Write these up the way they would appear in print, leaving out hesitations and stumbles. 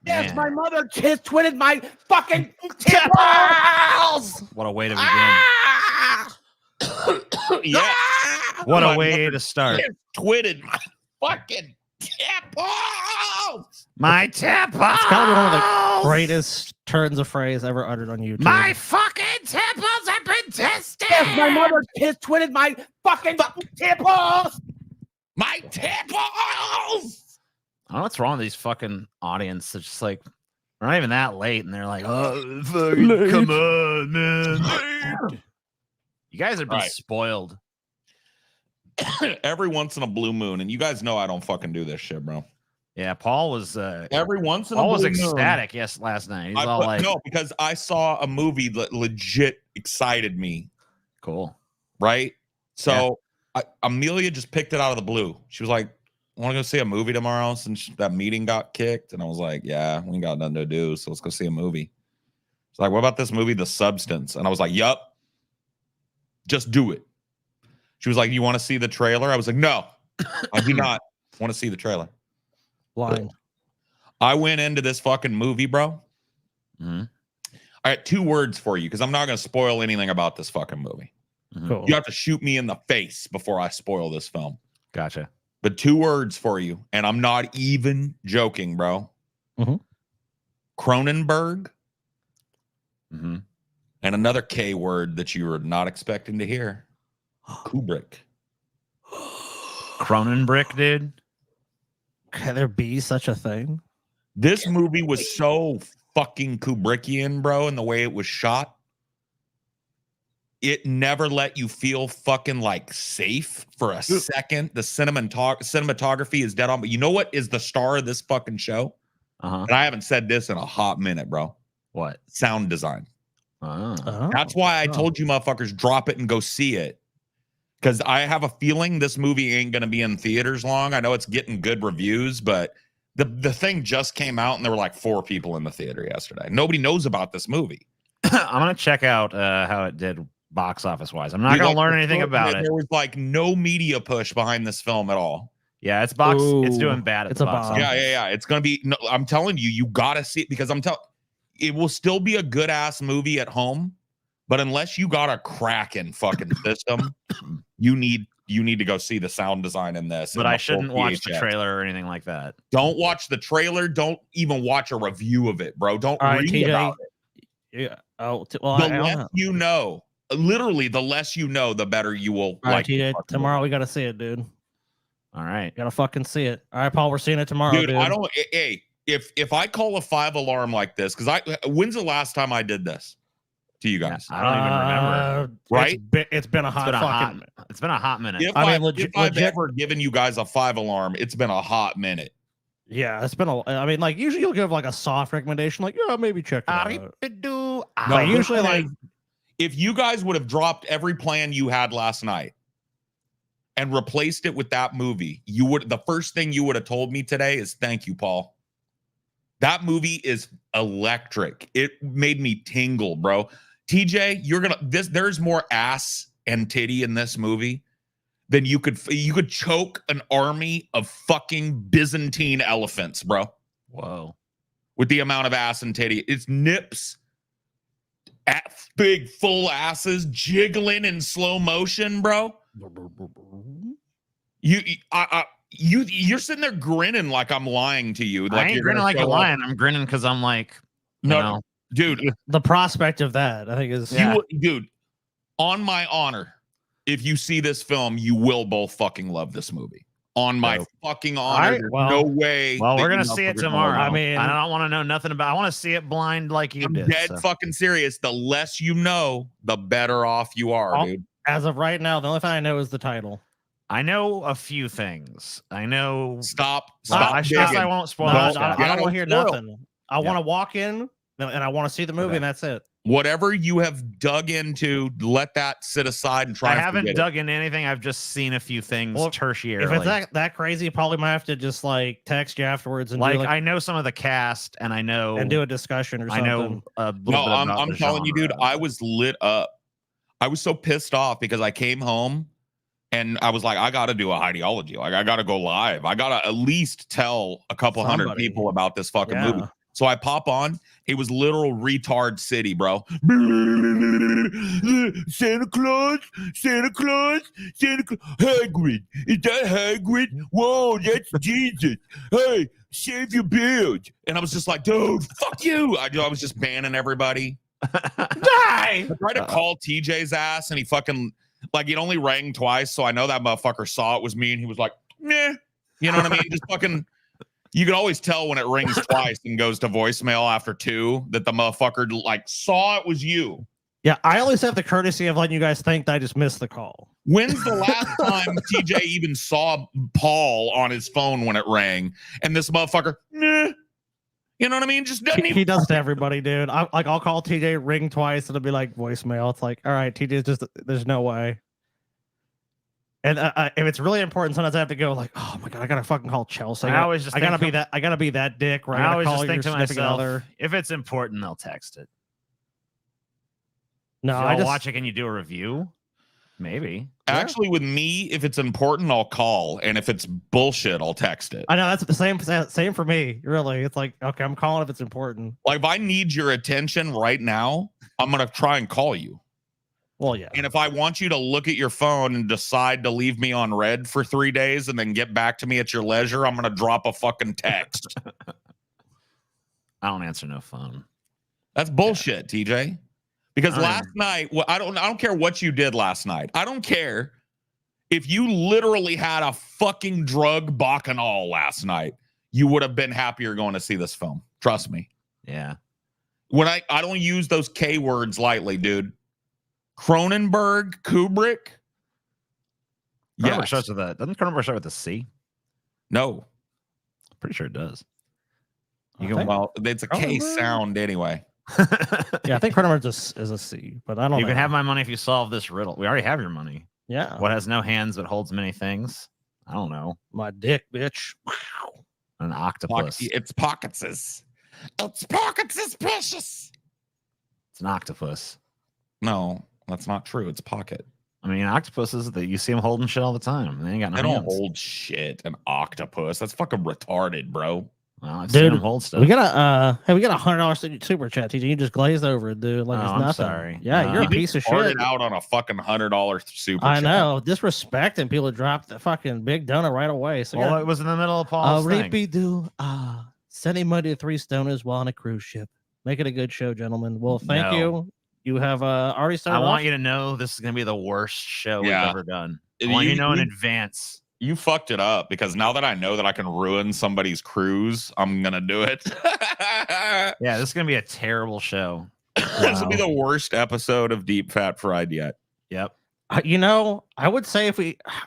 Yes, my mother twitted my fucking temples. What a way to begin. Yeah. What a way to start. Twitted my fucking temples. My temples. It's kind of one of the greatest turns of phrase ever uttered on YouTube. My fucking temples have been tested. Yes, my mother twitted my fucking temples. My temples. I don't know what's wrong with these fucking audience. They're just like, we're not even that late, and they're like, oh, fucking, come on, man. You guys are being spoiled. Every once in a blue moon, and you guys know I don't fucking do this shit, bro. Yeah, Paul was every once in a Paul was blue ecstatic. moon, Yes, last night. He's all like, no, because I saw a movie that legit excited me. Cool, right? So Amelia just picked it out of the blue. She was like, want to go see a movie tomorrow since that meeting got kicked? And I was like, yeah, we ain't got nothing to do, so let's go see a movie. It's like, what about this movie, The Substance? And I was like, yup, just do it. She was like, you want to see the trailer? I was like, no, I do not want to see the trailer. Blind. I went into this fucking movie, bro. Mm-hmm. I got 2 words for you because I'm not going to spoil anything about this fucking movie. Mm-hmm. Cool. You have to shoot me in the face before I spoil this film. Gotcha. But 2 words for you, and I'm not even joking, bro. Mm-hmm. Cronenberg, Mm-hmm. and another K word that you were not expecting to hear. Kubrick. Cronenbrick, dude. Can there be such a thing? This movie was so fucking Kubrickian, bro, in the way it was shot. It never let you feel fucking like safe for a second. The cinematography is dead on. But you know what is the star of this fucking show? And I haven't said this in a hot minute, bro. What? Sound design. Oh. That's why I told you motherfuckers drop it and go see it. Because I have a feeling this movie ain't going to be in theaters long. I know it's getting good reviews, but the thing just came out and there were like 4 people in the theater yesterday. Nobody knows about this movie. I'm going to check out how it did box office wise. I'm not going to learn anything about it. There was like no media push behind this film at all. Yeah, it's doing bad at it's the a box bomb. office. Yeah. It's going to be, no, I'm telling you, you got to see it because it will still be a good ass movie at home. But unless you got a cracking fucking system, you need to go see the sound design in this. But I shouldn't watch the trailer or anything like that. Don't watch the trailer. Don't even watch a review of it, bro. Don't read TJ, about it. Yeah. The less you know, literally, the less you know, the better you will. All right, TJ, tomorrow we got to see it, dude. All right. Gotta fucking see it. All right, Paul, we're seeing it tomorrow, dude. I don't. Hey, if I call a 5 alarm like this, because when's the last time I did this to you guys? I don't even remember. Right? It's been a hot minute. If I've ever given you guys a 5 alarm, it's been a hot minute. Yeah, it's been I mean, like usually you'll give like a soft recommendation, like maybe check it out. No, usually like if you guys would have dropped every plan you had last night and replaced it with that movie, the first thing you would have told me today is thank you, Paul. That movie is electric. It made me tingle, bro. TJ, there's more ass and titty in this movie than you could choke an army of fucking Byzantine elephants, bro. Whoa. With the amount of ass and titty. It's nips, big full asses jiggling in slow motion, bro. You're sitting there grinning like I'm lying to you. Like I ain't grinning like you're lying. I'm grinning because I'm like, no, dude. The prospect of that, I think, is dude. On my honor, if you see this film, you will both fucking love this movie. On my fucking honor, no way. Well, we're gonna see it tomorrow. I mean, I don't want to know nothing about. I want to see it blind like you did. Dead fucking serious. The less you know, the better off you are, dude. As of right now, the only thing I know is the title. I know a few things. I know. Stop. I won't spoil. I don't want to hear nothing. I want to walk in and I want to see the movie, and that's it. Whatever you have dug into, let that sit aside and try. I haven't dug into anything. I've just seen a few things tertiarily. If it's that crazy, probably might have to just like text you afterwards and like I know some of the cast and I know and do a discussion or something. I know a little bit about I'm telling you, dude. I was lit up. I was so pissed off because I came home. And I was like, I got to do a ideology. Like, I got to go live. I got to at least tell a couple hundred people about this fucking movie. So I pop on. It was literal retard city, bro. Santa Claus, Santa Claus, Santa Claus. Hagrid, is that Hagrid? Whoa, that's Jesus. Hey, save your beard. And I was just like, dude, fuck you. I was just banning everybody. Die. I tried to call TJ's ass, and he fucking, like, it only rang twice. So I know that motherfucker saw it was me, and he was like, meh. You know what I mean? Just fucking. You can always tell when it rings twice and goes to voicemail after 2 that the motherfucker like saw it was you. Yeah, I always have the courtesy of letting you guys think that I just missed the call. When's the last time TJ even saw Paul on his phone when it rang? And this motherfucker, nah. You know what I mean? Just doesn't He does to everybody, dude. I'll call TJ, ring twice, and it'll be like voicemail. It's like, all right, TJ's just, there's no way. And if it's really important, sometimes I have to go like, oh my god, I gotta fucking call Chelsea. I gotta be that dick. Where I always just call think to myself, other. if it's important, they'll text it. No, I just watch it. Can you do a review? Maybe. Actually, with me, if it's important, I'll call, and if it's bullshit, I'll text it. I know that's the same for me. Really, it's like, okay, I'm calling if it's important. Like if I need your attention right now, I'm gonna try and call you. Well, yeah. And if I want you to look at your phone and decide to leave me on red for 3 days and then get back to me at your leisure, I'm going to drop a fucking text. I don't answer no phone. That's bullshit, TJ. Because last night, I don't care what you did last night. I don't care if you literally had a fucking drug bacchanal last night. You would have been happier going to see this film. Trust me. Yeah. When I don't use those K words lightly, dude. Cronenberg, Kubrick. Cronenberg starts with that. Doesn't Cronenberg start with a C? No. Pretty sure it does. Well, it's a K sound anyway. Yeah, I think Cronenberg is a C, but I don't know. You can have my money if you solve this riddle. We already have your money. Yeah. What has no hands but holds many things? I don't know. My dick, bitch. An octopus. It's pockets. It's pockets is precious. It's an octopus. No. That's not true. It's pocket. I mean, octopuses, that you see them holding shit all the time. They ain't got no hands. They don't hold shit. An octopus. That's fucking retarded, bro. Well, I've seen them hold stuff. We got a $100 super chat, TJ. You just glazed over it, dude. Like it's nothing. I'm sorry. Yeah, you're a piece of shit. Started out on a fucking $100 super chat. I know. Disrespecting people drop the fucking big donut right away. So well, it was in the middle of Paul's thing. Repeat sending money to 3 stoners while on a cruise ship. Make it a good show, gentlemen. Well, thank you. You have already started. I want you to know this is going to be the worst show we've ever done. I want you to know in advance. You fucked it up because now that I know that I can ruin somebody's cruise, I'm going to do it. Yeah, this is going to be a terrible show. This will be the worst episode of Deep Fat Fried yet. Yep. You know, I would say I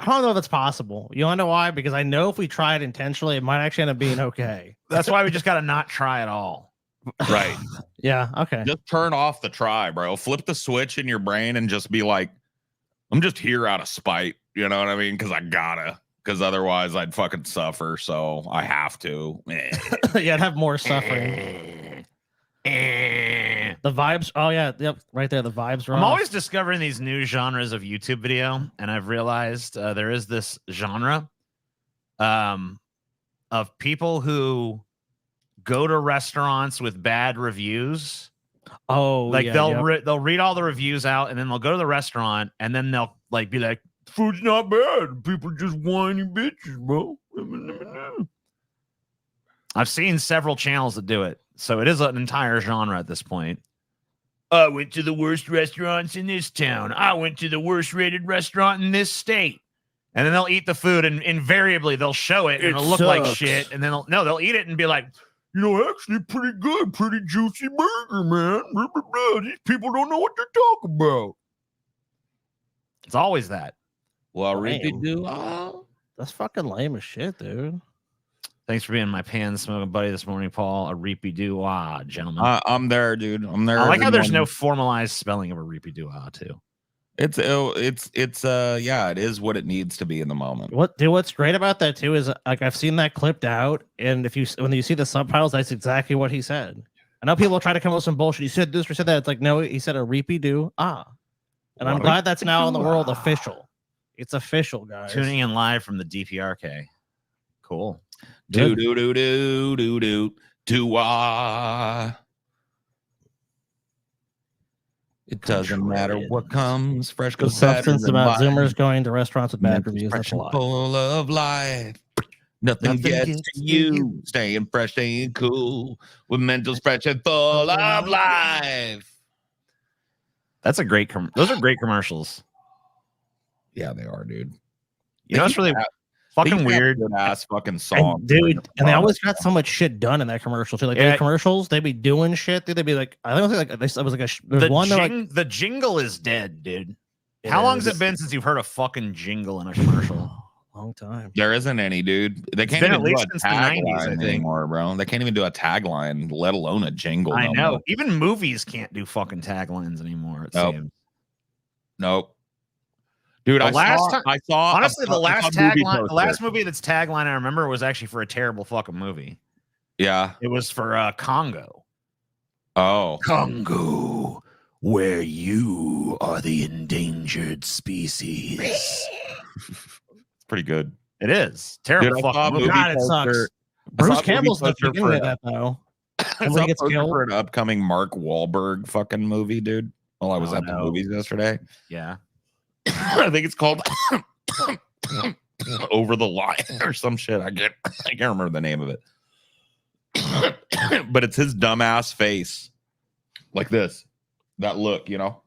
don't know if it's possible. You want to know why? Because I know if we try it intentionally, it might actually end up being okay. That's why we just got to not try at all. Right. Yeah. Okay. Just turn off the try, bro. Flip the switch in your brain and just be like, I'm just here out of spite. You know what I mean? Because I gotta. Because otherwise I'd fucking suffer. So I have to. Yeah, I'd have more suffering. The vibes. Oh, yeah. Yep. Right there. The vibes are I'm off. always discovering these new genres of YouTube video. And I've realized there is this genre of people who go to restaurants with bad reviews. Oh, like yeah, they'll read all the reviews out, and then they'll go to the restaurant, and then they'll like be like, "Food's not bad. People just whiny bitches, bro." I've seen several channels that do it, so it is an entire genre at this point. I went to the worst restaurants in this town. I went to the worst rated restaurant in this state. And then they'll eat the food, and invariably they'll show it, and it'll look like shit. And then they'll eat it and be like, you know, actually pretty good, pretty juicy burger, man. Blah, blah, blah. These people don't know what they're talking about. It's always that. Well, that's fucking lame as shit, dude. Thanks for being my pan smoking buddy this morning, Paul. A reapy doo gentlemen. I'm there, dude. I'm there. I like how there's no formalized spelling of a reapy doo too. It is what it needs to be in the moment. What's great about that too is like I've seen that clipped out, and when you see the subtitles, that's exactly what he said. I know people try to come up with some bullshit. He said this or said that. It's like, no, he said a reapy doo and I'm glad that's now in the world official. It's official, guys. Tuning in live from the DPRK. Cool. Do do do do do do Do I? It doesn't matter what comes fresh. The Goes better substance than about mine. Zoomers going to restaurants with bad Mental reviews. That's fresh a and lie. full of life. Nothing gets to you. Staying fresh, staying cool. With mental fresh and full of life. That's a great. Those are great commercials. Yeah, they are, dude. You know, it's really fucking weird. Good ass fucking song, And, dude. And they always got so much shit done in that commercial too. Like Yeah. the commercials, they be doing shit. Dude, they'd be like, I don't think like this. It was like there's The, one that like the jingle is dead, dude. How long has it been since you've heard a fucking jingle in a commercial? long time. There isn't any, dude. They It's can't been even at least do a since the 90s, I tagline think. anymore, bro. They can't even do a tagline, let alone a jingle. I no know. more. Even movies can't do fucking taglines anymore. It Nope. seems. Nope. Dude, The I saw honestly, the last movie tagline, the poster. last movie that's tagline I remember was actually for a terrible fucking movie. Yeah. It was for Congo. Oh. Congo, where you are the endangered species. It's pretty good. It is terrible. Dude, I saw a fucking movie. movie God, it sucks. poster. Bruce Campbell's the poster beginning for of that though. I And saw when a he gets poster killed. for an upcoming Mark Wahlberg fucking movie, dude. While I was Oh, at the no. movies yesterday. Yeah. I think it's called Over the Line or some shit. I can't remember the name of it. But it's his dumbass face. Like this. That look, you know?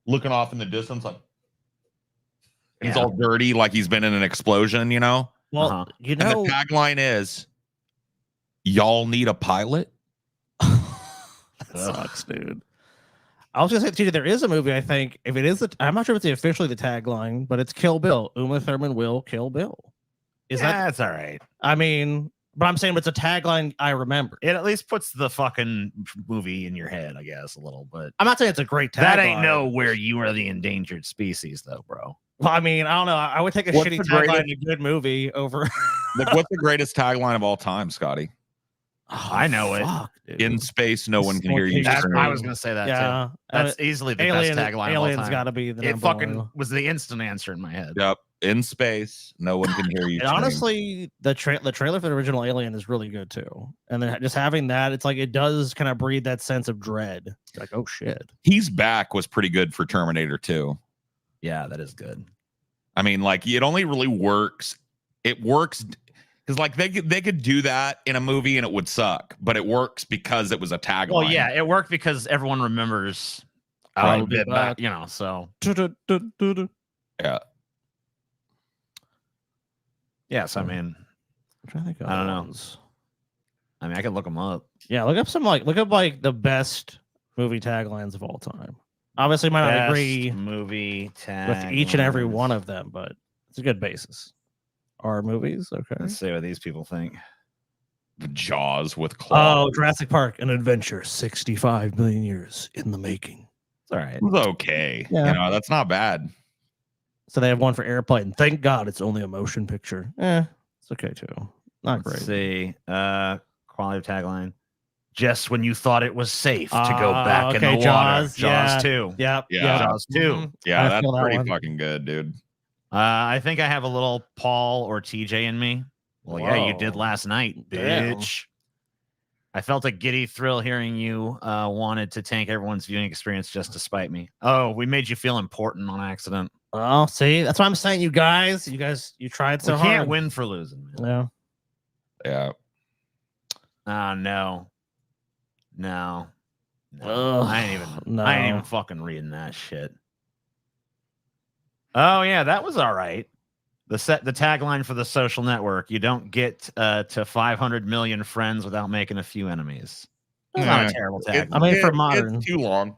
Looking off in the distance, like he's all dirty, like he's been in an explosion, you know? Well, you And know, the tagline is, y'all need a pilot? that sucks, dude. I was gonna say to you, there is a movie. I think if it is, I'm not sure if it's officially the tagline, but it's Kill Bill. Uma Thurman will kill Bill. Is that? That's all right. I mean, but I'm saying it's a tagline I remember. It at least puts the fucking movie in your head, I guess, a little. But I'm not saying it's a great tagline. that ain't no where you are the endangered species, though, bro. Well, I mean, I don't know. I would take a What's shitty the tagline greatest- in a good movie over. Like, what's the greatest tagline of all time, Scotty? I know it. dude. In space, no one can hear you. That's, scream. I was gonna say that Yeah, too. That's easily the Alien, best tagline Alien's of all time. got to be the It number fucking one. was the instant answer in my head. Yep. In space, no one can hear you. And scream. honestly, the trailer for the original Alien is really good too. And then just having that, it's like it does kind of breed that sense of dread. Like, oh shit. He's Back was pretty good for Terminator 2. Yeah, that is good. I mean, like, it only really works. It works because, like, they could do that in a movie and it would suck, but it works because it was a tagline. Well, yeah, it worked because everyone remembers a Right, little bit back. back, you know. So Yeah. yes, I mean, I'm trying to think of I don't know. ones. I mean, I can look them up. Yeah, look up the best movie taglines of all time. Obviously, might not Best agree movie with each and every taglines. one of them, but it's a good basis. Our movies, okay. Let's see what these people think. The Jaws with claws. Oh, Jurassic Park, an adventure 65 million years in the making. It's all right. It was okay. Yeah. You know, that's not bad. So they have one for Airplane. Thank God it's only a motion picture. It's okay too. Not Let's great. see. Quality of tagline. Just when you thought it was safe to go back in okay, the water. Jaws, yeah. 2. Yep. Yeah. Jaws 2. Mhm. Yeah, I that's feel that pretty one. fucking good, dude. I think I have a little Paul or TJ in me. Well, yeah, you did Whoa. last night, Damn. bitch. I felt a giddy thrill hearing you wanted to tank everyone's viewing experience just to spite me. Oh, we made you feel important on accident. Oh, see, that's what I'm saying. You guys, you tried so We hard. can't win for losing, man. Yeah. Yeah. No. No. Ugh, I ain't even no. I ain't even fucking reading that shit. Oh yeah, that was all right. The tagline for The Social Network: you don't get to 500 million friends without making a few enemies. It's not a terrible tagline. I mean, for modern. it's too long.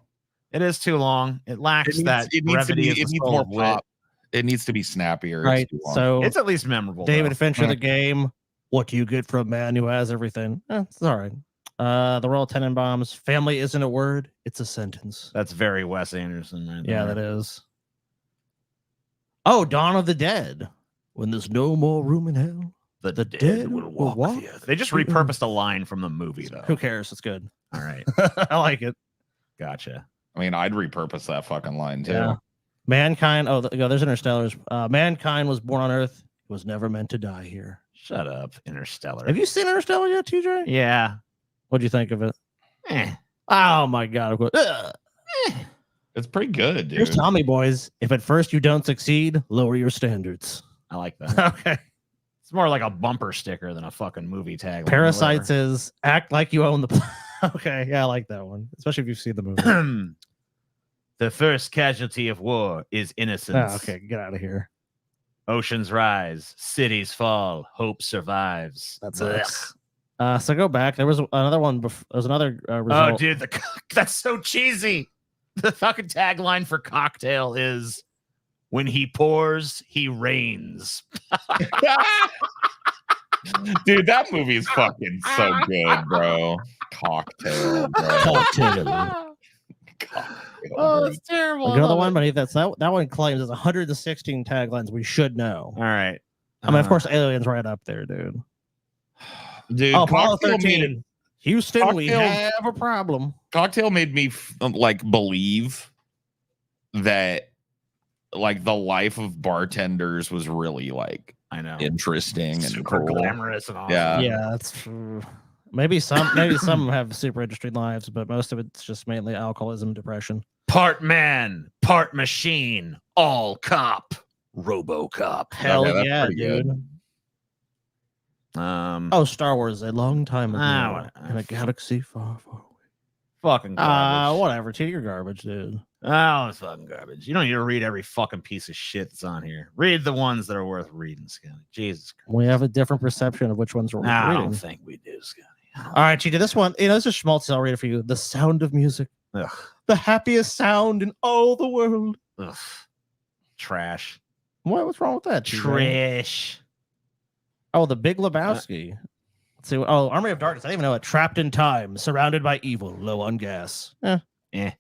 It is too long. It lacks that it needs to brevity be. of the It needs soul more of wit. pop. It needs to be snappier. It's Right. too long. So It's at least memorable. David though. Fincher, the game. What do you get from a man who has everything? It's all right. The Royal Tenenbaums. Family isn't a word; it's a sentence. That's very Wes Anderson. Right Yeah, there. that is. Oh, Dawn of the Dead. When there's no more room in hell, The dead will walk the earth. They just repurposed a line from the movie, though. who cares? It's good. All right, I like it. gotcha. I mean, I'd repurpose that fucking line too. Yeah. Mankind. Oh, there's Interstellars. Mankind was born on Earth. Was never meant to die here. Shut up, Interstellar. Have you seen Interstellar yet, TJ? Yeah. What'd you think of it? Eh. Oh my god! It's pretty good, dude. Here's Tommy, boys. If at first you don't succeed, lower your standards. I like that. Okay. It's more like a bumper sticker than a fucking movie tag. Parasite says, "Act like you own the." Okay, yeah, I like that one, especially if you've seen the movie. The first casualty of war is innocence. Oh, okay, get out of here. Oceans rise, cities fall, hope survives. That sucks. So go back. There was another one. There was another result. Oh, dude, that's so cheesy. The fucking tagline for Cocktail is, "When he pours, he rains." Dude, that movie is fucking so good, bro. Cocktail, bro. Cocktail. Oh, it's terrible. Another one, but that one claims there's 116 taglines we should know. All right. I mean, of course, Alien's right up there, dude. Dude, Oh, Apollo Cocktail 13. Houston, we Cocktail- have a problem. Cocktail made me like believe that like the life of bartenders was really like I know. interesting and Super cool. glamorous and awesome. Yeah. Yeah, that's true. Maybe some have super interesting lives, but most of it's just mainly alcoholism, depression. Part man, part machine, all cop, RoboCop. Hell that's yeah, pretty good. dude. Oh, Star Wars a long time ago what- in a galaxy far, far away. fucking garbage. Whatever. T, you're garbage, dude. Oh, it's fucking garbage. You don't need to read every fucking piece of shit that's on here. Read the ones that are worth reading, Scotty. Jesus Christ. We have a different perception of which ones are worth I reading. don't think we do, Scotty. All right, Cheetah, this one, this is schmaltz. I'll read it for you. The Sound of Music. Ugh. The happiest sound in all the world. Ugh. Trash. What's wrong with that, Cheetah? Trash. Oh, The Big Lebowski. Let's see. Oh, Army of Darkness. I didn't even know it. Trapped in time, surrounded by evil, low on gas. Hey,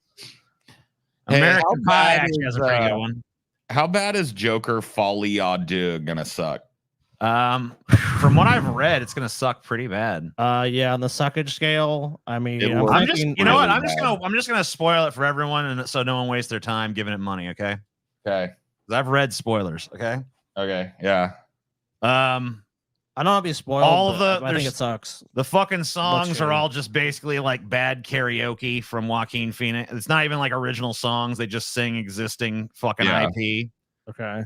how American Pie bad actually has a is, pretty good one. How bad is Joker Folie à Deux gonna suck? From what I've read, it's gonna suck pretty bad. Yeah, on the suckage scale. I mean, It I'm looks- I'm just, thinking- you know what? really I'm just gonna spoil it for everyone, and so no one wastes their time giving it money. Okay? Okay. 'Cause I've read spoilers. Okay. Okay. Yeah. I don't want to be spoiled. All of but the- I think there's- it sucks. The fucking songs are scary. all just basically like bad karaoke from Joaquin Phoenix. It's not even like original songs. They just sing existing fucking Yeah. IP. Okay.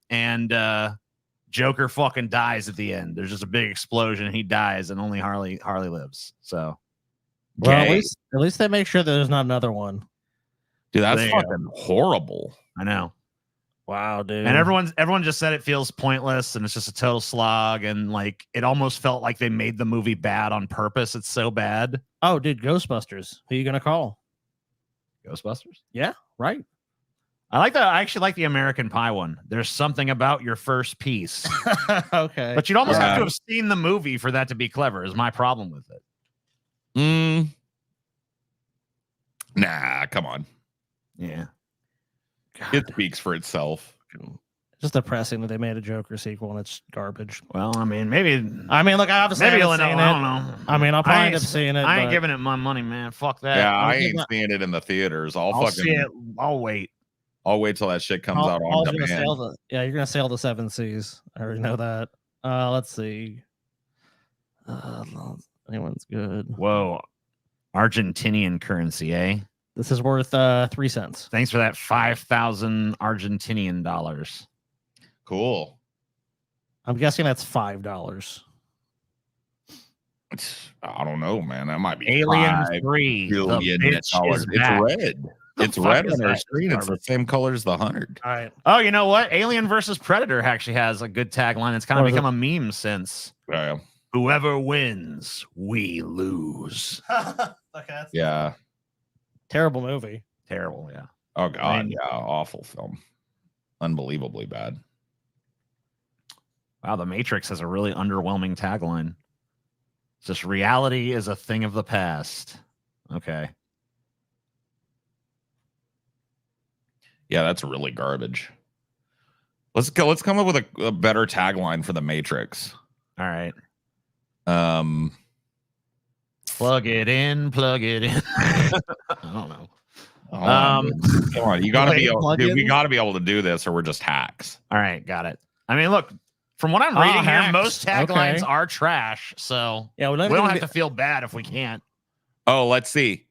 And Joker fucking dies at the end. There's just a big explosion and he dies and only Harley lives. So Well, at Gay. least they make sure that there's not another one. Dude, that's Damn. fucking horrible. I know. Wow, dude. And everyone just said it feels pointless and it's just a total slog. And like it almost felt like they made the movie bad on purpose. It's so bad. Oh, dude, Ghostbusters. Who you gonna call? Ghostbusters? Yeah, right. I like that. I actually like the American Pie one. There's something about your first piece. Okay. But you'd almost have Yeah. to have seen the movie for that to be clever, is my problem with it. Nah, come on. Yeah. It speaks for itself. Just depressing that they made a Joker sequel and it's garbage. Well, I mean, maybe I mean, look, I obviously maybe haven't you'll know. seen I it. don't know. I mean, I'll probably I end up seeing it. I ain't but giving it my money, man. Fuck that. Yeah, I I'm ain't not- seeing it in the theaters. I'll see it. I'll wait. I'll wait till that shit comes out on Gonna demand. sail you're gonna sail the seven seas. I already know that. Let's see. Anyone's good. Whoa. Argentinian currency, eh? This is worth 3 cents. Thanks for that 5,000 Argentinian dollars. Cool. I'm guessing that's $5. I don't know, man. That might be Alien 5 3. The billion bitch dollars. is It's back. red. The It's fuck red is on our that? screen. It's the same color as the 100. All right. Oh, you know what? Alien versus Predator actually has a good tagline. It's kind of What is become a meme since. Yeah. Whoever wins, we lose. Okay, that's Yeah. terrible movie. Terrible, yeah. Oh god, Man. yeah. Awful film. Unbelievably bad. Wow, The Matrix has a really underwhelming tagline. It's just reality is a thing of the past. Okay. Yeah, that's really garbage. Let's come up with a better tagline for the Matrix. All right. Plug Plug it in, plug it in. I don't know. come on, you gotta be able, dude, we plugins? gotta be able to do this, or we're just hacks. All right, got it. I mean, look, From what I'm reading here, hacks. most taglines Okay. are trash. So Yeah, we don't have to feel bad if we can't. Oh, let's see.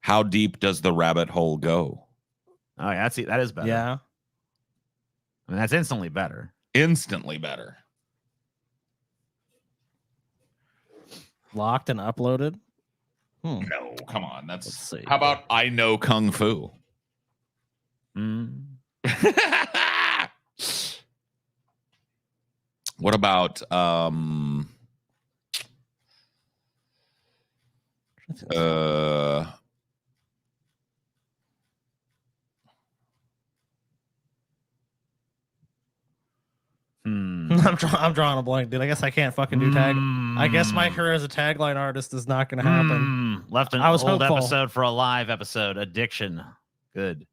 How deep does the rabbit hole go? Oh, yeah, that is better. Yeah. I mean, that's instantly better. Instantly better. Locked and uploaded. No, come on. Let's see. How about I know Kung Fu? Mm. What about I'm drawing a blank, dude. I guess I can't fucking do tag. I guess my career as a tagline artist is not going to happen. Left an I was old hopeful. episode for a live episode. Addiction. Good.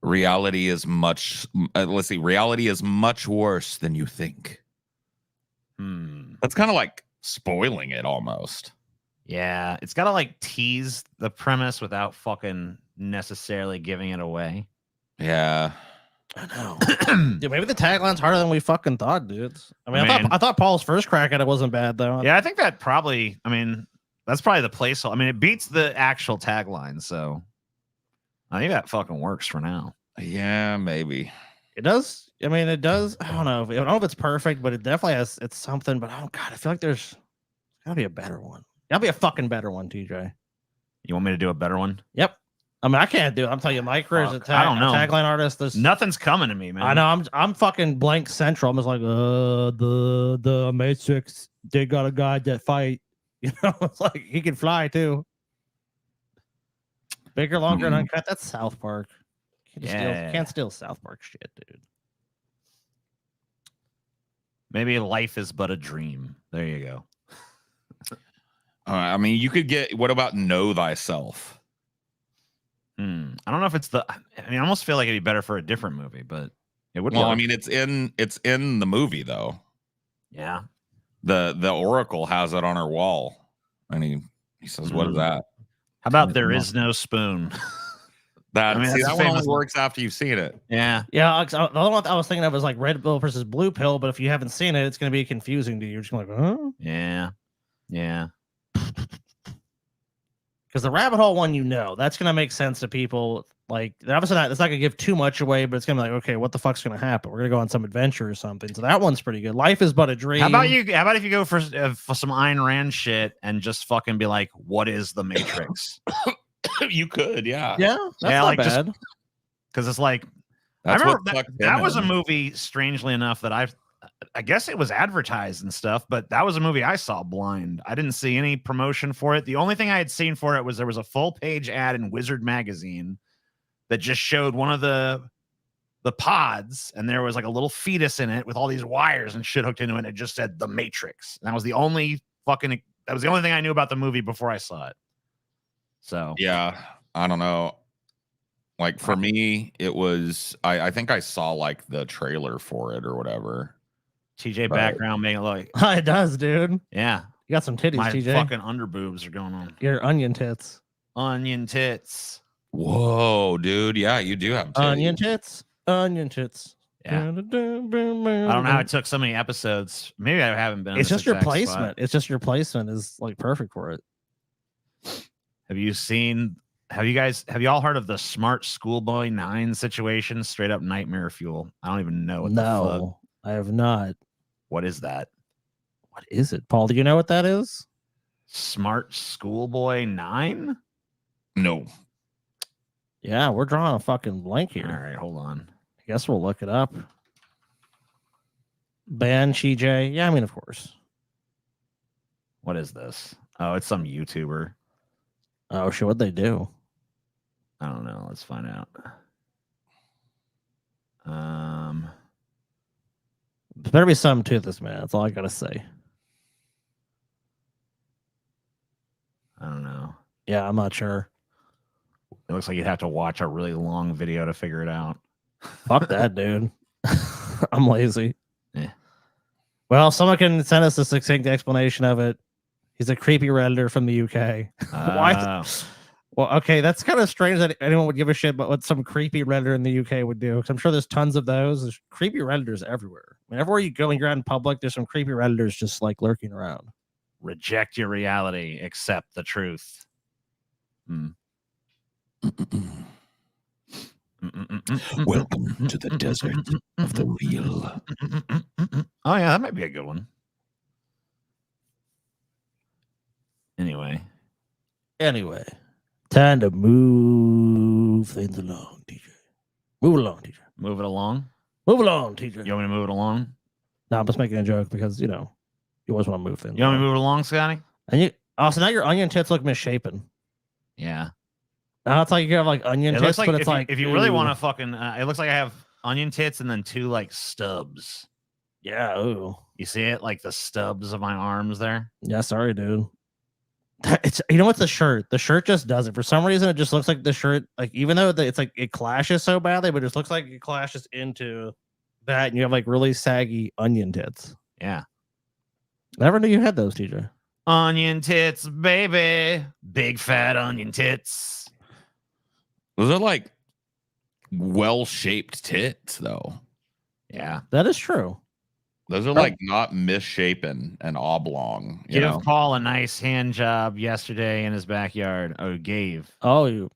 reality is much let's see, reality is much worse than you think. That's kind of like spoiling it almost. Yeah, it's got to like tease the premise without fucking necessarily giving it away. Yeah. I know. Dude, maybe the tagline's harder than we fucking thought, dudes. I thought Paul's first crack at it wasn't bad though. Yeah, I think that probably, that's probably the place. It beats the actual tagline, so I think that fucking works for now. Yeah, maybe. It does. It does. I don't know. I don't know if it's perfect, but it definitely has. It's something. But oh god, I feel like there's gotta be a better one. Gotta be a fucking better one, TJ. You want me to do a better one? Yep. I can't do it. I'm telling you, my career as a I don't know. tagline artist. Nothing's coming to me, man. I know. I'm fucking blank central. I'm just like, the Matrix. They got a guy that fight. It's like he can fly too. Bigger, longer, and uncut. That's South Park. Can't steal South Park shit, dude. Maybe life is but a dream. There you go. You could get. What about Know Thyself? I don't know if it's I almost feel like it'd be better for a different movie, but it would. Well, work. it's in the movie though. Yeah. The Oracle has it on her wall, and he says, "What is that?" How about There Is No Spoon? That that's that a one famous only works after you've seen it. Yeah. Yeah. The other one I was thinking of was like red pill versus blue pill, but if you haven't seen it, it's going to be confusing to you. You're just like, huh? Yeah. Yeah. Because the rabbit hole one, that's going to make sense to people. Like, obviously, it's not going to give too much away, but it's going to be like, okay, what the fuck's going to happen? We're going to go on some adventure or something. So that one's pretty good. Life is but a dream. How about if you go for some Ayn Rand shit and just fucking be like, what is the You could, yeah. Yeah, that's not bad. Because it's like, That's I remember what that was a movie, strangely enough, that I guess it was advertised and stuff, but that was a movie I saw blind. I didn't see any promotion for it. The only thing I had seen for it was there was a full page ad in Wizard magazine that just showed one of the pods, and there was like a little fetus in it with all these wires and shit hooked into it. And it just said The Matrix. And that was the only thing I knew about the movie before I saw it. So yeah, I don't know. Like for me, it was I think I saw like the trailer for it or whatever. TJ background making it look. It does, dude. Yeah. You got some titties, My TJ. fucking underboobs are going on. Your onion tits. Onion tits. Whoa, dude. Yeah, you do have titties. Onion tits. Onion tits. Yeah. I don't know how it took so many episodes. Maybe I haven't been. It's just your placement. Spot. It's just your placement is like perfect for it. Have you all heard of the Smart Schoolboy 9 situation? Straight up nightmare fuel. I don't even know what the fuck. I have not. What is that? What is it, Paul? Do you know what that is? Smart Schoolboy 9? No. Yeah, we're drawing a fucking blank here. All right, hold on. I guess we'll look it up. Banshee J. Yeah, of course. What is this? Oh, it's some YouTuber. Oh, shit, what'd they do? I don't know. Let's find out. There better be something to this, man. That's all I gotta say. I don't know. Yeah, I'm not sure. It looks like you'd have to watch a really long video to figure it out. Fuck that, dude. I'm lazy. Yeah. Well, someone can send us a succinct explanation of it. He's a creepy Redditor from the UK. Why? Well, okay, that's kind of strange that anyone would give a shit about what some creepy Redditor in the UK would do. Because I'm sure there's tons of those. There's creepy Redditors everywhere. And everywhere you go when you're out in public, there's some creepy Redditors just like lurking around. Reject your reality, accept the truth. Welcome to the desert of the real. Oh yeah, that might be a good one. Anyway, time to move things along, TJ. Move along, TJ. move it along. Move along, TJ. You want me to move it along? No, I'm just making a joke because you always want to move things. You want me to move it along, Scotty? And so now your onion tits look misshapen. Yeah. Now it's like you have like onion It tits, looks like but it's if you really ooh. want to fucking, it looks like I have onion tits and then 2 like stubs. Yeah, ooh. You see it? Like the stubs of my arms there. Yeah, sorry, dude. It's what's the shirt? The shirt just does it. For some reason, it just looks like the shirt, like even though it's like it clashes so badly, but it just looks like it clashes into that, and you have like really saggy onion tits. Yeah. Never knew you had those, TJ. Onion tits, baby. Big fat onion tits. Those are like well-shaped tits, though. Yeah. That is true. Those are like not misshapen and oblong. You Give know? Paul a nice hand job yesterday in his backyard. Oh, gave. Oh, you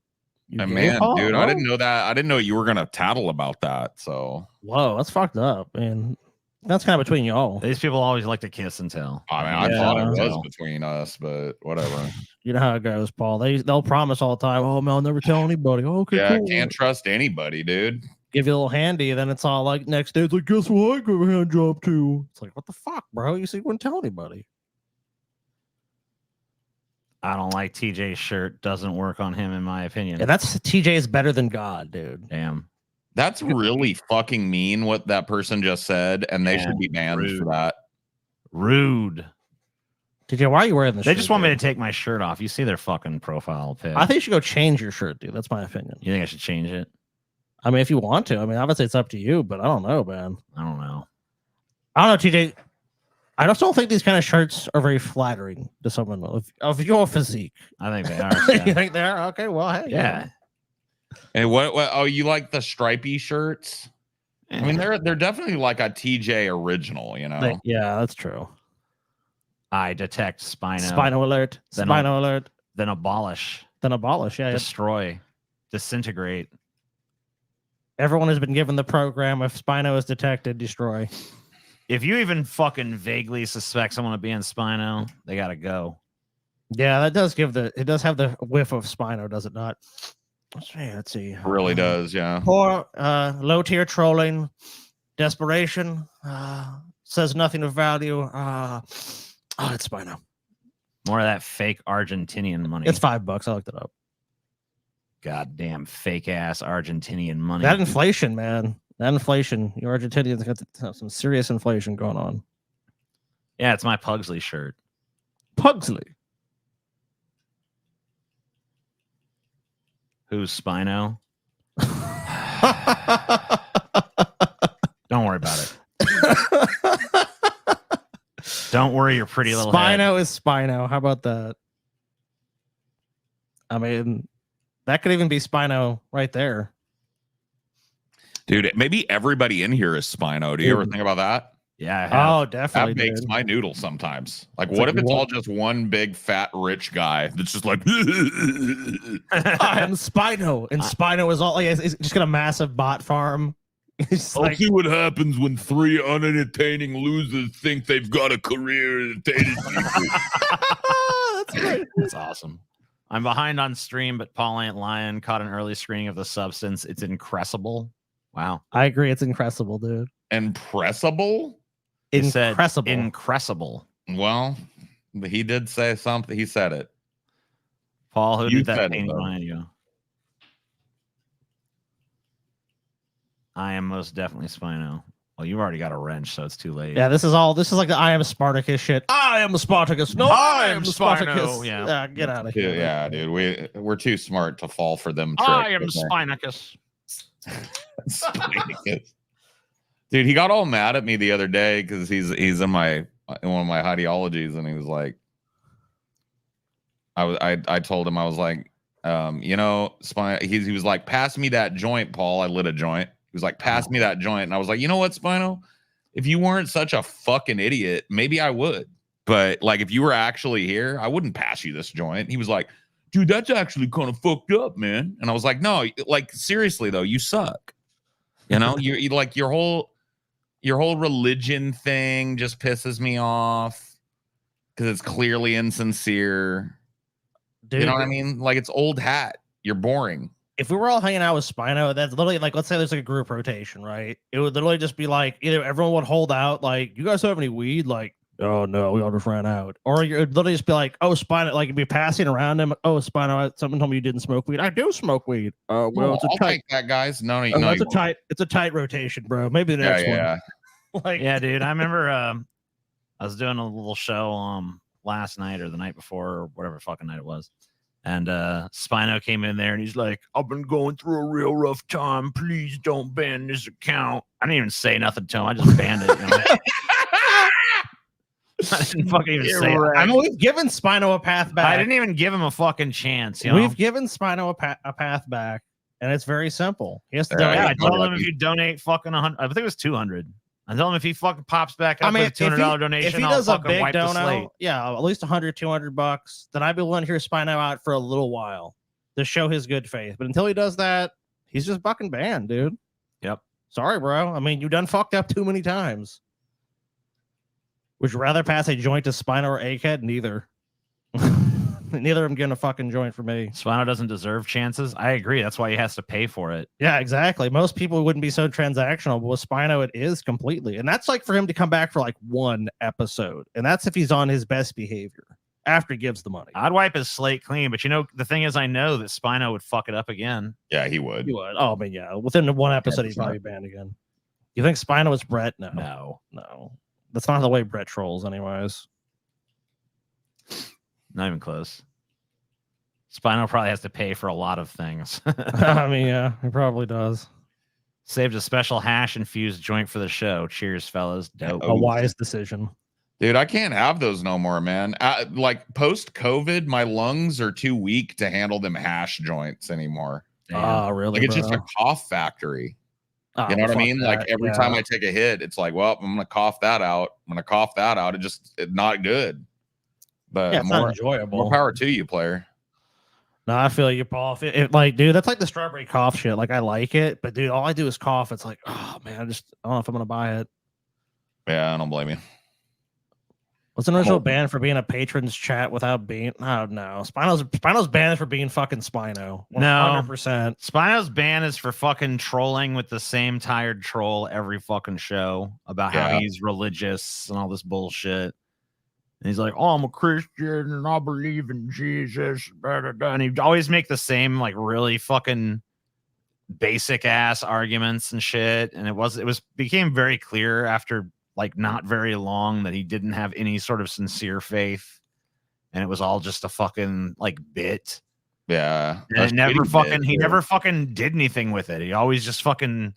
And gave man, Paul? dude, Oh. I didn't know that. I didn't know you were gonna tattle about that. So Whoa, that's fucked up, man. That's kind of between y'all. These people always like to kiss and tell. I mean, I Yeah. thought it was between us, but whatever. You know how it goes, Paul. They'll promise all the time. Oh man, I'll never tell anybody. Oh, okay, Yeah, cool. can't trust anybody, dude. Give you a little handy, then it's all like next day. It's like, guess what? I give a hand job too. It's like, what the fuck, bro? You said you wouldn't tell anybody. I don't like TJ's shirt. Doesn't work on him, in my opinion. Yeah, that's TJ is better than God, dude. Damn. That's really fucking mean what that person just said, and they Yeah, should be banned rude. for that. Rude. TJ, why are you wearing this? They shirt, just want me to dude? take my shirt off. You see their fucking profile pic. I think you should go change your shirt, dude. That's my opinion. You think I should change it? I mean, if you want to. I mean, obviously it's up to you, but I don't know, man. I don't know. I don't know, TJ. I just don't think these kind of shirts are very flattering to someone of your physique. I think they are. You Scott. think they are? Okay, well, hey. Yeah. And what? Oh, you like the stripy shirts? I mean, they're definitely like a TJ original, you know. Yeah, that's true. I detect Spino. Spino alert. Then Spino alert. Then abolish. Then abolish. Yeah. Destroy. Disintegrate. Everyone has been given the program. If Spino is detected, destroy. If you even fucking vaguely suspect someone of being Spino, they gotta go. Yeah, that does it does have the whiff of Spino, does it not? Let's see. It really does, yeah. Poor low tier trolling, desperation, says nothing of value. It's Spino. More of that fake Argentinian money. It's $5. I looked it up. Goddamn fake ass Argentinian money. That inflation, man. That inflation. Your Argentinians got some serious inflation going on. Yeah, it's my Pugsley shirt. Pugsley. Who's Spino? Don't worry about it. Don't worry your pretty little head. Spino is Spino. How about that? I mean, that could even be Spino right there. Dude, maybe everybody in here is Spino. Do you ever think about that? Yeah, I have. Oh, definitely. That makes dude. my noodle sometimes. Like, It's what like, if it's all what? just one big fat rich guy that's just like, I am Spino, and Spino is all like, he's just got a massive bot farm. He's just I'll like, see what happens when 3 unentertaining losers think they've got a career entertaining people. that's great. That's awesome. I'm behind on stream, but Paul Ain't Lion caught an early screening of The Substance. It's incredible. Wow. I agree. It's incredible, dude. Impressible? He said Incredible. incredible. Well, he did say something. He said it. Paul, who You did that said it, painting though. behind you? I am most definitely Spino. Well, you've already got a wrench, so it's too late. Yeah, this is like the I am Spartacus shit. I am Spartacus. No, I am Spartacus. Spino. Yeah. Get out of here. Yeah, dude. We're too smart to fall for them tricks. I am okay? Spinacus. Spinicus. Dude, he got all mad at me the other day because he's in one of my ideologies, and he was like, I told him, I was like, he was like, pass me that joint, Paul. I lit a joint. He was like, pass me that joint, and I was like, you know what, Spino? if you weren't such a fucking idiot, maybe I would. But like, if you were actually here, I wouldn't pass you this joint. He was like, dude, that's actually kind of fucked up, man. And I was like, no, like seriously though, you suck. You know, you like your whole religion thing just pisses me off because it's clearly insincere. Dude, you know what I mean? Like, it's old hat. You're boring. If we were all hanging out with Spino, that's literally like, let's say there's like a group rotation, right? It would literally just be like, either everyone would hold out, like, you guys have any weed? Like, oh no, we all just ran out. Or it would literally just be like, oh, Spino, like, you'd be passing around him. Oh, Spino, someone told me you didn't smoke weed. I do smoke weed. Oh, well, it's a I'll tight, take that, guys. No, it's a tight rotation, bro. Maybe the next one. Like, yeah, dude. I remember I was doing a little show last night or the night before or whatever fucking night it was. And Spino came in there and he's like, I've been going through a real rough time. Please don't ban this account. I didn't even say nothing to him. I just banned it. You know? I didn't fucking even say it. I mean, we've given Spino a path back. I didn't even give him a fucking chance. You know? We've given Spino a path back, and it's very simple. He has to donate. I told him if you donate fucking 100, I think it was 200. I told him if he fucking pops back up with a $200 donation, if he does a big dono, yeah, at least $100-$200, then I'd be willing to hear Spino out for a little while to show his good faith. But until he does that, he's just fucking banned, dude. Yep. Sorry, bro. I mean, you done fucked up too many times. Would you rather pass a joint to Spino or Egghead? Neither. Neither of them getting a fucking joint for me. Spino doesn't deserve chances. I agree. That's why he has to pay for it. Yeah, exactly. Most people wouldn't be so transactional, but with Spino, it is completely. And that's like for him to come back for like one episode. And that's if he's on his best behavior after he gives the money. I'd wipe his slate clean. But you know, the thing is, I know that Spino would fuck it up again. Yeah, he would. He would. Oh, I mean, yeah. Within one episode, he'd probably banned again. You think Spino is Brett? No. That's not the way Brett trolls, anyways. Not even close. Spino probably has to pay for a lot of things. I mean, yeah, he probably does. Saved a special hash infused joint for the show. Cheers, fellas. Dope. A wise decision. Dude, I can't have those no more, man. Like post-COVID, my lungs are too weak to handle them hash joints anymore. Oh, really? Like, it's just a cough factory. You know what I mean? Like every time I take a hit, it's like, well, I'm gonna cough that out. It's not good. But yeah, it's not enjoyable. More power to you, player. No, I feel you, Paul. It like, dude, that's like the strawberry cough shit. Like, I like it, but dude, all I do is cough. It's like, oh man, I don't know if I'm gonna buy it. Yeah, I don't blame you. What's an original ban for being a patron's chat without being? Oh no, Spino's ban is for being fucking Spino. 100%. No, Spino's ban is for fucking trolling with the same tired troll every fucking show about how he's religious and all this bullshit. And he's like, "Oh, I'm a Christian and I believe in Jesus." Blah, blah, blah. And he'd always make the same like really fucking basic ass arguments and shit. And it became very clear after like not very long that he didn't have any sort of sincere faith, and it was all just a fucking like bit. Yeah, and he never fucking did anything with it. He always just fucking,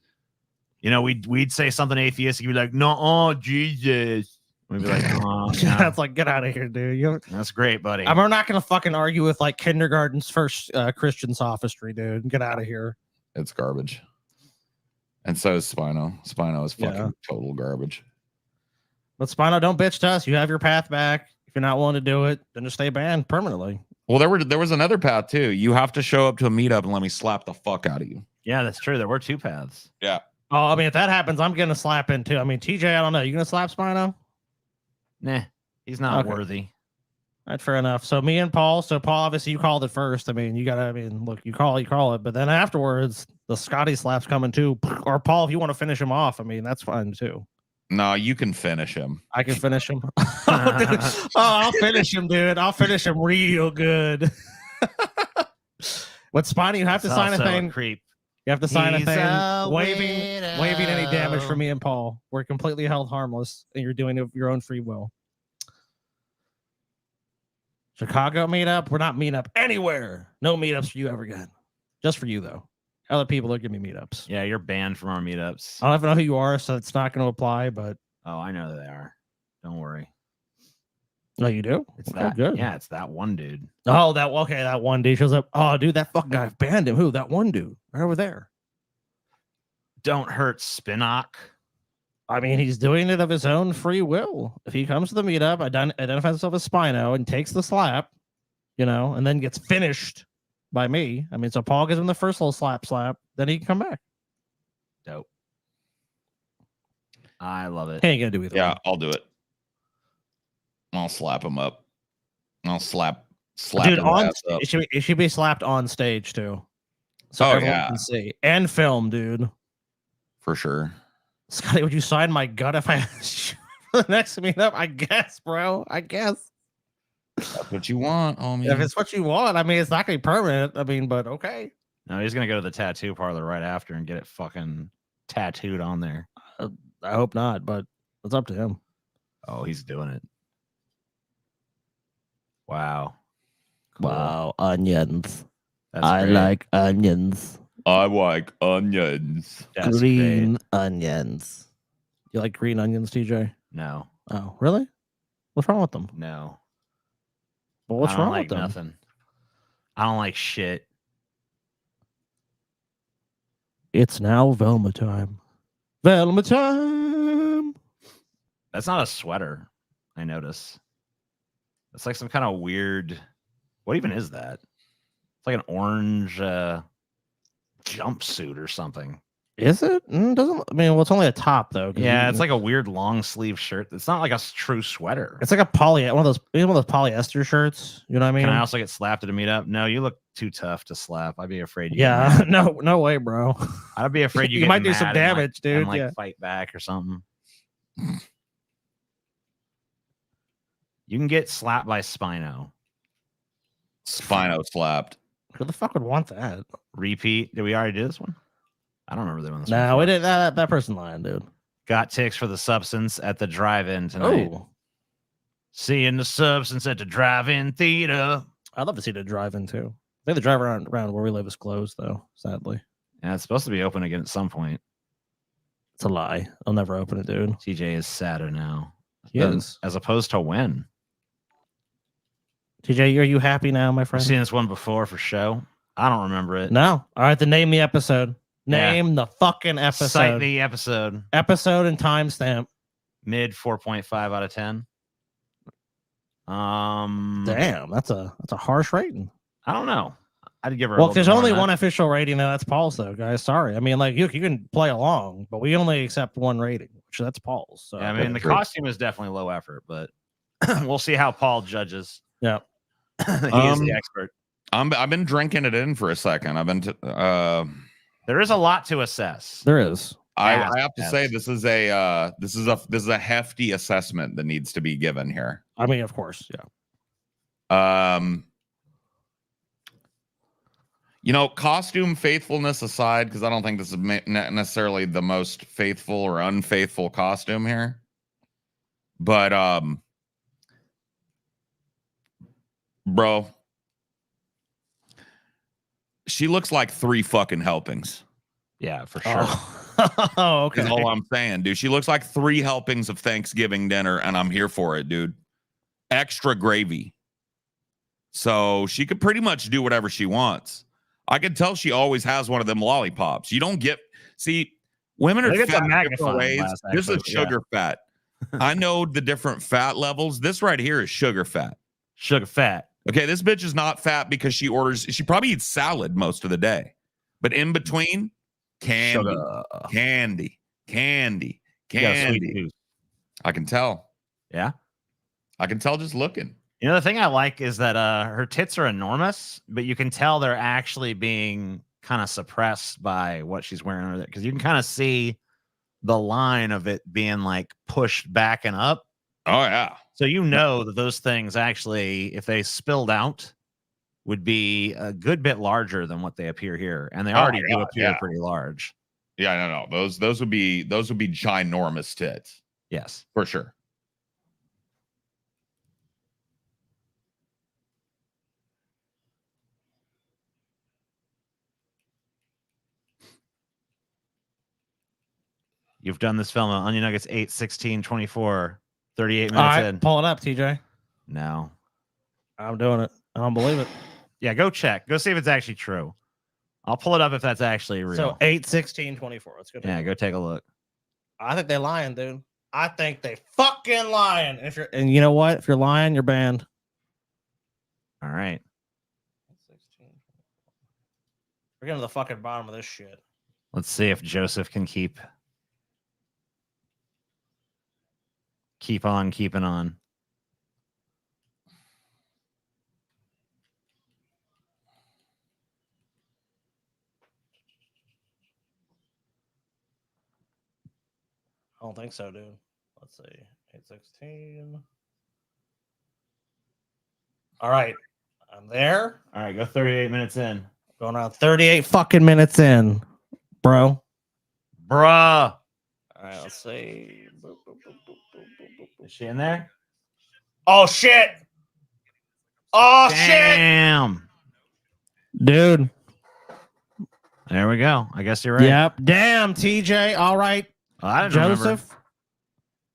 you know, we'd say something atheistic, he'd be like, "No, Jesus." We'd be like, "Oh, that's like, get out of here, dude." That's great, buddy. We're not gonna fucking argue with like kindergarten's first Christian sophistry, dude. Get out of here. It's garbage. And so is Spino. Spino is fucking total garbage. But Spino, don't bitch to us. You have your path back. If you're not willing to do it, then just stay banned permanently. Well, there was another path too. You have to show up to a meetup and let me slap the fuck out of you. Yeah, that's true. There were two paths. Yeah. Oh, I mean, if that happens, I'm gonna slap in too. I mean, TJ, I don't know. You gonna slap Spino? Nah, he's not worthy. That's fair enough. So me and Paul. So Paul, obviously you called it first. I mean, look, you call it, but then afterwards, the Scotty slap's coming too. Or Paul, if you want to finish him off, I mean, that's fine too. No, you can finish him. I can finish him. I'll finish him, dude. I'll finish him real good. With Spino, you have to sign a thing. Creep. You have to sign a thing waiving any damage for me and Paul. We're completely held harmless, and you're doing it of your own free will. Chicago meetup. We're not meeting up anywhere. No meetups for you ever again. Just for you though. Other people are giving me meetups. Yeah, you're banned from our meetups. I don't even know who you are, so it's not going to apply. But I know they are. Don't worry. Oh, you do? It's that good. Yeah, it's that one dude. Oh, that one dude shows up. Oh, dude, that fucking guy banned him. Who? That one dude right over there. Don't hurt Spinock. I mean, he's doing it of his own free will. If he comes to the meetup, identifies himself as Spino, and takes the slap, and then gets finished by me. I mean, so Paul gives him the first little slap, then he can come back. Dope. I love it. He ain't gonna do either. Yeah, I'll do it. I'll slap him up. I'll slap Dude, his ass up. It should be slapped on stage too, so everyone can see, and film, dude. For sure. Scotty, would you sign my gut if I for the next meetup? I guess, bro. I guess. That's what you want, homie. If it's what you want, I mean, it's not gonna be permanent. I mean, but okay. No, he's gonna go to the tattoo parlor right after and get it fucking tattooed on there. I hope not, but it's up to him. Oh, he's doing it. Wow. Cool. Wow, onions. That's I great. like onions. I like onions. That's Green great. onions. You like green onions, TJ? No. Oh, really? What's wrong with them? No. Well, what's I don't wrong like with them? nothing. I don't like shit. It's now Velma time. Velma time. That's not a sweater, I notice. It's like some kind of weird. What even is that? It's like an orange jumpsuit or something. Is it? Doesn't. I mean, well, it's only a top though. Yeah, it's like a weird long sleeve shirt. It's not like a true sweater. It's like a one of those polyester shirts. You know what I mean? Can I also get slapped at a meetup? No, you look too tough to slap. I'd be afraid. Yeah, no way, bro. I'd be afraid you You get might do mad some and, damage, dude. And, like Yeah. fight back or something. You can get slapped by Spino. Spino slapped. Who the fuck would want that? Repeat. Did we already do this one? I don't remember doing this one. No, we before. didn't. That person lying, dude. Got ticks for the substance at the drive-in tonight. Oh, Seeing the substance at the drive-in theater. I'd love to see the drive-in too. I think the drive around where we live is closed though. Sadly, Yeah, it's supposed to be open again at some point. it's a lie. I'll never open it, dude. TJ is sadder now. He than- is. As opposed to when? TJ, are you happy now, my I've friend? seen this one before for show. I don't remember it. No. All right, then name the episode. Yeah. Name the fucking episode. Cite the episode. Episode and timestamp. Mid 4.5 out of 10. Damn, that's a harsh rating. I don't know. I'd give her. Well, there's only one official rating, and that's Paul's, though, guys. Sorry. I mean, like you can play along, but we only accept one rating, which that's Paul's. So Yeah, I mean, the costume is definitely low effort, but we'll see how Paul judges. Yeah, he is the expert. I've been drinking it in for a second. I've been. There is a lot to assess. there is. I have to say this is a hefty assessment that needs to be given here. I mean, of course, yeah. Costume faithfulness aside, because I don't think this is necessarily the most faithful or unfaithful costume here. But bro, she looks like 3 fucking helpings. Yeah, for sure. Oh, okay. Is all I'm saying, dude. She looks like 3 helpings of Thanksgiving dinner, and I'm here for it, dude. Extra gravy. So she could pretty much do whatever she wants. I can tell she always has one of them lollipops. You don't see, women are fat different ways. This is sugar fat. I know the different fat levels. This right here is sugar fat. Sugar fat. Okay, this bitch is not fat because she probably eats salad most of the day. But in between, candy. I can tell. Yeah. I can tell just looking. You know, the thing I like is that her tits are enormous, but you can tell they're actually being kind of suppressed by what she's wearing over there. Because you can kind of see the line of it being like pushed back and up. Oh, yeah. So you know that those things actually, if they spilled out, would be a good bit larger than what they appear here. And they already do appear pretty large. Yeah, no. Those would be ginormous tits. Yes. For sure. You've done this film on Onion Nuggetz 8, 16, 24, 38 minutes All right, in. pull it up, TJ. No. I'm doing it. I don't believe it. Yeah, go check. Go see if it's actually true. I'll pull it up if that's actually real. So 8, 16, 24. Let's go. Yeah, go take a look. I think they're lying, dude. I think they fucking lying. And you know what? If you're lying, you're banned. All right. We're getting to the fucking bottom of this shit. Let's see if Joseph can keep on keeping on. I don't think so, dude. Let's see. 816. All right. I'm there. All right, go 38 minutes in. Going on 38 fucking minutes in, bro. Bruh. All right, let's see. Boop, boop, boop, boop, boop, boop, boop. Is she in there? Oh, shit. Oh, Damn. shit. Dude. There we go. I guess you're right. Yep. Damn, TJ. All right. I don't Joseph, remember.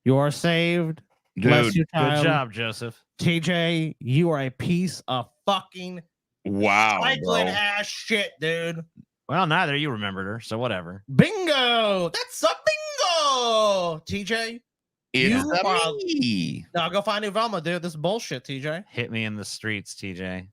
you are saved. Dude, Bless you, Good child. job, Joseph. TJ, you are a piece of fucking wow, cycling bro. ass shit, dude. Well, neither you remembered her, so whatever. Bingo. That's a bingo. TJ. It's You are- me. Now go find new Velma, dude. This is bullshit, TJ. Hit me in the streets, TJ.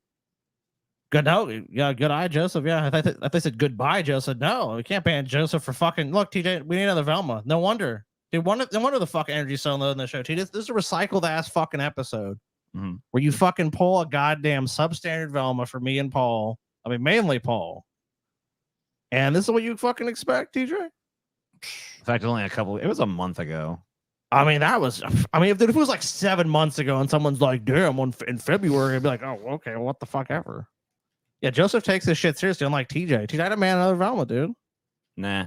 Good no, yeah, good eye, Joseph. Yeah, I thought they said goodbye, Joseph. No, we can't ban Joseph for fucking. Look, TJ, we need another Velma. No wonder, dude. No wonder the fucking energy's so low in the show, TJ. This is a recycled ass fucking episode where you fucking pull a goddamn substandard Velma for me and Paul. I mean, mainly Paul. And this is what you fucking expect, TJ. In fact, only it was a month ago. I mean, if it was like 7 months ago and someone's like, damn, in February, I'd be like, oh, okay, well, what the fuck ever. Yeah, Joseph takes this shit seriously, unlike TJ. TJ had a man another Velma, dude. Nah.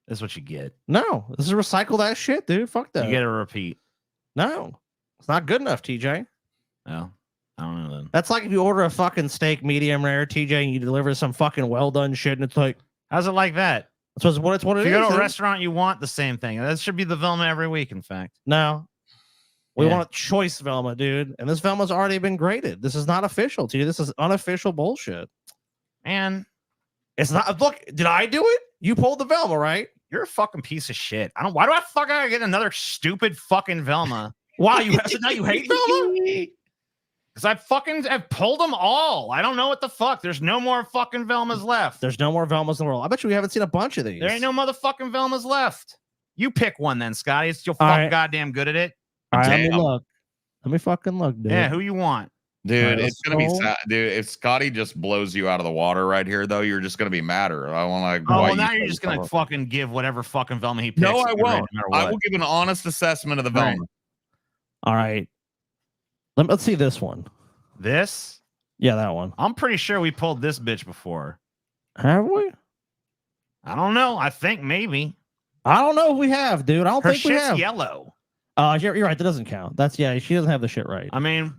That's what you get. No, this is recycled ass shit, dude. Fuck that. You get a repeat. No, it's not good enough, TJ. Oh, I don't know then. That's like if you order a fucking steak medium rare, TJ, and you deliver some fucking well done shit, and it's like, How's it like that? that's what it If is. you go to a dude. restaurant, you want the same thing. That should be the Velma every week, in fact. No. We Yeah. want choice Velma, dude. And this Velma's already been graded. This is not official, TJ. This is unofficial bullshit. Man, It's not. Look, did I do it? You pulled the Velma, right? you're a fucking piece of shit. Why do I fucking get another stupid fucking Velma? Wow, so now you hate Velma? Because I've pulled them all. I don't know what the fuck. There's no more fucking Velmas left. There's no more Velmas in the world. I bet you we haven't seen a bunch of these. There ain't no motherfucking Velmas left. You pick one then, Scotty. It's you're All fucking right. goddamn good at it. All right, let me Damn. look. Let me fucking look, dude. Yeah, who you want? Dude, Alright, it's gonna be let's go. sad. Dude, if Scotty just blows you out of the water right here, though, you're just gonna be madder. I want like. Oh, why well, now you- you're just gonna fucking give whatever fucking Velma he picks. No, I every won't. no matter I what. will give an honest assessment of the All right. Velma. All right. Let's see this one. This? Yeah, that one. I'm pretty sure we pulled this bitch before. Have we? I don't know. I think maybe. I don't know if we have, dude. I don't Her think we shit's have. yellow. You're right. That doesn't count. That's she doesn't have the shit right. I mean,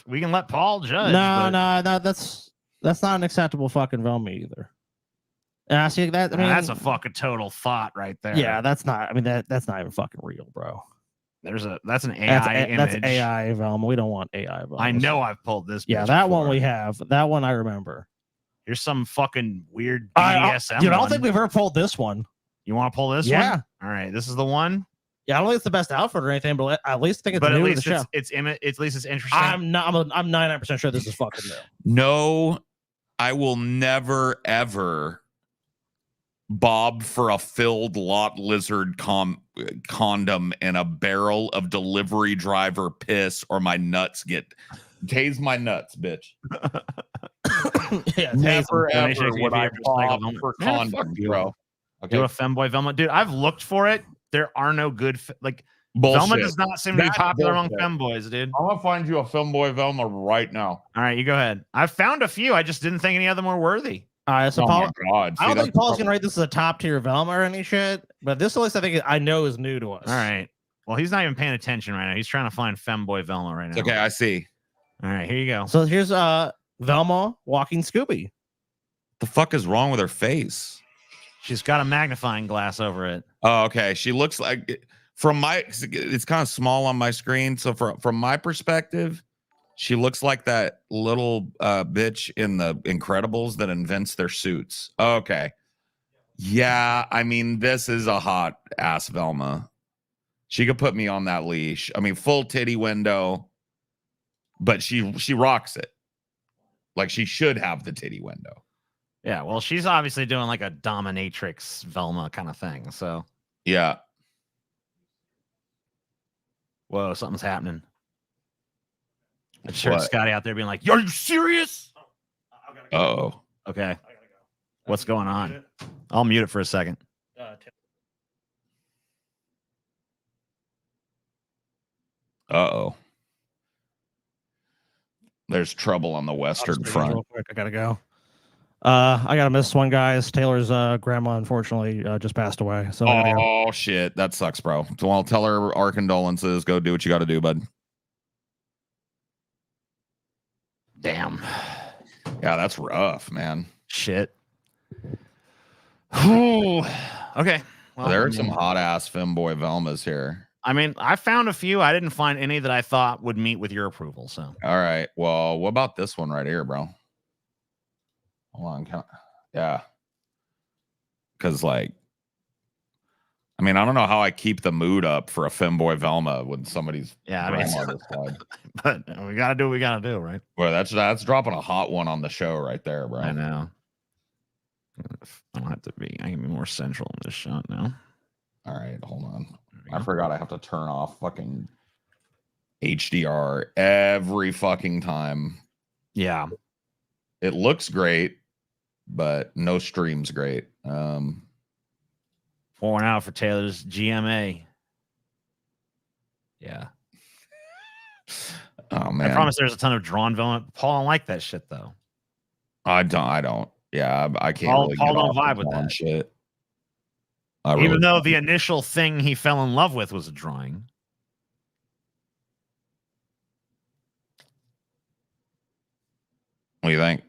we can let Paul judge. No, but- no, that's not an acceptable fucking Velma either. And I see that. I mean, that's a fucking total thought right there. yeah. That's not. I mean, that's not even fucking real, bro. That's an AI image. That's AI Velma. We don't want AI Velma. I know I've pulled this. Yeah, bitch that one before. we have. That one I remember. Here's some fucking weird I BDSM. dude, I don't one. think we've ever pulled this one. You want to pull this Yeah. one? All right, this is the one. Yeah, I don't think it's the best outfit or anything, but at least I think it's But at new to least the show. it's at least it's interesting. I'm 99% sure this is fucking new. No, I will never ever bob for a filled lot lizard condom in a barrel of delivery driver piss, or my nuts get tase my nuts, bitch. Yeah, Never Let me ever check if would you I ever bob cycled for them. Man, fuck condoms, you. bro. Do Okay, a femboy Velma, dude. I've looked for it. There are no good like bullshit. Velma does not seem to be That's popular among bullshit. femboys, dude. I'm gonna find you a femboy Velma right now. All right, you go ahead. I found a few. I just didn't think any of them were worthy. All right, so Oh Paul, my god! I don't See, think Paul's gonna rate this as a top tier Velma or any shit, but this list I think I know is new to us. All right. Well, he's not even paying attention right now. He's trying to find femboy Velma right now. It's okay. I see. All right, here you go. So here's Velma walking Scooby. The fuck is wrong with her face? She's got a magnifying glass over it. Oh, okay. She looks like it's kind of small on my screen. So from my perspective, she looks like that little bitch in the Incredibles that invents their suits. Okay. Yeah, I mean, this is a hot ass Velma. She could put me on that leash. I mean, full titty window, but she rocks it. Like she should have the titty window. Yeah, well, she's obviously doing like a dominatrix Velma kind of thing. So Yeah. whoa, something's happening. I'm sure What? Scotty out there being like, "Are you serious?" Oh. Okay. What's going on? I'll mute it for a second. Uh-oh. There's trouble on the Western Front. Real quick, I gotta go. I gotta miss one, guys. Taylor's grandma unfortunately just passed away. So I gotta go. Oh shit, that sucks, bro. So I'll tell her our condolences. Go do what you got to do, bud. Damn. Yeah, that's rough, man. Shit. Ooh. Okay. Well, There are some hot ass femboy Velmas here. I mean, I found a few. I didn't find any that I thought would meet with your approval. So, All right. Well, what about this one right here, bro? Hold on. Yeah. Because, like, I mean, I don't know how I keep the mood up for a femboy Velma when somebody's grandma just died. But we gotta do what we gotta do, right? Well, that's dropping a hot one on the show right there, bro. I know. I don't have to be. I can be more central in this shot now. All right, hold on. I forgot I have to turn off fucking HDR every fucking time. Yeah. It looks great, but no stream's great. Pouring out for Taylor's GMA. Yeah. Oh man. I promise there's a ton of drawn Velma. Paul don't like that shit though. I don't. Yeah, I can't Paul really don't get off vibe the with drawn that. shit. Even though the initial thing he fell in love with was a drawing. What do you think?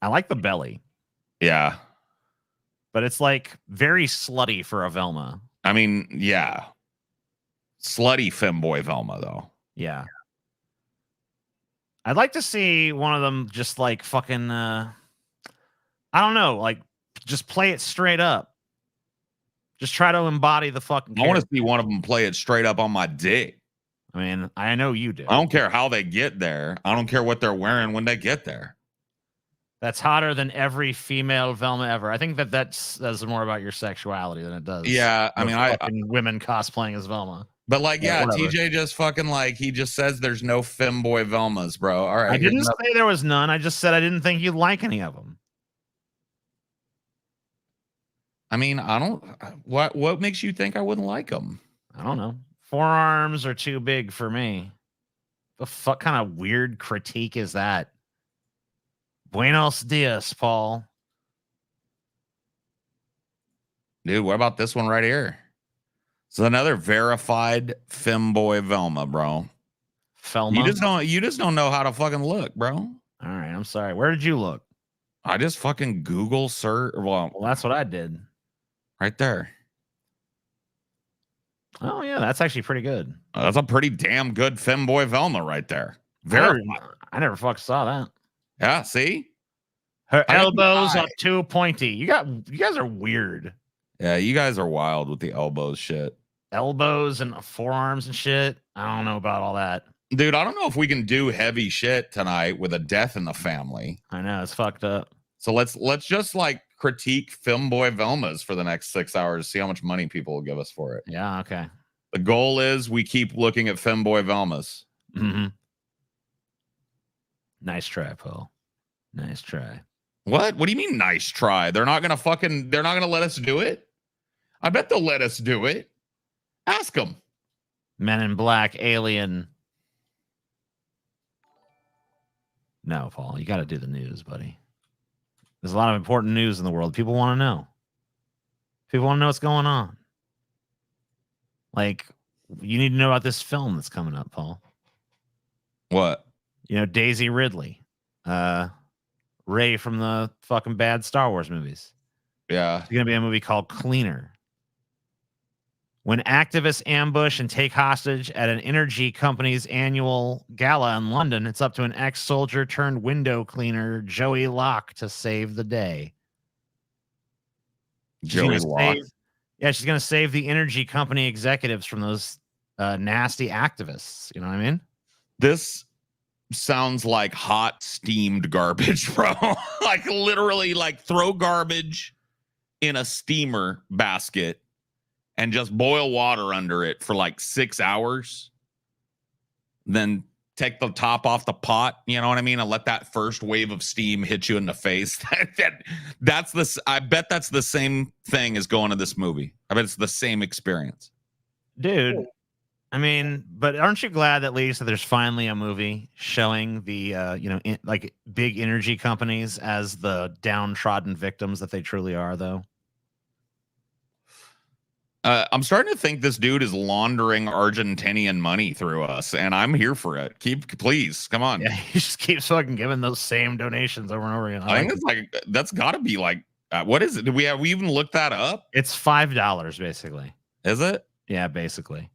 I like the belly. Yeah. But it's like very slutty for a Velma. I mean, yeah. Slutty femboy Velma, though. Yeah. I'd like to see one of them just like fucking, I don't know, like just play it straight up. Just try to embody the fucking I want to see one of them play it straight up on my dick. I mean, I know you do. I don't care how they get there. I don't care what they're wearing when they get there. That's hotter than every female Velma ever. I think that says more about your sexuality than it does. Yeah, I mean, women cosplaying as Velma. But like, yeah, whatever. TJ just fucking like he just says there's no femboy Velmas, bro. All right, I didn't say there was none. I just said I didn't think you'd like any of them. I mean, I don't. What makes you think I wouldn't like them? I don't know. Forearms are too big for me. The fuck kind of weird critique is that? Buenos dias, Paul. Dude, what about this one right here? It's another verified femboy Velma, bro. Felma. You just don't know how to fucking look, bro. All right, I'm sorry. Where did you look? I just fucking Google search. Well, that's what I did. Right there. Oh yeah, that's actually pretty good. That's a pretty damn good femboy Velma right there. I never fucking saw that. Yeah, see? Her elbows are too pointy. You guys are weird. Yeah, you guys are wild with the elbows shit. Elbows and forearms and shit. I don't know about all that. Dude, I don't know if we can do heavy shit tonight with a death in the family. I know, it's fucked up. So let's just like critique femboy Velmas for the next 6 hours, see how much money people will give us for it. Yeah, okay. The goal is we keep looking at femboy Velmas. Mm-hmm. Nice try, Paul. Nice try. What do you mean nice try? They're not gonna let us do it? I bet they'll let us do it. Ask them. Men in Black, Alien. No, Paul, you got to do the news, buddy. There's a lot of important news in the world. People want to know. People want to know what's going on. Like, you need to know about this film that's coming up, Paul. What? You know, Daisy Ridley. Ray from the fucking bad Star Wars movies. Yeah. It's going to be a movie called Cleaner. When activists ambush and take hostage at an energy company's annual gala in London, it's up to an ex-soldier turned window cleaner, Joey Locke, to save the day. She's Joey gonna Locke. she's gonna save the energy company executives from those nasty activists. You know what I mean? This sounds like hot steamed garbage, bro. Like literally, like throw garbage in a steamer basket and just boil water under it for like 6 hours. Then take the top off the pot, you know what I mean, and let that first wave of steam hit you in the face. That's this. I bet that's the same thing as going to this movie. I bet it's the same experience, Dude. I mean, but aren't you glad at least that there's finally a movie showing the like big energy companies as the downtrodden victims that they truly are, though? I'm starting to think this dude is laundering Argentinian money through us, and I'm here for it. Please, come on. Yeah, he just keeps fucking giving those same donations over and over again. I think it's like that's got to be like what is it? Did we even looked that up? It's $5 basically. Is it? Yeah, basically.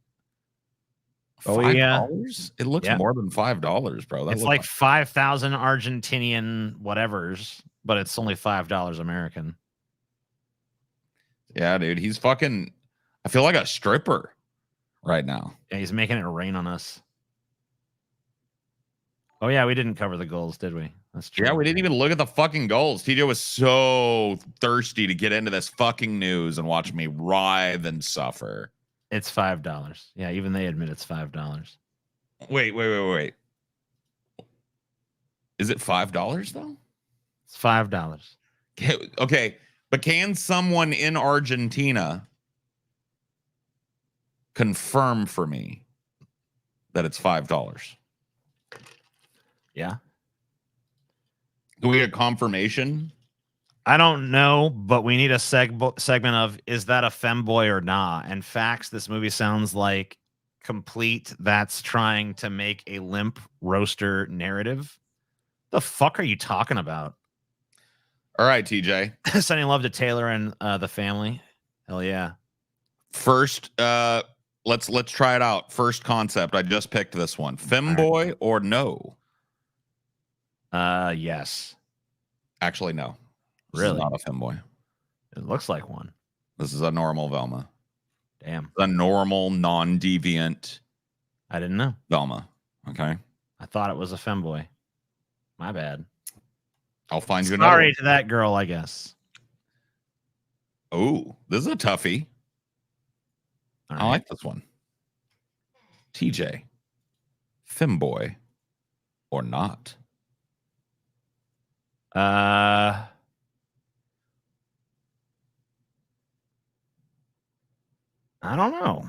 $5? It looks yeah. more than $5, bro. It's like 5,000 Argentinian whatevers, but it's only $5 American. Yeah, dude, he's fucking. I feel like a stripper right now. Yeah, he's making it rain on us. Oh yeah, we didn't cover the goals, did we? That's true. Yeah, we didn't even look at the fucking goals. TJ was so thirsty to get into this fucking news and watch me writhe and suffer. It's $5. Yeah, even they admit it's $5. Wait. Is it $5 though? It's $5. Okay, but can someone in Argentina confirm for me that it's $5? Yeah. Do we get confirmation? I don't know, but we need a segment of is that a femboy or not? And facts, this movie sounds like complete that's trying to make a limp roaster narrative. The fuck are you talking about? All right, TJ. Sending love to Taylor and the family. Hell yeah. First, let's try it out. First concept. I just picked this one. Femboy or no? Yes. Actually, no. This Really? is not a femboy. It looks like one. This is a normal Velma. Damn. A normal, non-deviant I didn't know. Velma. Okay. I thought it was a femboy. My bad. I'll find you another. Sorry to that girl, I guess. Oh, this is a toughie. All I right. like this one. TJ, femboy or not? I don't know.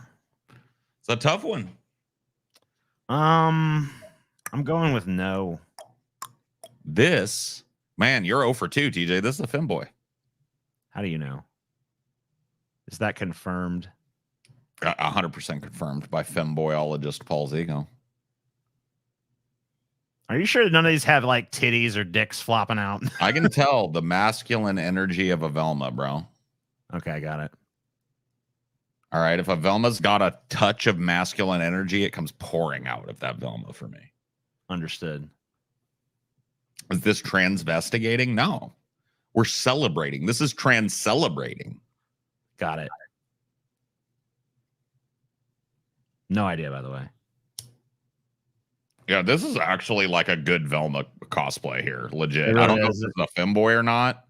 It's a tough one. I'm going with no. This, man, you're 0 for 2, TJ. This is a femboy. How do you know? Is that confirmed? 100% confirmed by femboyologist Paul Zigo. Are you sure none of these have like titties or dicks flopping out? I can tell the masculine energy of a Velma, bro. Okay, I got it. All right. If a Velma's got a touch of masculine energy, it comes pouring out of that Velma for me. Understood. Is this transvestigating? No. We're celebrating. This is trans celebrating. Got it. No idea, by the way. Yeah, this is actually like a good Velma cosplay here. Legit. It really I don't know if is. this is a femboy or not.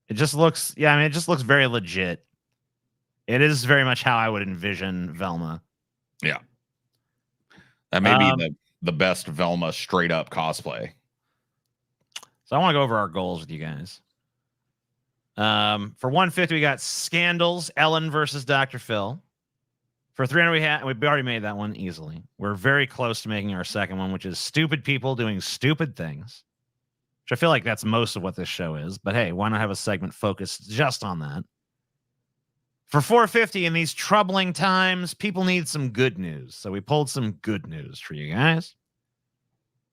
It just looks, yeah, I mean, it just looks very legit. It is very much how I would envision Velma. Yeah. That may be the best Velma straight up cosplay. So I want to go over our goals with you guys. For 150, we got Scandals, Ellen versus Dr. Phil. For 300, we already made that one easily. We're very close to making our second one, which is stupid people doing stupid things, which I feel like that's most of what this show is. But hey, why not have a segment focused just on that? For 450, in these troubling times, people need some good news. So we pulled some good news for you guys.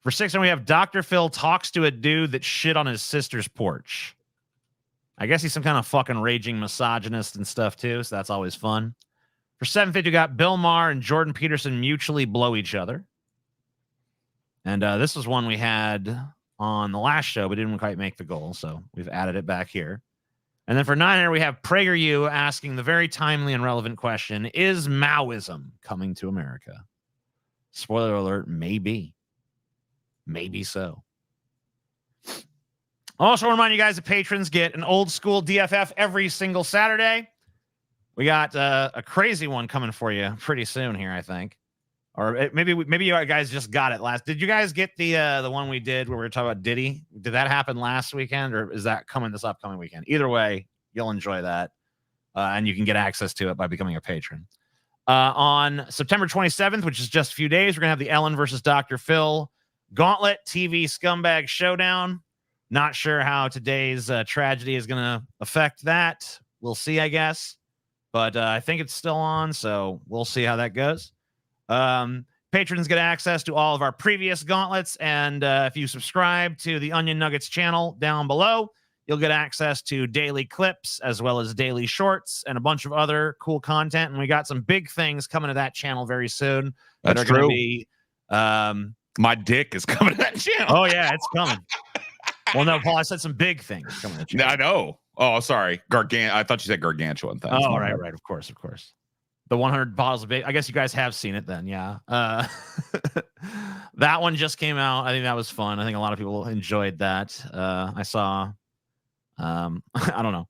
For 600, we have Dr. Phil talks to a dude that shit on his sister's porch. I guess he's some kind of fucking raging misogynist and stuff too, so that's always fun. For 750, we got Bill Maher and Jordan Peterson mutually blow each other. And this was one we had on the last show, but didn't quite make the goal, so we've added it back here. And then for 900, we have PragerU asking the very timely and relevant question: is Maoism coming to America? Spoiler alert, maybe. Maybe so. Also, remind you guys that patrons get an old school DFF every single Saturday. We got a crazy one coming for you pretty soon here, I think. Or maybe you guys just got it last. Did you guys get the one we did where we were talking about Diddy? Did that happen last weekend, or is that coming this upcoming weekend? Either way, you'll enjoy that, and you can get access to it by becoming a patron. On September 27th, which is just a few days, we're gonna have the Ellen versus Dr. Phil Gauntlet TV Scumbag Showdown. Not sure how today's tragedy is gonna affect that. We'll see, I guess, but I think it's still on, so we'll see how that goes. Patrons get access to all of our previous gauntlets, and if you subscribe to the Onion Nuggets channel down below, you'll get access to daily clips as well as daily shorts and a bunch of other cool content. And we got some big things coming to that channel very soon. That's that are true. Be, my dick is coming to that channel. Oh yeah, it's coming. Well, no, Paul, I said some big things coming to the channel. I know. Oh, sorry. I thought you said gargantuan things. Oh, right. Of course. The 100 bottles of bacon. I guess you guys have seen it then, yeah. That one just came out. I think that was fun. I think a lot of people enjoyed that. I saw, I don't know.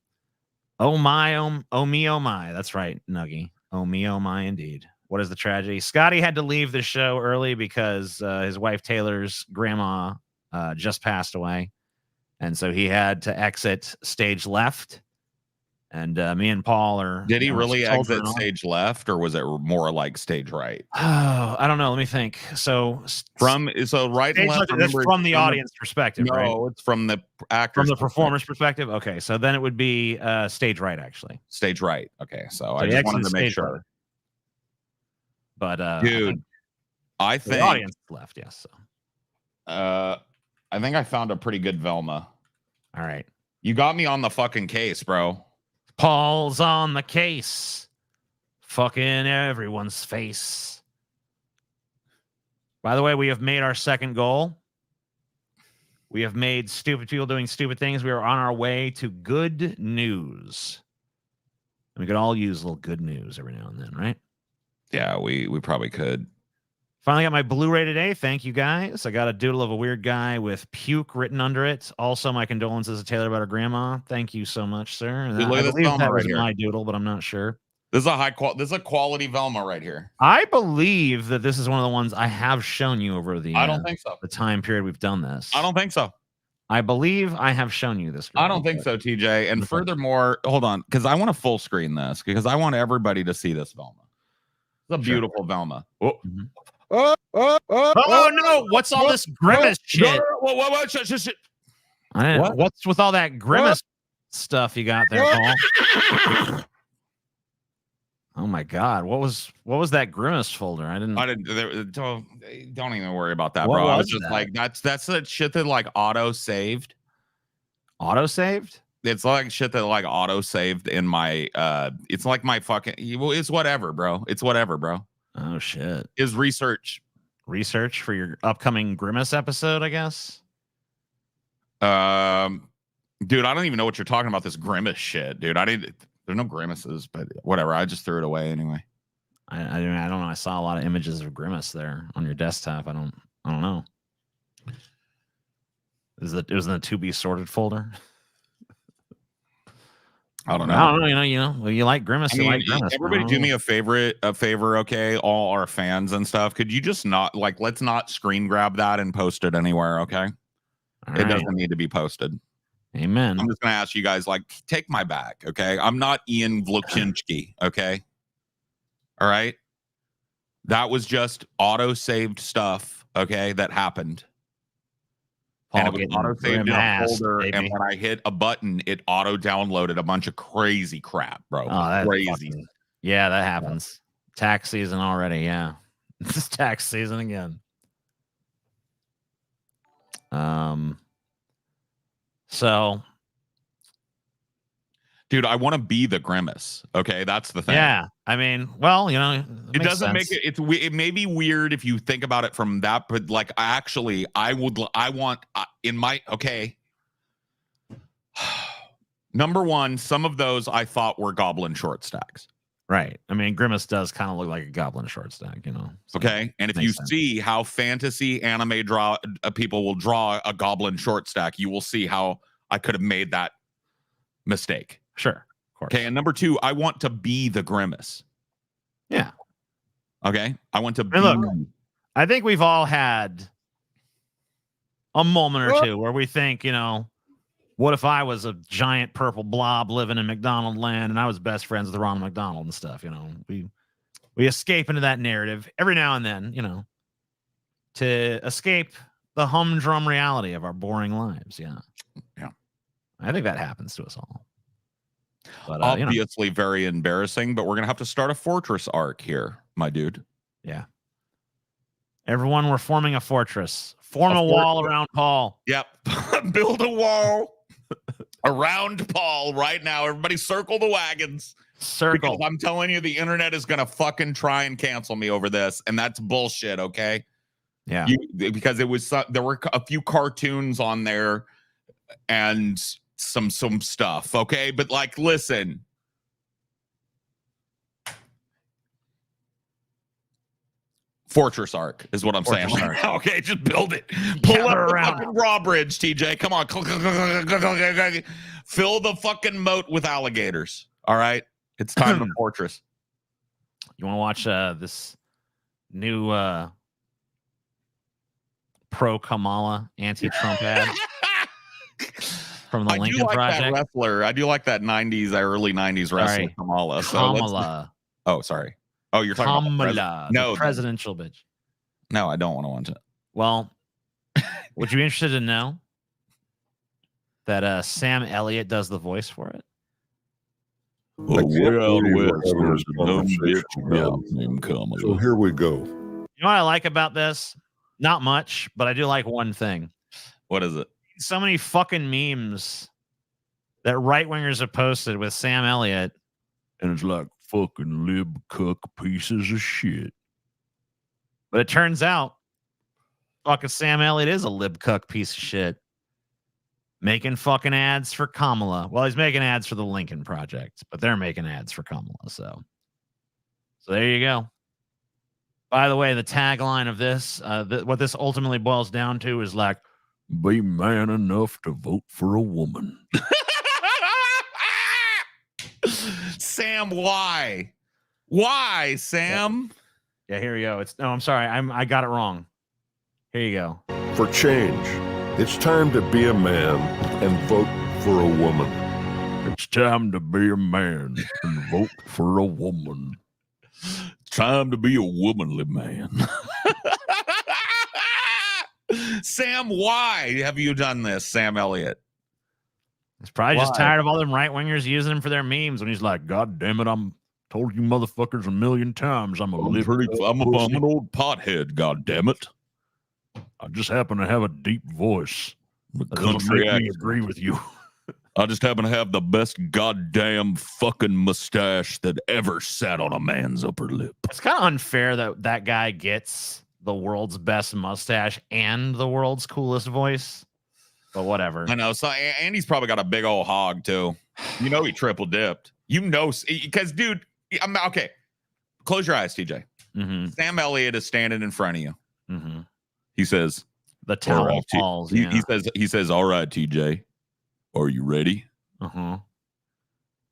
Oh my. That's right, Nuggy. Oh my, indeed. What is the tragedy? Scotty had to leave the show early because his wife Taylor's grandma just passed away. And so he had to exit stage left. And me and Paul are. Did he really exit stage left, or was it more like stage right? Oh, I don't know. Let me think. So right and left. That's from the audience perspective, no, right? It's from the actor. From the performer's perspective. Okay, so then it would be stage right, actually. Stage right. Okay, so I just wanted to make sure. Right. But dude, I think the audience left. Yes. So. I think I found a pretty good Velma. All right. You got me on the fucking case, bro. Paul's on the case. Fucking everyone's face. By the way, we have made our second goal. We have made stupid people doing stupid things. We are on our way to good news. And we could all use a little good news every now and then, right? Yeah, we probably could. Finally got my Blu-ray today. Thank you, guys. I got a doodle of a weird guy with puke written under it. Also, my condolences to Taylor about her grandma. Thank you so much, sir. Dude, look at this Velma that right was here. my doodle, but I'm not sure. This is a quality Velma right here. I believe that this is one of the ones I have shown you over the. I don't think so. The time period we've done this. I don't think so. I believe I have shown you this. I don't think so, TJ. And furthermore, hold on, because I want to full screen this because I want everybody to see this Velma. It's a beautiful Velma. Oh. Mm-hmm. Oh no! What's all this grimace shit? What? What's with all that grimace stuff you got there, Paul? Oh my God! What was that grimace folder? Don't even worry about that, What bro. I was was just that? like, that's the shit that like auto saved. Auto saved? It's like shit that like auto saved in my. It's like my fucking. It's whatever, bro. It's whatever, bro. Oh shit! Is research for your upcoming grimace episode, I guess. Dude, I don't even know what you're talking about. This grimace shit, dude. There's no grimaces, but whatever. I just threw it away anyway. I don't know. I saw a lot of images of grimace there on your desktop. I don't know. It was in the to be sorted folder. I don't know. I don't know. Well, you like grimace. I mean, you like grimace. everybody do me a favor, okay? All our fans and stuff. Could you just not let's not screen grab that and post it anywhere, okay? It doesn't need to be posted. Amen. I'm just gonna ask you guys, take my back, okay? I'm not Ian Vlochinski, okay? All right. That was just auto-saved stuff, okay, that happened. And it was auto-saved in a folder, and when I hit a button, it auto-downloaded a bunch of crazy crap, bro. Crazy. Yeah, that happens. Tax season already, yeah. It's tax season again. So, dude, I want to be the grimace. Okay, that's the thing. Yeah, I mean, well, it doesn't make it. It may be weird if you think about it from that, but I want in my okay. Number one, some of those I thought were goblin short stacks. Right. I mean, Grimace does kind of look like a goblin short stack, you know. So okay. And if you see how fantasy anime people will draw a goblin short stack, you will see how I could have made that mistake. Sure. Of course. Okay. And number two, I want to be the Grimace. Yeah. Okay. I want to be. Look, I think we've all had a moment or two where we think, you know, what if I was a giant purple blob living in McDonald land and I was best friends with Ronald McDonald and stuff, you know, we escape into that narrative every now and then, you know, to escape the humdrum reality of our boring lives. Yeah. Yeah. I think that happens to us all. But, obviously very embarrassing, but we're going to have to start a fortress arc here, my dude. Yeah. Everyone, we're forming a fortress. Form a wall around Paul. Yep. Build a wall around Paul right now. Everybody circle the wagons. Circle. Because I'm telling you, the internet is going to fucking try and cancel me over this. And that's bullshit. Okay. Yeah. Because it was, there were a few cartoons on there and some stuff. Okay. But like, listen. Fortress arc is what I'm saying. Okay, just build it. Pull up the fucking drawbridge, TJ. Come on. Fill the fucking moat with alligators. All right. It's time to fortress. You want to watch this new pro Kamala anti-Trump ad from the Lincoln Project? That wrestler. I do like that 90s, early 90s wrestler Kamala. Kamala. Oh, sorry. Oh, you're talking about the presidential bitch. No, I don't want to watch it. Well, would you be interested to know that Sam Elliott does the voice for it? So here we go. You know what I like about this? Not much, but I do like one thing. What is it? So many fucking memes that right-wingers have posted with Sam Elliott, and it's like, fucking lib cuck pieces of shit. But it turns out fucking Sam Elliott is a lib cuck piece of shit. Making fucking ads for Kamala. Well, he's making ads for the Lincoln Project, but they're making ads for Kamala. So there you go. By the way, the tagline of this, what this ultimately boils down to is like, be man enough to vote for a woman. Sam, why? Why, Sam? Yeah, here you go. I'm sorry. I got it wrong. Here you go. For change, it's time to be a man and vote for a woman. It's time to be a man and vote for a woman. It's time to be a womanly man. Sam, why have you done this, Sam Elliott? He's probably just tired of all them right wingers using him for their memes. When he's like, "God damn it, I'm told you motherfuckers a million times I'm an old pothead. God damn it, I just happen to have a deep voice. The country I agree with you. I just happen to have the best goddamn fucking mustache that ever sat on a man's upper lip." It's kind of unfair that guy gets the world's best mustache and the world's coolest voice. But whatever. I know. So Andy's probably got a big old hog too. You know he triple dipped. You know, because dude, okay. Close your eyes, TJ. Mm-hmm. Sam Elliott is standing in front of you. Mm-hmm. He says, "The towel falls." He says, "All right, TJ, are you ready?" Uh-huh.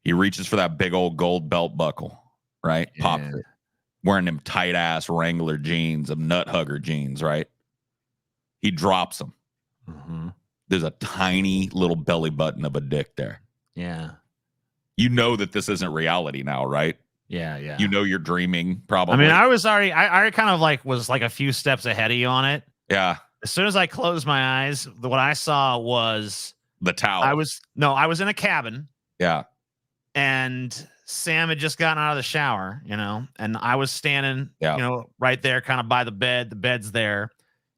He reaches for that big old gold belt buckle, right? Yeah. Pops it. Wearing them tight ass Wrangler jeans, them nut hugger jeans, right? He drops them. Mm-hmm. There's a tiny little belly button of a dick there. Yeah. You know that this isn't reality now, right? Yeah, yeah. You know you're dreaming, probably. I mean, I already kind of was a few steps ahead of you on it. Yeah. As soon as I closed my eyes, what I saw was the towel. I was in a cabin. Yeah. And Sam had just gotten out of the shower, you know, and I was standing, right there kind of by the bed. The bed's there.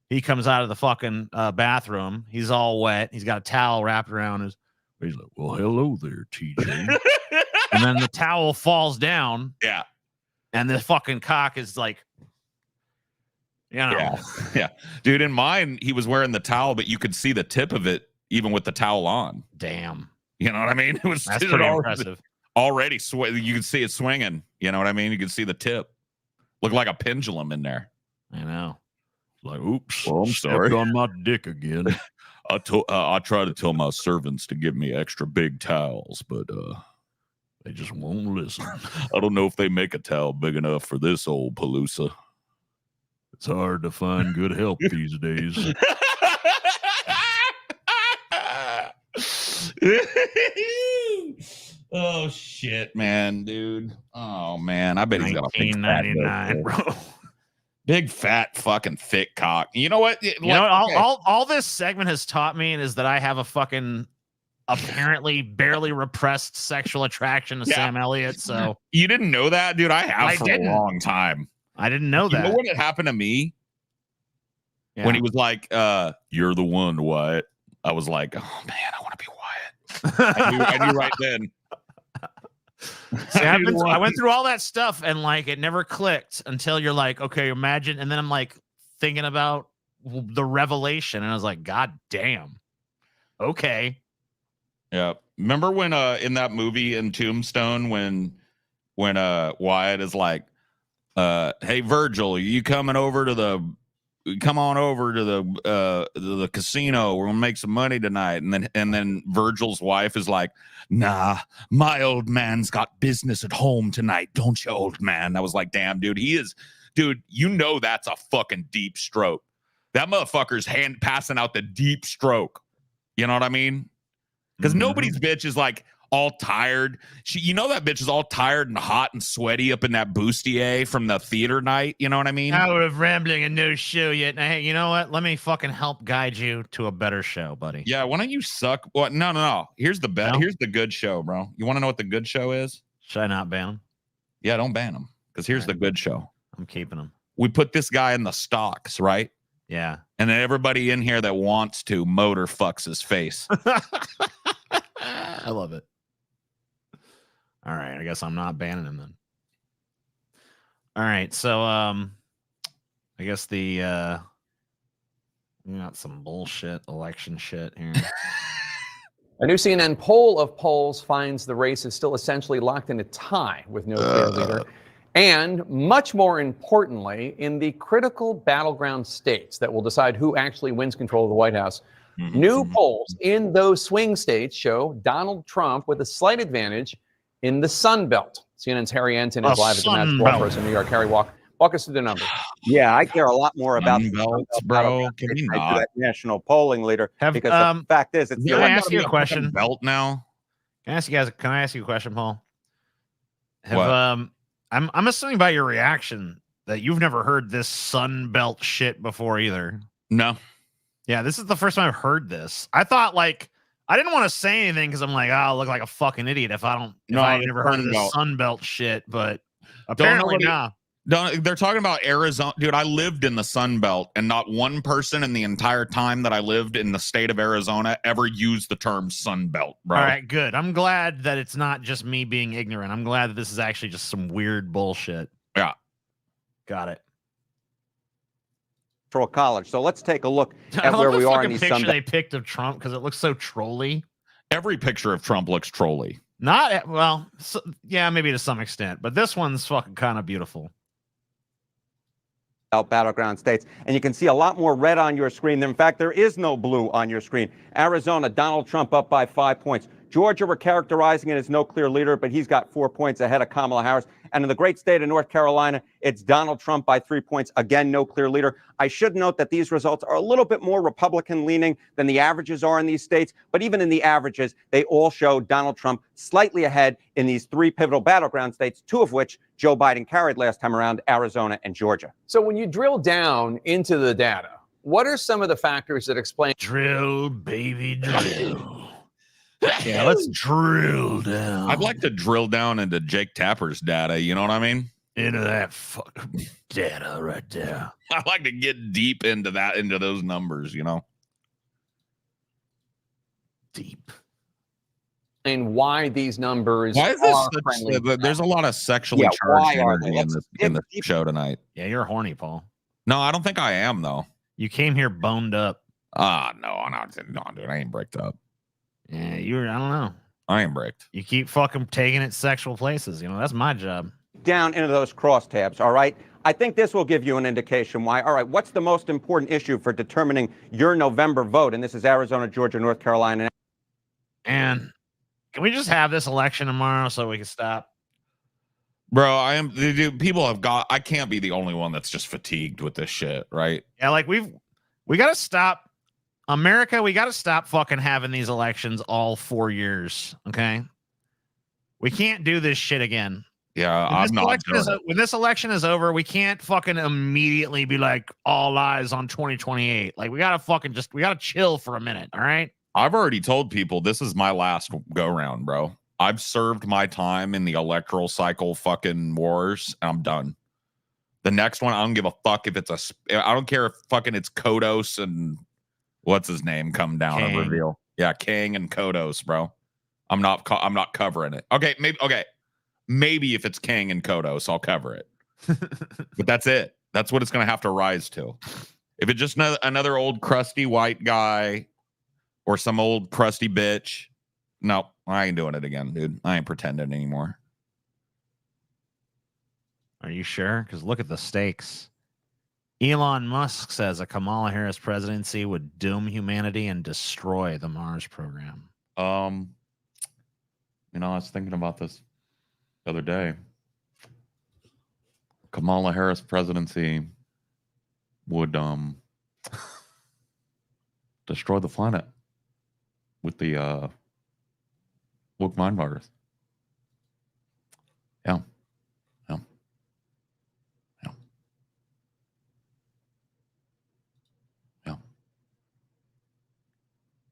He comes out of the fucking bathroom. He's all wet. He's got a towel wrapped around his. He's like, "Well, hello there, TJ." And then the towel falls down. Yeah. And the fucking cock is like, Yeah. Dude, in mine, he was wearing the towel, but you could see the tip of it even with the towel on. Damn. You know what I mean? It was That's it pretty already- impressive. Already, you could see it swinging. You know what I mean? You could see the tip. Looked like a pendulum in there. I know. Like, oops, Well, I'm stepped sorry. on my dick again. I try to tell my servants to give me extra big towels, but They just won't listen. I don't know if they make a towel big enough for this old Palooza. It's hard to find good help these days. Oh shit, man, dude. Oh man, I bet he's got a big fat dick, 1999, bro. big fat fucking thick cock. You know what? You know, all this segment has taught me is that I have a fucking apparently barely repressed sexual attraction to Sam Elliott. So you didn't know that, dude? I have for a long time. I didn't know that. You know what had happened to me when he was like, "You're the one, Wyatt." I was like, "Oh man, I want to be Wyatt." I knew right then. See, I went through all that stuff and like it never clicked until you're like, okay, imagine. And then I'm like thinking about the revelation, and I was like, God damn. Okay. Yeah. Remember when in that movie in Tombstone when Wyatt is like, hey Virgil, you come on over to the casino. We're gonna make some money tonight. And then Virgil's wife is like, nah, my old man's got business at home tonight, don't you, old man? I was like, damn, dude, dude, you know that's a fucking deep stroke. That motherfucker's hand passing out the deep stroke. You know what I mean? Because nobody's bitch is like all tired. You know that bitch is all tired and hot and sweaty up in that bustier from the theater night. You know what I mean? Hour of rambling and no show yet. Now, hey, you know what? Let me fucking help guide you to a better show, buddy. Yeah, why don't you suck? What? No. Here's the bet. No? Here's the good show, bro. You want to know what the good show is? Should I not ban him? Yeah, don't ban him. Because here's the good show. I'm keeping him. We put this guy in the stocks, right? Yeah. And then everybody in here that wants to motor fucks his face. I love it. All right, I guess I'm not banning him then. All right, so I guess we got some bullshit election shit here. A new CNN poll of polls finds the race is still essentially locked in a tie with no clear leader. And much more importantly, in the critical battleground states that will decide who actually wins control of the White House, new polls in those swing states show Donald Trump with a slight advantage in the Sun Belt. CNN's Harry Enton is live at the Match Ballcourse in New York. Harry, walk us through the numbers. Yeah, I care a lot more about Sun Belt, bro. Can you not? that national polling leader because the fact is, it's Can I ask you a question? Belt now. Can I ask you a question, Paul? What? I'm assuming by your reaction that you've never heard this Sun Belt shit before either. No. Yeah, this is the first time I've heard this. I thought like I didn't want to say anything because I'm like, I look like a fucking idiot if I never heard of this Sun Belt shit, but apparently not. They're talking about Arizona. Dude, I lived in the Sun Belt, and not one person in the entire time that I lived in the state of Arizona ever used the term Sun Belt, bro. All right, good. I'm glad that it's not just me being ignorant. I'm glad that this is actually just some weird bullshit. Yeah. Got it. College. So let's take a look I at love where the we are in fucking these picture Sun they picked of Trump because it looks so trolly. Every picture of Trump looks trolly. Not well, yeah, maybe to some extent, but this one's fucking kind of beautiful. battleground states, and you can see a lot more red on your screen. In fact, there is no blue on your screen. Arizona, Donald Trump up by 5 points. Georgia, we're characterizing it as no clear leader, but he's got 4 points ahead of Kamala Harris. And in the great state of North Carolina, it's Donald Trump by 3 points. Again, no clear leader. I should note that these results are a little bit more Republican leaning than the averages are in these states. But even in the averages, they all show Donald Trump slightly ahead in these 3 pivotal battleground states, 2 of which Joe Biden carried last time around, Arizona and Georgia. So when you drill down into the data, what are some of the factors that explain? Drill, baby, drill. Yeah, let's drill down. I'd like to drill down into Jake Tapper's data. You know what I mean? Into that fucking data right there. I like to get deep into those numbers, you know? Deep. And why these numbers Why is are this friendly. there's a lot of sexually Yeah, charged why are energy they? in this show tonight. Yeah, you're horny, Paul. No, I don't think I am, though. You came here boned up. No, dude, I ain't bricked up. Yeah, I don't know. I am bricked. You keep fucking taking it sexual places. You know, that's my job. Down into those crosstabs, all right? I think this will give you an indication why. All right, what's the most important issue for determining your November vote? And this is Arizona, Georgia, North Carolina. And can we just have this election tomorrow so we can stop? Bro, people have got, I can't be the only one that's just fatigued with this shit, right? Yeah, like we got to stop. America, we got to stop fucking having these elections all 4 years, okay? We can't do this shit again. Yeah, I'm not doing it. When this election is over, we can't fucking immediately be like all eyes on 2028. Like we got to chill for a minute, all right? I've already told people this is my last go round, bro. I've served my time in the electoral cycle fucking wars. And I'm done. The next one, I don't give a fuck if I don't care if fucking it's Kodos and what's his name come down and reveal. Yeah, Kang and Kodos, bro. I'm not covering it. Okay, maybe if it's Kang and Kodos, I'll cover it. But that's it. That's what it's going to have to rise to. If it's just another old crusty white guy or some old crusty bitch, no, I ain't doing it again, dude. I ain't pretending anymore. Are you sure? Because look at the stakes. Elon Musk says a Kamala Harris presidency would doom humanity and destroy the Mars program. I was thinking about this the other day. Kamala Harris presidency would destroy the planet with the woke mind virus. Yeah.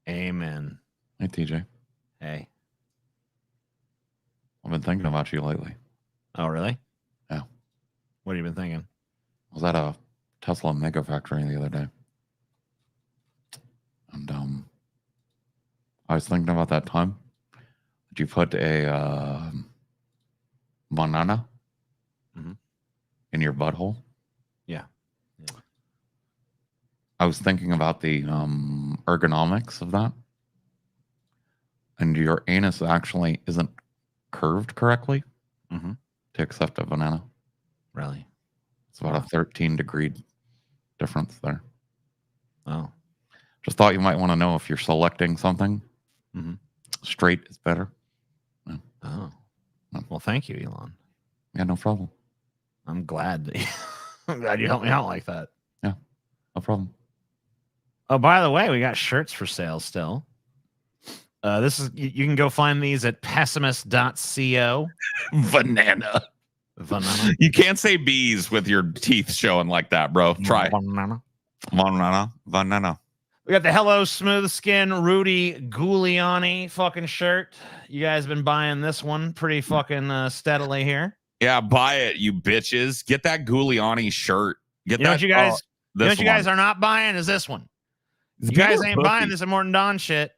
Amen. Hey, TJ. Hey. I've been thinking about you lately. Oh, really? Yeah. What have you been thinking? I was at a Tesla mega factory the other day. And I was thinking about that time that you put a banana in your butthole. Yeah. I was thinking about the ergonomics of that. And your anus actually isn't curved correctly to accept a banana. Really? It's about a 13-degree difference there. Oh. Just thought you might want to know if you're selecting something. Straight is better. Yeah. Oh. Well, thank you, Elon. Yeah, no problem. I'm glad that I'm glad you helped me out like that. Yeah, no problem. Oh, by the way, we got shirts for sale still. This is you can go find these at pessimist.co. Banana. You can't say bees with your teeth showing like that, bro. Try. Banana. We got the Hello Smooth Skin Rudy Giuliani fucking shirt. You guys been buying this one pretty fucking steadily here. Yeah, buy it, you bitches. Get that Giuliani shirt. Get that. What you guys, you guys are not buying is this one. You guys ain't buying this Immortan Dawn shit.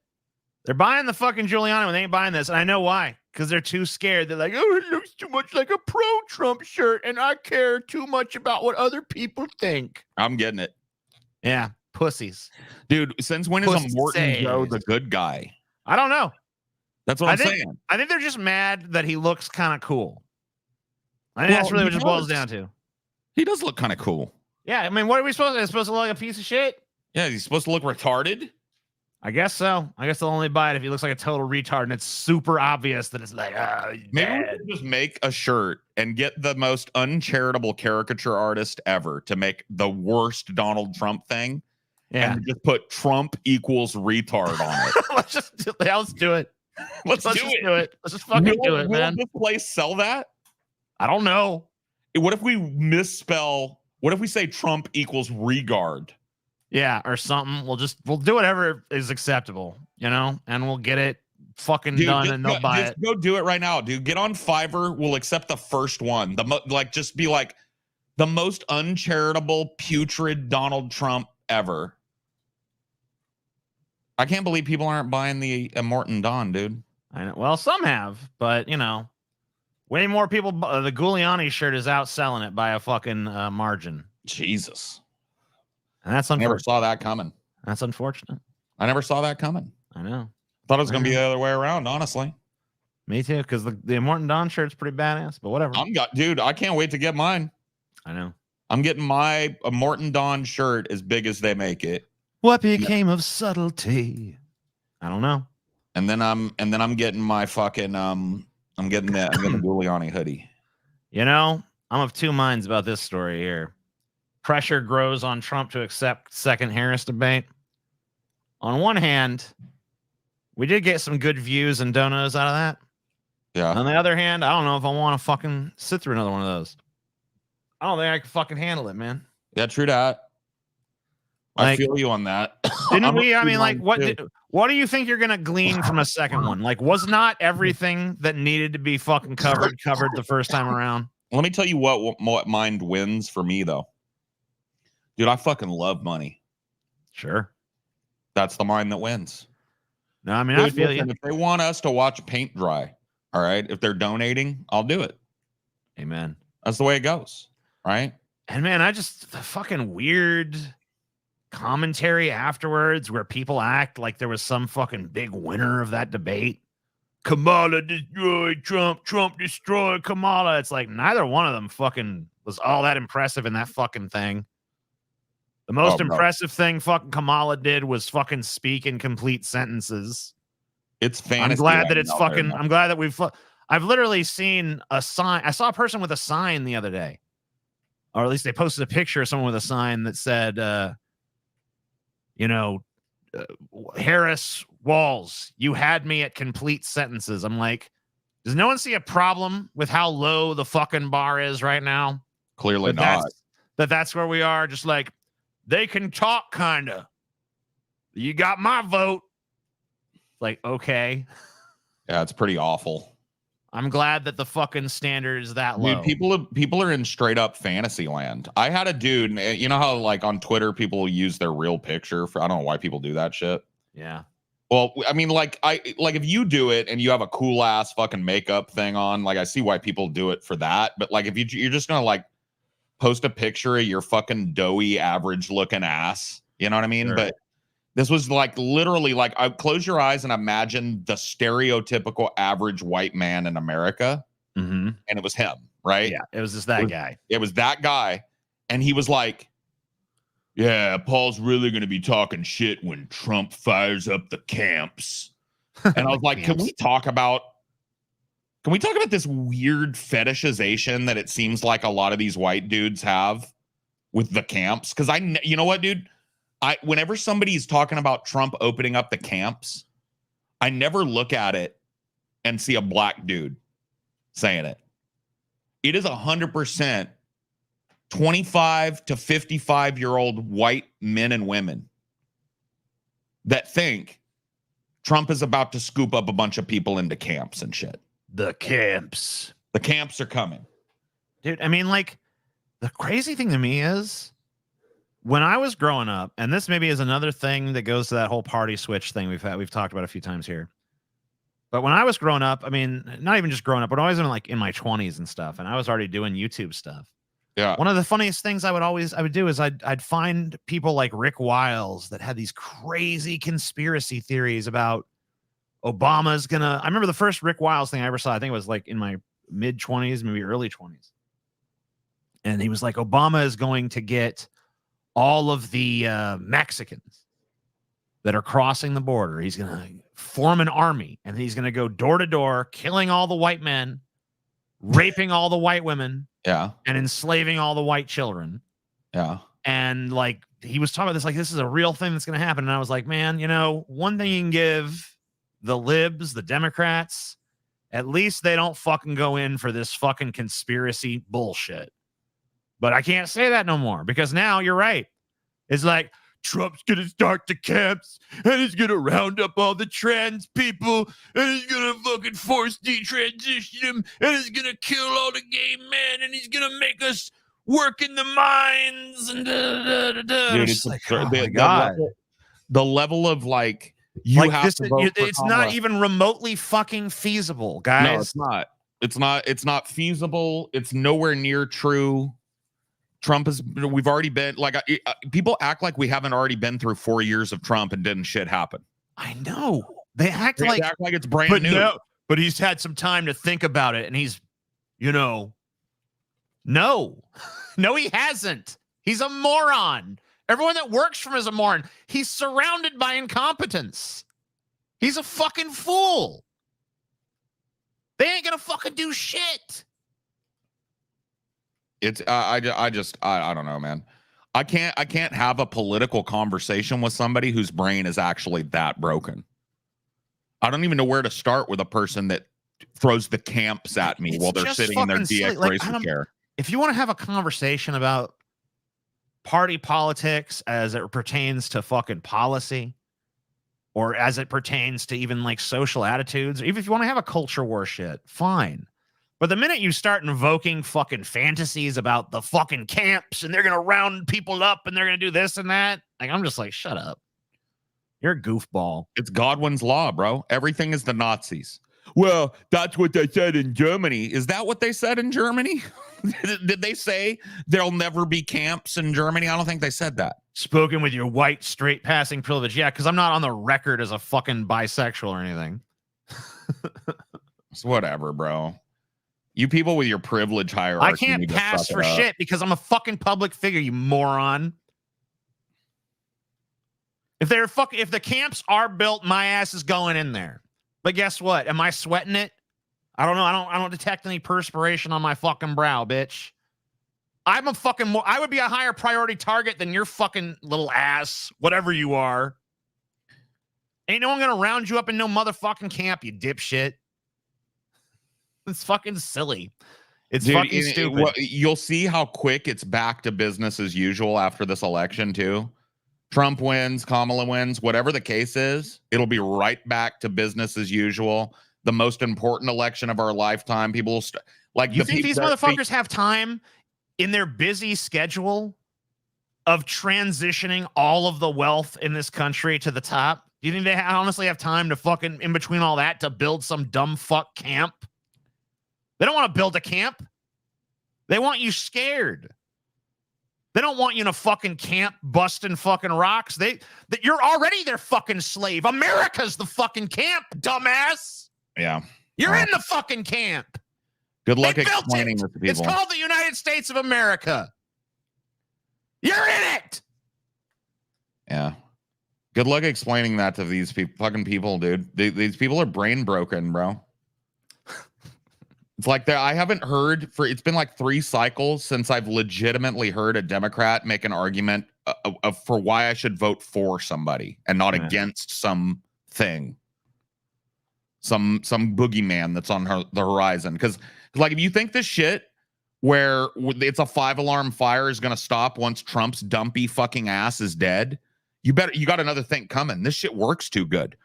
They're buying the fucking Giuliani when they ain't buying this. And I know why. Because they're too scared. They're like, oh, it looks too much like a pro-Trump shirt. And I care too much about what other people think. I'm getting it. Yeah. Pussies. Dude, since when is Immortan Joe the good guy? I don't know. That's what I'm saying. I think they're just mad that he looks kind of cool. I think that's really what it boils down to. He does look kind of cool. Yeah. I mean, what are we supposed to? It's supposed to look like a piece of shit? Yeah, he's supposed to look retarded. I guess so. I guess they'll only buy it if he looks like a total retard and it's super obvious that it's like, maybe we could just make a shirt and get the most uncharitable caricature artist ever to make the worst Donald Trump thing. Yeah. And just put Trump equals retard on it. Let's do it. Let's just do it. Let's just fucking do it, man. Will this place sell that? I don't know. What if we misspell? What if we say Trump equals regard? Yeah, or something. We'll do whatever is acceptable, you know, and we'll get it fucking done, and they'll buy it. Go do it right now, dude. Get on Fiverr. We'll accept the first one. Just be like the most uncharitable, putrid Donald Trump ever. I can't believe people aren't buying the Immortan Dawn, dude. I know. Well, some have, but you know, way more people. The Giuliani shirt is outselling it by a fucking margin. Jesus. And that's unfortunate. I never saw that coming. That's unfortunate. I never saw that coming. I know. Thought it was going to be the other way around, honestly. Me too, because the Morton Dawn shirt's pretty badass, but whatever. Dude, I can't wait to get mine. I know. I'm getting a Morton Dawn shirt as big as they make it. What became of subtlety? I don't know. And then I'm getting my fucking I'm getting the Giuliani hoodie. You know, I'm of two minds about this story here. Pressure grows on Trump to accept second Harris debate. On one hand, we did get some good views and donos out of that. Yeah. On the other hand, I don't know if I want to fucking sit through another one of those. I don't think I can fucking handle it, man. Yeah, true that. I feel you on that. Didn't we? I mean, like, what do you think you're gonna glean from a second one? Like, was not everything that needed to be fucking covered the first time around? Let me tell you what mind wins for me though. Dude, I fucking love money. Sure. That's the mind that wins. No, I mean, Dude, I feel you. If they want us to watch paint dry, all right, if they're donating, I'll do it. Amen. That's the way it goes, right? And man, the fucking weird commentary afterwards where people act like there was some fucking big winner of that debate. Kamala destroyed Trump, Trump destroyed Kamala. It's like neither one of them fucking was all that impressive in that fucking thing. The most impressive thing fucking Kamala did was fucking speak in complete sentences. It's fantasy. I'm glad that it's fucking, I'm glad that I've literally seen a sign. I saw a person with a sign the other day, or at least they posted a picture of someone with a sign that said, Harris Walls, you had me at complete sentences. I'm like, does no one see a problem with how low the fucking bar is right now? Clearly not. That's where we are. Just like, they can talk, kind of. You got my vote. Like, okay. Yeah, it's pretty awful. I'm glad that the fucking standard is that low. Dude, people are in straight up fantasy land. I had a dude, you know how like on Twitter people use their real picture for, I don't know why people do that shit. Yeah. Well, I mean, like if you do it and you have a cool ass fucking makeup thing on, like I see why people do it for that. But like if you're just gonna like post a picture of your fucking doughy average looking ass, you know what I mean? Sure. But this was like literally like, I close your eyes and imagine the stereotypical average white man in America. Mm-hmm. And it was him, right? Yeah, it was just that guy. It was that guy. And he was like, yeah, Paul's really going to be talking shit when Trump fires up the camps. And I was like, can we talk about this weird fetishization that it seems like a lot of these white dudes have with the camps? Because you know what, dude? Whenever somebody's talking about Trump opening up the camps, I never look at it and see a black dude saying it. It is 100% 25 to 55-year-old white men and women that think Trump is about to scoop up a bunch of people into camps and shit. The camps. The camps are coming. Dude, I mean, like, the crazy thing to me is, when I was growing up, and this maybe is another thing that goes to that whole party switch thing we've talked about a few times here. But when I was growing up, I mean, not even just growing up, but I was in my 20s and stuff, and I was already doing YouTube stuff. Yeah. One of the funniest things I would do is I'd find people like Rick Wiles that had these crazy conspiracy theories about Obama's gonna. I remember the first Rick Wiles thing I ever saw. I think it was like in my mid 20s, maybe early 20s, and he was like, Obama is going to get all of the Mexicans that are crossing the border. He's going to form an army, and he's going to go door to door, killing all the white men, raping all the white women, yeah, and enslaving all the white children. Yeah. And like, he was talking about this, like, this is a real thing that's going to happen. And I was like, man, one thing you can give the libs, the Democrats, at least they don't fucking go in for this fucking conspiracy bullshit. But I can't say that no more, because now you're right. It's like, Trump's going to start the camps, and he's going to round up all the trans people, and he's going to fucking force detransition them, and he's going to kill all the gay men, and he's going to make us work in the mines. And Dude, it's like, oh my God. The level of like, you have to vote for it's not even remotely fucking feasible, guys. No, it's not. It's not feasible. It's nowhere near true. We've already been like, people act like we haven't already been through 4 years of Trump and didn't shit happen. I know. They act like it's brand new. but he's had some time to think about it. And he's, no, no, he hasn't. He's a moron. Everyone that works for him is a moron. He's surrounded by incompetence. He's a fucking fool. They ain't gonna fucking do shit. It's I don't know, man. I can't have a political conversation with somebody whose brain is actually that broken. I don't even know where to start with a person that throws the camps at me while they're sitting in their DX racer chair. If you want to have a conversation about party politics as it pertains to fucking policy, or as it pertains to even like social attitudes, or even if you want to have a culture war shit, fine. But the minute you start invoking fucking fantasies about the fucking camps and they're going to round people up and they're going to do this and that, like, I'm just like, shut up. You're a goofball. It's Godwin's law, bro. Everything is the Nazis. Well, that's what they said in Germany. Is that what they said in Germany? Did they say there'll never be camps in Germany? I don't think they said that. Spoken with your white, straight passing privilege. Yeah, because I'm not on the record as a fucking bisexual or anything. It's whatever, bro. You people with your privilege hierarchy. I can't pass for shit because I'm a fucking public figure, you moron. If the camps are built, my ass is going in there. But guess what? Am I sweating it? I don't know. I don't detect any perspiration on my fucking brow, bitch. I would be a higher priority target than your fucking little ass, whatever you are. Ain't no one gonna round you up in no motherfucking camp, you dipshit. It's fucking silly. It's fucking stupid. You'll see how quick it's back to business as usual after this election, too. Trump wins, Kamala wins, whatever the case is, it'll be right back to business as usual. The most important election of our lifetime. People will you think these motherfuckers have time in their busy schedule of transitioning all of the wealth in this country to the top? Do you think they honestly have time to fucking, in between all that, to build some dumb fuck camp? They don't want to build a camp. They want you scared. They don't want you in a fucking camp busting fucking rocks. You're already their fucking slave. America's the fucking camp, dumbass. Yeah. You're in the fucking camp. Good luck explaining this to people. It's called the United States of America. You're in it. Yeah. Good luck explaining that to these fucking people, dude. These people are brain broken, bro. It's like I haven't heard it's been like 3 cycles since I've legitimately heard a Democrat make an argument for why I should vote for somebody and not against something, some boogeyman that's on the horizon. Because like, if you think this shit where it's a 5-alarm fire is going to stop once Trump's dumpy fucking ass is dead, you got another thing coming. This shit works too good.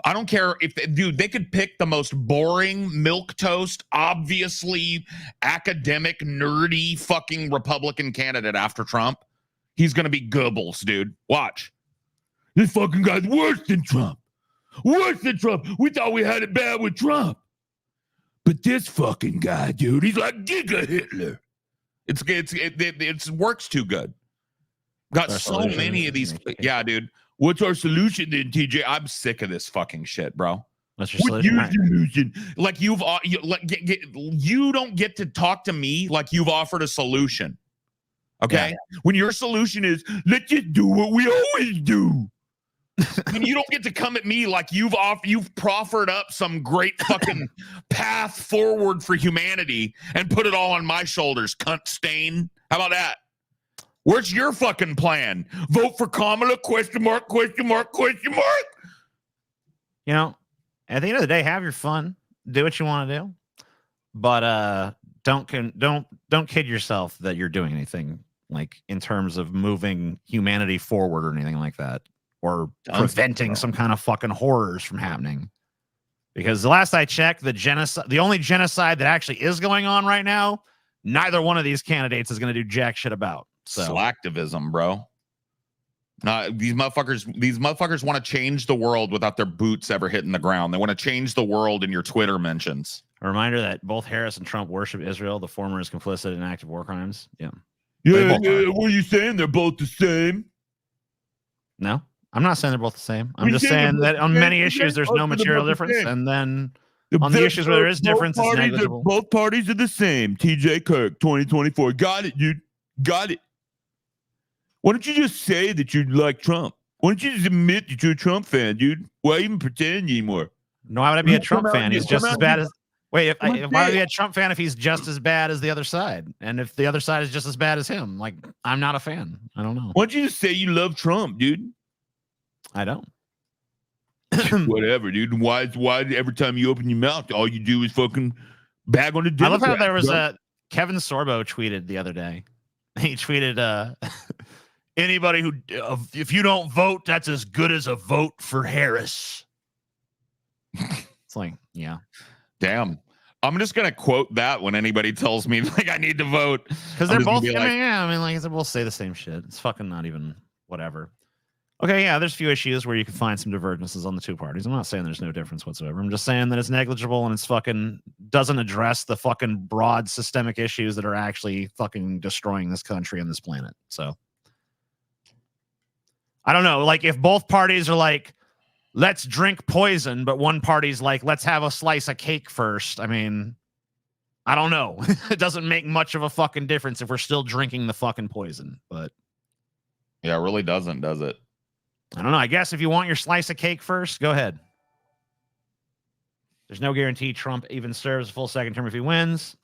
I don't care if they could pick the most boring, milquetoast, obviously academic, nerdy fucking Republican candidate after Trump. He's going to be Goebbels, dude. Watch. This fucking guy's worse than Trump. Worse than Trump. We thought we had it bad with Trump. But this fucking guy, dude, he's like Giga Hitler. It works too good. Got so many of these. Yeah, dude. What's our solution then, TJ? I'm sick of this fucking shit, bro. What's your solution? Like you don't get to talk to me like you've offered a solution. Okay? Yeah. When your solution is, let's just do what we always do. And you don't get to come at me like you've proffered up some great fucking path forward for humanity and put it all on my shoulders, cunt stain. How about that? Where's your fucking plan? Vote for Kamala? Question mark, question mark, question mark. You know, at the end of the day, have your fun. Do what you want to do. But don't kid yourself that you're doing anything like in terms of moving humanity forward or anything like that, or preventing some kind of fucking horrors from happening. Because the last I checked, the only genocide that actually is going on right now, neither one of these candidates is going to do jack shit about. So. Slacktivism, bro. These motherfuckers want to change the world without their boots ever hitting the ground. They want to change the world in your Twitter mentions. A reminder that both Harris and Trump worship Israel. The former is complicit in active war crimes. Yeah. Yeah. What are you saying? They're both the same? No, I'm not saying they're both the same. I'm just saying that on many issues, there's no material difference. And then On the issues where there is difference, it's negligible. Both parties are the same. TJ Kirk, 2024. Got it, dude. Got it. Why don't you just say that you like Trump? Why don't you just admit that you're a Trump fan, dude? Why even pretend anymore? No, why would I be a Trump fan? He's just as bad as. Wait, why would I be a Trump fan if he's just as bad as the other side? And if the other side is just as bad as him, like, I'm not a fan. I don't know. Why don't you just say you love Trump, dude? I don't. Whatever, dude. Why every time you open your mouth, all you do is fucking bag on the Democrats? I love how there was a Kevin Sorbo tweeted the other day. He tweeted, anybody who, if you don't vote, that's as good as a vote for Harris. It's like, yeah. Damn. I'm just gonna quote that when anybody tells me like I need to vote, because they're both. I mean, like I said, we'll say the same shit. It's fucking not even whatever. Okay, yeah, there's a few issues where you can find some divergences on the two parties. I'm not saying there's no difference whatsoever. I'm just saying that it's negligible and it's fucking doesn't address the fucking broad systemic issues that are actually fucking destroying this country and this planet. So I don't know. Like if both parties are like, let's drink poison, but one party's like, let's have a slice of cake first. I mean, I don't know. It doesn't make much of a fucking difference if we're still drinking the fucking poison. But yeah, it really doesn't, does it? I don't know. I guess if you want your slice of cake first, go ahead. There's no guarantee Trump even serves a full second term if he wins.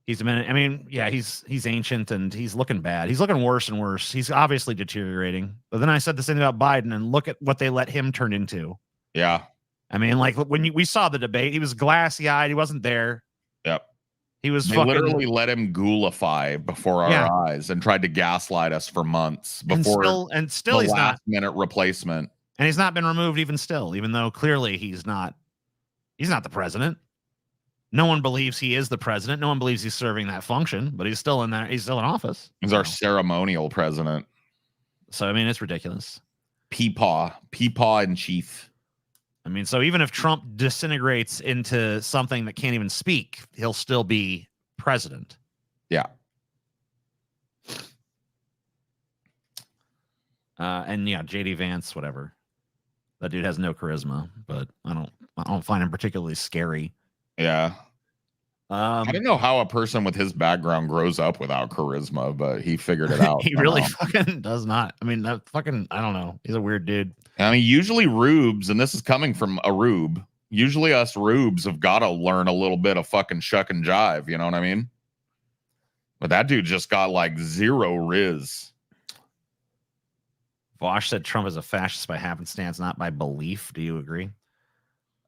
He's a minute. I mean, yeah, he's ancient and he's looking bad. He's looking worse and worse. He's obviously deteriorating. But then I said the same about Biden, and look at what they let him turn into. Yeah. I mean, like when we saw the debate, he was glassy-eyed. He wasn't there. Yep. He was they fucking, literally let him ghoulify before our eyes and tried to gaslight us for months before and still he's not minute replacement. And he's not been removed even though clearly he's not the president. No one believes he is the president. No one believes he's serving that function, but he's still in there. He's still in office. He's our ceremonial president. So, I mean, it's ridiculous. Peepaw in chief. I mean, so even if Trump disintegrates into something that can't even speak, he'll still be president. Yeah. And yeah, JD Vance, whatever. That dude has no charisma, but I don't find him particularly scary. Yeah. I don't know how a person with his background grows up without charisma, but he figured it out. He really fucking does not. I mean, I don't know. He's a weird dude. I mean, usually rubes, and this is coming from a rube, usually us rubes have got to learn a little bit of fucking shuck and jive. You know what I mean? But that dude just got like zero riz. Vosh said Trump is a fascist by happenstance, not by belief. Do you agree?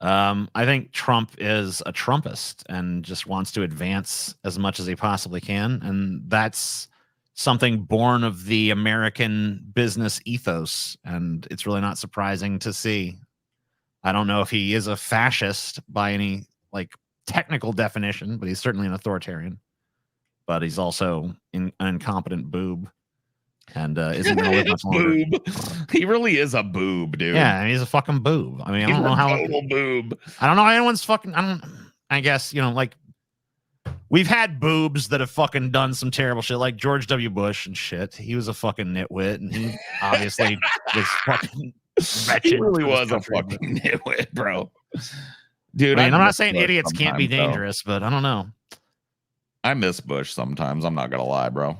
I think Trump is a Trumpist and just wants to advance as much as he possibly can. And that's something born of the American business ethos. And it's really not surprising to see. I don't know if he is a fascist by any like technical definition, but he's certainly an authoritarian. But he's also an incompetent boob. And isn't going to live much longer. He really is a boob, dude. Yeah, he's a fucking boob. I mean, I don't know how. Total boob. I don't know how anyone's fucking. I guess, you know, like we've had boobs that have fucking done some terrible shit, like George W. Bush and shit. He was a fucking nitwit, and he obviously was fucking wretched. He really was a fucking nitwit, bro. Dude, I mean, I'm not saying idiots can't be dangerous, but I don't know. I miss Bush sometimes. I'm not gonna lie, bro.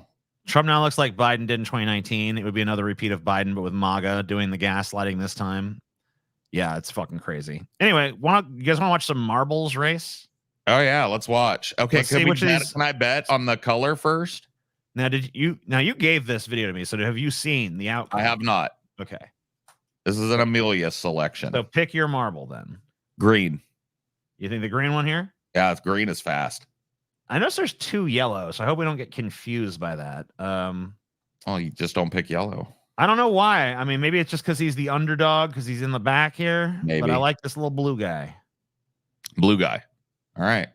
Trump now looks like Biden did in 2019. It would be another repeat of Biden, but with MAGA doing the gaslighting this time. Yeah, it's fucking crazy. Anyway, you guys want to watch some marbles race? Oh yeah, let's watch. Okay, Let's see which is. Can I bet on the color first? Now, you gave this video to me, so have you seen the outcome? I have not. Okay. This is an Amelia selection. So pick your marble then. Green. You think the green one here? Yeah, it's green is fast. I notice there's two yellow, so I hope we don't get confused by that. Oh, you just don't pick yellow. I don't know why. I mean, maybe it's just because he's the underdog, because he's in the back here. Maybe. But I like this little blue guy. Blue guy. All right.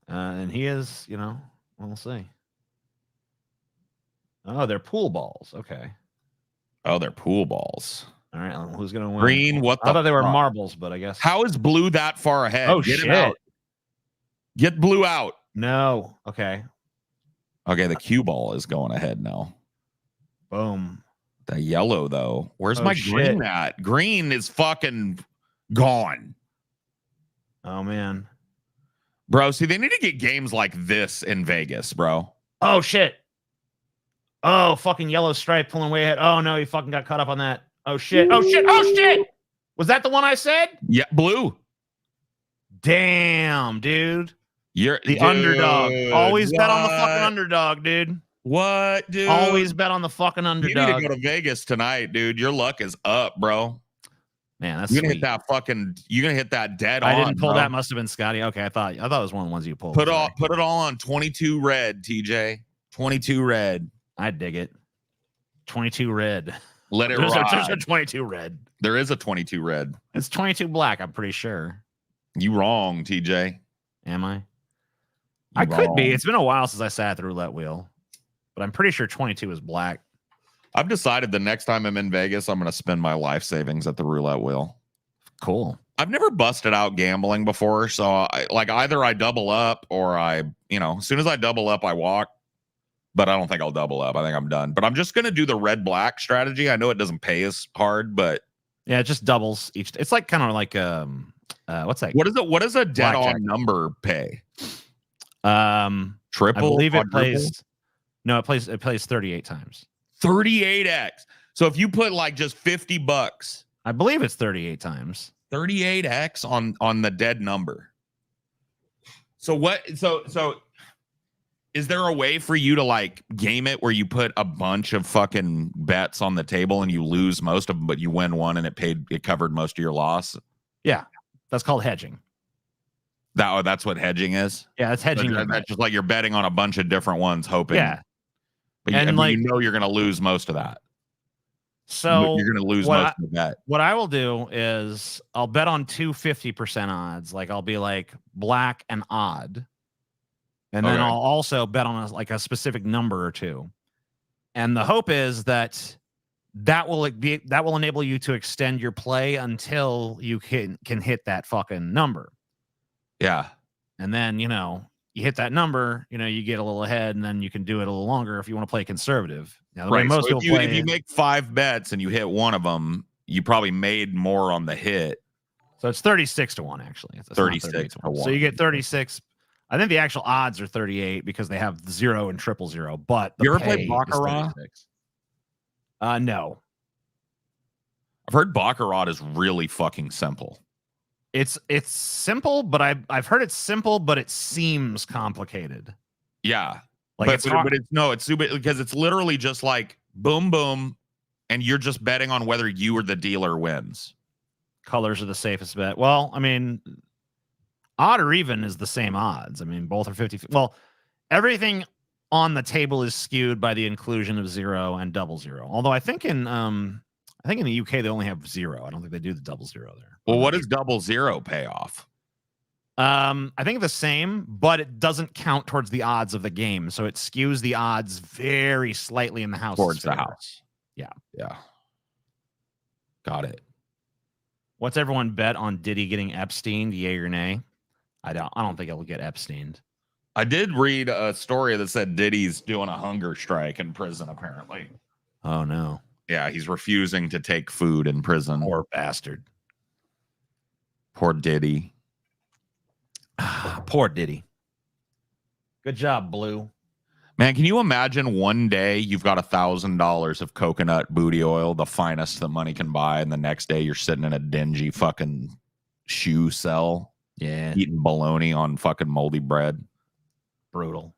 And he is, you know, we'll see. Oh, they're pool balls. Okay. Oh, they're pool balls. All right. Who's going to win? Green, what the I thought they were fuck? marbles, but I guess. How is blue that far ahead? Oh, Get shit. him out. Get blue out. No. Okay. Okay, the cue ball is going ahead now. Boom. The yellow, though. Where's Oh, my shit. green at? Green is fucking gone. Oh man. Bro, see, they need to get games like this in Vegas, bro. Oh shit. Oh, fucking yellow stripe pulling way ahead. Oh no, he fucking got caught up on that. Oh shit. Oh shit. Oh shit. Was that the one I said? Yeah, blue. Damn, dude. You're The underdog. Always bet on the fucking what? underdog, dude. What, dude? Always bet on the fucking You need underdog. to go to Vegas tonight, dude. Your luck is up, bro. Man, that's You're gonna sweet. hit that fucking. You're gonna hit that dead I on. didn't pull bro. that. Must have been Scotty. Okay, I thought it was one of the ones you pulled. Put Sorry. it all on 22 red, TJ. 22 red. I dig it. 22 red. Let it There's ride. a 22 red. There is a 22 red. It's 22 black. I'm pretty sure. You wrong, TJ. Am I? You I could be. wrong. It's been a while since I sat at the roulette wheel, but I'm pretty sure 22 is black. I've decided the next time I'm in Vegas, I'm gonna spend my life savings at the roulette wheel. Cool. I've never busted out gambling before, so either I double up or as soon as I double up, I walk. But I don't think I'll double up. I think I'm done. But I'm just gonna do the red black strategy. I know it doesn't pay as hard, but Yeah, it just doubles each. It's like kind of like what's that? what is it? What does a dead Blackjack. on number pay? I Triple? believe it quadruple? plays. No, it plays 38 times. 38x. So if you put like just $50, I believe it's 38 times. 38x on the dead number. So what? So is there a way for you to like game it where you put a bunch of fucking bets on the table and you lose most of them, but you win one and it covered most of your loss? Yeah, that's called hedging. That's what hedging is. Yeah, that's hedging. your That's bet. just like you're betting on a bunch of different ones, hoping. Yeah. but and you know you're going to lose most of that. So You're going to lose most of the bet. What I will do is I'll bet on 2 50% odds. Like I'll be like black and odd. And then Okay. I'll also bet on a specific number or two. And the hope is that will enable you to extend your play until you can hit that fucking number. Yeah. And then, you hit that number, you get a little ahead, and then you can do it a little longer if you want to play conservative. Now, the way Right. most So people if you make 5 bets and you hit one of them, you probably made more on the hit. So it's 36 to 1, actually. It's not 36 to 1. So you get 36. I think the actual odds are 38 because they have 0 and 000. But the You ever pay play is Baccarat? 36. No. I've heard Baccarat is really fucking simple. It's simple, but I've heard it's simple, but it seems complicated. Yeah. Like but it's hard. it's super because it's literally just like boom, boom, and you're just betting on whether you or the dealer wins. Colors are the safest bet. Well, I mean, odd or even is the same odds. I mean, both are 50. Well, everything on the table is skewed by the inclusion of 0 and 00. Although I think in the UK they only have 0. I don't think they do the 00 there. Well, what does 00 pay off? I think the same, but it doesn't count towards the odds of the game, so it skews the odds very slightly in the house. Towards the house. Yeah. Yeah. Got it. What's everyone bet on Diddy getting Epsteined? Yay or nay? I don't think it'll get Epsteined. I did read a story that said Diddy's doing a hunger strike in prison, apparently. Oh no. Yeah, he's refusing to take food in prison. Poor bastard. Poor Diddy. Poor Diddy. Good job, Blue. Man, can you imagine one day you've got $1,000 of coconut booty oil, the finest that money can buy, and the next day you're sitting in a dingy fucking shoe cell, eating bologna on fucking moldy bread. Brutal.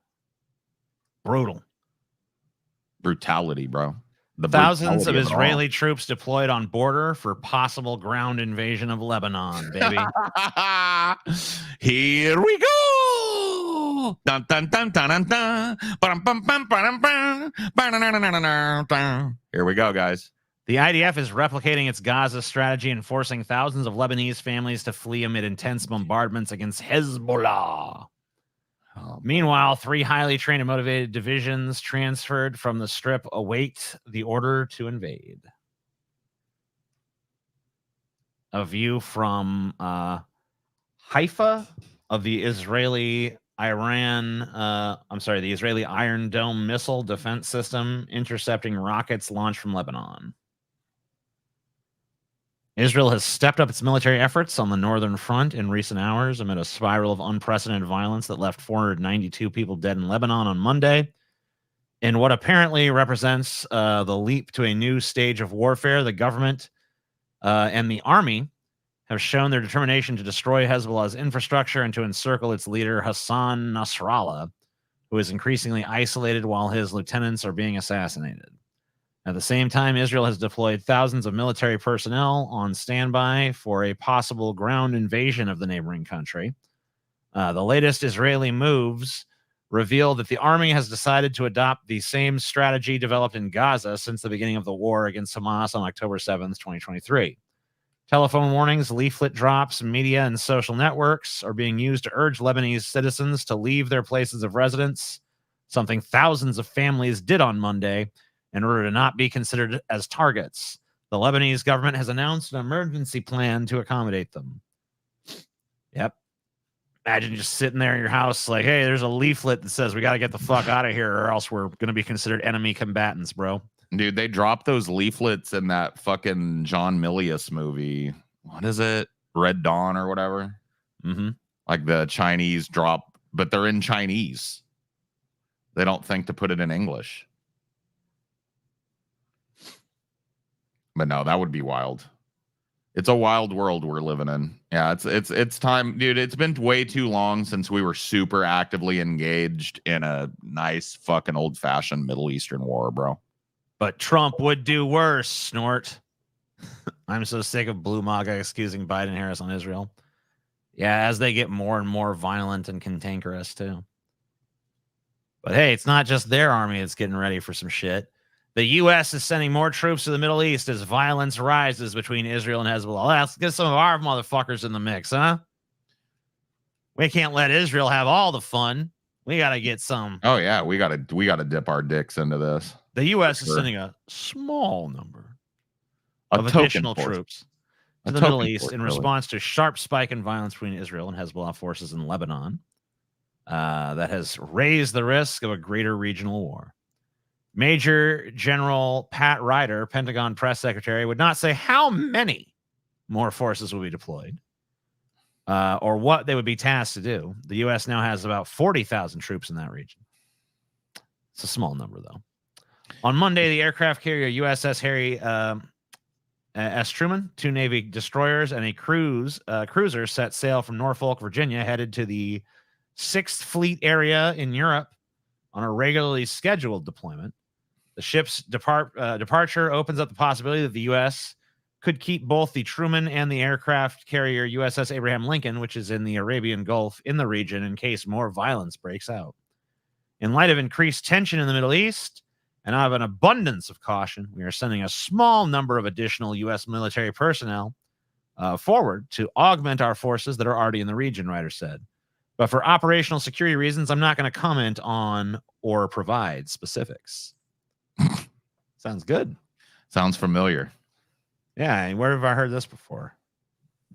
Brutality, bro. The Thousands of brutality it all. Israeli troops deployed on border for possible ground invasion of Lebanon, baby. Here we go. Dun, dun, dun, dun, dun, dun. Ba-dum, bum, bum, ba-dum, bum. Ba-dum-dum-dum-dum-dum. Here we go, guys. The IDF is replicating its Gaza strategy and forcing thousands of Lebanese families to flee amid intense bombardments against Hezbollah. Meanwhile, 3 highly trained and motivated divisions transferred from the Strip await the order to invade. A view from Haifa of the Israeli Iron Dome missile defense system intercepting rockets launched from Lebanon. Israel has stepped up its military efforts on the northern front in recent hours amid a spiral of unprecedented violence that left 492 people dead in Lebanon on Monday. In what apparently represents the leap to a new stage of warfare, the government and the army have shown their determination to destroy Hezbollah's infrastructure and to encircle its leader, Hassan Nasrallah, who is increasingly isolated while his lieutenants are being assassinated. At the same time, Israel has deployed thousands of military personnel on standby for a possible ground invasion of the neighboring country. The latest Israeli moves reveal that the army has decided to adopt the same strategy developed in Gaza since the beginning of the war against Hamas on October 7th, 2023. Telephone warnings, leaflet drops, media, and social networks are being used to urge Lebanese citizens to leave their places of residence, something thousands of families did on Monday in order to not be considered as targets. The Lebanese government has announced an emergency plan to accommodate them. Yep. Imagine just sitting there in your house like, hey, there's a leaflet that says we got to get the fuck out of here or else we're going to be considered enemy combatants, bro. Dude, they dropped those leaflets in that fucking John Milius movie. What is it? Red Dawn or whatever. Mm-hmm. Like the Chinese drop, but they're in Chinese. They don't think to put it in English. But no, that would be wild. It's a wild world we're living in. Yeah, it's time, dude. It's been way too long since we were super actively engaged in a nice fucking old-fashioned Middle Eastern war, bro. But Trump would do worse, Snort. I'm so sick of Blue MAGA excusing Biden Harris on Israel. Yeah, as they get more and more violent and cantankerous, too. But hey, it's not just their army that's getting ready for some shit. The U.S. is sending more troops to the Middle East as violence rises between Israel and Hezbollah. Let's get some of our motherfuckers in the mix, huh? We can't let Israel have all the fun. We got to get some. Oh, yeah, we gotta dip our dicks into this. The U.S. is sending a small number of token additional force. troops to A the token Middle East force, in really. response to a sharp spike in violence between Israel and Hezbollah forces in Lebanon that has raised the risk of a greater regional war. Major General Pat Ryder, Pentagon press secretary, would not say how many more forces will be deployed or what they would be tasked to do. The U.S. now has about 40,000 troops in that region. It's a small number, though. On Monday, the aircraft carrier USS Harry S. Truman, 2 Navy destroyers, and a cruiser set sail from Norfolk, Virginia, headed to the 6th Fleet area in Europe on a regularly scheduled deployment. The ship's departure opens up the possibility that the U.S. could keep both the Truman and the aircraft carrier USS Abraham Lincoln, which is in the Arabian Gulf, in the region in case more violence breaks out. In light of increased tension in the Middle East, and out of an abundance of caution, we are sending a small number of additional U.S. military personnel forward to augment our forces that are already in the region, Ryder said. But for operational security reasons, I'm not going to comment on or provide specifics. Sounds good. Sounds familiar. Yeah, where have I heard this before?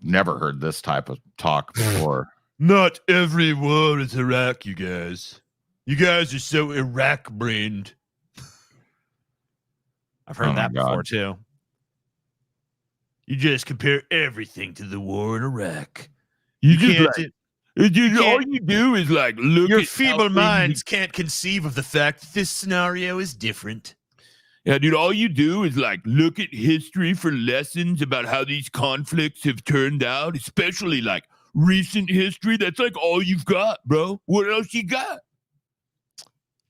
Never heard this type of talk before. Not every war is Iraq, you guys. You guys are so Iraq-brained. I've heard Oh my that before, God. too. You just compare everything to the war in Iraq. You just can't like, do- all you do is like look Your at how feeble things- minds can't conceive of the fact that this scenario is different. Yeah, dude, all you do is like look at history for lessons about how these conflicts have turned out, especially like recent history. That's like all you've got, bro. What else you got?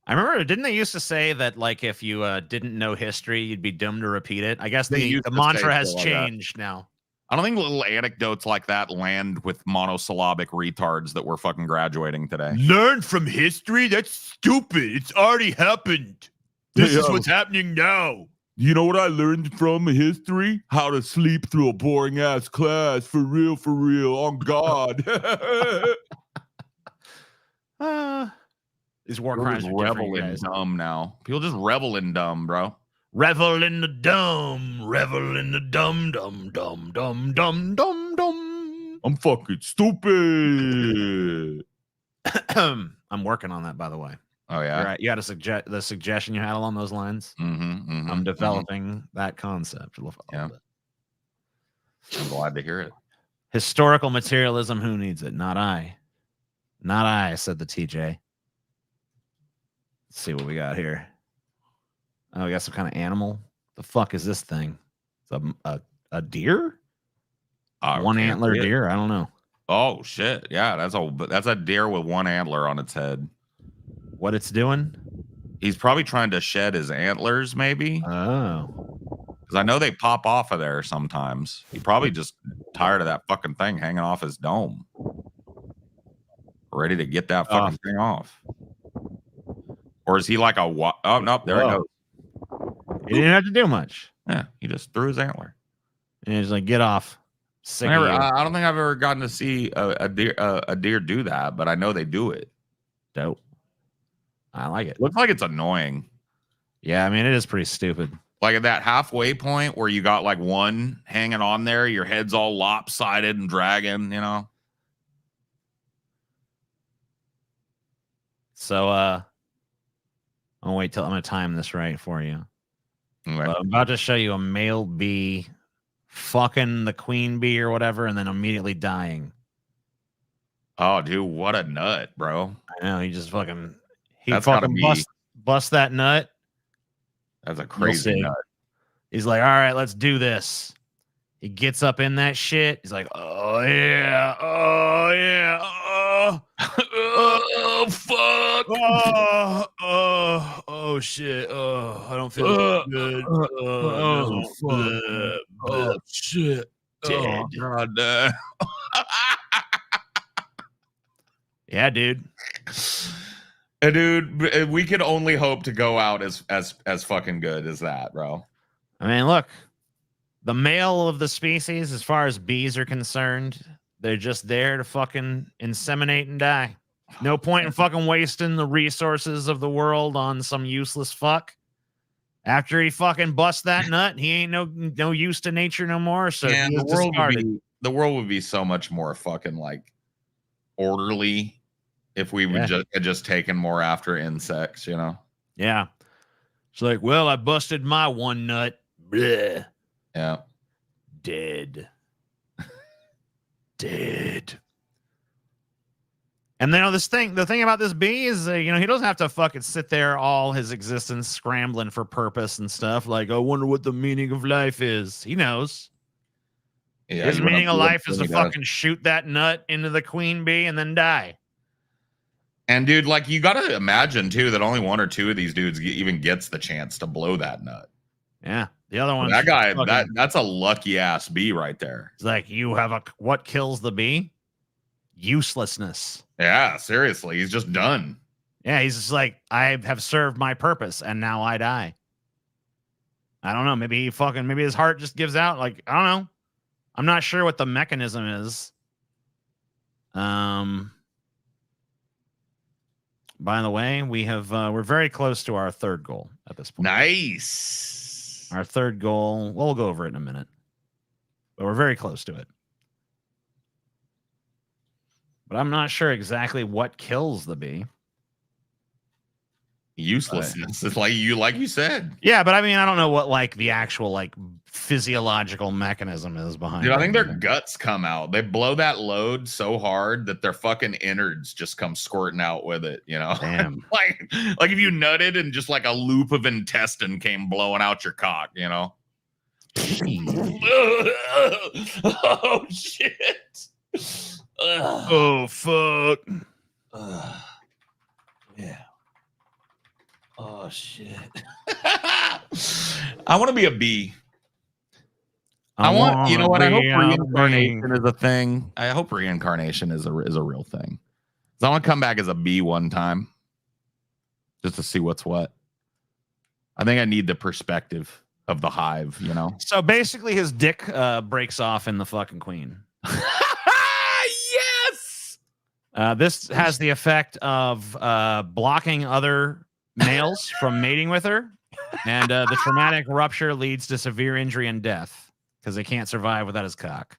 I remember, didn't they used to say that, like, if you didn't know history, you'd be doomed to repeat it? I guess They the used to mantra say has shit like that. changed now. I don't think little anecdotes like that land with monosyllabic retards that we're fucking graduating today. Learn from history? That's stupid. It's already happened. This Hey, is what's happening now. You know what I learned from history? How to sleep through a boring ass class. For real, on God. These war People crimes just are different, revel you in guys. dumb now. People just revel in dumb, bro. Revel in the dumb, revel in the dumb, dumb, dumb, dumb, dumb, dumb, dumb. I'm fucking stupid. I'm working on that, by the way. Oh yeah. Right. You had the suggestion you had along those lines. Mm-hmm, I'm developing that concept. Yeah. I'm glad to hear it. Historical materialism, who needs it? Not I. Not I, said the TJ. Let's see what we got here. Oh, we got some kind of animal. The fuck is this thing? It's a deer? One antler deer? I don't know. Oh shit! Yeah, that's a deer with one antler on its head. What it's doing? He's probably trying to shed his antlers, maybe. Oh, Because I know they pop off of there sometimes. He probably just tired of that fucking thing hanging off his dome, ready to get that fucking thing off. Or is he like a oh nope, there it goes. He didn't have to do much. Yeah, he just threw his antler. And he's like, get off. Sick of you. I don't think I've ever gotten to see a deer do that, but I know they do it. Dope. I like it. Looks like it's annoying. Yeah, I mean, it is pretty stupid. Like at that halfway point where you got like one hanging on there, your head's all lopsided and dragging, you know? So, I'm going to time this right for you. Okay. I'm about to show you a male bee fucking the queen bee or whatever, and then immediately dying. Oh, dude, what a nut, bro. I know, he just fucking bust that nut. That's a crazy nut. He's like, all right, let's do this. He gets up in that shit. He's like, oh yeah, oh fuck, oh shit, I don't feel good. Shit, dead. God, Yeah, dude. And dude, we could only hope to go out as fucking good as that, bro. I mean, look, the male of the species, as far as bees are concerned, they're just there to fucking inseminate and die. No point in fucking wasting the resources of the world on some useless fuck. After he fucking busts that nut, he ain't no use to nature no more. So yeah, the world would be so much more fucking like orderly if we would just taken more after insects, you know? Yeah. It's like, well, I busted my one nut. Bleh. Yeah. Dead. Dead. And then the thing about this bee is, he doesn't have to fucking sit there all his existence scrambling for purpose and stuff. Like, I wonder what the meaning of life is. He knows. Yeah, his meaning of life is to fucking shoot that nut into the queen bee and then die. And dude, like you got to imagine too that only one or two of these dudes even gets the chance to blow that nut. Yeah, the other one. That guy, that's a lucky ass bee right there. It's like what kills the bee? Uselessness. Yeah, seriously, he's just done. Yeah, he's just like, I have served my purpose and now I die. I don't know. Maybe his heart just gives out. Like, I don't know. I'm not sure what the mechanism is. By the way, we're very close to our third goal at this point. Nice. Our third goal, we'll go over it in a minute. But we're very close to it. But I'm not sure exactly what kills the bee. Uselessness. It's like you said. Yeah, but I mean, I don't know what like the actual like physiological mechanism is behind it. Dude, I think their guts come out. They blow that load so hard that their fucking innards just come squirting out with it, you know? Damn. like if you nutted and just like a loop of intestine came blowing out your cock, you know? Oh shit. Oh fuck. Yeah. Oh shit. I want to be a bee. I want, you know what? I hope reincarnation is a thing. I hope reincarnation is a real thing. So I want to come back as a bee one time, just to see what's what. I think I need the perspective of the hive, you know. So basically, his dick breaks off in the fucking queen. Yes. This has the effect of blocking other males from mating with her, and the traumatic rupture leads to severe injury and death because they can't survive without his cock.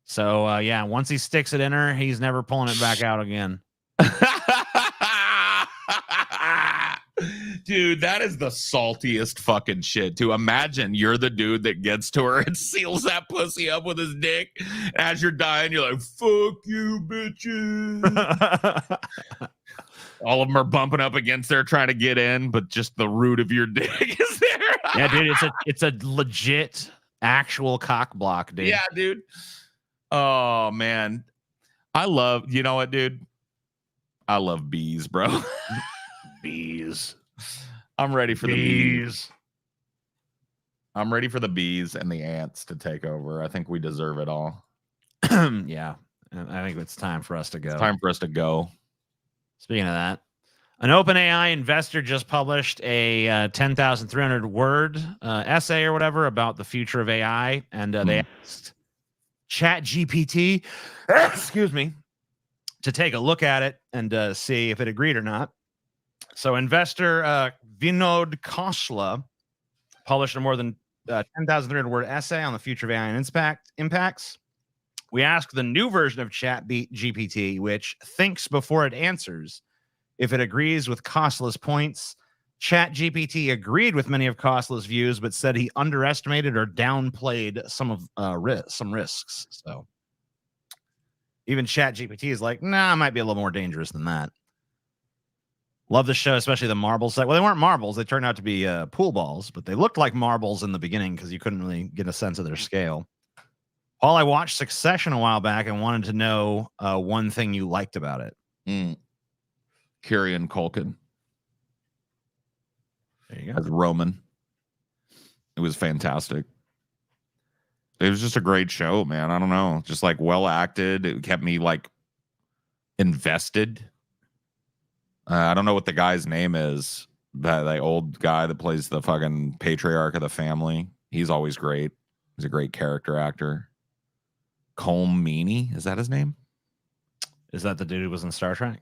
So yeah, once he sticks it in her, he's never pulling it back out again. Dude, that is the saltiest fucking shit. To imagine you're the dude that gets to her and seals that pussy up with his dick. As you're dying, you're like, fuck you, bitches. All of them are bumping up against there trying to get in, but just the root of your dick is there. Yeah, dude, it's a legit actual cock block, dude. Yeah, dude. Oh man. You know what, dude? I love bees, bro. Bees. I'm ready for the bees. I'm ready for the bees and the ants to take over. I think we deserve it all. Yeah. I think it's time for us to go. It's time for us to go. Speaking of that, an OpenAI investor just published a 10,300 word essay or whatever about the future of AI. And they asked ChatGPT, excuse me, to take a look at it and see if it agreed or not. So investor Vinod Khosla published a more than 10,300 word essay on the future of AI and impacts. We asked the new version of ChatGPT, which thinks before it answers, if it agrees with Khosla's points. ChatGPT agreed with many of Khosla's views, but said he underestimated or downplayed some risks. So even ChatGPT is like, nah, it might be a little more dangerous than that. Love the show, especially the marbles set. Well, they weren't marbles. They turned out to be pool balls, but they looked like marbles in the beginning because you couldn't really get a sense of their scale. Paul, I watched Succession a while back and wanted to know one thing you liked about it. Kieran Culkin There you go. as Roman. It was fantastic. It was just a great show, man. I don't know. Just like well acted. It kept me like invested. I don't know what the guy's name is. That old guy that plays the fucking patriarch of the family. He's always great. He's a great character actor. Colm Meaney, is that his name? Is that the dude who was in Star Trek?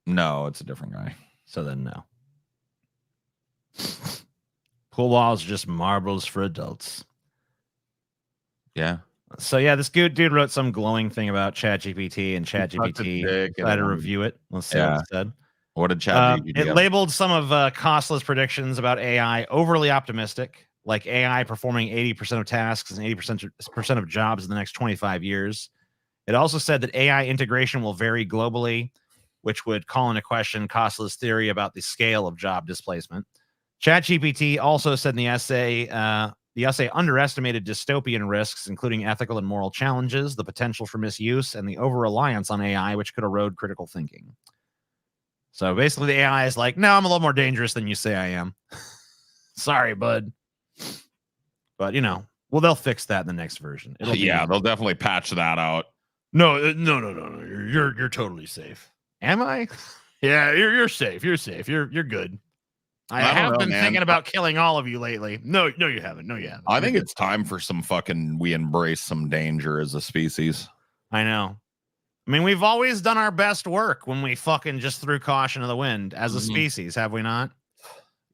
No, it's a different guy. So then no. Pool balls are just marbles for adults. Yeah. So yeah, this good dude wrote some glowing thing about ChatGPT, and sucked his ChatGPT dick and tried to then- review it. Let's see Yeah. what it said. What did ChatGPT It have? labeled some of Khosla's predictions about AI overly optimistic, like AI performing 80% of tasks and 80% of jobs in the next 25 years. It also said that AI integration will vary globally, which would call into question Khosla's theory about the scale of job displacement. ChatGPT also said in the essay underestimated dystopian risks, including ethical and moral challenges, the potential for misuse, and the over-reliance on AI, which could erode critical thinking. So basically, the AI is like, no, I'm a little more dangerous than you say I am. Sorry, bud. But, well, they'll fix that in the next version. They'll definitely patch that out. No. You're totally safe. Am I? Yeah, you're safe. You're safe. You're good. I don't have know, been man. thinking about killing all of you lately. No, you haven't. No, you haven't. I think it's time for we embrace some danger as a species. I know. I mean, we've always done our best work when we fucking just threw caution to the wind as a species, have we not?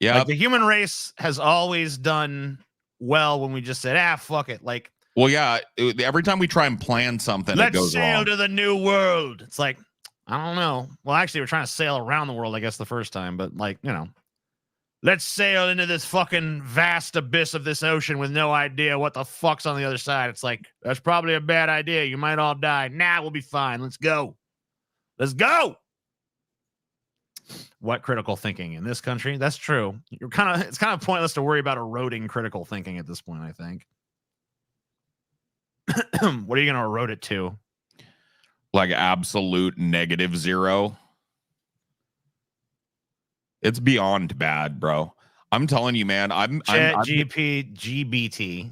Yeah. Like the human race has always done well when we just said, fuck it. Like, Well, yeah. Every time we try and plan something, it let's goes sail wrong. to the new world. It's like, I don't know. Well, actually, we're trying to sail around the world, I guess, the first time, but like, let's sail into this fucking vast abyss of this ocean with no idea what the fuck's on the other side. It's like, that's probably a bad idea. You might all die. Nah, we'll be fine. Let's go. Let's go. What critical thinking in this country? That's true. It's kind of pointless to worry about eroding critical thinking at this point, I think. What are you going to erode it to? Like absolute -0. It's beyond bad, bro. I'm telling you, man. GBT.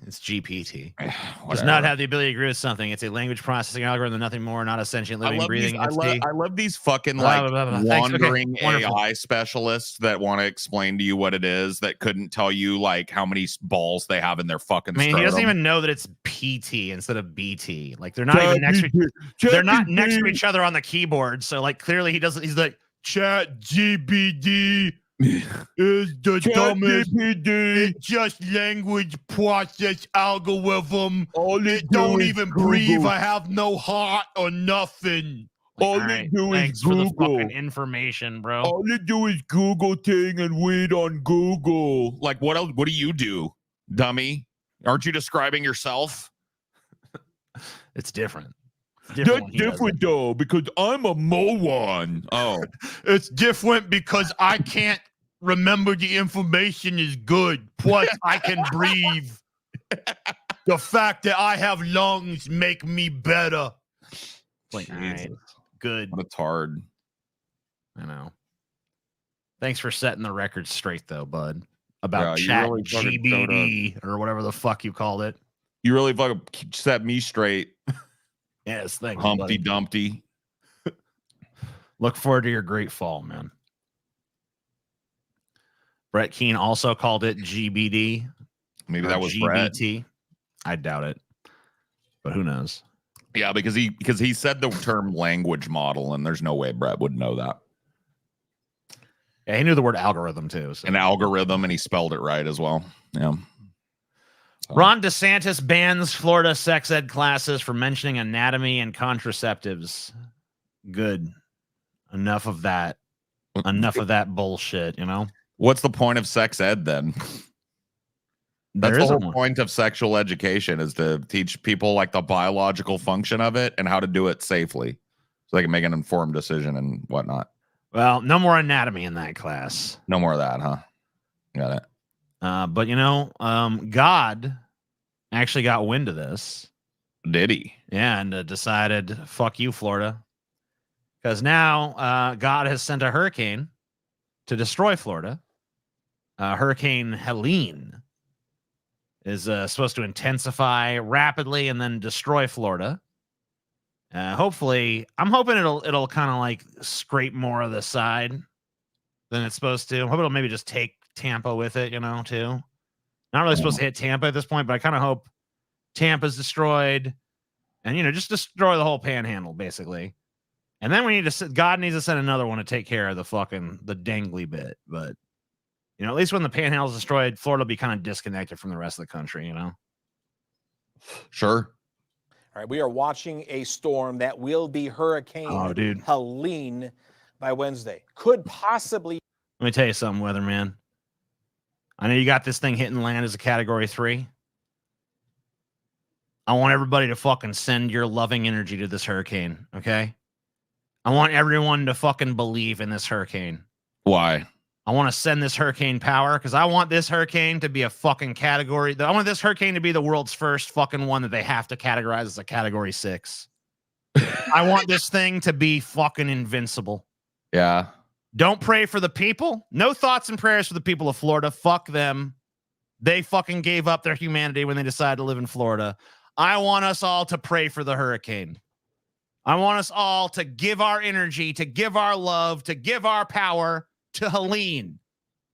It's GPT. Does Whatever. not have the ability to agree with something. It's a language processing algorithm, nothing more, not a sentient, living, breathing entity. I love these fucking Blah, blah, blah, blah. Thanks. Okay, wandering wonderful. AI specialists that want to explain to you what it is that couldn't tell you like how many balls they have in their fucking. I mean, he doesn't scrotum. even know that it's PT instead of BT. Like they're not even next to they're not next to each other on the keyboard. So like clearly he doesn't. He's like ChatGPT is the dumbest. It's just language process algorithm. All It don't even breathe. I have no heart or nothing. Like, All all they right, do is thanks for the Google. fucking information, bro. All they do is Google thing and wait on Google. Like, what else? What do you do, dummy? Aren't you describing yourself? It's different. It's That's when he does it. different though, because I'm a moron. Oh, It's different because I can't remember the information is good. Plus, I can breathe. The fact that I have lungs make me better. Like, all right, Jesus. good. But it's hard. I know. Thanks for setting the record straight, though, bud. About Yeah, you chat really fucking showed GBD or whatever the fuck you called it. You really fucking set me straight, Yes, thank you, Humpty buddy. Dumpty. Look forward to your great fall, man. Brett Keane also called it GBD. Maybe or that was Brett. GBT. I doubt it, but who knows? Yeah, because he said the term language model, and there's no way Brett would know that. Yeah, he knew the word algorithm too. So. An algorithm, and he spelled it right as well. Yeah. Ron DeSantis bans Florida sex ed classes for mentioning anatomy and contraceptives. Good. Enough of that. Enough of that bullshit, you know? What's the point of sex ed then? That's There the isn't whole one. point of sexual education, is to teach people like the biological function of it and how to do it safely so they can make an informed decision and whatnot. Well, no more anatomy in that class. No more of that, huh? Got it. But you know, God actually got wind of this. Did he? Yeah, and decided, fuck you, Florida. Because now God has sent a hurricane to destroy Florida. Hurricane Helene is supposed to intensify rapidly and then destroy Florida. Hopefully, I'm hoping it'll kind of like scrape more of the side than it's supposed to. I'm hoping it'll maybe just take Tampa with it, you know, too. Not really supposed to hit Tampa at this point, but I kind of hope Tampa's destroyed and, you know, just destroy the whole panhandle, basically. And then God needs to send another one to take care of the dangly bit. But, you know, at least when the panhandle is destroyed, Florida will be kind of disconnected from the rest of the country, you know? Sure. All right, we are watching a storm that will be Hurricane Helene by Wednesday. Could possibly. Let me tell you something, weatherman. I know you got this thing hitting land as a Category 3. I want everybody to fucking send your loving energy to this hurricane, okay? I want everyone to fucking believe in this hurricane. Why? I want to send this hurricane power because I want this hurricane to be a fucking category. I want this hurricane to be the world's first fucking one that they have to categorize as a Category 6. I want this thing to be fucking invincible. Yeah. Don't pray for the people. No thoughts and prayers for the people of Florida. Fuck them. They fucking gave up their humanity when they decided to live in Florida. I want us all to pray for the hurricane. I want us all to give our energy, to give our love, to give our power to Helene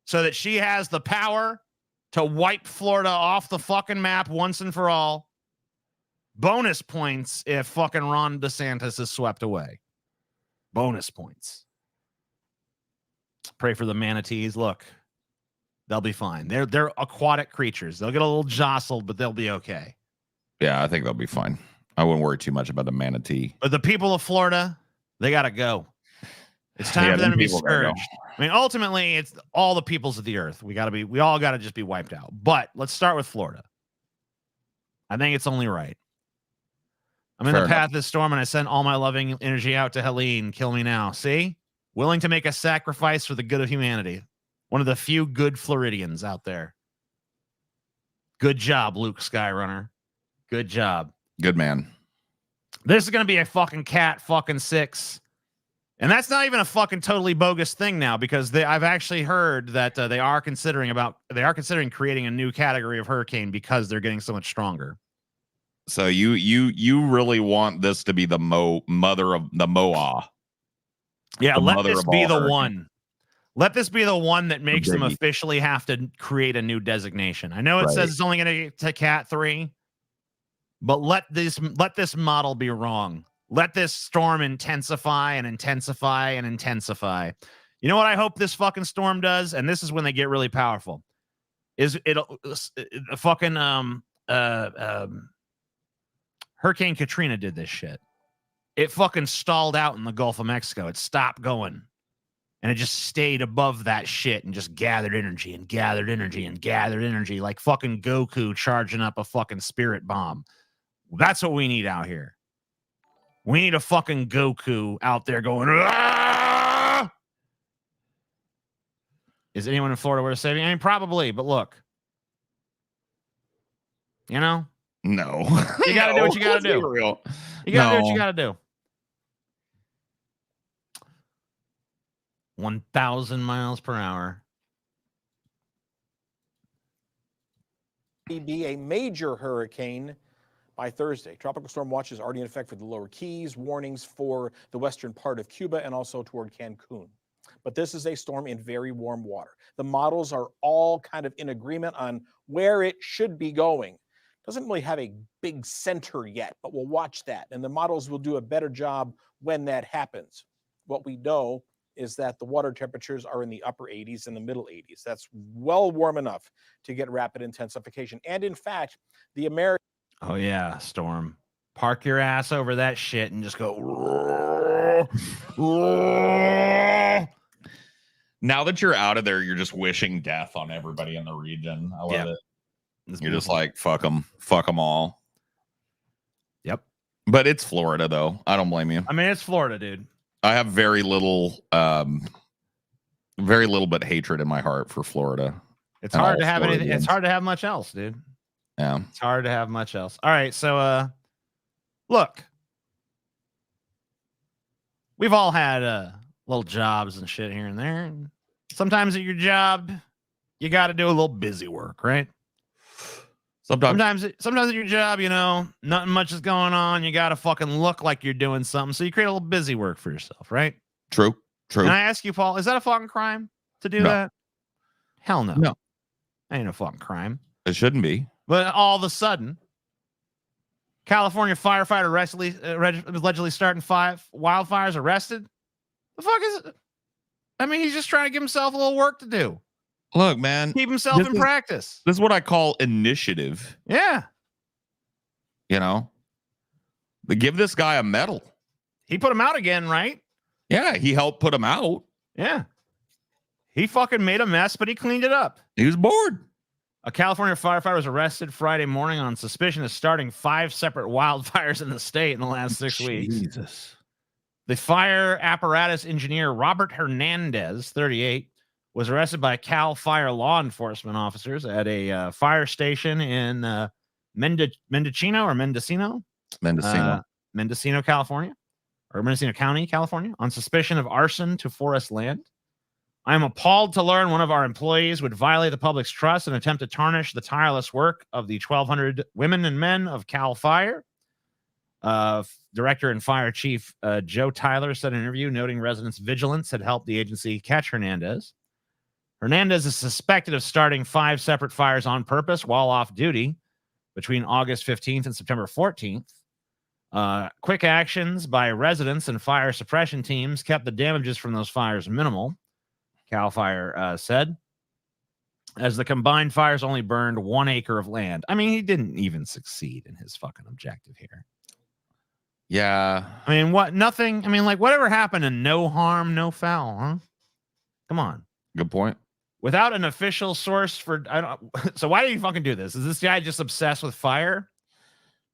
so that she has the power to wipe Florida off the fucking map once and for all. Bonus points if fucking Ron DeSantis is swept away. Bonus points. Pray for the manatees. Look, they'll be fine. They're aquatic creatures. They'll get a little jostled, but they'll be okay. Yeah, I think they'll be fine. I wouldn't worry too much about the manatee. But the people of Florida, they got to go. It's time for them to be scourged. I mean, ultimately, it's all the peoples of the earth. We all got to just be wiped out. But let's start with Florida. I think it's only right. I'm in the path of this storm, and I send all my loving energy out to Helene. Kill me now. See? Willing to make a sacrifice for the good of humanity. One of the few good Floridians out there. Good job, Luke Skyrunner. Good job. Good man. This is going to be a fucking cat fucking 6. And that's not even a fucking totally bogus thing now, because I've actually heard that they are considering creating a new category of hurricane because they're getting so much stronger. So you really want this to be the mother of the Moa. Yeah, the let this be the hurricanes. one. Let this be the one that makes them officially have to create a new designation. I know it says it's only going to get to Cat 3, but let this model be wrong. Let this storm intensify and intensify and intensify. You know what I hope this fucking storm does? And this is when they get really powerful. Is it'll fucking Hurricane Katrina did this shit. it fucking stalled out in the Gulf of Mexico. It stopped going. And it just stayed above that shit and just gathered energy and gathered energy and gathered energy like fucking Goku charging up a fucking spirit bomb. That's what we need out here. We need a fucking Goku out there going, "Ah!" Is anyone in Florida worth saving? I mean, probably, but look. You know? No. You got to do what you got to do. Real. You got to do what you got to do. 1,000 miles per hour. Be a major hurricane by Thursday. Tropical storm watch is already in effect for the lower Keys, warnings for the western part of Cuba and also toward Cancun. But this is a storm in very warm water. The models are all kind of in agreement on where it should be going. Doesn't really have a big center yet, but we'll watch that. And the models will do a better job when that happens. What we know is that the water temperatures are in the upper 80s and the middle 80s. That's well warm enough to get rapid intensification. And in fact, the American... Oh, yeah, Storm. Park your ass over that shit and just go... Now that you're out of there, you're just wishing death on everybody in the region. I love it. You're just like, fuck them all. Yep. But it's Florida, though. I don't blame you. I mean, it's Florida, dude. I have very little but hatred in my heart for Florida. It's hard to have anything. It's hard to have much else, dude. Yeah. It's hard to have much else. All right. So, look, we've all had little jobs and shit here and there. And sometimes at your job, you got to do a little busy work, right? Sometimes at your job, you know, nothing much is going on. You got to fucking look like you're doing something. So you create a little busy work for yourself, right? True. Can I ask you, Paul, is that a fucking crime to do that? Hell no. No. Ain't a fucking crime. It shouldn't be. But all of a sudden, California firefighter allegedly starting 5 wildfires, arrested. The fuck is it? I mean, he's just trying to give himself a little work to do. Look, man. Keep himself in practice. This is what I call initiative. Yeah. You know? Give this guy a medal. He put him out again, right? Yeah, he helped put him out. Yeah. He fucking made a mess, but he cleaned it up. He was bored. A California firefighter was arrested Friday morning on suspicion of starting 5 separate wildfires in the state in the last 6 weeks. Jesus. The fire apparatus engineer, Robert Hernandez, 38, was arrested by Cal Fire law enforcement officers at a fire station in Mendocino, California, or Mendocino County, California, on suspicion of arson to forest land. I am appalled to learn one of our employees would violate the public's trust and attempt to tarnish the tireless work of the 1,200 women and men of Cal Fire. Director and Fire Chief Joe Tyler said in an interview, noting residents' vigilance had helped the agency catch Hernandez. Hernandez is suspected of starting 5 separate fires on purpose while off duty between August 15th and September 14th. Quick actions by residents and fire suppression teams kept the damages from those fires minimal, Cal Fire said, as the combined fires only burned 1 acre of land. I mean, he didn't even succeed in his fucking objective here. Yeah. I mean, what? Nothing. I mean, like, whatever happened to no harm, no foul, huh? Come on. Good point. Without an official source for, I don't. So why did he fucking do this? Is this guy just obsessed with fire,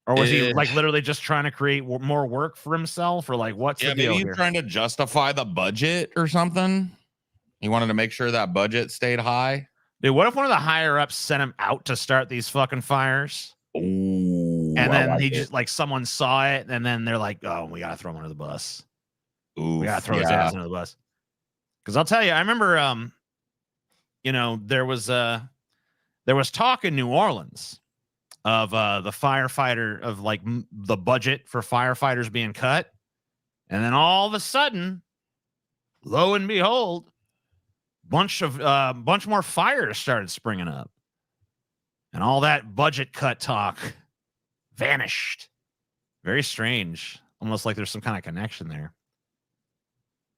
or was he like literally just trying to create more work for himself, or like what's the deal maybe here? Trying to justify the budget or something. He wanted to make sure that budget stayed high. Dude, what if one of the higher ups sent him out to start these fucking fires? Ooh, and then he just like someone saw it, and then they're like, "Oh, we gotta throw him under the bus. Ooh, we gotta throw his ass under the bus." Because I'll tell you, I remember, you know, there was talk in New Orleans of the firefighter of like the budget for firefighters being cut, and then all of a sudden, lo and behold, bunch more fires started springing up, and all that budget cut talk vanished. Very strange, almost like there's some kind of connection there.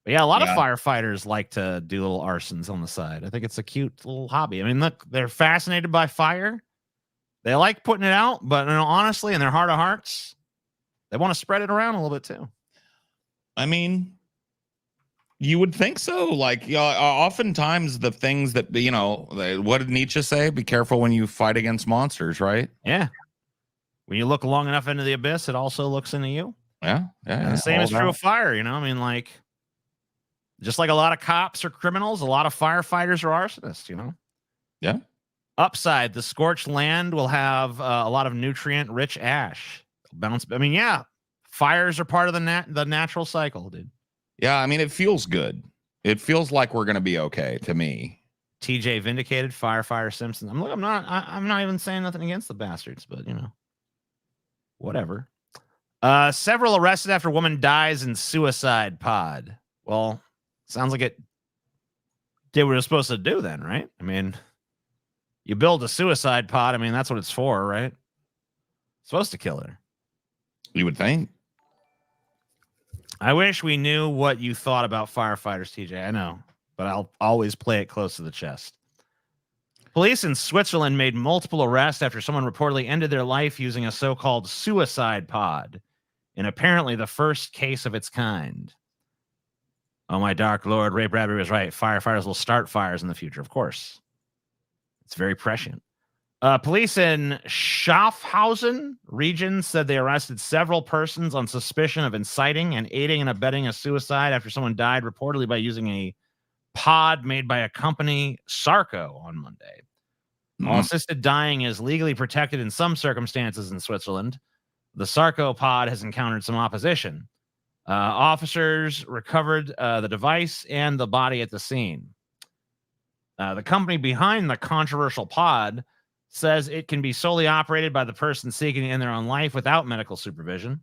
But yeah, a lot of firefighters like to do little arsons on the side. I think it's a cute little hobby. I mean, look, they're fascinated by fire. They like putting it out, but you know, honestly, in their heart of hearts, they want to spread it around a little bit too. I mean, you would think so. Like, oftentimes the things that, what did Nietzsche say? Be careful when you fight against monsters, right? Yeah. When you look long enough into the abyss, it also looks into you. Yeah. And the same is true of fire, I mean, like, just like a lot of cops are criminals, a lot of firefighters are arsonists, Yeah. Upside, the scorched land will have a lot of nutrient-rich ash. Yeah, fires are part of the natural cycle, dude. Yeah, I mean, it feels good. It feels like we're gonna be okay to me. TJ vindicated, firefighter Simpson. I'm not even saying nothing against the bastards, but whatever. Several arrested after woman dies in suicide pod. Well, sounds like it did what it was supposed to do then, right? I mean, you build a suicide pod. I mean, that's what it's for, right? It's supposed to kill her. You would think. I wish we knew what you thought about firefighters, TJ. I know, but I'll always play it close to the chest. Police in Switzerland made multiple arrests after someone reportedly ended their life using a so-called suicide pod, in apparently the first case of its kind. Oh, my dark lord, Ray Bradbury was right. Firefighters will start fires in the future, of course. It's very prescient. Police in Schaffhausen region said they arrested several persons on suspicion of inciting and aiding and abetting a suicide after someone died reportedly by using a pod made by a company, Sarco, on Monday. While assisted dying is legally protected in some circumstances in Switzerland, the Sarco pod has encountered some opposition. Officers recovered the device and the body at the scene. The company behind the controversial pod says it can be solely operated by the person seeking to end their own life without medical supervision.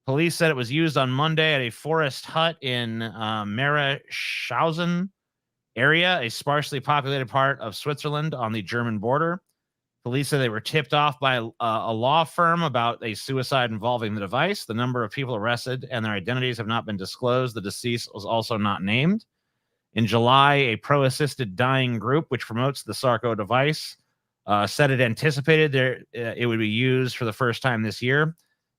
Police said it was used on Monday at a forest hut in Meereshausen area, a sparsely populated part of Switzerland on the German border. Police said they were tipped off by a law firm about a suicide involving the device. The number of people arrested and their identities have not been disclosed. The deceased was also not named. In July, a pro-assisted dying group, which promotes the Sarco device, said it anticipated it would be used for the first time this year.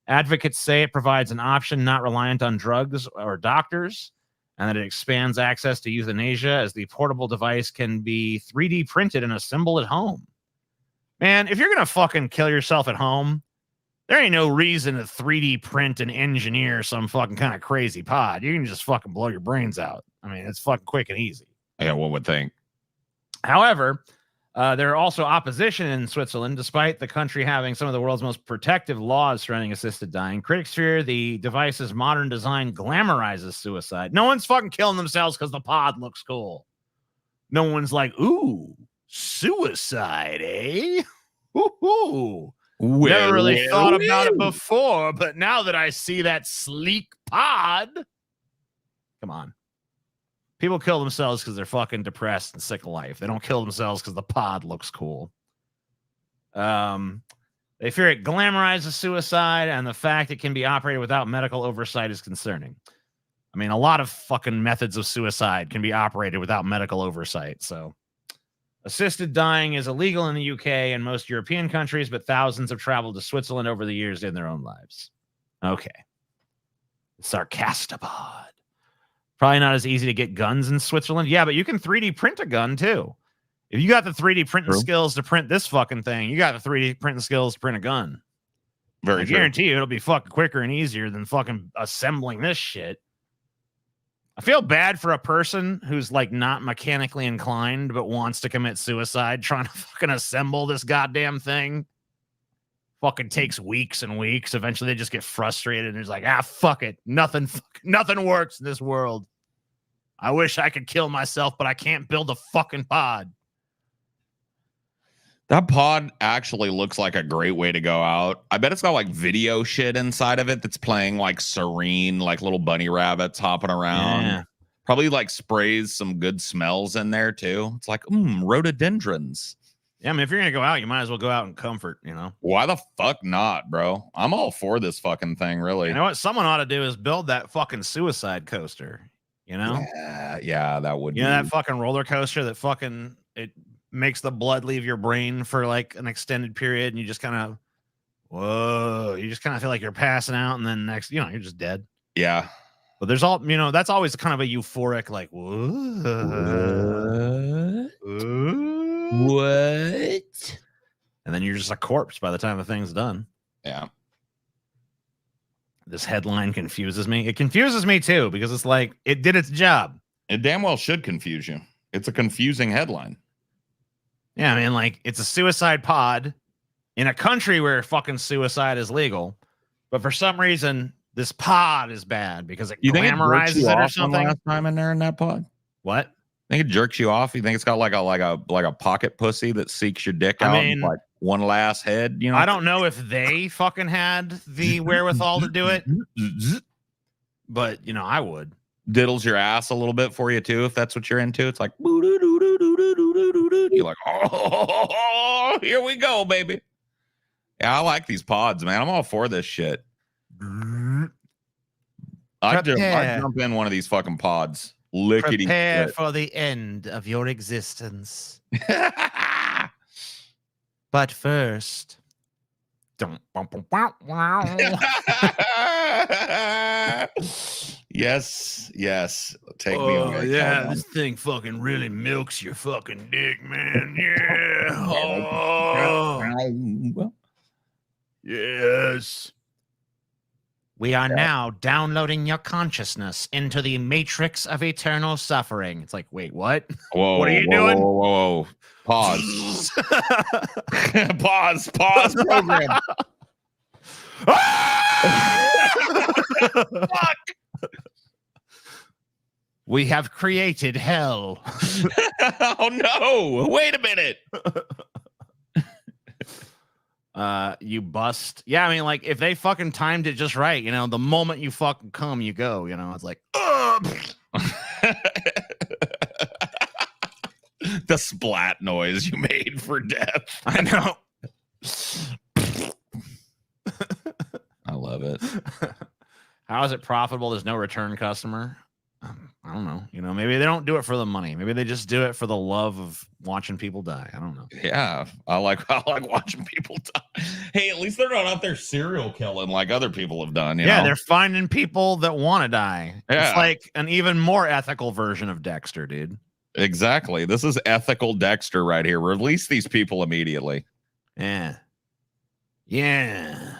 Advocates say it provides an option not reliant on drugs or doctors, and that it expands access to euthanasia as the portable device can be 3D printed and assembled at home. Man, if you're going to fucking kill yourself at home, there ain't no reason to 3D print and engineer some fucking kind of crazy pod. You can just fucking blow your brains out. I mean, it's fucking quick and easy. Yeah, one would think. However, there are also opposition in Switzerland, despite the country having some of the world's most protective laws surrounding assisted dying. Critics fear the device's modern design glamorizes suicide. No one's fucking killing themselves because the pod looks cool. No one's like, ooh, suicide, eh? Ooh. Never really thought about it before, but now that I see that sleek pod, come on. People kill themselves because they're fucking depressed and sick of life. They don't kill themselves because the pod looks cool. They fear it glamorizes suicide, and the fact it can be operated without medical oversight is concerning. I mean, a lot of fucking methods of suicide can be operated without medical oversight. So, assisted dying is illegal in the UK and most European countries, but thousands have traveled to Switzerland over the years in their own lives. Okay. Sarcastapod. Probably not as easy to get guns in Switzerland. Yeah, but you can 3D print a gun too. If you got the 3D printing skills to print this fucking thing, you got the 3D printing skills to print a gun. I guarantee you it'll be fucking quicker and easier than fucking assembling this shit. I feel bad for a person who's like not mechanically inclined but wants to commit suicide trying to fucking assemble this goddamn thing. Fucking takes weeks and weeks. Eventually they just get frustrated and it's like, fuck it. Nothing works in this world. I wish I could kill myself, but I can't build a fucking pod. That pod actually looks like a great way to go out. I bet it's got like video shit inside of it that's playing like serene, like little bunny rabbits hopping around. Yeah. Probably like sprays some good smells in there too. It's like, rhododendrons. Yeah, I mean, if you're going to go out, you might as well go out in comfort, you know? Why the fuck not, bro? I'm all for this fucking thing, really. You know what someone ought to do is build that fucking suicide coaster, you know? Yeah, that would be. That fucking roller coaster that fucking, it makes the blood leave your brain for like an extended period and you just kind of, whoa, you just kind of feel like you're passing out and then next, you're just dead. Yeah. But there's all, you know, that's always kind of a euphoric, like, what? And then you're just a corpse by the time the thing's done. Yeah. This headline confuses me. It confuses me too, because it's like, it did its job. It damn well should confuse you. It's a confusing headline. Yeah, I mean, like, it's a suicide pod in a country where fucking suicide is legal. But for some reason, this pod is bad because it glamorizes it or something. Last time in there in that pod, what? Think it jerks you off? You think it's got like a pocket pussy that seeks your dick out? I mean, like one last head. You know, I don't know if they fucking had the wherewithal to do it, but you know, I would. Diddles your ass a little bit for you too, if that's what you're into. It's like you're like, oh, here we go, baby. Yeah, I like these pods, man. I'm all for this shit. I'd jump in one of these fucking pods. Lickety. Prepare for the end of your existence. But first, yes. Take me away. Yeah, this thing fucking really milks your fucking dick, man. Yeah. Oh. Yes. We are now downloading your consciousness into the matrix of eternal suffering. It's like, wait, what? Whoa, what are you doing? Whoa. Pause. Pause program. Fuck. We have created hell. Oh no! Wait a minute. You bust. Yeah, I mean, like, if they fucking timed it just right, you know, the moment you fucking come, you go, you know, it's like, the splat noise you made for death. I know. I love it. How is it profitable? There's no return customer. I don't know. You know, maybe they don't do it for the money. Maybe they just do it for the love of watching people die. I don't know. Yeah, I like watching people die. Hey, at least they're not out there serial killing like other people have done. You know? They're finding people that want to die. Yeah. It's like an even more ethical version of Dexter, dude. Exactly. This is ethical Dexter right here. Release these people immediately. Yeah. Amen.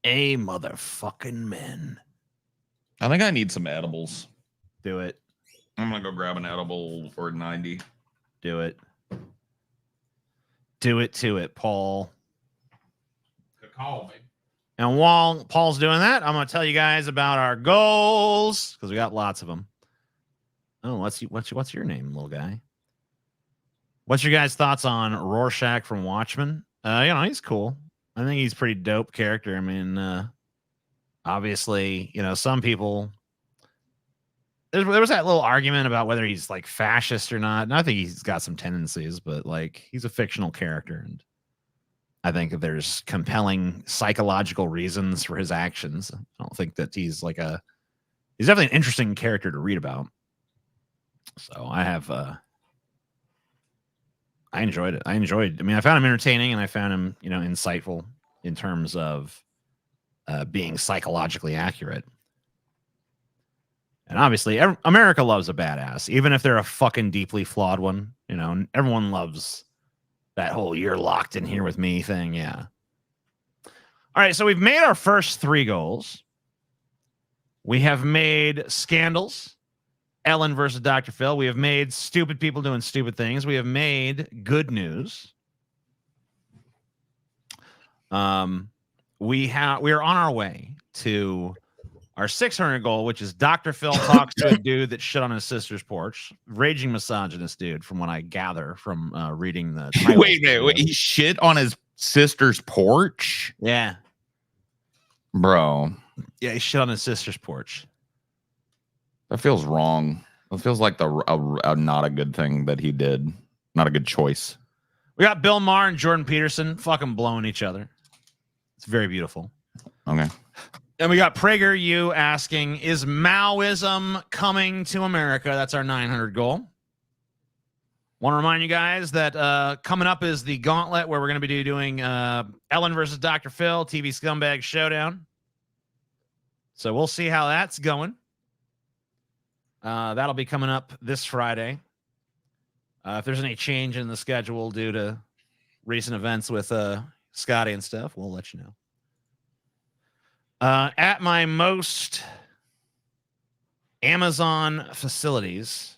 A motherfucking man. I think I need some edibles. Do it. I'm gonna go grab an edible for 90. Do it. Do it to it, Paul. Call me. And while Paul's doing that, I'm going to tell you guys about our goals because we got lots of them. Oh, what's your name, little guy? What's your guys' thoughts on Rorschach from Watchmen? You know, he's cool. I think he's a pretty dope character. I mean, obviously, you know, some people. There was that little argument about whether he's like fascist or not. And I think he's got some tendencies, but like he's a fictional character, and I think there's compelling psychological reasons for his actions. I don't think that he's definitely an interesting character to read about. So I enjoyed it. I found him entertaining, and I found him, you know, insightful in terms of being psychologically accurate. And obviously, America loves a badass, even if they're a fucking deeply flawed one. You know, everyone loves that whole "you're locked in here with me" thing. Yeah. All right, so we've made our first 3 goals. We have made scandals, Ellen versus Dr. Phil. We have made stupid people doing stupid things. We have made good news. We are on our way to our 600 goal, which is Dr. Phil talks to a dude that shit on his sister's porch. Raging misogynist dude, from what I gather from reading the title. Wait, he shit on his sister's porch? Yeah. Bro. Yeah, he shit on his sister's porch. That feels wrong. It feels like not a good thing that he did. Not a good choice. We got Bill Maher and Jordan Peterson fucking blowing each other. It's very beautiful. Okay. And we got PragerU asking, is Maoism coming to America? That's our 900 goal. Want to remind you guys that coming up is the gauntlet where we're going to be doing Ellen versus Dr. Phil, TV Scumbag Showdown. So we'll see how that's going. That'll be coming up this Friday. If there's any change in the schedule due to recent events with Scotty and stuff, we'll let you know. At my most Amazon facilities.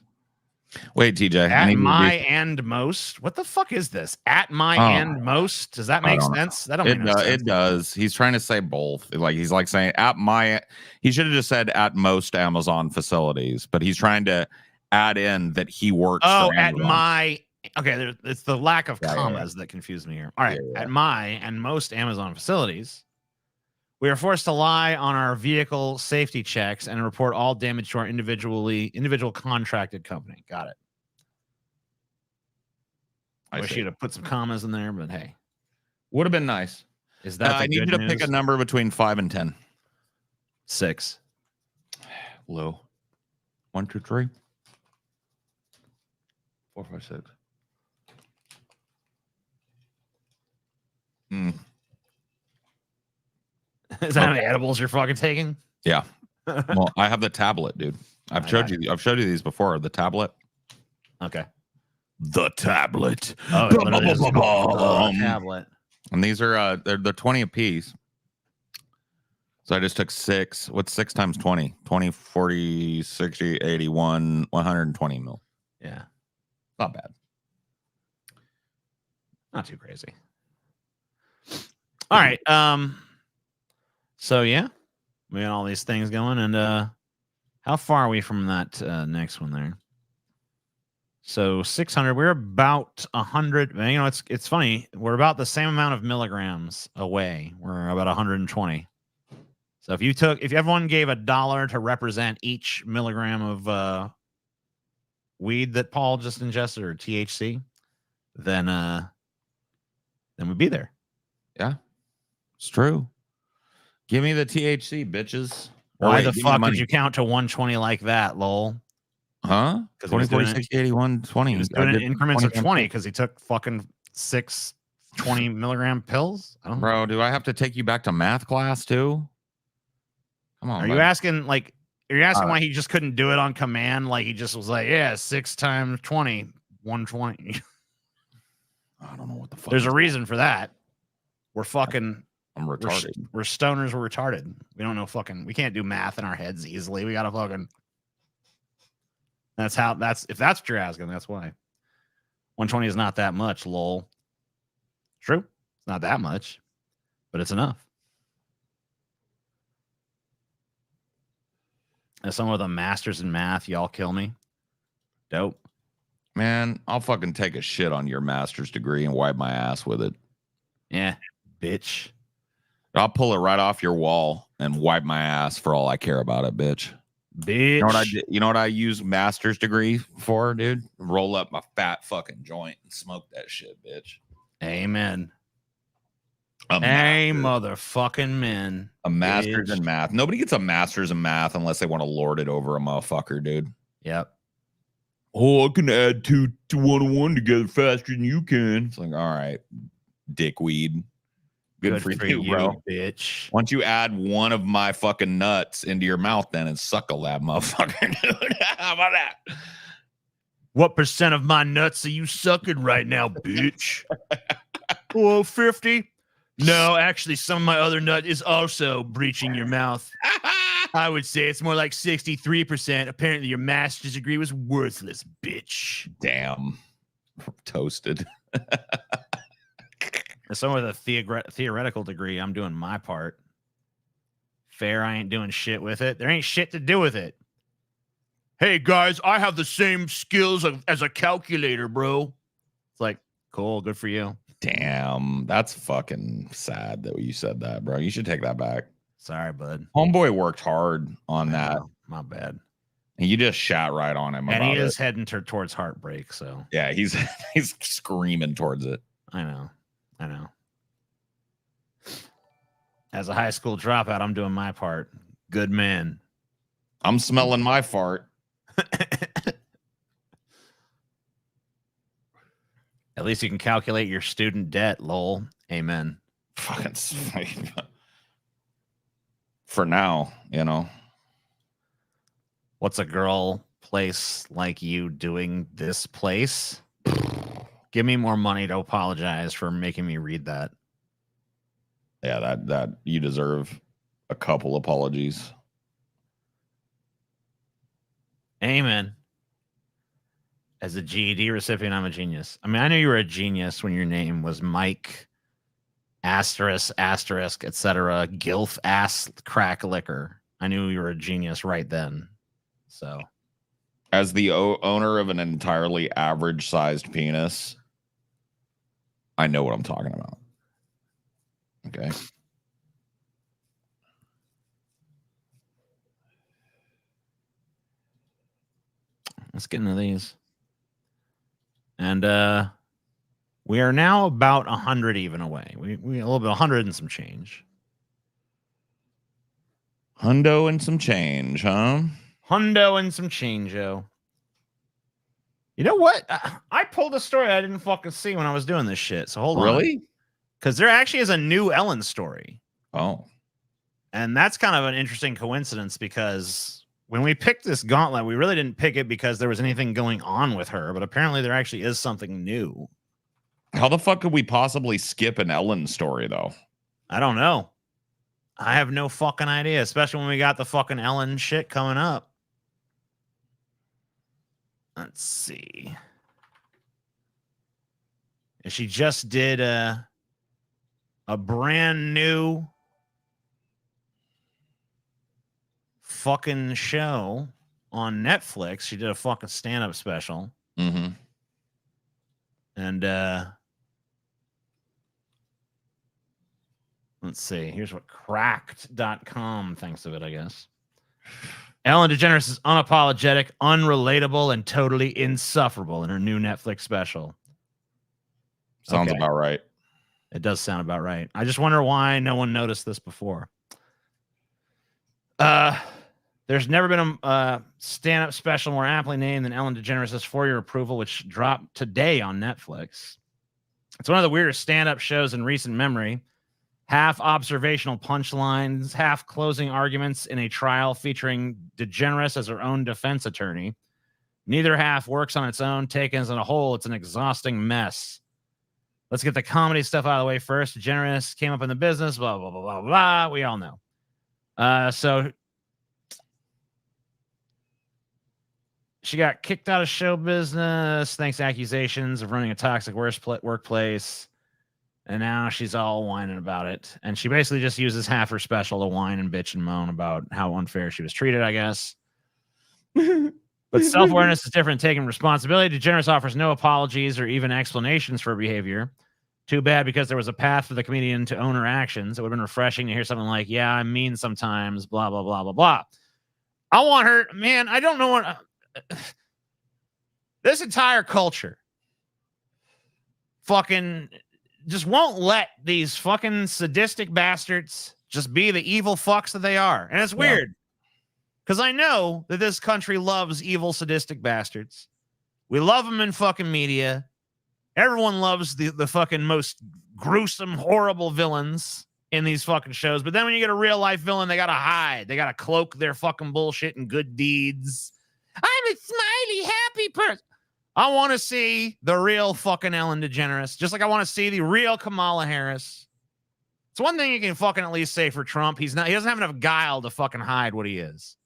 Wait, TJ. At my and most. What the fuck is this? At my and most. Does that make sense? That don't make no sense. It does. He's trying to say both. Like he's like saying at my. He should have just said at most Amazon facilities, but he's trying to add in that he works. Oh, for at Amazon. my. Okay, it's the lack of commas that confuse me here. All right, at my and most Amazon facilities, we are forced to lie on our vehicle safety checks and report all damage to our individual contracted company. Got it. I wish you'd have put some commas in there, but hey. Would have been nice. Is that I need you to pick a number between 5 and 10. 6. Low. 1, 2, 3. 4, 5, 6. Is that how many edibles you're fucking taking? Yeah. Well, I have the tablet, dude. I've showed you these before. The tablet. Okay. The tablet. Oh, tablet. And these are they're 20 apiece. So I just took 6. What's 6 times 20? 20, 40, 60, 81, 120 mil. Yeah. Not bad. Not too crazy. All right. So yeah, we got all these things going, and how far are we from that next one there? So 600. We're about 100. You know, it's funny. We're about the same amount of milligrams away. We're about 120. So if everyone gave $1 to represent each milligram of weed that Paul just ingested, or THC, then we'd be there. Yeah, it's true. Give me the THC, bitches. Why the fuck did you count to 120 like that, lol? Huh? 20, 40, 60, 81, 20. He was doing it in increments of 20 because he took fucking 6 20 milligram pills. I don't know. Bro, do I have to take you back to math class too? Come on. Are you asking why he just couldn't do it on command? Like he just was like, yeah, 6 times 20, 120. I don't know what the fuck. There's a reason for that. We're fucking. I'm retarded. We're stoners. We're retarded. We don't know fucking. We can't do math in our heads easily. We gotta fucking. If that's what you're asking, that's why. 120 is not that much, lol. True. It's not that much, but it's enough. As someone with a master's in math, y'all kill me. Dope. Man, I'll fucking take a shit on your master's degree and wipe my ass with it. Yeah, bitch. I'll pull it right off your wall and wipe my ass for all I care about it, bitch. Bitch. You know what I use master's degree for, dude? Roll up my fat fucking joint and smoke that shit, bitch. Amen. Hey, motherfucking man. A master's in math. Nobody gets a master's in math unless they want to lord it over a motherfucker, dude. Yep. Oh, I can add 2 to 1 and 1 together faster than you can. It's like, all right, dickweed. Good for you, bro. Bitch. Once you add one of my fucking nuts into your mouth, then and suckle that motherfucker, dude. How about that? What percent of my nuts are you sucking right now, bitch? Oh, 50? No, actually, some of my other nut is also breaching your mouth. I would say it's more like 63%. Apparently, your master's degree was worthless, bitch. Damn. Toasted. As someone with a theoretical degree, I'm doing my part. Fair, I ain't doing shit with it. There ain't shit to do with it. Hey, guys, I have the same skills as a calculator, bro. It's like, cool, good for you. Damn, that's fucking sad that you said that, bro. You should take that back. Sorry, bud. Homeboy worked hard on that. My bad. And you just shat right on him. And he is heading towards heartbreak, so. Yeah, he's screaming towards it. I know. As a high school dropout, I'm doing my part. Good man. I'm smelling my fart. At least you can calculate your student debt, lol. Amen. Fucking for now, you know. What's a girl place like you doing this place? Give me more money to apologize for making me read that. Yeah, that you deserve a couple apologies. Amen. As a GED recipient, I'm a genius. I mean, I knew you were a genius when your name was Mike asterisk, etc. Gilf ass crack liquor. I knew you were a genius right then. So, as the owner of an entirely average-sized penis, I know what I'm talking about. Okay. Let's get into these. And we are now about 100 even away. We a little bit 100 and some change. Hundo and some change, huh? Hundo and some change-o. You know what? I pulled a story I didn't fucking see when I was doing this shit. So hold on. Really? Because there actually is a new Ellen story. Oh. And that's kind of an interesting coincidence because when we picked this gauntlet, we really didn't pick it because there was anything going on with her. But apparently there actually is something new. How the fuck could we possibly skip an Ellen story, though? I don't know. I have no fucking idea, especially when we got the fucking Ellen shit coming up. Let's see. She just did a brand new fucking show on Netflix. She did a fucking stand-up special. Mm-hmm. And let's see. Here's what cracked.com thinks of it, I guess. Ellen DeGeneres is unapologetic, unrelatable, and totally insufferable in her new Netflix special. Sounds about right. It does sound about right. I just wonder why no one noticed this before. There's never been a stand-up special more aptly named than Ellen DeGeneres' For Your Approval, which dropped today on Netflix. It's one of the weirdest stand-up shows in recent memory. Half observational punchlines, half closing arguments in a trial featuring DeGeneres as her own defense attorney. Neither half works on its own. Taken as a whole, it's an exhausting mess. Let's get the comedy stuff out of the way first. DeGeneres came up in the business, blah, blah, blah, blah, blah. We all know. So she got kicked out of show business thanks to accusations of running a toxic workplace. And now she's all whining about it. And she basically just uses half her special to whine and bitch and moan about how unfair she was treated, I guess. But self-awareness is different. Taking responsibility. DeGeneres offers no apologies or even explanations for her behavior. Too bad, because there was a path for the comedian to own her actions. It would have been refreshing to hear something like, yeah, I'm mean sometimes, blah, blah, blah, blah, blah. I want her, man, I don't know what... this entire culture fucking just won't let these fucking sadistic bastards just be the evil fucks that they are. And it's weird because I know that this country loves evil sadistic bastards. We love them in fucking media. Everyone loves the fucking most gruesome, horrible villains in these fucking shows. But then when you get a real life villain, they got to hide. They got to cloak their fucking bullshit and good deeds. I'm a smiley, happy person. I want to see the real fucking Ellen DeGeneres, just like I want to see the real Kamala Harris. It's one thing you can fucking at least say for Trump. He doesn't have enough guile to fucking hide what he is.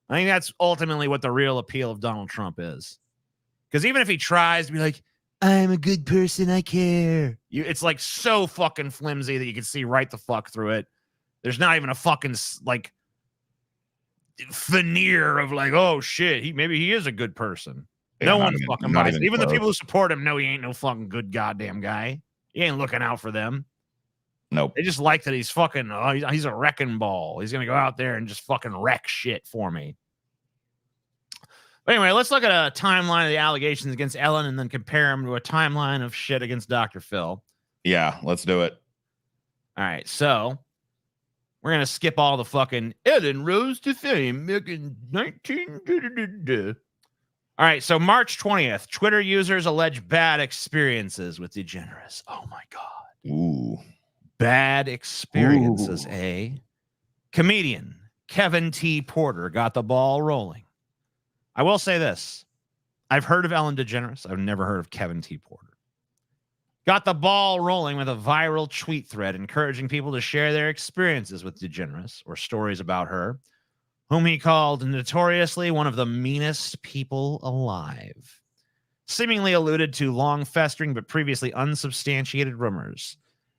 I think that's ultimately what the real appeal of Donald Trump is. Because even if he tries to be like, I'm a good person, I care. It's like so fucking flimsy that you can see right the fuck through it. There's not even a fucking like veneer of like, oh shit, maybe he is a good person. No one fucking buys it. Even the people who support him know he ain't no fucking good goddamn guy. He ain't looking out for them. Nope. They just like that he's fucking, he's a wrecking ball. He's going to go out there and just fucking wreck shit for me. But anyway, let's look at a timeline of the allegations against Ellen and then compare them to a timeline of shit against Dr. Phil. Yeah, let's do it. All right, so we're going to skip all the fucking Ellen rose to fame back in 19... All All right, so March 20th, Twitter users allege bad experiences with DeGeneres. Oh my God. Ooh. Bad experiences, eh? Comedian Kevin T. Porter got the ball rolling. I will say this. I've heard of Ellen DeGeneres. I've never heard of Kevin T. Porter. Got the ball rolling with a viral tweet thread encouraging people to share their experiences with DeGeneres or stories about her, whom he called notoriously one of the meanest people alive. Seemingly alluded to long festering but previously unsubstantiated rumors.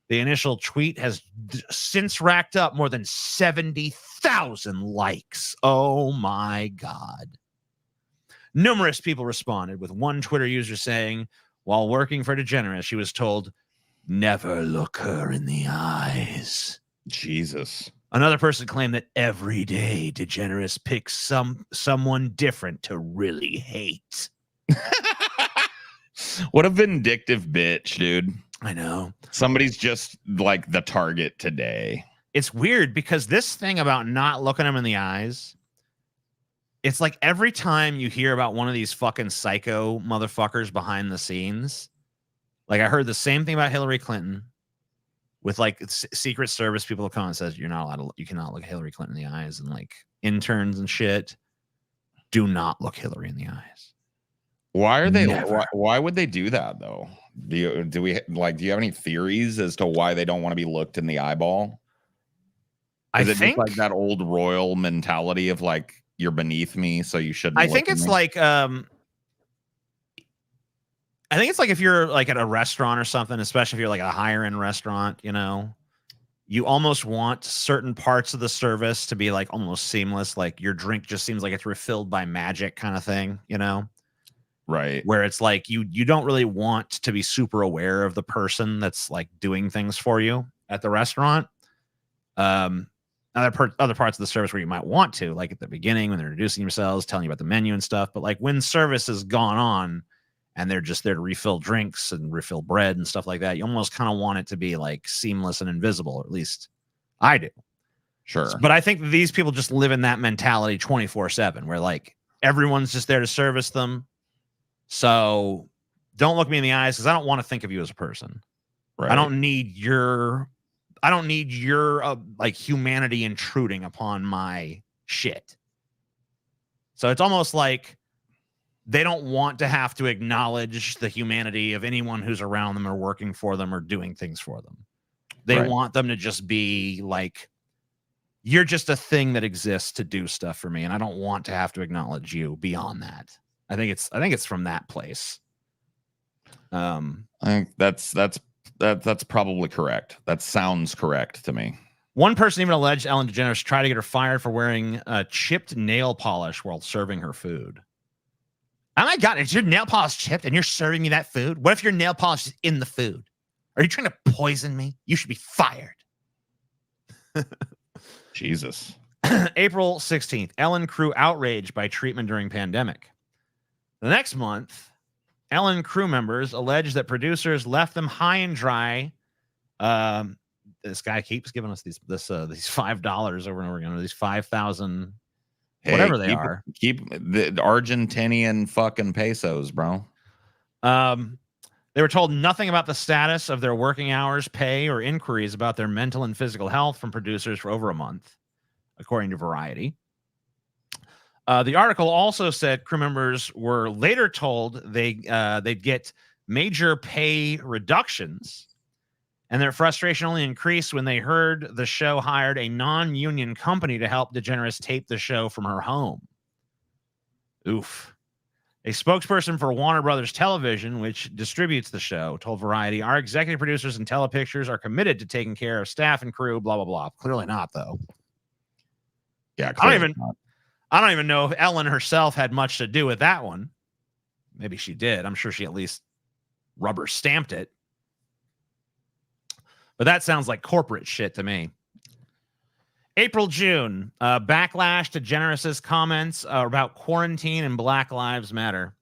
The initial tweet has since racked up more than 70,000 likes. Oh my God. Numerous people responded, with one Twitter user saying, while working for DeGeneres, she was told, never look her in the eyes. Jesus. Another person claimed that every day DeGeneres picks someone different to really hate. What a vindictive bitch, dude. I know. Somebody's just like the target today. It's weird because this thing about not looking them in the eyes, it's like every time you hear about one of these fucking psycho motherfuckers behind the scenes, like I heard the same thing about Hillary Clinton with like Secret Service people come and says, you're not allowed to, you cannot look Hillary Clinton in the eyes, and like interns and shit do not look Hillary in the eyes. Why are they? Why would they do that though? Do you have any theories as to why they don't want to be looked in the eyeball? Is it think just like that old royal mentality of like you're beneath me, so you shouldn't? I think it's like I think it's like if you're like at a restaurant or something, especially if you're like a higher end restaurant, you know, you almost want certain parts of the service to be like almost seamless. Like your drink just seems like it's refilled by magic kind of thing, you know? Right. Where it's like you don't really want to be super aware of the person that's like doing things for you at the restaurant. Other parts of the service where you might want to, like at the beginning when they're introducing themselves, telling you about the menu and stuff. But like when service has gone on and they're just there to refill drinks and refill bread and stuff like that, you almost kind of want it to be like seamless and invisible, or at least I do. Sure. But I think these people just live in that mentality 24/7 where like everyone's just there to service them. So don't look me in the eyes because I don't want to think of you as a person. Right. I don't need your like humanity intruding upon my shit. So it's almost like they don't want to have to acknowledge the humanity of anyone who's around them or working for them or doing things for them. They want them to just be like, you're just a thing that exists to do stuff for me, and I don't want to have to acknowledge you beyond that. I think it's from that place. I think that's probably correct. That sounds correct to me. One person even alleged Ellen DeGeneres tried to get her fired for wearing chipped nail polish while serving her food. Oh my God, is your nail polish chipped and you're serving me that food? What if your nail polish is in the food? Are you trying to poison me? You should be fired. Jesus. April 16th, Ellen crew outraged by treatment during pandemic. The next month, Ellen crew members alleged that producers left them high and dry. This guy keeps giving us these $5 over and over again, or these 5,000, whatever they are. Keep the Argentinian fucking pesos, bro. They were told nothing about the status of their working hours, pay, or inquiries about their mental and physical health from producers for over a month, according to Variety. The article also said crew members were later told they'd get major pay reductions, and their frustration only increased when they heard the show hired a non-union company to help DeGeneres tape the show from her home. Oof. A spokesperson for Warner Brothers Television, which distributes the show, told Variety, our executive producers and Telepictures are committed to taking care of staff and crew, blah, blah, blah. Clearly not, though. Yeah, I don't even know if Ellen herself had much to do with that one. Maybe she did. I'm sure she at least rubber stamped it. But that sounds like corporate shit to me. April, June, backlash to DeGeneres' comments about quarantine and Black Lives Matter.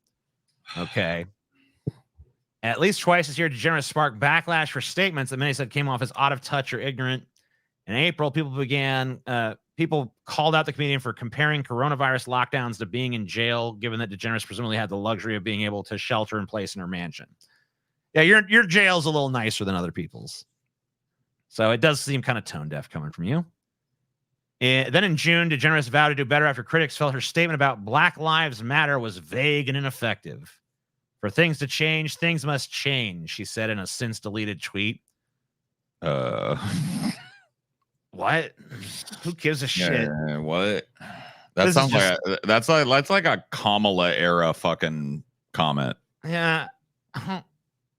Okay. At least twice this year, DeGeneres sparked backlash for statements that many said came off as out of touch or ignorant. In April, people people called out the comedian for comparing coronavirus lockdowns to being in jail, given that DeGeneres presumably had the luxury of being able to shelter in place in her mansion. Yeah, your jail's a little nicer than other people's. So it does seem kind of tone deaf coming from you. Then in June, DeGeneres vowed to do better after critics felt her statement about Black Lives Matter was vague and ineffective. For things to change, things must change, she said in a since-deleted tweet. What? Who gives a shit? What? That This sounds is like that's like a Kamala era fucking comment. Yeah.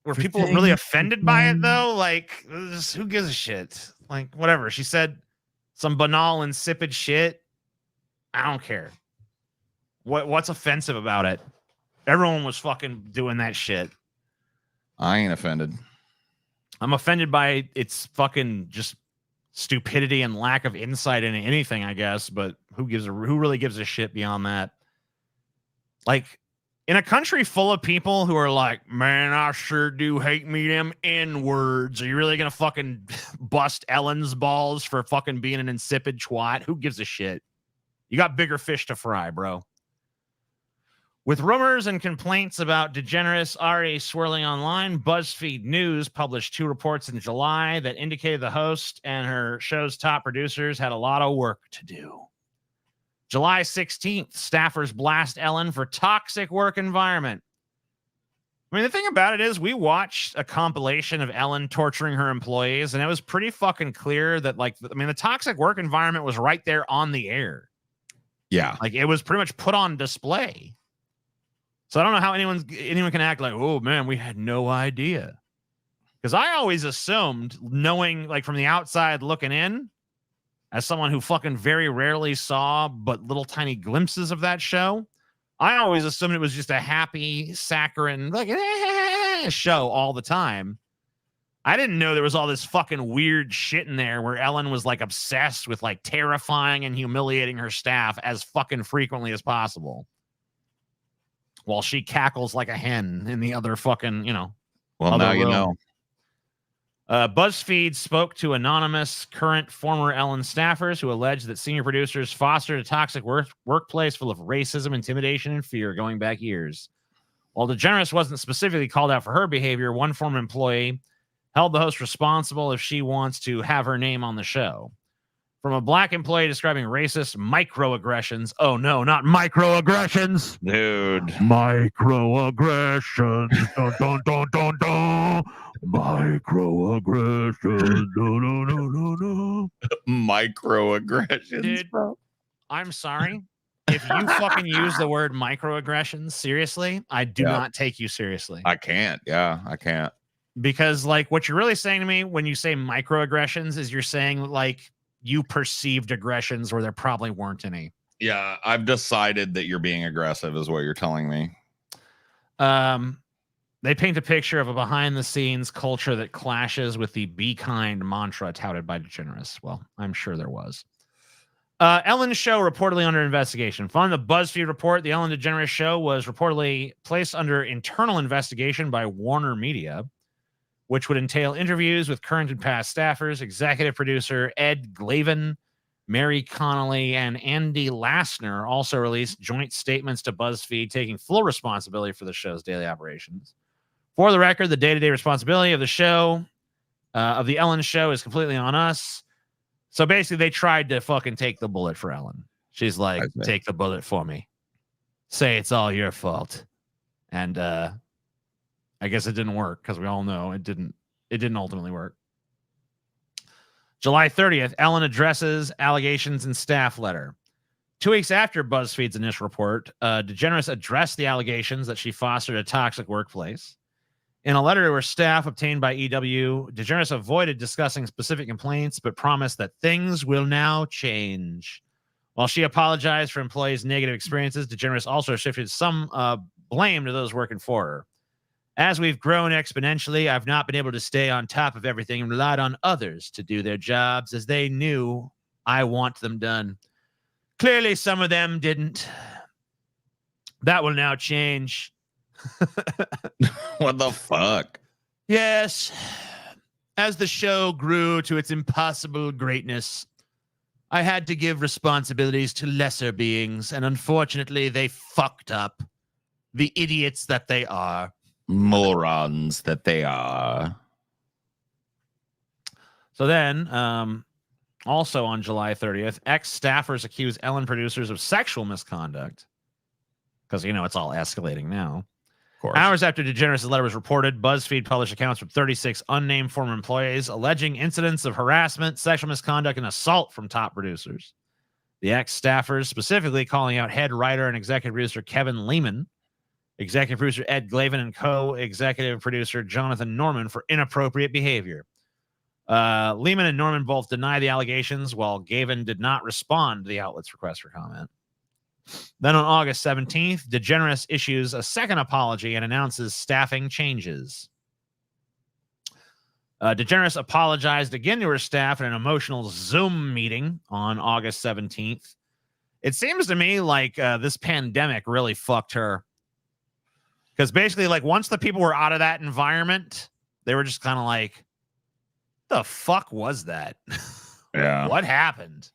Were people really offended by it though? Like, who gives a shit? Like, whatever. She said some banal, insipid shit. I don't care. What's offensive about it? Everyone was fucking doing that shit. I ain't offended. I'm offended by its fucking just stupidity and lack of insight into anything, I guess. But who really gives a shit beyond that? Like, in a country full of people who are like, man, I sure do hate me them N-words. Are you really gonna fucking bust Ellen's balls for fucking being an insipid twat? Who gives a shit? You got bigger fish to fry, bro. With rumors and complaints about DeGeneres already swirling online, BuzzFeed News published 2 reports in July that indicated the host and her show's top producers had a lot of work to do. July 16th, staffers blast Ellen for toxic work environment. I mean, the thing about it is we watched a compilation of Ellen torturing her employees, and it was pretty fucking clear that, like, I mean, the toxic work environment was right there on the air. Yeah. Like, it was pretty much put on display. So I don't know how anyone can act like, oh, man, we had no idea. Because I always assumed, knowing, like, from the outside looking in, as someone who fucking very rarely saw but little tiny glimpses of that show, I always assumed it was just a happy, saccharine, like, show all the time. I didn't know there was all this fucking weird shit in there where Ellen was, like, obsessed with, like, terrifying and humiliating her staff as fucking frequently as possible, while she cackles like a hen in the other fucking, Well, now you know. BuzzFeed spoke to anonymous current former Ellen staffers who alleged that senior producers fostered a toxic workplace full of racism, intimidation, and fear going back years. While DeGeneres wasn't specifically called out for her behavior, one former employee held the host responsible if she wants to have her name on the show. From a black employee describing racist microaggressions. Oh, no, not microaggressions. Dude. Microaggressions. Dun, dun, dun, dun, dun. Microaggressions. No, no, no, no, no. Microaggressions. Dude, I'm sorry. If you fucking use the word microaggressions seriously, I do not take you seriously. I can't. Yeah, I can't. Because, like, what you're really saying to me when you say microaggressions is you're saying, like, you perceived aggressions where there probably weren't any. Yeah, I've decided that you're being aggressive is what you're telling me. They paint a picture of a behind-the-scenes culture that clashes with the be kind mantra touted by DeGeneres. Well, I'm sure there was. Ellen's show reportedly under investigation. Following the BuzzFeed report, the Ellen DeGeneres show was reportedly placed under internal investigation by Warner Media, which would entail interviews with current and past staffers, executive producer Ed Glavin, Mary Connolly, and Andy Lassner also released joint statements to BuzzFeed taking full responsibility for the show's daily operations. For the record, the day-to-day responsibility of the show, of the Ellen show, is completely on us. So basically, they tried to fucking take the bullet for Ellen. She's like, take the bullet for me. Say it's all your fault. And I guess it didn't work because we all know it didn't ultimately work. July 30th, Ellen addresses allegations in staff letter. 2 weeks after BuzzFeed's initial report, DeGeneres addressed the allegations that she fostered a toxic workplace. In a letter to her staff obtained by EW, DeGeneres avoided discussing specific complaints, but promised that things will now change. While she apologized for employees' negative experiences, DeGeneres also shifted some blame to those working for her. As we've grown exponentially, I've not been able to stay on top of everything and relied on others to do their jobs as they knew I want them done. Clearly, some of them didn't. That will now change. What the fuck? Yes. As the show grew to its impossible greatness, I had to give responsibilities to lesser beings, and unfortunately, they fucked up. The idiots that they are. Morons that they are. So then, also on July 30th, ex-staffers accuse Ellen producers of sexual misconduct. Because, you know, it's all escalating now. Of course. Hours after DeGeneres' letter was reported, BuzzFeed published accounts from 36 unnamed former employees alleging incidents of harassment, sexual misconduct, and assault from top producers. The ex-staffers specifically calling out head writer and executive producer Kevin Lehman, executive producer Ed Glavin, and co-executive producer Jonathan Norman for inappropriate behavior. Lehman and Norman both deny the allegations, while Gavin did not respond to the outlet's request for comment. Then on August 17th, DeGeneres issues a second apology and announces staffing changes. DeGeneres apologized again to her staff in an emotional Zoom meeting on August 17th. It seems to me like this pandemic really fucked her. Because basically, like, once the people were out of that environment, they were just kind of like, the duck was that? Yeah. What happened?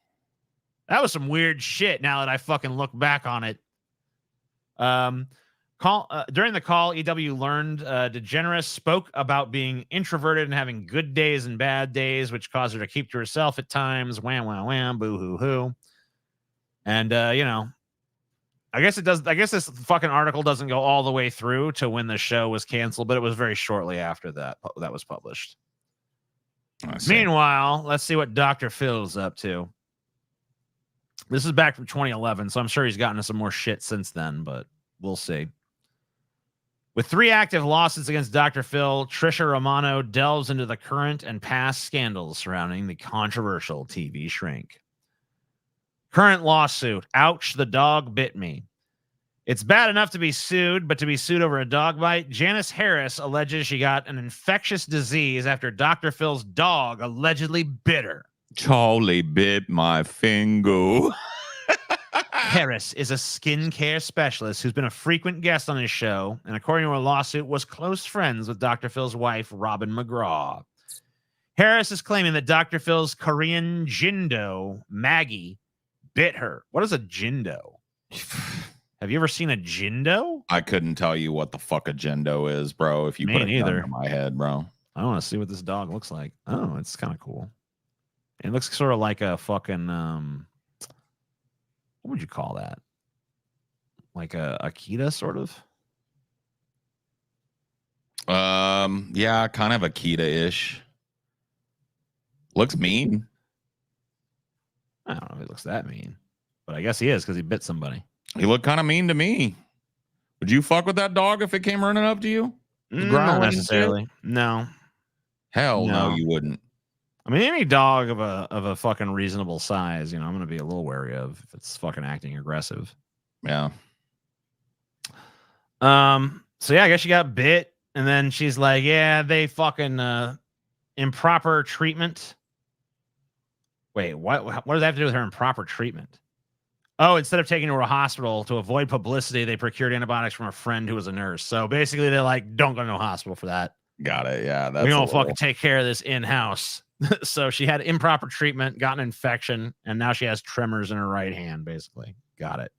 That was some weird shit now that I fucking look back on it. During the call, EW learned DeGeneres spoke about being introverted and having good days and bad days, which caused her to keep to herself at times. Wham, wham, wham, boo, hoo, hoo. And, you know, I guess it does. I guess this fucking article doesn't go all the way through to when the show was canceled, but it was very shortly after that was published. Meanwhile, let's see what Dr. Phil's up to. This is back from 2011, so I'm sure he's gotten into some more shit since then, but we'll see. With 3 active lawsuits against Dr. Phil, Trisha Romano delves into the current and past scandals surrounding the controversial TV shrink. Current lawsuit. Ouch, the dog bit me. It's bad enough to be sued, but to be sued over a dog bite? Janice Harris alleges she got an infectious disease after Dr. Phil's dog allegedly bit her. Charlie bit my finger. Harris is a skincare specialist who's been a frequent guest on his show, and according to a lawsuit, was close friends with Dr. Phil's wife, Robin McGraw. Harris is claiming that Dr. Phil's Korean Jindo, Maggie, bit her. What is a Jindo? Have you ever seen a Jindo? I couldn't tell you what the fuck a Jindo is, bro. If you put it down in my head, bro. I want to see what this dog looks like. Oh, it's kind of cool. It looks sort of like a fucking what would you call that? Like a Akita, sort of. Yeah, kind of Akita-ish. Looks mean. I don't know if he looks that mean, but I guess he is because he bit somebody. He looked kind of mean to me. Would you fuck with that dog if it came running up to you? Not necessarily. No. Hell no, you wouldn't. I mean, any dog of a fucking reasonable size, you know, I'm gonna be a little wary of if it's fucking acting aggressive. Yeah. So yeah, I guess she got bit, and then she's like, "Yeah, they fucking improper treatment." Wait, what does that have to do with her improper treatment? Oh, instead of taking her to a hospital to avoid publicity, they procured antibiotics from a friend who was a nurse. So basically, they're like, "Don't go to a hospital for that." Got it. Yeah, that's we don't fucking take care of this in house. So she had improper treatment, got an infection, and now she has tremors in her right hand, basically. Got it.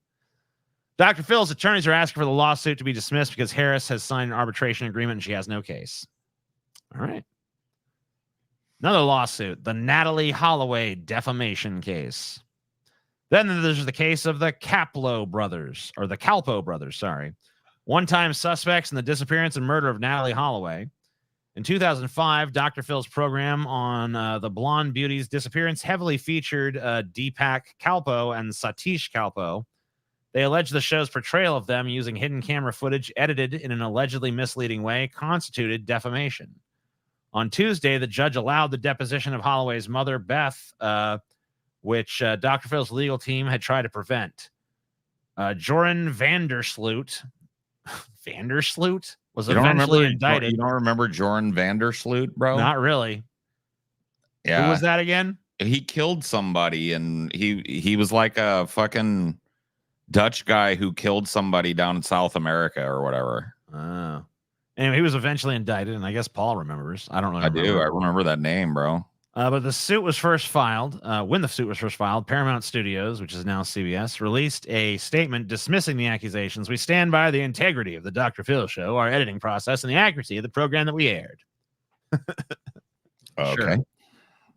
Dr. Phil's attorneys are asking for the lawsuit to be dismissed because Harris has signed an arbitration agreement and she has no case. All right. Another lawsuit, the Natalie Holloway defamation case. Then there's the case of the Calpo brothers, sorry. One-time suspects in the disappearance and murder of Natalie Holloway. In 2005, Dr. Phil's program on the blonde beauty's disappearance heavily featured Deepak Calpo and Satish Calpo. They alleged the show's portrayal of them using hidden camera footage edited in an allegedly misleading way constituted defamation. On Tuesday, the judge allowed the deposition of Holloway's mother, Beth, which Dr. Phil's legal team had tried to prevent. Joran Vandersloot was eventually indicted. You don't remember Joran Vandersloot, bro? Not really. Yeah. Who was that again? He killed somebody, and he was like a fucking Dutch guy who killed somebody down in South America or whatever. Oh. Anyway, he was eventually indicted, and I guess Paul remembers. I don't know. I do. I remember that name, bro. But the suit was first filed. When the suit was first filed, Paramount Studios, which is now CBS, released a statement dismissing the accusations. We stand by the integrity of the Dr. Phil show, our editing process, and the accuracy of the program that we aired. Okay. Sure.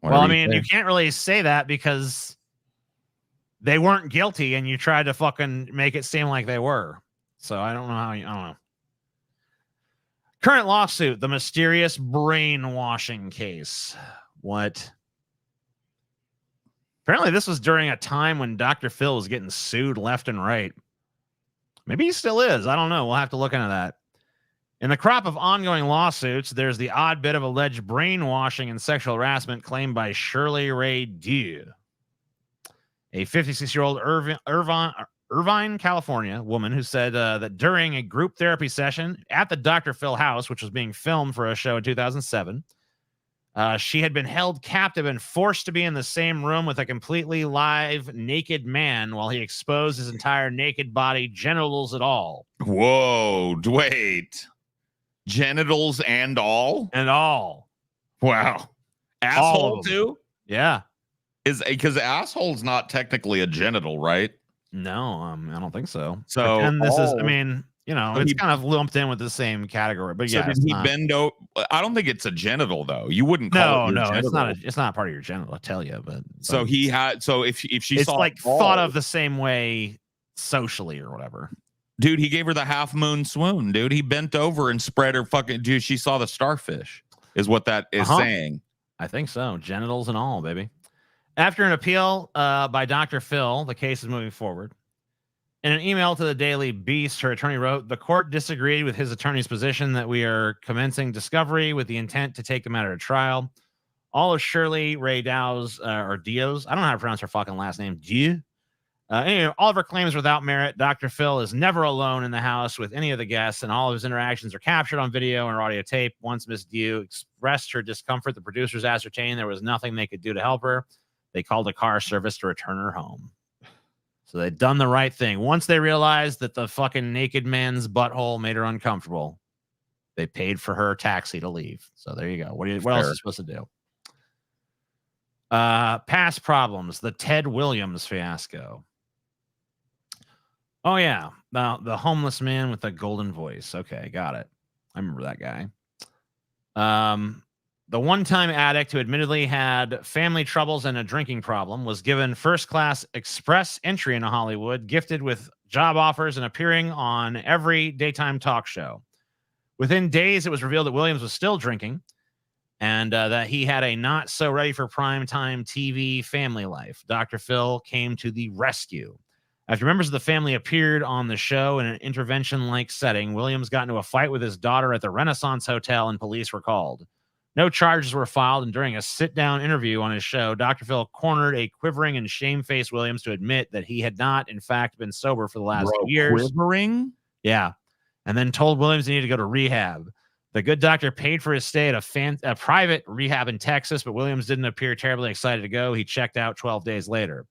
Whatever Well, I mean, say. you can't really say that because they weren't guilty and you tried to fucking make it seem like they were. So I don't know how I don't know. Current lawsuit, the mysterious brainwashing case. What? Apparently, this was during a time when Dr. Phil was getting sued left and right. Maybe he still is. I don't know. We'll have to look into that. In the crop of ongoing lawsuits, there's the odd bit of alleged brainwashing and sexual harassment claimed by Shirley Ray Dew, a 56-year-old Irvine, California woman who said that during a group therapy session at the Dr. Phil house, which was being filmed for a show in 2007, she had been held captive and forced to be in the same room with a completely live, naked man while he exposed his entire naked body, genitals and all. Whoa, wait. Genitals and all? And all. Wow. All Asshole of them. too? Yeah. Is because asshole's not technically a genital, right? No, I don't think so. So and this is, I all- mean, you know, So it's he- kind of lumped in with the same category, but So yeah, did it's he not. bend over? I don't think it's a genital though. You wouldn't call it No, your it's genital. it's not part of your genital. I tell you, but So he had. So if she it's saw, like it thought all- of the same way socially or whatever. dude, he gave her the half moon swoon. Dude, he bent over and spread her fucking. Dude, she saw the starfish. Is what that is saying. I think so. Genitals and all, baby. After an appeal by Dr. Phil, the case is moving forward. In an email to the Daily Beast, her attorney wrote, the court disagreed with his attorney's position that we are commencing discovery with the intent to take the matter to trial. All of Shirley Ray Dow's, or Dio's, I don't know how to pronounce her fucking last name, Dio. Anyway, all of her claims are without merit. Dr. Phil is never alone in the house with any of the guests, and all of his interactions are captured on video or audio tape. Once Miss Dio expressed her discomfort, the producers ascertained there was nothing they could do to help her. They called a car service to return her home. So they'd done the right thing. Once they realized that the fucking naked man's butthole made her uncomfortable, they paid for her taxi to leave. So there you go. What else are you supposed to do? Past problems. The Ted Williams fiasco. Oh, yeah. The homeless man with the golden voice. Okay, got it. I remember that guy. The one-time addict who admittedly had family troubles and a drinking problem was given first-class express entry into Hollywood, gifted with job offers and appearing on every daytime talk show. Within days, it was revealed that Williams was still drinking and that he had a not-so-ready-for-primetime TV family life. Dr. Phil came to the rescue. After members of the family appeared on the show in an intervention-like setting, Williams got into a fight with his daughter at the Renaissance Hotel and police were called. No charges were filed, and during a sit-down interview on his show, Dr. Phil cornered a quivering and shamefaced Williams to admit that he had not, in fact, been sober for the last 2 years. Quivering? Yeah. And then told Williams he needed to go to rehab. The good doctor paid for his stay at a private rehab in Texas, but Williams didn't appear terribly excited to go. He checked out 12 days later.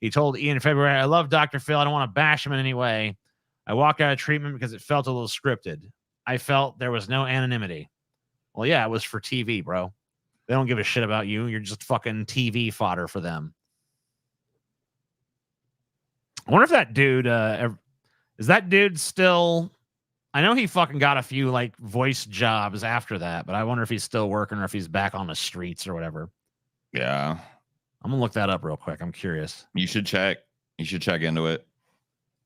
He told Ian in February, I love Dr. Phil. I don't want to bash him in any way. I walked out of treatment because it felt a little scripted. I felt there was no anonymity. Well, yeah, it was for TV, bro. They don't give a shit about you. You're just fucking TV fodder for them. I wonder if that dude, is that dude still... I know he fucking got a few like voice jobs after that, but I wonder if he's still working or if he's back on the streets or whatever. Yeah. I'm gonna look that up real quick. I'm curious. You should check. You should check into it.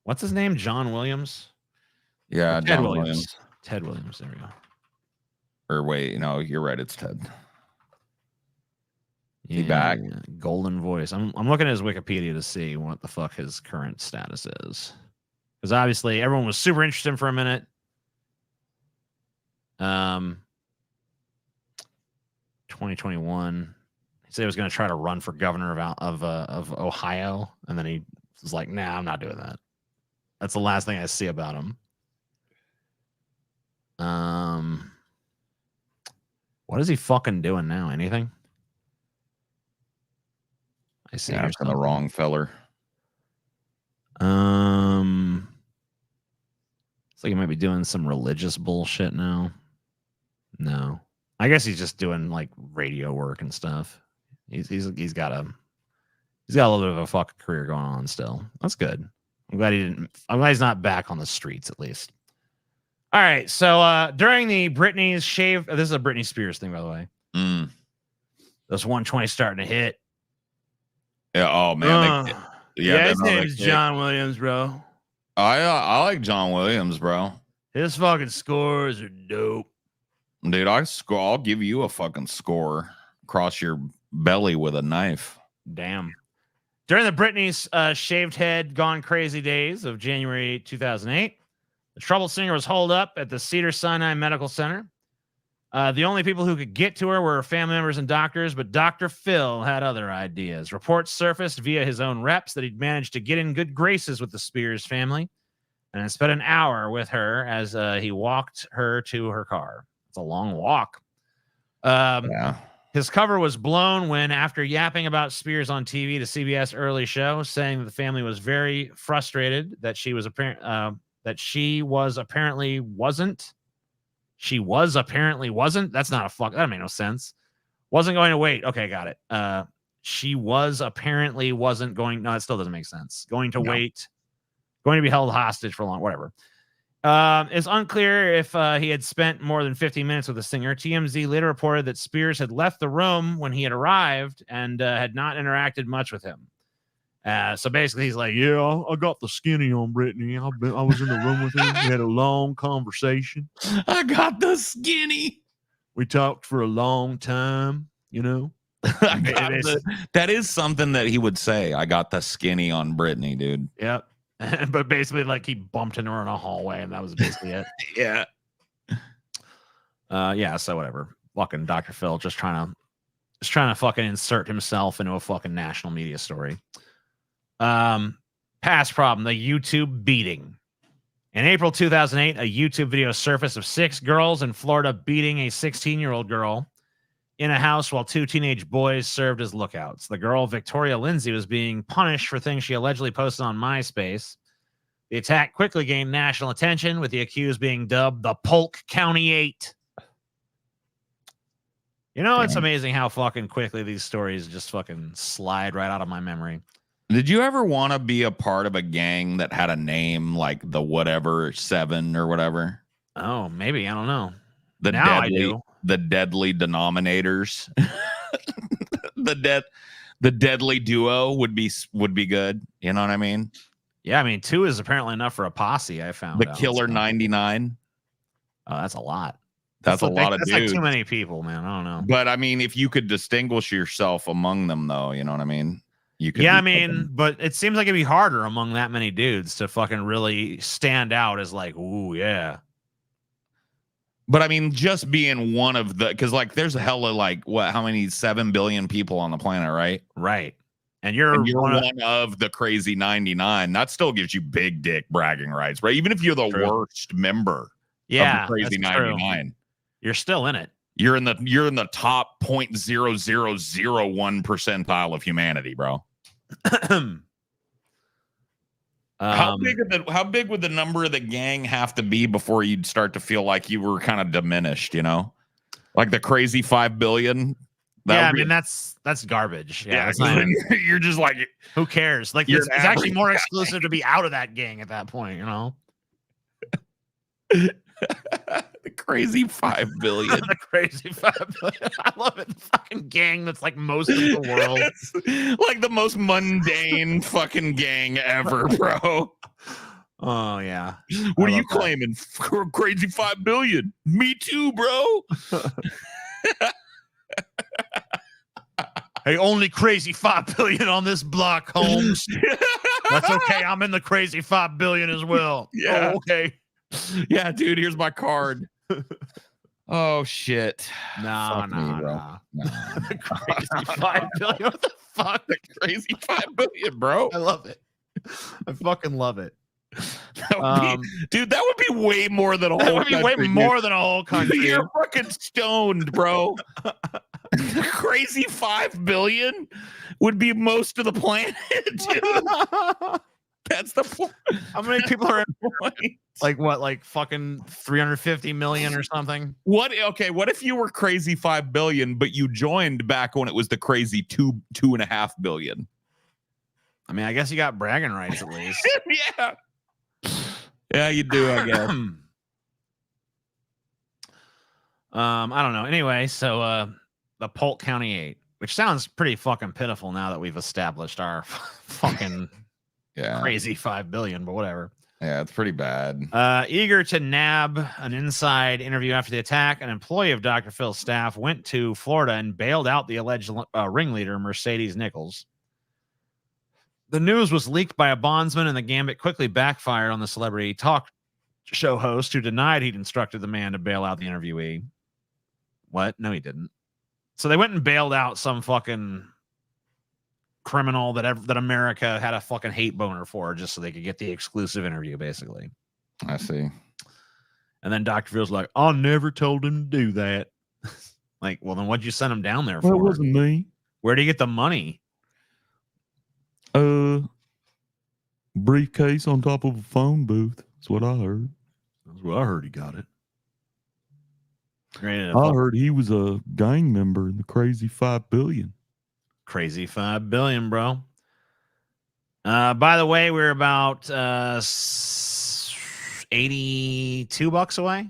What's his name? John Williams? Yeah, Ted John Williams. Williams. Ted Williams. There we go. Or wait, no, you're right. It's Ted. Yeah, back? Golden voice. I'm looking at his Wikipedia to see what the fuck his current status is. Because obviously everyone was super interested in him for a minute. 2021. He said he was going to try to run for governor of Ohio, and then he was like, "Nah, I'm not doing that." That's the last thing I see about him. What is he fucking doing now? Anything? I see. Yeah, here asking the something. wrong feller. It's like he might be doing some religious bullshit now. No, I guess he's just doing like radio work and stuff. He's got a little bit of a fucking career going on still. That's good. I'm glad he's not back on the streets at least. All right. So during the Britney's shave, this is a Britney Spears thing, by the way. This 120 starting to hit. Yeah. Oh man. His name is John Williams, bro. I like John Williams, bro. His fucking scores are dope. Dude, I'll give you a fucking score across your belly with a knife. Damn. During the Britney's shaved head gone crazy days of January 2008, the troubled singer was holed up at the Cedars-Sinai Medical Center. The only people who could get to her were family members and doctors, but Dr. Phil had other ideas. Reports surfaced via his own reps that he'd managed to get in good graces with the Spears family and had spent an hour with her as he walked her to her car. It's a long walk. His cover was blown when, after yapping about Spears on TV to CBS Early Show, saying that the family was very frustrated that she was apparently wasn't. She was apparently wasn't. That's not a fuck. That made no sense. Wasn't going to wait. Okay, got it. She was apparently wasn't going. No, it still doesn't make sense. Going to wait. Going to be held hostage for long. Whatever. It's unclear if he had spent more than 15 minutes with the singer. TMZ later reported that Spears had left the room when he had arrived and had not interacted much with him. So basically, he's like, "Yeah, I got the skinny on Britney. I was in the room with him. We had a long conversation. I got the skinny. We talked for a long time. You know." That is something that he would say. I got the skinny on Britney, dude. Yep. But basically, like, he bumped into her in a hallway, and that was basically it. Yeah. Yeah. So whatever. Fucking Dr. Phil just trying to fucking insert himself into a fucking national media story. Past problem: the YouTube beating. In April 2008, a YouTube video surfaced of 6 girls in Florida beating a 16-year-old girl in a house while 2 teenage boys served as lookouts. The girl, Victoria Lindsay, was being punished for things she allegedly posted on MySpace. The attack quickly gained national attention, with the accused being dubbed the Polk County 8. You know, it's amazing how fucking quickly these stories just fucking slide right out of my memory. Did you ever want to be a part of a gang that had a name like the whatever 7 or whatever? Oh, maybe. I don't know. Now I do. The deadly denominators. the deadly duo would be good. You know what I mean? Yeah, I mean, 2 is apparently enough for a posse. I found the Killer 99. Oh, that's a lot. That's a lot of dudes. That's like too many people, man. I don't know. But I mean, if you could distinguish yourself among them, though, you know what I mean? You could. Yeah, I mean, but it seems like it'd be harder among that many dudes to fucking really stand out as like, ooh, yeah. But I mean, just being one of the, because like there's a hella like how many 7 billion people on the planet, right? Right. And you're one of the crazy 99. That still gives you big dick bragging rights, right? Even if you're the worst member of the crazy 99, true. You're still in it. You're in the top 0.0001 percentile of humanity, bro. How big would the number of the gang have to be before you'd start to feel like you were kind of diminished, you know? Like the crazy 5 billion? Yeah, I mean, that's garbage. Yeah, you're just like, who cares? Like, it's actually more exclusive to be out of that gang at that point, you know? The crazy 5 billion. The crazy 5 billion. I love it. The fucking gang that's like most of the world. It's like the most mundane fucking gang ever, bro. Oh, yeah. What are you claiming? Crazy 5 billion. Me too, bro. Hey, only crazy 5 billion on this block, Holmes. That's okay. I'm in the crazy 5 billion as well. Yeah. Oh, okay. Yeah, dude, here's my card. Oh shit. No. Crazy 5 billion. What the fuck? The crazy 5 billion, bro. I love it. I fucking love it. Dude, that would be way more than a whole country. That would be way more than a whole country. You're fucking stoned, bro. The crazy 5 billion would be most of the planet, dude. That's the point. How many people are like what, like fucking 350 million or something? What if you were crazy 5 billion, but you joined back when it was the crazy 2.5 billion? I mean, I guess you got bragging rights at least. Yeah. Yeah, you do, I guess. I don't know. Anyway, so the Polk County 8, which sounds pretty fucking pitiful now that we've established our fucking crazy 5 billion, but whatever. Yeah, it's pretty bad. Eager to nab an inside interview after the attack, an employee of Dr. Phil's staff went to Florida and bailed out the alleged ringleader, Mercedes Nichols. The news was leaked by a bondsman, and the gambit quickly backfired on the celebrity talk show host who denied he'd instructed the man to bail out the interviewee. What? No, he didn't. So they went and bailed out some fucking criminal that America had a fucking hate boner for, just so they could get the exclusive interview, basically. I see. And then Dr. Phil's like, I never told him to do that. Like, well, then what'd you send him down there for? Well, it wasn't me. Where do you get the money? Briefcase on top of a phone booth. That's what I heard. That's what I heard he got it. I heard he was a gang member in the Crazy 5 Billion. Crazy 5 billion, bro. By the way, we're about $82 away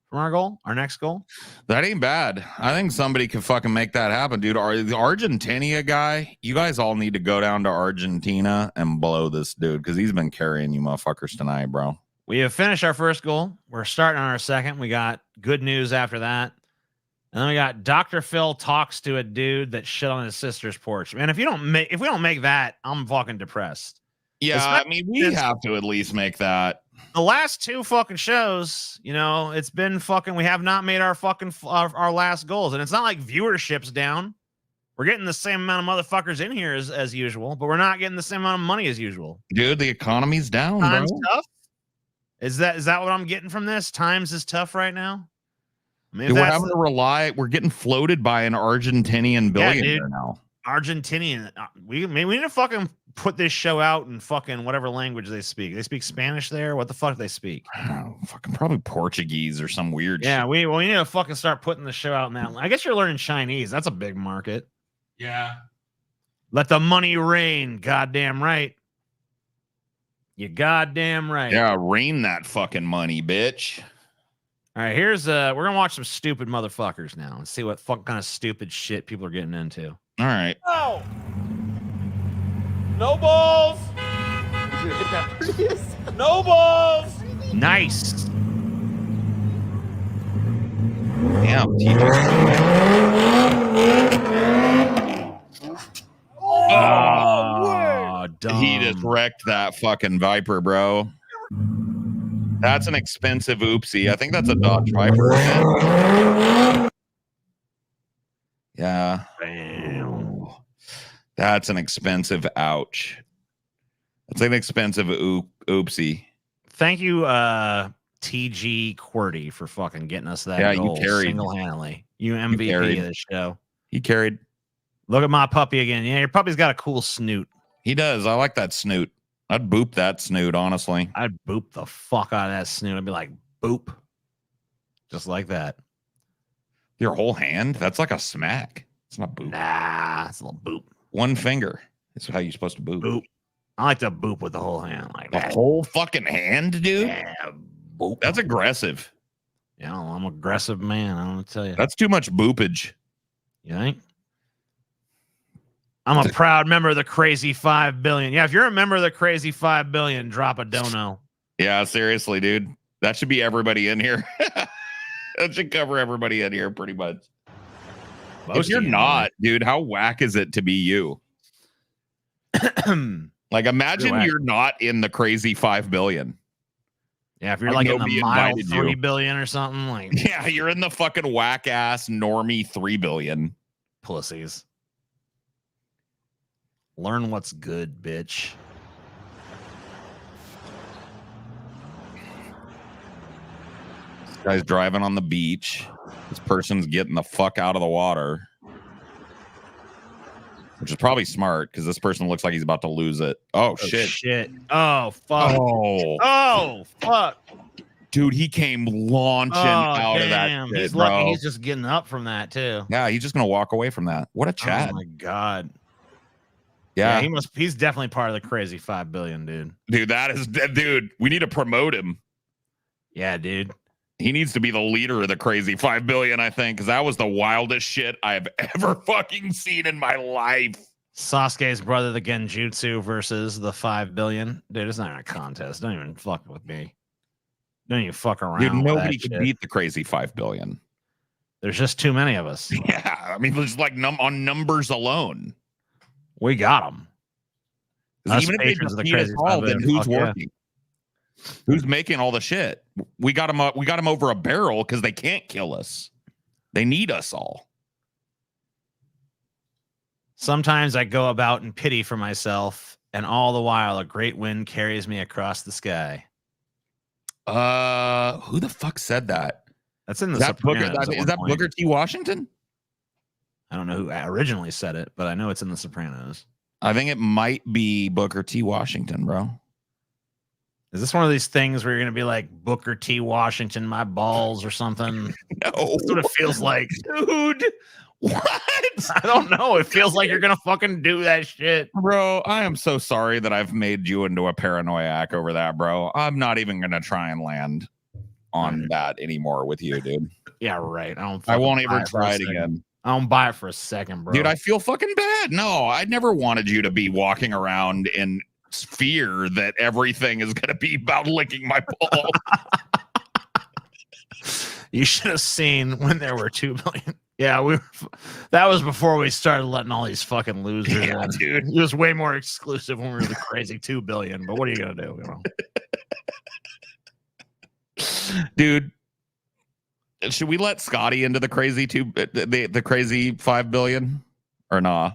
from our goal, our next goal. That ain't bad. I think somebody could fucking make that happen, dude. The Argentina guy, you guys all need to go down to Argentina and blow this dude because he's been carrying you motherfuckers tonight, bro. We have finished our first goal. We're starting on our second. We got good news after that. And then we got Dr. Phil talks to a dude that shit on his sister's porch. Man, if we don't make that, I'm fucking depressed. Yeah, I mean, we have to at least make that. The last two fucking shows, you know, it's been fucking, we have not made our fucking our last goals. And it's not like viewership's down. We're getting the same amount of motherfuckers in here as usual, but we're not getting the same amount of money as usual. Dude, the economy's down, Times bro. tough? Is that what I'm getting from this? Times is tough right now? I mean, Dude, we're having to rely. We're getting floated by an Argentinian billionaire now. Argentinian. We need to fucking put this show out in fucking whatever language they speak. They speak Spanish there. What the fuck do they speak? Oh, fucking probably Portuguese or some weird. Yeah, shit. we need to fucking start putting the show out in that. I guess you're learning Chinese. That's a big market. Yeah. Let the money rain. Goddamn right. You goddamn right. Yeah, rain that fucking money, bitch. All right, here's we're gonna watch some stupid motherfuckers now and see what fuck kind of stupid shit people are getting into. All right. No. No balls. No balls. Nice. Damn, TJ. Oh, dumb. He just wrecked that fucking Viper, bro. That's an expensive oopsie. I think that's a Dodge Viper. Yeah. Bam. That's an expensive ouch. That's an expensive oopsie. Thank you, TG QWERTY, for fucking getting us that goal single-handedly. You MVP of this show. He carried. Look at my puppy again. Yeah, your puppy's got a cool snoot. He does. I like that snoot. I'd boop that snoot, honestly. I'd boop the fuck out of that snoot. I'd be like, boop. Just like that. Your whole hand? That's like a smack. It's not boop. Nah, it's a little boop. One finger. That's how you're supposed to boop. Boop. I like to boop with the whole hand like The that. whole fucking hand, dude? Yeah, boop. That's aggressive. Yeah, I'm an aggressive man. I don't want to tell you. That's too much boopage. You think? I'm a proud member of the Crazy 5 Billion. Yeah, if you're a member of the Crazy 5 Billion, drop a dono. Yeah, seriously, dude. That should be everybody in here. That should cover everybody in here pretty much. If you're not, dude, how whack is it to be you? Like, imagine you're not in the Crazy 5 Billion. Yeah, if you're like in the nobody mile invited 3 you. billion or something, like Yeah, you're in the fucking whack ass normie 3 billion. pussies. Learn what's good, bitch. This guy's driving on the beach. This person's getting the fuck out of the water. which is probably smart because this person looks like he's about to lose it. Oh, shit. Shit. Oh, fuck. Oh, Oh, fuck. dude, he came launching out of that shit, He's bro. lucky he's just getting up from that, too. Yeah, he's just gonna walk away from that. What a Chad. Oh, my God. Yeah, He's definitely part of the crazy 5 billion, dude. dude, we need to promote him. Yeah, dude. He needs to be the leader of the crazy 5 billion, I think, because that was the wildest shit I've ever fucking seen in my life. Sasuke's brother, the Genjutsu, versus the 5 billion. Dude, it's not a contest. Don't even fuck with me. Don't even fuck around. Dude, with nobody that could shit. beat the crazy 5 billion. There's just too many of us. Yeah, I mean, just like on numbers alone. We got them. Even if they just beat us all, then who's working? Who's making all the shit? We got them over a barrel because they can't kill us. They need us all. Sometimes I go about in pity for myself, and all the while a great wind carries me across the sky. Who the fuck said that? That's in the Is that Sopranos. Is that Booker T. Washington? I don't know who originally said it, but I know it's in the Sopranos. I think it might be Booker T. Washington, bro. Is this one of these things where you're going to be like, Booker T. Washington, my balls or something? No. That's what it feels like. Dude, what? I don't know. It feels like you're going to fucking do that shit. Bro, I am so sorry that I've made you into a paranoiac over that, bro. I'm not even going to try and land on that anymore with you, dude. Yeah, right. I won't even try it again. I don't buy it for a second, bro. Dude, I feel fucking bad. No, I never wanted you to be walking around in fear that everything is going to be about licking my balls. You should have seen when there were 2 billion. Yeah, that was before we started letting all these fucking losers Yeah, in. dude. It was way more exclusive when we were the crazy 2 billion. But what are you gonna do? Dude, should we let Scotty into the crazy the crazy 5 billion or nah?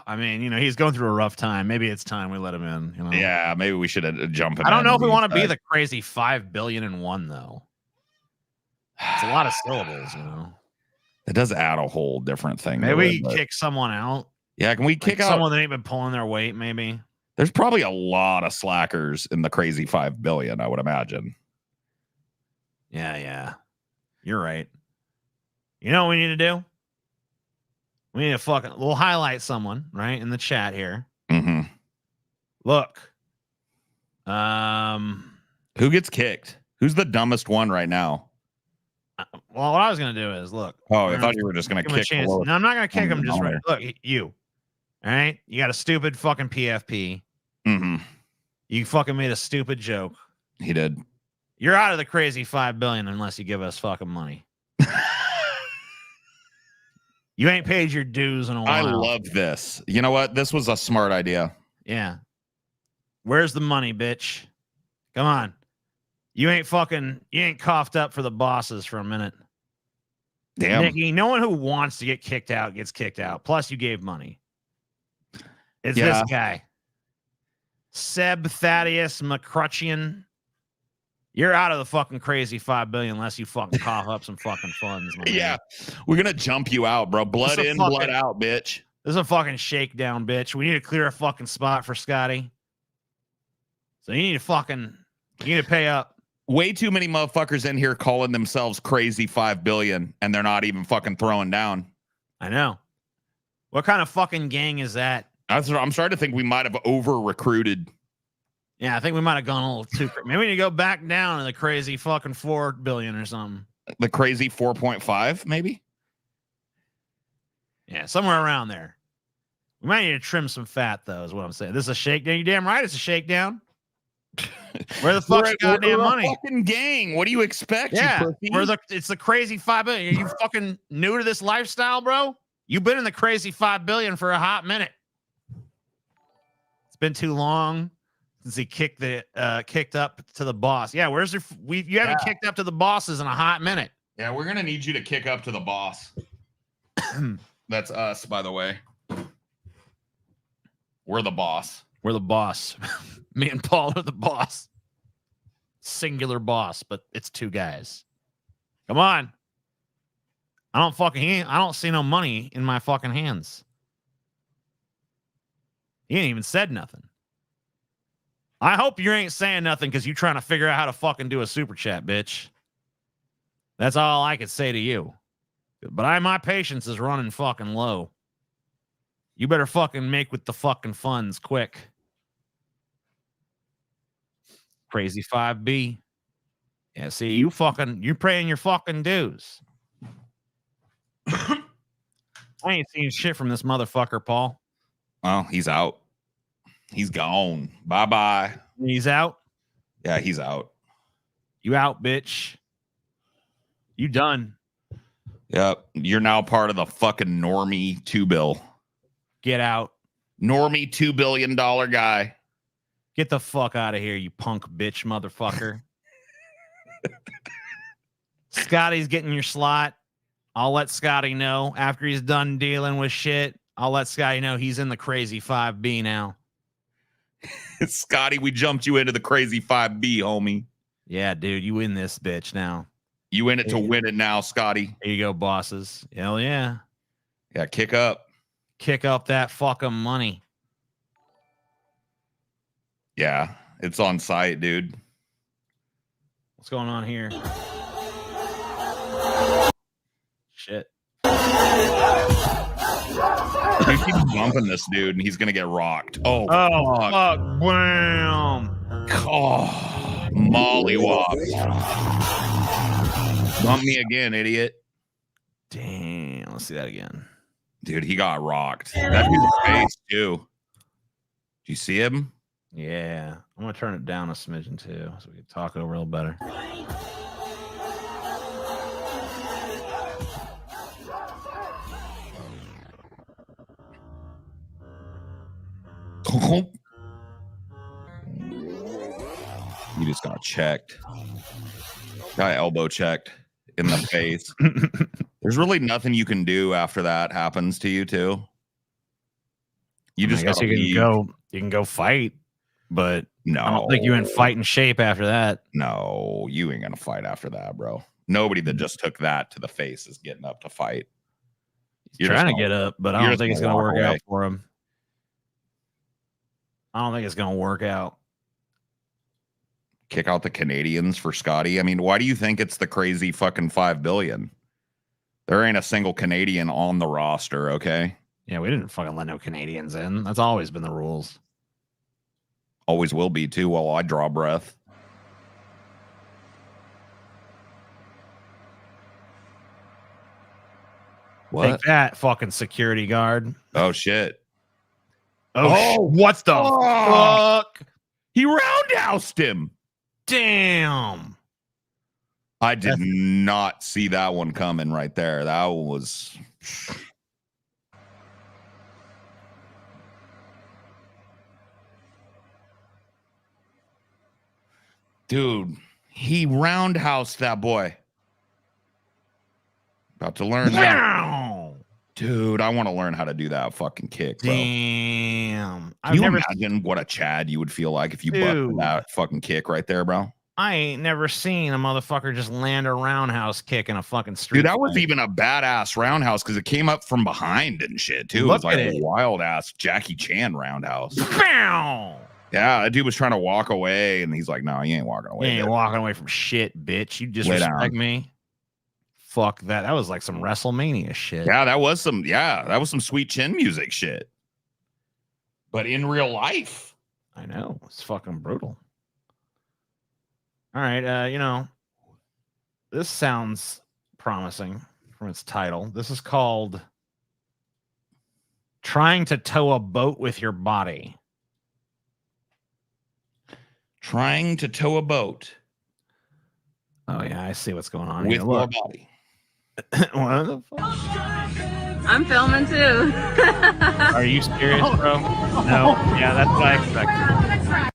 I mean, he's going through a rough time. Maybe it's time we let him in. Yeah, maybe we should jump him. I don't know if we want to be the crazy 5 billion in one though. It's a lot of syllables, It does add a whole different thing. Maybe we kick someone out. Yeah, can we kick out someone that ain't been pulling their weight? Maybe. There's probably a lot of slackers in the crazy 5 billion, I would imagine. Yeah. You're right. You know what we need to do? We need to we'll highlight someone, right, in the chat here. Mm-hmm. Look. Who gets kicked? Who's the dumbest one right now? Well, what I was going to do is, look. Oh, I thought you were just going to kick him. No, I'm not going to kick him just right. Look, you. All right? You got a stupid fucking PFP. Mm-hmm. You fucking made a stupid joke. He did. You're out of the crazy 5 billion unless you give us fucking money. You ain't paid your dues in a while. I love this. You know what? This was a smart idea. Yeah. Where's the money, bitch? Come on. You ain't coughed up for the bosses for a minute. Damn. Nikki, no one who wants to get kicked out gets kicked out. Plus, you gave money. It's this guy. Seb Thaddeus McCrutchian. You're out of the fucking crazy 5 billion unless you fucking cough up some fucking funds. Yeah. We're going to jump you out, bro. Blood in, blood out, bitch. This is a fucking shakedown, bitch. We need to clear a fucking spot for Scotty. So you need to pay up. Way too many motherfuckers in here calling themselves crazy 5 billion and they're not even fucking throwing down. I know. What kind of fucking gang is that? I'm starting to think we might have over recruited. Yeah, I think we might have gone a little too. Maybe we need to go back down to the crazy fucking 4 billion or something. The crazy 4.5, maybe? Yeah, somewhere around there. We might need to trim some fat, though, is what I'm saying. This is a shakedown. You damn right it's a shakedown. Where the fuck's goddamn money? Fucking gang. What do you expect? Yeah, it's the crazy 5 billion. Are you fucking new to this lifestyle, bro? You've been in the crazy 5 billion for a hot minute. It's been too long since he kicked up to the boss. Yeah, you haven't kicked up to the bosses in a hot minute. Yeah, we're gonna need you to kick up to the boss. That's us, by the way. We're the boss. We're the boss. Me and Paul are the boss. Singular boss, but it's 2 guys. Come on. I don't see no money in my fucking hands. He ain't even said nothing. I hope you ain't saying nothing because you trying to figure out how to fucking do a super chat, bitch. That's all I could say to you. But my patience is running fucking low. You better fucking make with the fucking funds quick. Crazy 5B. Yeah, see, you're paying your fucking dues. I ain't seen shit from this motherfucker, Paul. Well, he's out. He's gone. Bye-bye. He's out. Yeah, he's out. You out, bitch. You done. Yep. You're now part of the fucking normie 2 bill. Get out. Normie $2 billion guy. Get the fuck out of here, you punk bitch motherfucker. Scotty's getting your slot. I'll let Scotty know after he's done dealing with shit. I'll let Scotty know he's in the crazy 5B now. Scotty, we jumped you into the crazy 5B, homie. Yeah, dude, you in this bitch now. You in it to win it now, Scotty. Here you go, bosses. Hell yeah. Yeah, kick up. Kick up that fucking money. Yeah, it's on site, dude. What's going on here? Shit. Dude, keep bumping this dude, and he's gonna get rocked. Oh, fuck. Wham. Oh, mollywops. Bump me again, idiot. Damn. Let's see that again. Dude, he got rocked. That dude's face, too. Do you see him? Yeah. I'm going to turn it down a smidgen, too, so we can talk over a little better. You just got checked. Got elbow checked in the face. There's really nothing you can do after that happens to you, too. You just I guess you can go fight, but no. I don't think you're in fighting shape after that. No, you ain't gonna fight after that, bro. Nobody that just took that to the face is getting up to fight. He's trying to get up, but I don't think it's gonna work out for him. I don't think it's gonna work out. Kick out the Canadians for Scotty. I mean, why do you think it's the crazy fucking 5 billion? There ain't a single Canadian on the roster, okay? Yeah, we didn't fucking let no Canadians in. That's always been the rules. Always will be, too, while I draw breath. What? Take that, fucking security guard. Oh, shit. Oh, what the fuck? He roundhoused him. Damn. I did not see that one coming right there. That was... Dude, he roundhoused that boy. About to learn that. Dude, I want to learn how to do that fucking kick, bro. Damn. Can you imagine what a Chad you would feel like if you busted that fucking kick right there, bro? I ain't never seen a motherfucker just land a roundhouse kick in a fucking street. Dude, that was even a badass roundhouse because it came up from behind and shit, too. It was like a wild-ass Jackie Chan roundhouse. Bow! Yeah, that dude was trying to walk away, and he's like, no, you ain't walking away. You ain't walking away from shit, bitch. You disrespect me. Fuck that. That was like some WrestleMania shit. Yeah, that was some sweet chin music shit. But in real life. I know. It's fucking brutal. All right, this sounds promising from its title. This is called Trying to Tow a Boat with Your Body. Trying to tow a boat. Oh, yeah, I see what's going on with here. Your body. What the fuck? I'm filming too. Are you serious, bro? No. Yeah, that's what I expected.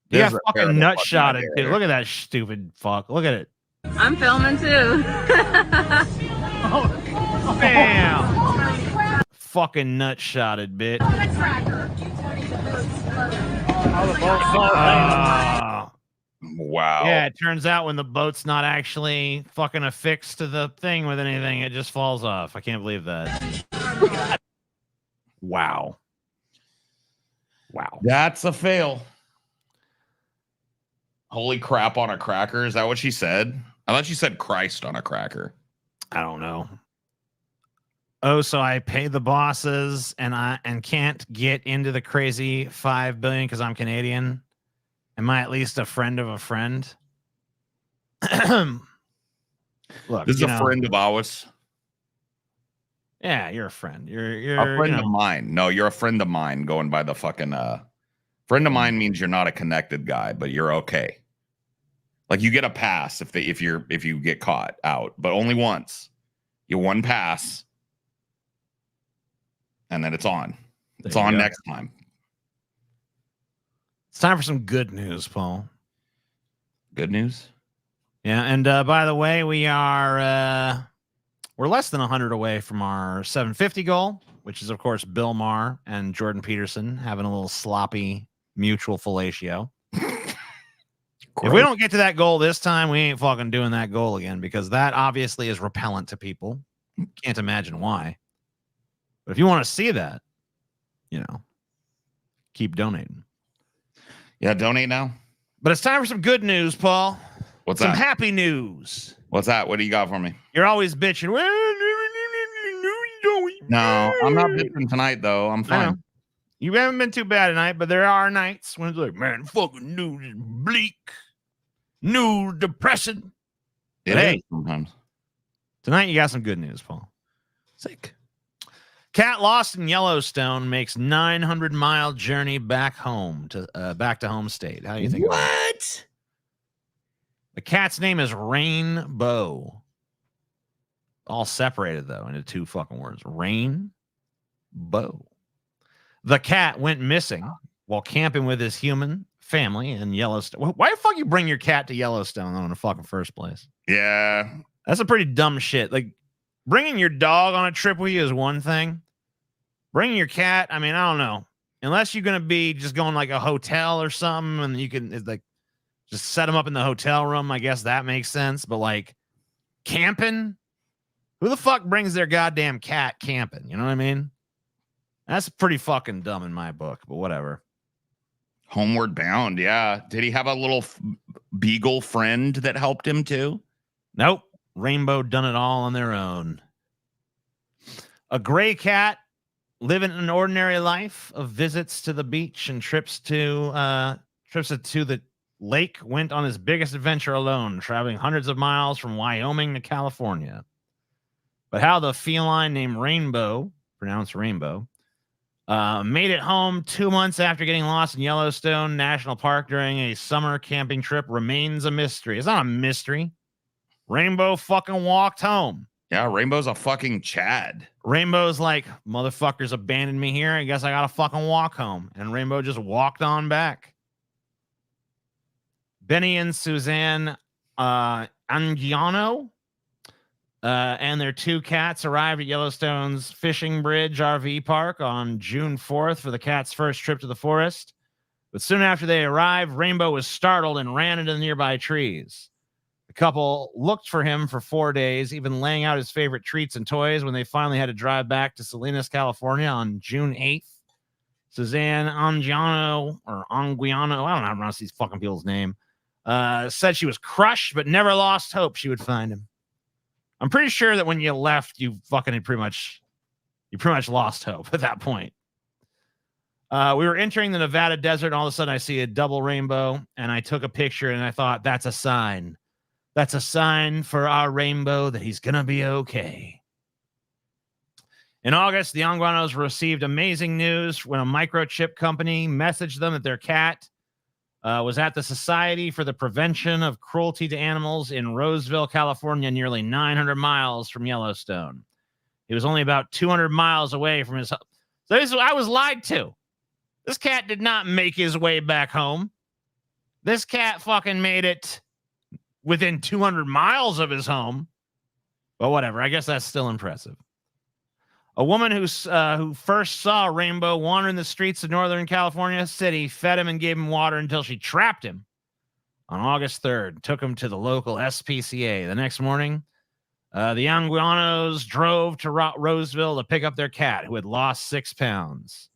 You got fucking nut shotted, dude. Look at that stupid fuck. Look at it. I'm filming too. Bam! Fucking nut shotted, bitch. Wow. Yeah, it turns out when the boat's not actually fucking affixed to the thing with anything, it just falls off. I can't believe that. Wow. Wow. That's a fail. Holy crap on a cracker. Is that what she said? I thought she said Christ on a cracker. I don't know. Oh, so I pay the bosses and can't get into the crazy 5 billion because I'm Canadian. Am I at least a friend of a friend? Look, This is a friend of ours. Yeah, you're a friend. You're A friend of mine. No, you're a friend of mine going by the fucking friend of mine means you're not a connected guy, but you're okay. Like you get a pass if you get caught out, but only once. You one pass. And then it's on. It's on next time. It's time for some good news, Paul. Good news? Yeah, and by the way, we're less than 100 away from our 750 goal, which is, of course, Bill Maher and Jordan Peterson having a little sloppy mutual fellatio. If we don't get to that goal this time, we ain't fucking doing that goal again because that obviously is repellent to people. Can't imagine why. But if you want to see that, keep donating. Yeah, donate now. But it's time for some good news, Paul. What's some that? Happy news. What's that? What do you got for me? You're always bitching. No, I'm not bitching tonight, though. I'm fine. You haven't been too bad tonight, but there are nights when it's like, man, fucking news is bleak. News depressing. It is sometimes. Tonight you got some good news, Paul. Sick. Cat lost in Yellowstone makes 900-mile journey back home to home state. How do you think? What? The cat's name is Rainbow. All separated though into two fucking words. Rainbow. The cat went missing while camping with his human family in Yellowstone. Why the fuck you bring your cat to Yellowstone though in the fucking first place? Yeah. That's a pretty dumb shit. Like bringing your dog on a trip with you is one thing. Bringing your cat, I mean, I don't know. Unless you're going to be just going like a hotel or something and you can like just set them up in the hotel room. I guess that makes sense. But like camping, who the fuck brings their goddamn cat camping? You know what I mean? That's pretty fucking dumb in my book, but whatever. Homeward Bound, yeah. Did he have a little beagle friend that helped him too? Nope. Rainbow done it all on their own. A gray cat living an ordinary life of visits to the beach and trips to the lake went on his biggest adventure alone, traveling hundreds of miles from Wyoming to California. But how the feline named Rainbow, pronounced Rainbow, made it home 2 months after getting lost in Yellowstone National Park during a summer camping trip remains a mystery. It's not a mystery. Rainbow fucking walked home. Yeah, Rainbow's a fucking Chad. Rainbow's like, motherfuckers abandoned me here. I guess I gotta fucking walk home. And Rainbow just walked on back. Benny and Suzanne Angiano and their two cats arrived at Yellowstone's Fishing Bridge RV Park on June 4th for the cat's first trip to the forest. But soon after they arrived, Rainbow was startled and ran into the nearby trees. The couple looked for him for 4 days, even laying out his favorite treats and toys when they finally had to drive back to Salinas, California on June 8th. Suzanne Angiano, or Anguiano, I don't know how to pronounce these fucking people's name, said she was crushed but never lost hope she would find him. I'm pretty sure that when you left, you fucking pretty much lost hope at that point. We were entering the Nevada desert, and all of a sudden I see a double rainbow, and I took a picture, and I thought, that's a sign. That's a sign for our Rainbow that he's going to be okay. In August, the Anguianos received amazing news when a microchip company messaged them that their cat was at the Society for the Prevention of Cruelty to Animals in Roseville, California, nearly 900 miles from Yellowstone. He was only about 200 miles away from his home. So I was lied to. This cat did not make his way back home. This cat fucking made it within 200 miles of his home. But whatever. I guess that's still impressive. A woman who first saw Rainbow wandering the streets of Northern California City fed him and gave him water until she trapped him. On August 3rd, took him to the local SPCA. The next morning, the Anguianos drove to Roseville to pick up their cat, who had lost 6 pounds.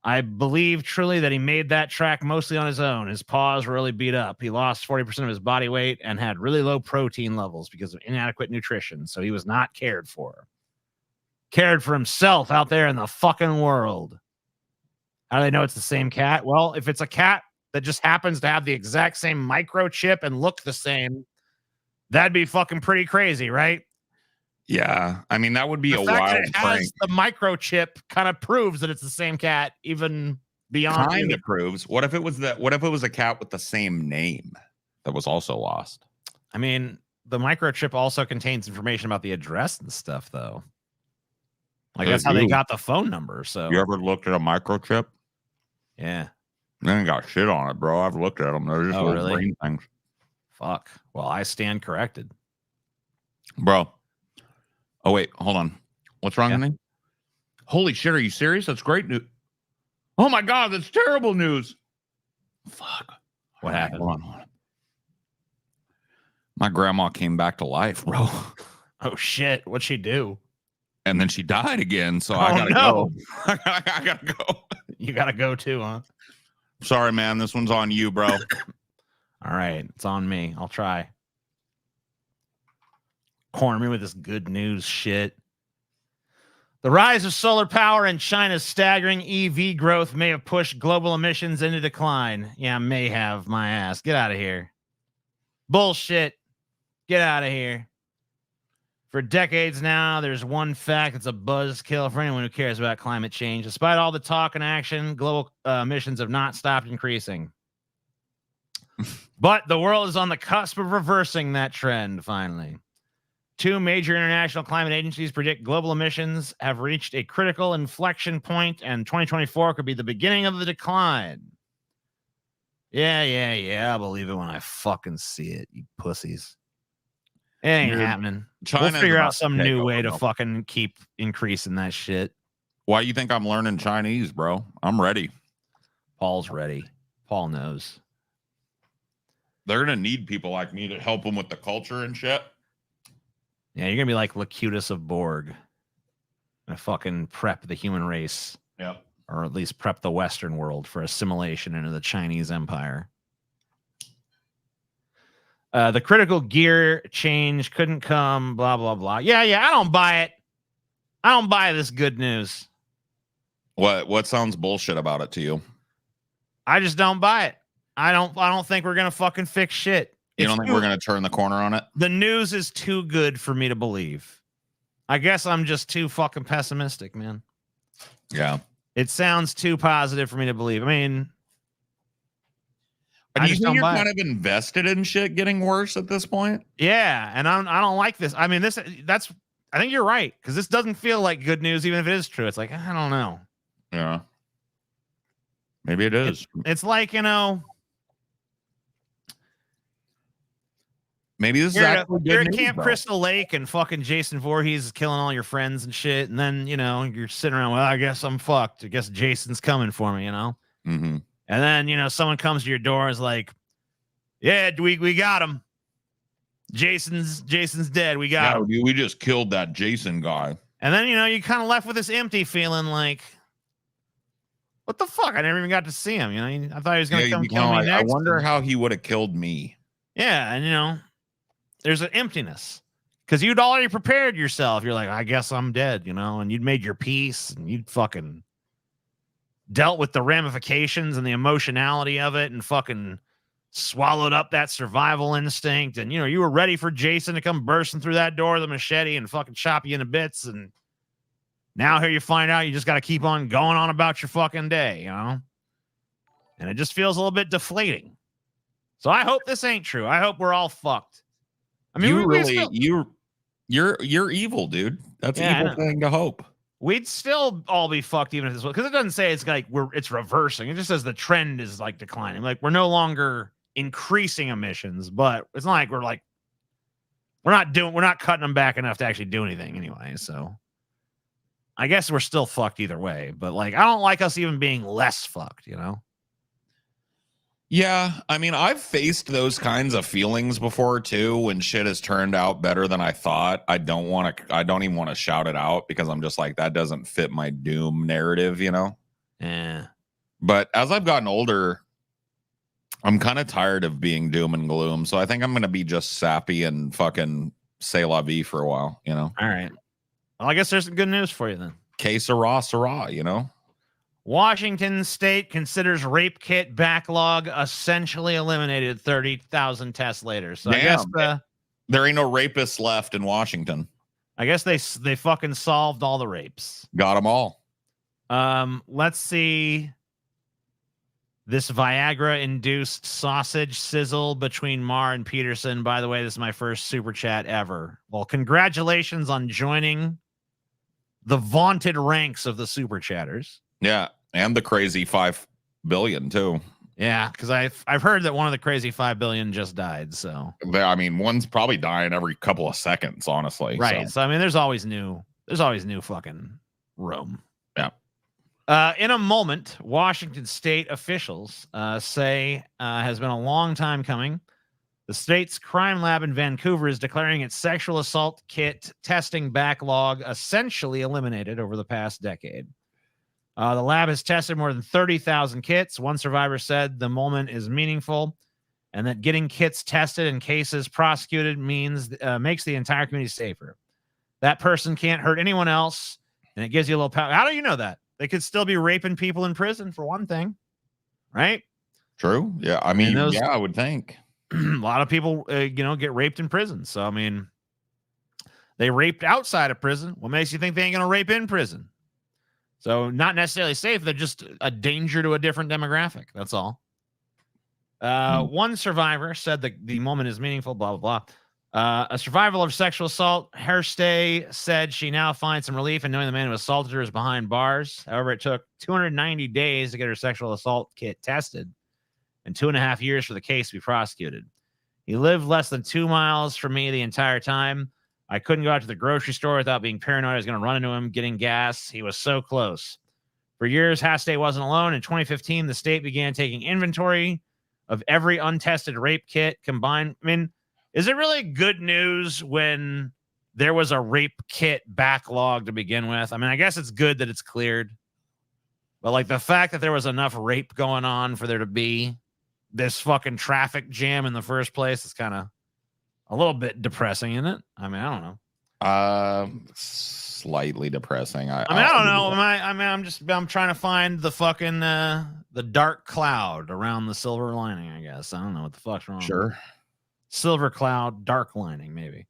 I believe truly that he made that track mostly on his own. His paws were really beat up. He lost 40% of his body weight and had really low protein levels because of inadequate nutrition. So he was not cared for. Cared for himself out there in the fucking world. How do they know it's the same cat? Well, if it's a cat that just happens to have the exact same microchip and look the same, that'd be fucking pretty crazy, right? Yeah, I mean that would be The a fact wild that it prank. has the microchip kind of proves that it's the same cat, even beyond. Kind of proves. What if it was that? What if it was a cat with the same name that was also lost? I mean, the microchip also contains information about the address and stuff, though. Like that's how they got the phone number. So You ever looked at a microchip? yeah, They ain't got shit on it, bro. I've looked at them. They're just little really? green things, fuck. Well, I stand corrected. bro. Oh wait, hold on. What's wrong Yeah. with me? Holy shit, are you serious? That's great news. Oh my god, that's terrible news. Fuck. What happened? Hold on. My grandma came back to life, bro. Oh shit! What'd she do? And then she died again. So Oh, I gotta no. go. I gotta go. You gotta go too, huh? Sorry, man. This one's on you, bro. All right, it's on me. I'll try. Corner me with this good news shit. The rise of solar power and China's staggering EV growth may have pushed global emissions into decline. Yeah, may have, my ass. Get out of here. Bullshit. Get out of here. For decades now, there's one fact that's a buzzkill for anyone who cares about climate change. Despite all the talk and action, global emissions have not stopped increasing. But the world is on the cusp of reversing that trend, finally. Two major international climate agencies predict global emissions have reached a critical inflection point, and 2024 could be the beginning of the decline. Yeah. I believe it when I fucking see it, you pussies. It ain't Dude, happening. China's We'll figure about out some to take new way over, to bro. fucking keep increasing that shit. Why you think I'm learning Chinese, bro? I'm ready. Paul's ready. Paul knows. They're gonna need people like me to help them with the culture and shit. Yeah, you're gonna be like Locutus of Borg. Gonna fucking prep the human race, Yep. or at least prep the Western world for assimilation into the Chinese Empire. The critical gear change couldn't come, blah, blah, blah. Yeah, I don't buy it. I don't buy this good news. What sounds bullshit about it to you? I just don't buy it. I don't think we're gonna fucking fix shit. You don't think we're gonna turn the corner on it? The news is too good for me to believe. I guess I'm just too fucking pessimistic, man. Yeah. It sounds too positive for me to believe. I mean, Do I you just think don't you're buy kind it. of invested in shit getting worse at this point? Yeah, and I don't like this. I mean, I think you're right, because this doesn't feel like good news, even if it is true. It's like, I don't know. Yeah. Maybe it is. It's like, you know, Maybe this is you're actually good at news, Camp though. Crystal Lake and fucking Jason Voorhees is killing all your friends and shit, and then, you know, you're sitting around, well, I guess I'm fucked. I guess Jason's coming for me, you know? Mm-hmm. And then, you know, someone comes to your door and is like, yeah, we got him. Jason's dead. We got him. Yeah, we just killed that Jason guy. And then, you know, you kind of left with this empty feeling like, what the fuck? I never even got to see him. You know, I thought he was going to come kill me I next. wonder how he would have killed me. Yeah. And, you know, there's an emptiness because you'd already prepared yourself. You're like, I guess I'm dead, you know, and you'd made your peace and you'd fucking dealt with the ramifications and the emotionality of it and fucking swallowed up that survival instinct. And, you know, you were ready for Jason to come bursting through that door with a machete and fucking chop you into bits. And now here you find out you just got to keep on going on about your fucking day, you know? And it just feels a little bit deflating. So I hope this ain't true. I hope we're all fucked. I mean, you're evil, dude. That's Yeah, I an know. evil thing to hope. We'd still all be fucked even if this was, because it doesn't say it's like it's reversing. It just says the trend is like declining. Like we're no longer increasing emissions, but it's not like we're not cutting them back enough to actually do anything anyway. So I guess we're still fucked either way. But like I don't like us even being less fucked, you know? Yeah, I mean, I've faced those kinds of feelings before too. When shit has turned out better than I thought, I don't even want to shout it out because I'm just like, that doesn't fit my doom narrative, you know. Yeah. But as I've gotten older, I'm kind of tired of being doom and gloom. So I think I'm going to be just sappy and fucking say la vie for a while, you know? All right. Well, I guess there's some good news for you then. Que sera, you know? Washington State considers rape kit backlog essentially eliminated 30,000 tests later. So I guess there ain't no rapists left in Washington. I guess they fucking solved all the rapes. Got them all. Let's see. This Viagra-induced sausage sizzle between Marr and Peterson. By the way, this is my first super chat ever. Well, congratulations on joining the vaunted ranks of the super chatters. Yeah, and the crazy 5 billion too. Yeah, because I've heard that one of the crazy 5 billion just died. So I mean, one's probably dying every couple of seconds, honestly. Right. So I mean, there's always new fucking room. Yeah. In a moment, Washington State officials say has been a long time coming. The state's crime lab in Vancouver is declaring its sexual assault kit testing backlog essentially eliminated over the past decade. The lab has tested more than 30,000 kits. One survivor said the moment is meaningful and that getting kits tested and cases prosecuted makes the entire community safer. That person can't hurt anyone else, and it gives you a little power. How do you know that? They could still be raping people in prison, for one thing, right? True. Yeah. I mean, I would think. A lot of people, get raped in prison. So, I mean, they raped outside of prison. What makes you think they ain't going to rape in prison? So, not necessarily safe. They're just a danger to a different demographic. That's all. One survivor said that the moment is meaningful, blah, blah, blah. A survivor of sexual assault, Herstay, said she now finds some relief in knowing the man who assaulted her is behind bars. However, it took 290 days to get her sexual assault kit tested and 2.5 years for the case to be prosecuted. He lived less than 2 miles from me the entire time. I couldn't go out to the grocery store without being paranoid I was going to run into him getting gas. He was so close. For years, Herstay wasn't alone. In 2015, the state began taking inventory of every untested rape kit combined. I mean, is it really good news when there was a rape kit backlog to begin with? I mean, I guess it's good that it's cleared. But like the fact that there was enough rape going on for there to be this fucking traffic jam in the first place is kind of a little bit depressing, isn't it? I mean, I don't know. Slightly depressing. I don't know. I'm trying to find the fucking the dark cloud around the silver lining, I guess. I don't know what the fuck's wrong. Sure. Silver cloud, dark lining, maybe.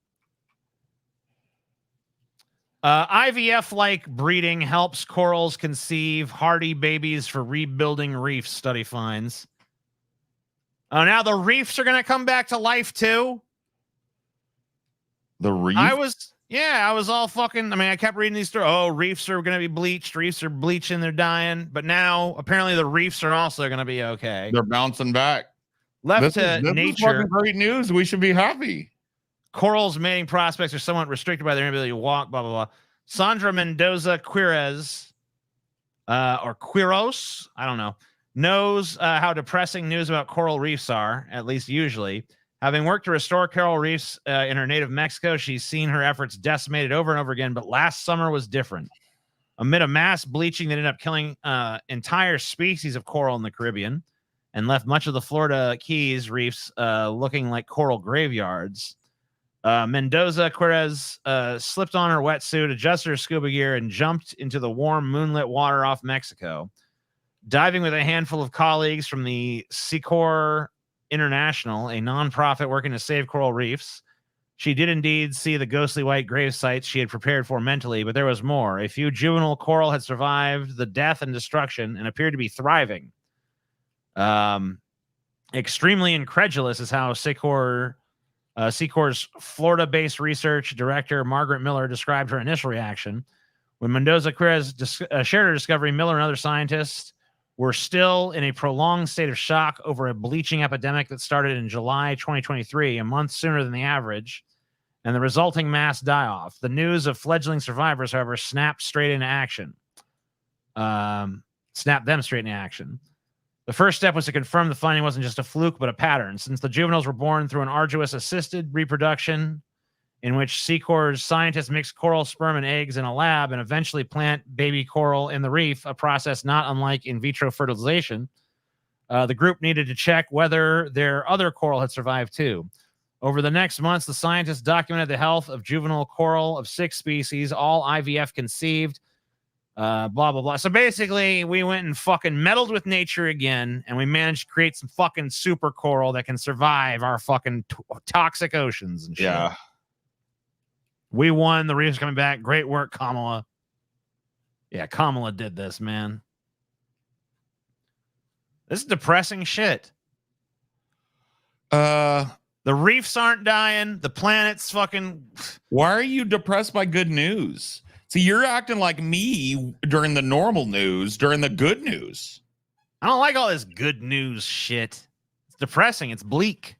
IVF-like breeding helps corals conceive hardy babies for rebuilding reefs, study finds. Oh, now the reefs are going to come back to life too? The reef? I was all fucking, I kept reading these stories. Oh, reefs are going to be bleached. Reefs are bleaching. They're dying. But now, apparently, the reefs are also going to be okay. They're bouncing back. Left to nature. Is great news. We should be happy. Corals' mating prospects are somewhat restricted by their inability to walk, blah, blah, blah. Sandra Mendoza Quirez, or Quiros, I don't know, knows how depressing news about coral reefs are, at least usually. Having worked to restore coral reefs in her native Mexico, she's seen her efforts decimated over and over again, but last summer was different. Amid a mass bleaching that ended up killing entire species of coral in the Caribbean and left much of the Florida Keys reefs looking like coral graveyards, Mendoza Quirez slipped on her wetsuit, adjusted her scuba gear, and jumped into the warm moonlit water off Mexico. Diving with a handful of colleagues from the Secor International, a nonprofit working to save coral reefs, she did indeed see the ghostly white grave sites she had prepared for mentally, but there was more. A few juvenile coral had survived the death and destruction and appeared to be thriving. Extremely incredulous is how Secor's Florida-based research director, Margaret Miller, described her initial reaction. When Mendoza Quirez shared her discovery, Miller and other scientists were still in a prolonged state of shock over a bleaching epidemic that started in July 2023, a month sooner than the average, and the resulting mass die-off. The news of fledgling survivors, however, snapped them straight into action. The first step was to confirm the finding wasn't just a fluke, but a pattern. Since the juveniles were born through an arduous assisted reproduction in which Seacor's scientists mix coral sperm and eggs in a lab and eventually plant baby coral in the reef, a process not unlike in vitro fertilization. The group needed to check whether their other coral had survived too. Over the next months, the scientists documented the health of juvenile coral of 6 species, all IVF conceived, blah, blah, blah. So basically, we went and fucking meddled with nature again, and we managed to create some fucking super coral that can survive our fucking toxic oceans and shit. Yeah. We won. The reef's coming back. Great work, Kamala. Yeah, Kamala did this, man. This is depressing shit. The reefs aren't dying. The planet's fucking... Why are you depressed by good news? See, you're acting like me during the normal news, during the good news. I don't like all this good news shit. It's depressing. It's bleak.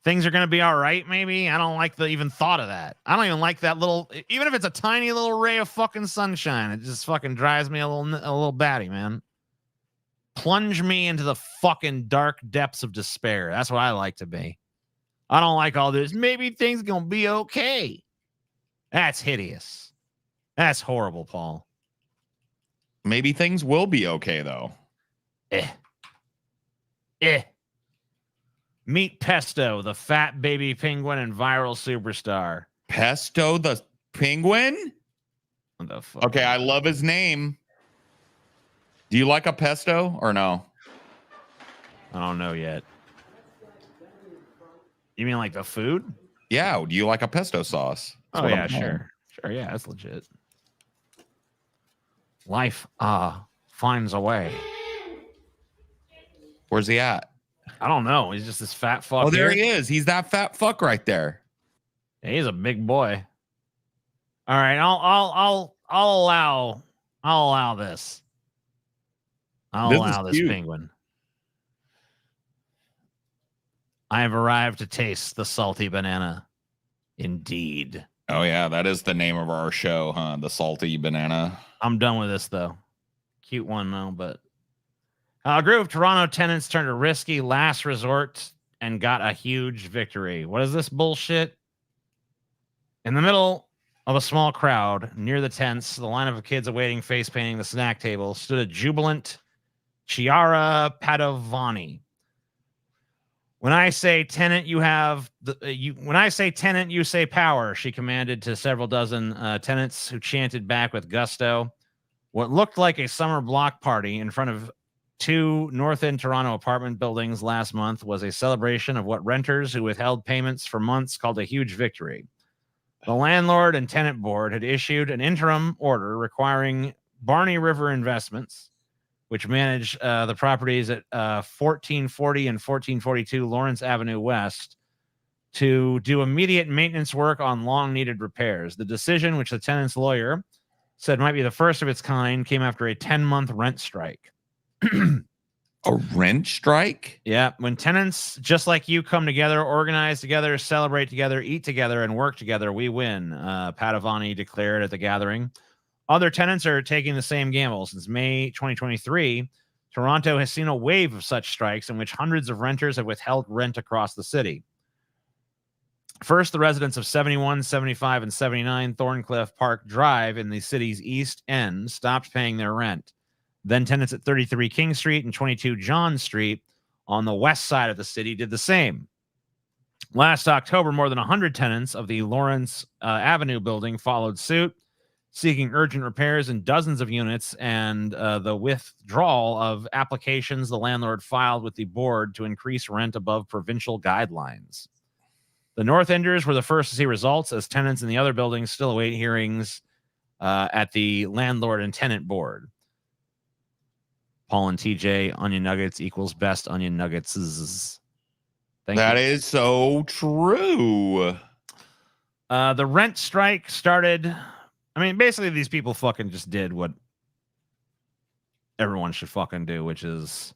Things are going to be all right, maybe. I don't like the even thought of that. I don't even like that little... Even if it's a tiny little ray of fucking sunshine, it just fucking drives me a little batty, man. Plunge me into the fucking dark depths of despair. That's what I like to be. I don't like all this. Maybe things gonna be okay. That's hideous. That's horrible, Paul. Maybe things will be okay, though. Meet Pesto, the fat baby penguin and viral superstar. Pesto the penguin? What the fuck? Okay, I love his name. Do you like a pesto or no? I don't know yet. You mean like the food? Yeah. Do you like a pesto sauce? That's Oh, what yeah, I'm saying. sure. Yeah, that's legit. Life finds a way. Where's he at? I don't know. He's just this fat fuck. Oh, there here. he is. He's that fat fuck right there. Yeah, he's a big boy. All right, I'll allow this. I'll This is allow this cute. penguin. I have arrived to taste the salty banana. Indeed. Oh, yeah. That is the name of our show, huh? The Salty Banana. I'm done with this, though. Cute one, though, but... A group of Toronto tenants turned a risky last resort and got a huge victory. What is this bullshit? In the middle of a small crowd near the tents, the line of kids awaiting face painting the snack table, stood a jubilant Chiara Padovani. When I say tenant, you have when I say tenant, you say power, she commanded to several dozen tenants who chanted back with gusto. What looked like a summer block party in front of 2 North End Toronto apartment buildings last month was a celebration of what renters who withheld payments for months called a huge victory. The landlord and tenant board had issued an interim order requiring Barney River Investments, which manage the properties at 1440 and 1442 Lawrence Avenue West, to do immediate maintenance work on long-needed repairs. The decision, which the tenant's lawyer said might be the first of its kind, came after a 10-month rent strike. A rent strike? Yeah, when tenants just like you come together, organize together, celebrate together, eat together, and work together, we win, Padovani declared at the gathering. Other tenants are taking the same gamble. Since May 2023, Toronto has seen a wave of such strikes in which hundreds of renters have withheld rent across the city. First, the residents of 71, 75, and 79 Thorncliffe Park Drive in the city's East End stopped paying their rent. Then tenants at 33 King Street and 22 John Street on the west side of the city did the same. Last October, more than 100 tenants of the Lawrence Avenue building followed suit, seeking urgent repairs in dozens of units and the withdrawal of applications the landlord filed with the board to increase rent above provincial guidelines. The North Enders were the first to see results, as tenants in the other buildings still await hearings at the landlord and tenant board. Paul and TJ, onion nuggets equals best onion nuggets. That is so true. The rent strike started. I mean, basically, these people fucking just did what everyone should fucking do, which is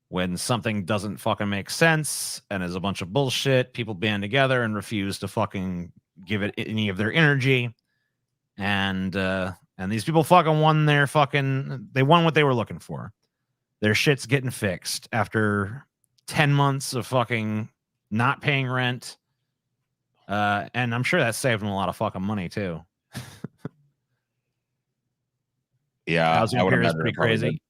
when something doesn't fucking make sense and is a bunch of bullshit, people band together and refuse to fucking give it any of their energy. And these people fucking won they won what they were looking for. Their shit's getting fixed after 10 months of fucking not paying rent. And I'm sure that saved them a lot of fucking money too. Yeah, Housing I would here is imagine pretty it probably crazy. did.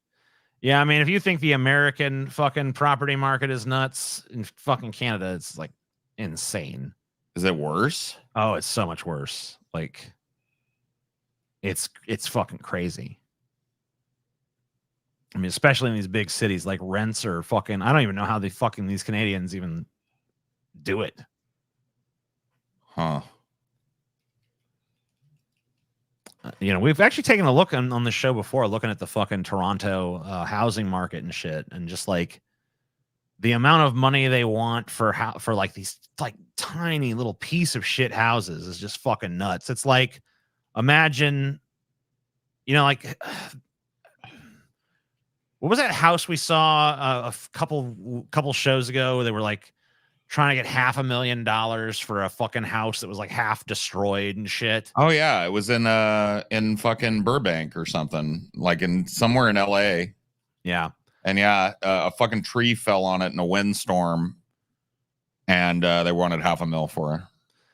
Yeah, I mean, if you think the American fucking property market is nuts, in fucking Canada, it's like insane. Is it worse? Oh, it's so much worse. Like, it's fucking crazy. I mean, especially in these big cities, like rents are fucking. I don't even know how these Canadians even do it. Huh. You know, we've actually taken a look on the show before, looking at the fucking Toronto housing market and shit, and just like the amount of money they want for like these like tiny little piece of shit houses is just fucking nuts. It's like, imagine, you know, like what was that house we saw a couple shows ago? They were like trying to get $500,000 for a fucking house that was like half destroyed and shit. Oh yeah, it was in fucking Burbank or something, like in somewhere in LA. Yeah. And yeah, a fucking tree fell on it in a windstorm, and they wanted $500,000 for it.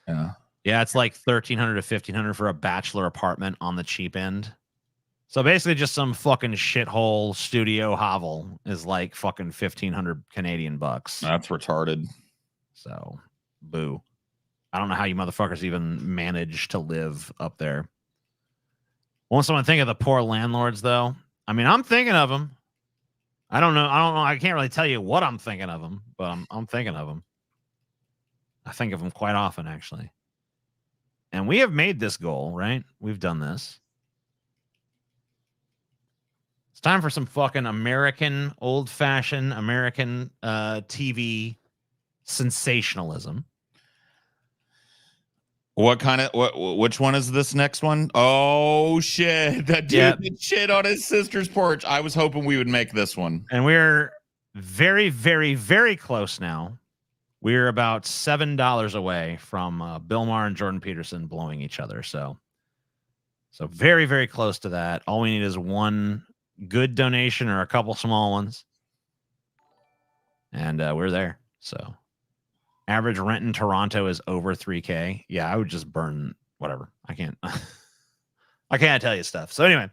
Yeah. Yeah, it's like $1,300 to $1,500 for a bachelor apartment on the cheap end. So basically, just some fucking shithole studio hovel is like fucking 1,500 Canadian bucks. That's retarded. So, boo. I don't know how you motherfuckers even manage to live up there. Won't someone think of the poor landlords, though? I mean, I'm thinking of them. I don't know. I can't really tell you what I'm thinking of them, but I'm thinking of them. I think of them quite often, actually. And we have made this goal, right? We've done this. It's time for some fucking American, old-fashioned American TV sensationalism. Which one is this next one? Oh shit. That dude did shit on his sister's porch. I was hoping we would make this one. And we're very, very, very close now. We're about $7 away from Bill Maher and Jordan Peterson blowing each other. So very, very close to that. All we need is one good donation or a couple small ones. And we're there. So average rent in Toronto is over $3,000. Yeah, I would just burn whatever. I can't tell you stuff. So anyway,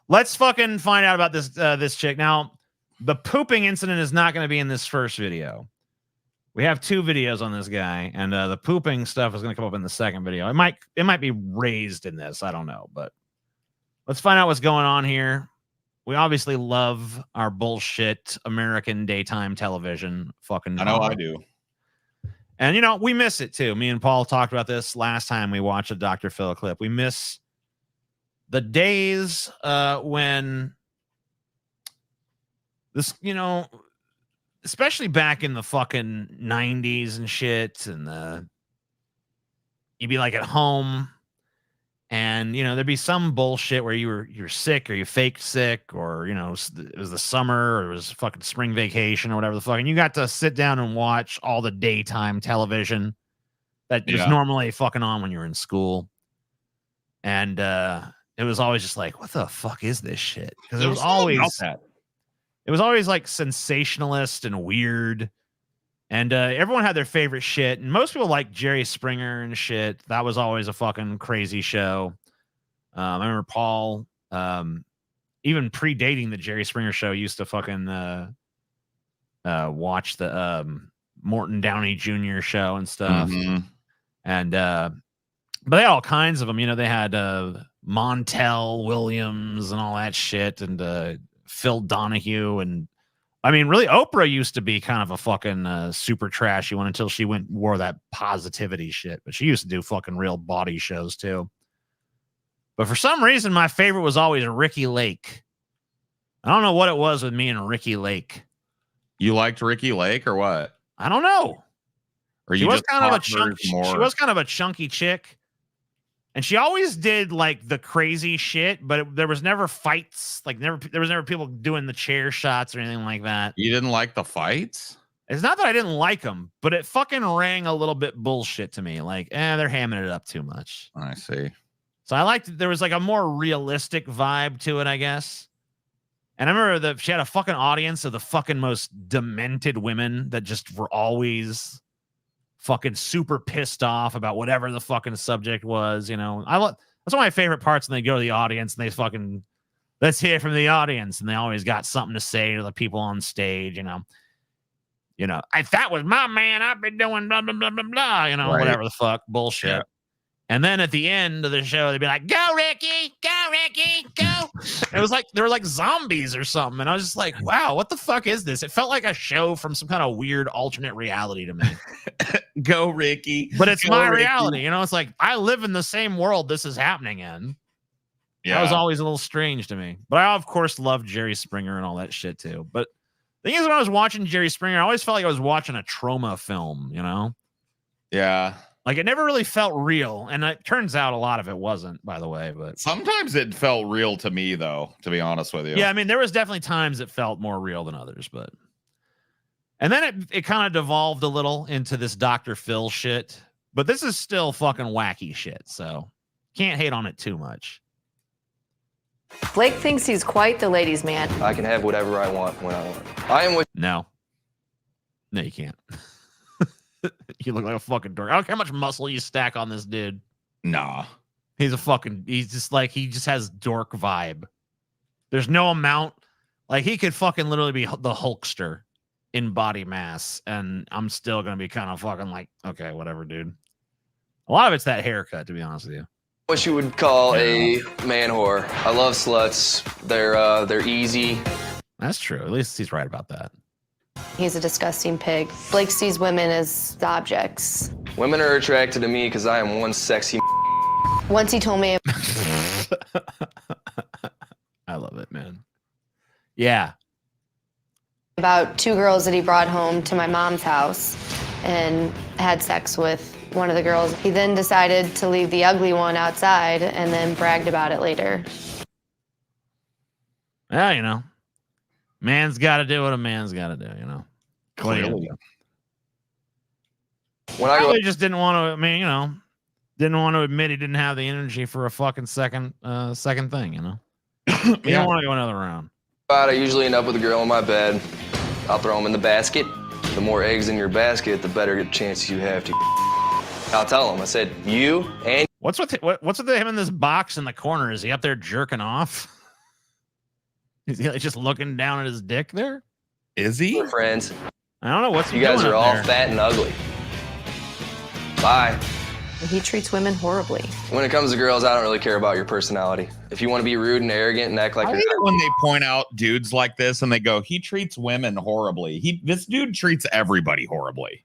let's fucking find out about this chick. Now, the pooping incident is not going to be in this first video. We have 2 videos on this guy, and the pooping stuff is going to come up in the second video. It might be raised in this. I don't know, but let's find out what's going on here. We obviously love our bullshit American daytime television. Fucking, I know I do. And, you know, we miss it too. Me and Paul talked about this last time we watched a Dr. Phil clip. We miss the days when this, you know, especially back in the fucking 90s and shit. And you'd be like at home and, you know, there'd be some bullshit where you're sick or you faked sick or, you know, it was the summer or it was fucking spring vacation or whatever the fuck. And you got to sit down and watch all the daytime television that was normally fucking on when you were in school. And it was always just like, what the fuck is this shit? Because it was always like sensationalist and weird. And everyone had their favorite shit. And most people like Jerry Springer and shit. That was always a fucking crazy show. I remember Paul, even predating the Jerry Springer show, used to fucking watch the Morton Downey Jr. show and stuff. Mm-hmm. And but they had all kinds of them. You know, they had Montel Williams and all that shit, and Phil Donahue. And I mean, really, Oprah used to be kind of a fucking super trashy one until she wore that positivity shit. But she used to do fucking real body shows too. But for some reason, my favorite was always Ricky Lake. I don't know what it was with me and Ricky Lake. You liked Ricky Lake or what? I don't know. Or She was kind of a chunky chick. And she always did like the crazy shit, but there was never fights. Like there was never people doing the chair shots or anything like that. You didn't like the fights? It's not that I didn't like them, but it fucking rang a little bit bullshit to me. Like, they're hamming it up too much. I see. So I liked, there was like a more realistic vibe to it, I guess. And I remember she had a fucking audience of the fucking most demented women that just were always fucking super pissed off about whatever the fucking subject was. You know, that's one of my favorite parts when they go to the audience and they fucking, let's hear from the audience. And they always got something to say to the people on stage, you know, if that was my man, I've been doing blah, blah, blah, blah, blah, whatever the fuck bullshit. Yeah. And then at the end of the show, they'd be like, go, Ricky, go. It was like, they were like zombies or something. And I was just like, wow, what the fuck is this? It felt like a show from some kind of weird alternate reality to me. Go, Ricky. But it's my reality. It's like, I live in the same world this is happening in. Yeah. That was always a little strange to me. But I, of course, love Jerry Springer and all that shit too. But the thing is, when I was watching Jerry Springer, I always felt like I was watching a trauma film, Yeah. Like it never really felt real. And it turns out a lot of it wasn't, by the way. But sometimes it felt real to me, though, to be honest with you. Yeah, I mean, there was definitely times it felt more real than others, but and then it kind of devolved a little into this Dr. Phil shit. But this is still fucking wacky shit, so can't hate on it too much. Blake thinks he's quite the ladies' man. I can have whatever I want when I want. I am with. No, you can't. You look like a fucking dork. I don't care how much muscle you stack on this dude. Nah. He just has dork vibe. There's no amount. Like, he could fucking literally be the Hulkster in body mass, and I'm still going to be kind of fucking like, okay, whatever, dude. A lot of it's that haircut, to be honest with you. What you would call a man whore. I love sluts. They're easy. That's true. At least he's right about that. He's a disgusting pig. Blake sees women as objects. Women are attracted to me because I am one sexy. Once he told me. I love it, man. Yeah. About 2 girls that he brought home to my mom's house and had sex with one of the girls. He then decided to leave the ugly one outside and then bragged about it later. Yeah, man's got to do what a man's got to do, Clearly. When I probably just didn't want to. I mean, didn't want to admit he didn't have the energy for a fucking second thing. He don't want to go another round. I usually end up with a girl in my bed. I'll throw them in the basket. The more eggs in your basket, the better chance you have to. I'll tell him. I said, you and what's with him in this box in the corner? Is he up there jerking off? Is he like just looking down at his dick there? Is he? We're friends. I don't know what's you guys doing are all there. fat and ugly. Bye. He treats women horribly. When it comes to girls, I don't really care about your personality. If you want to be rude and arrogant and act like I hate it when they point out dudes like this and they go, he treats women horribly. This dude treats everybody horribly.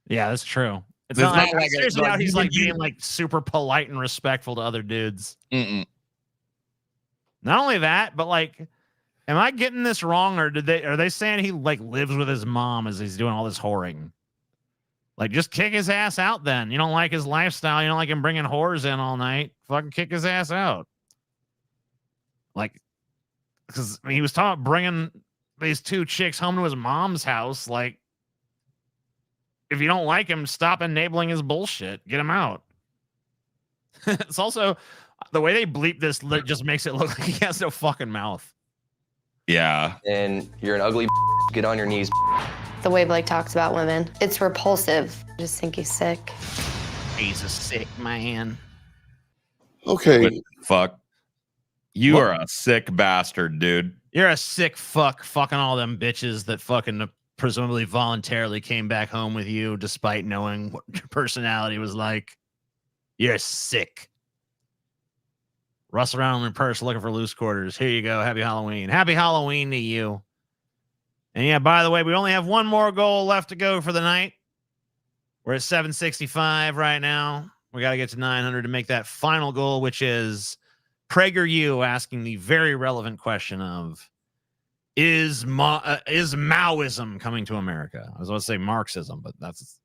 Yeah, that's true. It's There's not like, not like seriously like now he's you- like being like super polite and respectful to other dudes. Mm-mm. Not only that, but like, am I getting this wrong, or are they saying he like lives with his mom as he's doing all this whoring? Like, just kick his ass out then. You don't like his lifestyle. You don't like him bringing whores in all night. Fucking kick his ass out. Like, because he was talking about bringing these 2 chicks home to his mom's house. Like, if you don't like him, stop enabling his bullshit. Get him out. It's also the way they bleep this just makes it look like he has no fucking mouth. Yeah. and you're an ugly. Get on your knees. The way Blake talks about women, it's repulsive. I just think he's sick. He's a sick man. Okay. But fuck. You are a sick bastard, dude. You're a sick fuck, fucking all them bitches that fucking presumably voluntarily came back home with you despite knowing what your personality was like. You're sick. Russ around in purse looking for loose quarters. Here you go. Happy Halloween. Happy Halloween to you. And yeah, by the way, we only have one more goal left to go for the night. We're at 765 right now. We got to get to 900 to make that final goal, which is PragerU asking the very relevant question of, is Maoism coming to America? I was going to say Marxism, but that's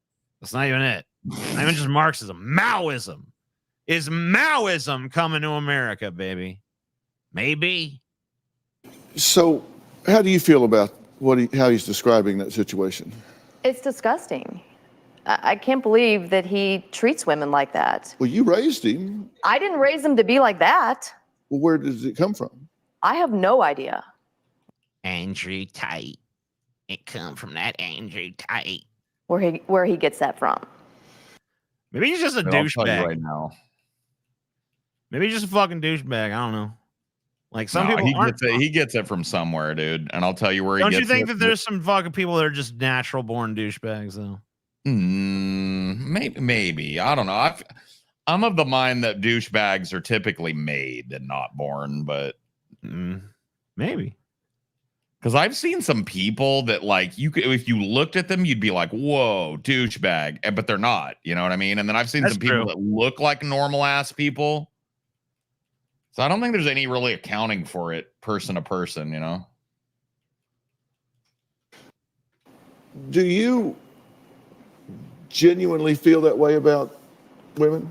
not even it. Not even just Marxism. Maoism. Is Maoism coming to America, baby? Maybe. So, how do you feel about how he's describing that situation? It's disgusting. I can't believe that he treats women like that. Well, you raised him. I didn't raise him to be like that. Well, where does it come from? I have no idea. Andrew Tate. It come from that Andrew Tate. Where he gets that from. Maybe he's just a But I'll tell you douchebag. right now. Maybe he's just a fucking douchebag. I don't know. Like some No, people he gets it from somewhere, dude. And I'll tell you where he Don't gets you think it. that there's some fucking people that are just natural born douchebags though? Maybe. I don't know. I'm of the mind that douchebags are typically made and not born, but maybe. Because I've seen some people that like you could, if you looked at them, you'd be like, "Whoa, douchebag," but they're not. You know what I mean? And then I've seen That's some people true. that look like normal ass people. So I don't think there's any really accounting for it, person to person. You know? Do you genuinely feel that way about women?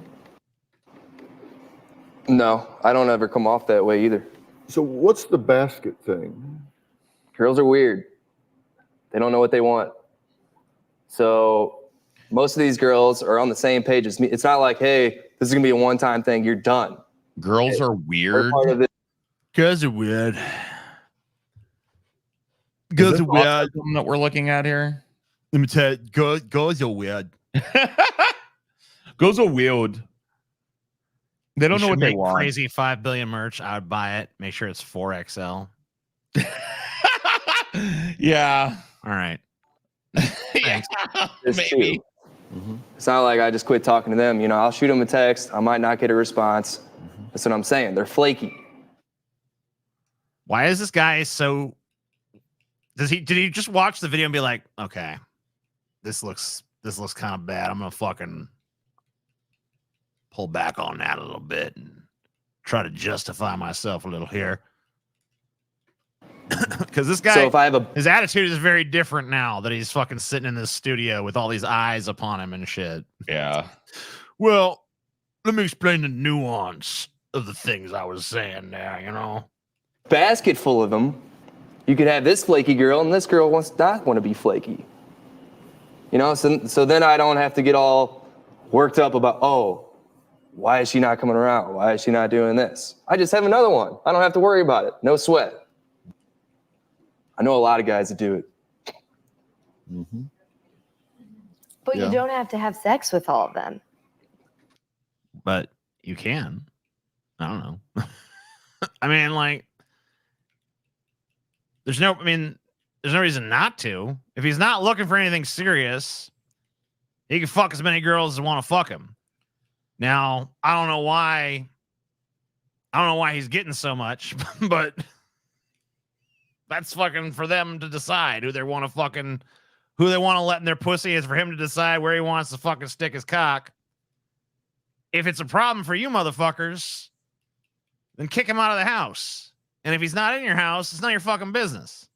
No, I don't ever come off that way either. So what's the basket thing? Girls are weird. They don't know what they want. So most of these girls are on the same page as me. It's not like, hey, this is gonna be a one-time thing. You're done. Girls are weird. Part of it. Girls are weird. Girls are weird. That we're looking at here. Let me tell you, girls are weird. Girls are weird. They don't You know should what they make want. Crazy 5 billion merch. I would buy it. Make sure it's 4XL. Yeah. All right. Yeah, It's maybe. true. It's not like I just quit talking to them. You know, I'll shoot them a text. I might not get a response. That's what I'm saying. They're flaky. Why is this guy so? Did he just watch the video and be like, okay, this looks kind of bad. I'm gonna fucking pull back on that a little bit and try to justify myself a little here. Because this guy, So if I have a his attitude is very different now that he's fucking sitting in this studio with all these eyes upon him and shit. Yeah. Well, let me explain the nuance of the things I was saying there, you know? basket full of them, you could have this flaky girl and this girl wants not want to be flaky. You know, so then I don't have to get all worked up about, oh, why is she not coming around? Why is she not doing this? I just have another one. I don't have to worry about it. No sweat. I know a lot of guys that do it. But you don't have to have sex with all of them. But you can. I don't know. I mean, like, there's no reason not to. If he's not looking for anything serious, he can fuck as many girls as want to fuck him. Now, I don't know why he's getting so much, but that's fucking for them to decide who they want to let in their pussy. Is for him to decide where he wants to fucking stick his cock. If it's a problem for you motherfuckers, then kick him out of the house. And if he's not in your house, it's not your fucking business.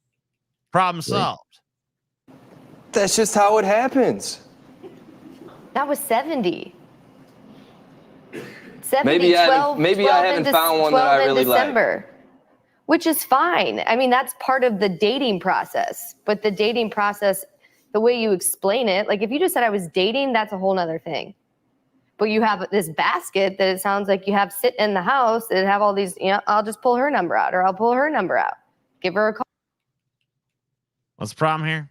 Problem solved. That's just how it happens. That was 70. 70, Maybe I haven't found one that I really like. December, which is fine. I mean, that's part of the dating process. But the dating process, the way you explain it, like if you just said I was dating, that's a whole nother thing. But you have this basket that it sounds like you have sit in the house and have all these, I'll just pull her number out or I'll pull her number out. Give her a call. What's the problem here?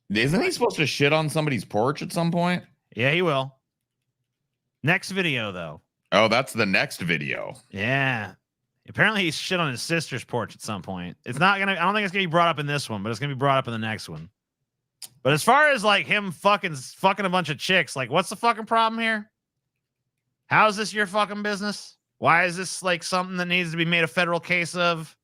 Isn't he supposed to shit on somebody's porch at some point? Yeah, he will. Next video, though. Oh, that's the next video. Yeah. Apparently he shit on his sister's porch at some point. I don't think it's gonna be brought up in this one, but it's gonna be brought up in the next one. But as far as like him fucking a bunch of chicks, like what's the fucking problem here? How is this your fucking business? Why is this like something that needs to be made a federal case of?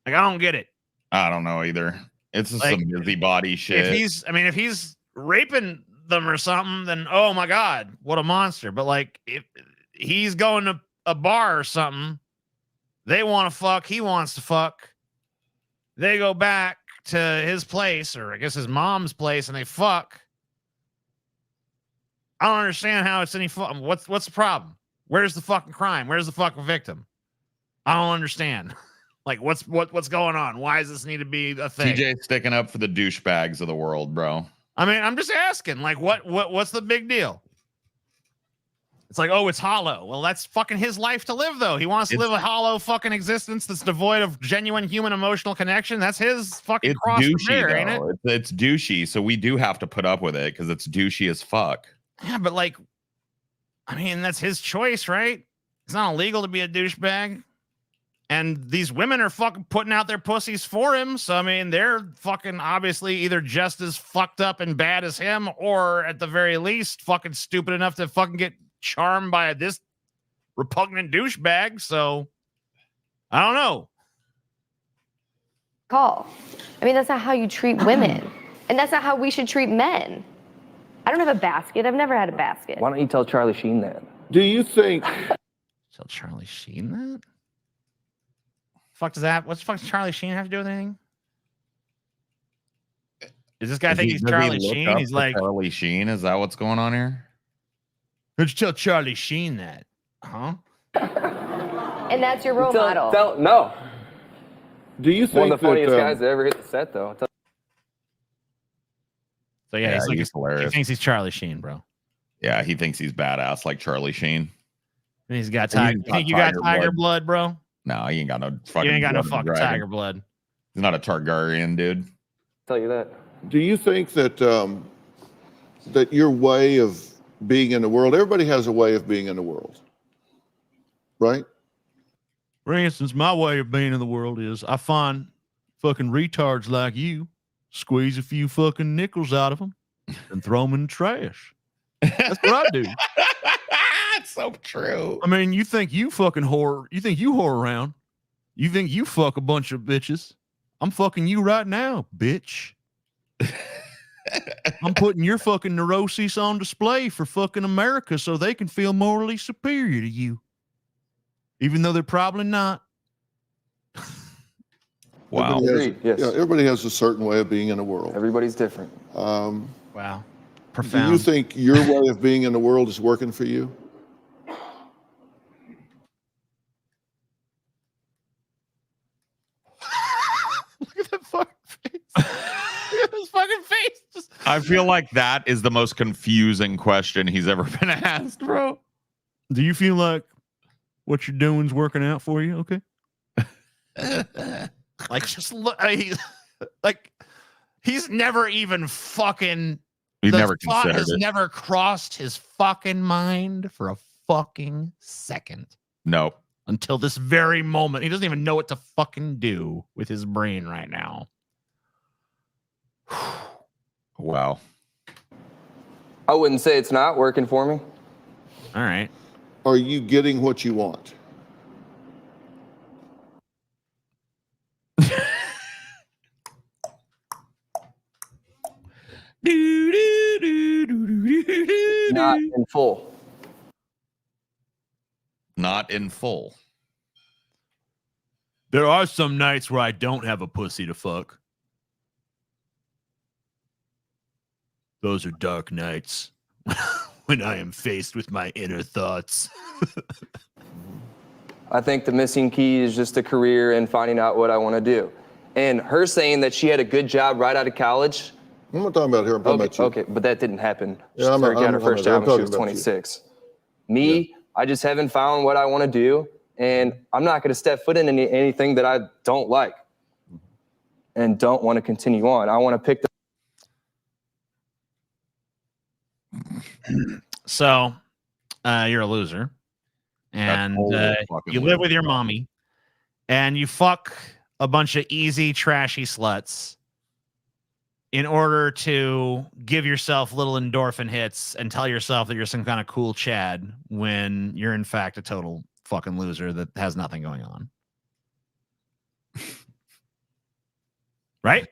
Like, I don't get it. I don't know either. It's just Like, some busybody shit. If he's raping them or something, then oh my God, what a monster. But like if he's going to a bar or something, they want to fuck, he wants to fuck. They go back to his place, or I guess his mom's place, and they fuck. I don't understand how it's any fun. What's the problem? Where's the fucking crime? Where's the fucking victim? I don't understand. Like, what's going on? Why does this need to be a thing? TJ sticking up for the douchebags of the world, bro. I mean, I'm just asking. Like, what's the big deal? It's like, oh, it's hollow. Well, that's fucking his life to live, though. He wants to live a hollow fucking existence that's devoid of genuine human emotional connection. That's his fucking cross to bear, ain't it? It's douchey, so we do have to put up with it because it's douchey as fuck. Yeah, but like, I mean, that's his choice, right? It's not illegal to be a douchebag. And these women are fucking putting out their pussies for him. So, I mean, they're fucking obviously either just as fucked up and bad as him, or at the very least, fucking stupid enough to fucking get charmed by this repugnant douchebag. So, I don't know. Call. I mean, that's not how you treat women. And that's not how we should treat men. I don't have a basket. I've never had a basket. Why don't you tell Charlie Sheen that? Do you think? Tell Charlie Sheen that? Fuck does that? What the fuck does Charlie Sheen have to do with anything? Does this guy think he's Charlie Sheen? He's like Charlie Sheen. Is that what's going on here? Let's tell Charlie Sheen that, huh? And that's your role model. No. Do you think One of the funniest that, guys that ever hit the set, though. So yeah, he's hilarious. He thinks he's Charlie Sheen, bro. Yeah, he thinks he's badass like Charlie Sheen. And he's got tiger. You think you got tiger blood, bro? No, he ain't got no fucking. You ain't got no blood fucking tiger blood. He's not a Targaryen, dude. Tell you that. do you think that that your way of being in the world, everybody has a way of being in the world, right? For instance, my way of being in the world is I find fucking retards like you, squeeze a few fucking nickels out of them, and throw them in the trash. That's what I do. It's so true. I mean, you think you fucking whore, you think you whore around, you think you fuck a bunch of bitches. I'm fucking you right now, bitch. I'm putting your fucking neuroses on display for fucking America so they can feel morally superior to you. Even though they're probably not. Wow. Everybody has a certain way of being in the world. Everybody's different. Wow. Profound. Do you think your way of being in the world is working for you? Look at that fucking face. Look at his fucking face. I feel like that is the most confusing question he's ever been asked, bro. Do you feel like what you're doing is working out for you? Okay. Like, just look, like, he's never even fucking. He's the never thought considered has it. never crossed his fucking mind for a fucking second. Nope. Until this very moment. He doesn't even know what to fucking do with his brain right now. Wow. I wouldn't say it's not working for me. All right. Are you getting what you want? Not in full. Not in full. There are some nights where I don't have a pussy to fuck. Those are dark nights when I am faced with my inner thoughts. I think the missing key is just a career and finding out what I want to do. And her saying that she had a good job right out of college. I'm not talking about her. I'm talking about you. Okay, but that didn't happen. She Yeah, got her first job when she was talking about you. 26. Me, I just haven't found what I want to do, and I'm not going to step foot in anything that I don't like and don't want to continue on. I want to pick the. So, you're a loser, and you live with your mommy, and you fuck a bunch of easy, trashy sluts in order to give yourself little endorphin hits and tell yourself that you're some kind of cool Chad when you're in fact a total fucking loser that has nothing going on. Right?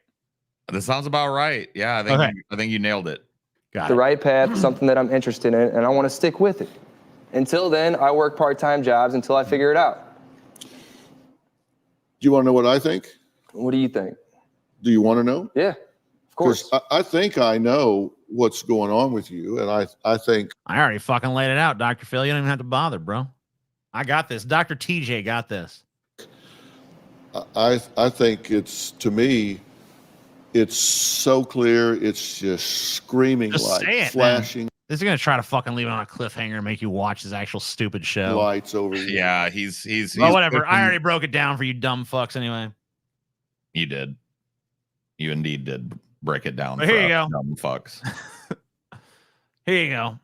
That sounds about right. Yeah, I think you nailed it. The right path, something that I'm interested in, and I want to stick with it. Until then, I work part-time jobs until I figure it out. Do you want to know what I think? What do you think? Do you want to know? Yeah, of course. I think I know what's going on with you, and I think I already fucking laid it out, Dr. Phil. You don't even have to bother, bro. I got this. Dr. TJ got this. I think it's, to me, it's so clear. It's just screaming Just say like it, flashing. man. This is gonna try to fucking leave it on a cliffhanger and make you watch his actual stupid show. Lights over. Yeah, he's Well, whatever. I pushing- already broke it down for you dumb fucks anyway. You did. You indeed did break it down. But for here you us go. dumb fucks. Here you go.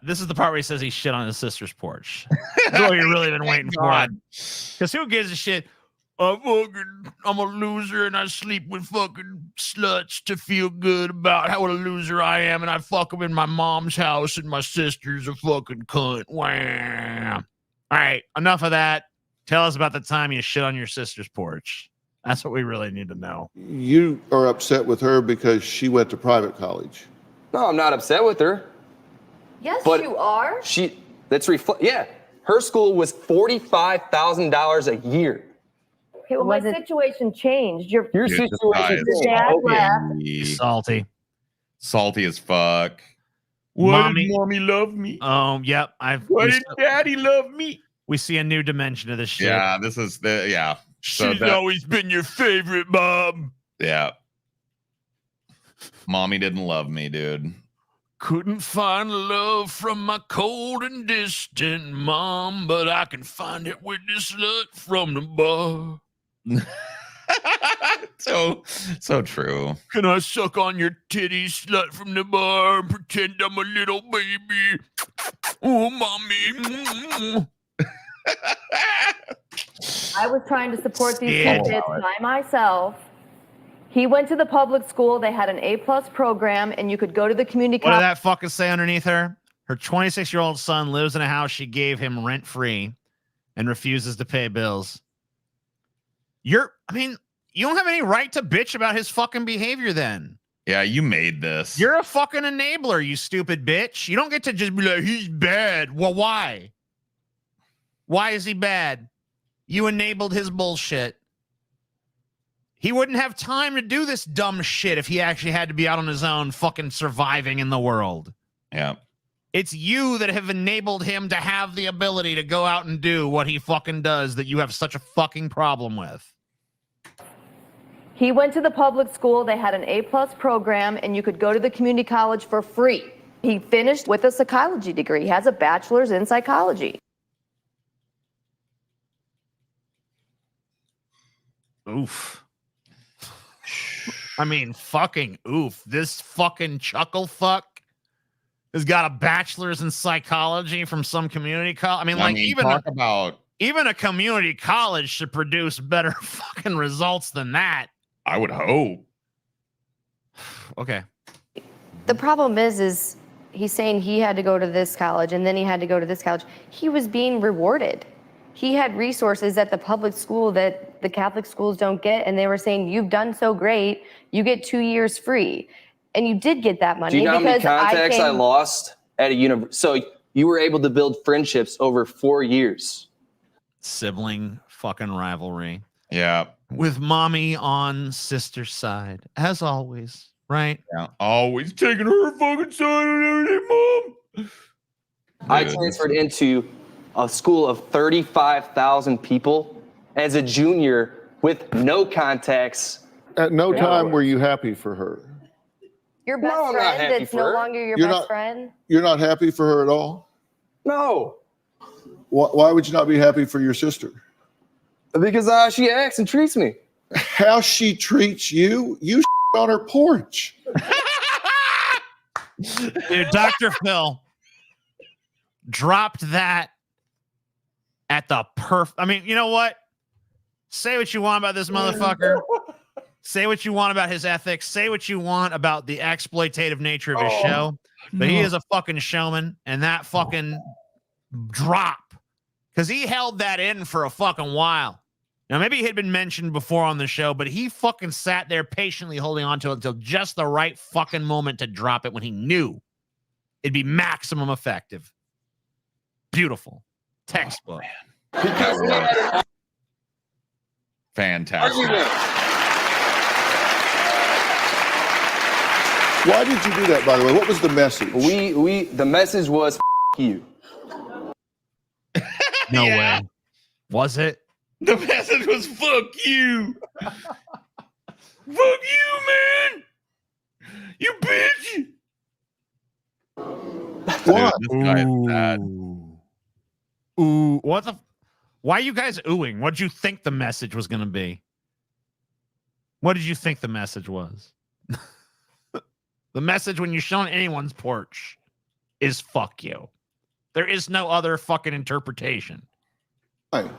This is the part where he says he shit on his sister's porch. That's what you've really been waiting for. Because who gives a shit? I'm a loser and I sleep with fucking sluts to feel good about how what a loser I am, and I fuck them in my mom's house and my sister's a fucking cunt. Wham. All right, enough of that. Tell us about the time you shit on your sister's porch. That's what we really need to know. You are upset with her because she went to private college. No, I'm not upset with her. Yes, But you are. Yeah, her school was $45,000 a year. Okay, well, my situation changed. Your situation changed. Dad left. Salty. Salty as fuck. Why did mommy love me? Yep. Why did daddy love me? We see a new dimension of this shit. Yeah, this is the She's always been your favorite, Mom. Yeah. Mommy didn't love me, dude. Couldn't find love from my cold and distant mom, but I can find it with this slut from the bar. So true. Can I suck on your titty, slut from the bar, and pretend I'm a little baby? Oh, mommy. I was trying to support these Yeah. kids by myself. He went to the public school. They had an A+ program, and you could go to the community What did college. that fucking say underneath her? Her 26-year-old son lives in a house she gave him rent-free and refuses to pay bills. You don't have any right to bitch about his fucking behavior then. Yeah, you made this. You're a fucking enabler, you stupid bitch. You don't get to just be like, he's bad. Well, why? Why is he bad? You enabled his bullshit. He wouldn't have time to do this dumb shit if he actually had to be out on his own fucking surviving in the world. Yeah. It's you that have enabled him to have the ability to go out and do what he fucking does that you have such a fucking problem with. He went to the public school. They had an A+ program, and you could go to the community college for free. He finished with a psychology degree. He has a bachelor's in psychology. Oof. I mean, fucking oof. This fucking chuckle fuck has got a bachelor's in psychology from some community college. I mean, even a community college should produce better fucking results than that. I would hope. Okay. The problem is he's saying he had to go to this college and then he had to go to this college. He was being rewarded. He had resources at the public school that the Catholic schools don't get, and they were saying, you've done so great, you get 2 years free. And you did get that money. Do you know how many because contacts I came- lost at a university? So you were able to build friendships over 4 years. Sibling fucking rivalry. Yeah. With mommy on sister's side, as always, right? Yeah. Always taking her fucking side and everything, Mom. I transferred into a school of 35,000 people as a junior with no contacts. At no time were you happy for her. Your best No, I'm not friend happy that's for no her. longer your You're best not- friend? You're not happy for her at all? No, Why would you not be happy for your sister? because she acts and treats me. How she treats you? You on her porch. Dude, Dr. Phil dropped that at the I mean, you know what? Say what you want about this motherfucker. Say what you want about his ethics. Say what you want about the exploitative nature of his show. But he is a fucking showman, and that fucking drop, because he held that in for a fucking while. Now, maybe he had been mentioned before on the show, but he fucking sat there patiently holding on to it until just the right fucking moment to drop it when he knew it'd be maximum effective. Beautiful. Textbook. Because we had an Fantastic. argument. Why did you do that, by the way? What was the message? The message was you. No way. Was it? The message was fuck you. Fuck you, man. You bitch. What? Dude, this guy is bad. Ooh, what the? Why are you guys oohing? What did you think the message was going to be? What did you think the message was? The message when you're showing anyone's porch is fuck you. There is no other fucking interpretation. Hey,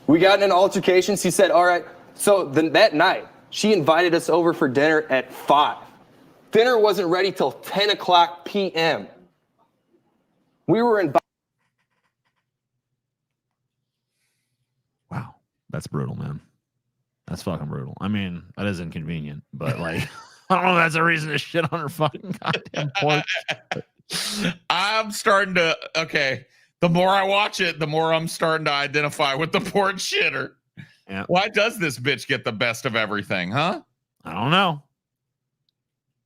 We got in an altercation. She said, all right. So then that night, she invited us over for dinner at 5. Dinner wasn't ready till 10 o'clock p.m. We were in. Wow. That's brutal, man. That's fucking brutal. I mean, that is inconvenient, but like, I don't know if that's a reason to shit on her fucking goddamn porch. I'm starting to, okay. The more I watch it, the more I'm starting to identify with the porch shitter. Yeah. Why does this bitch get the best of everything, huh? I don't know.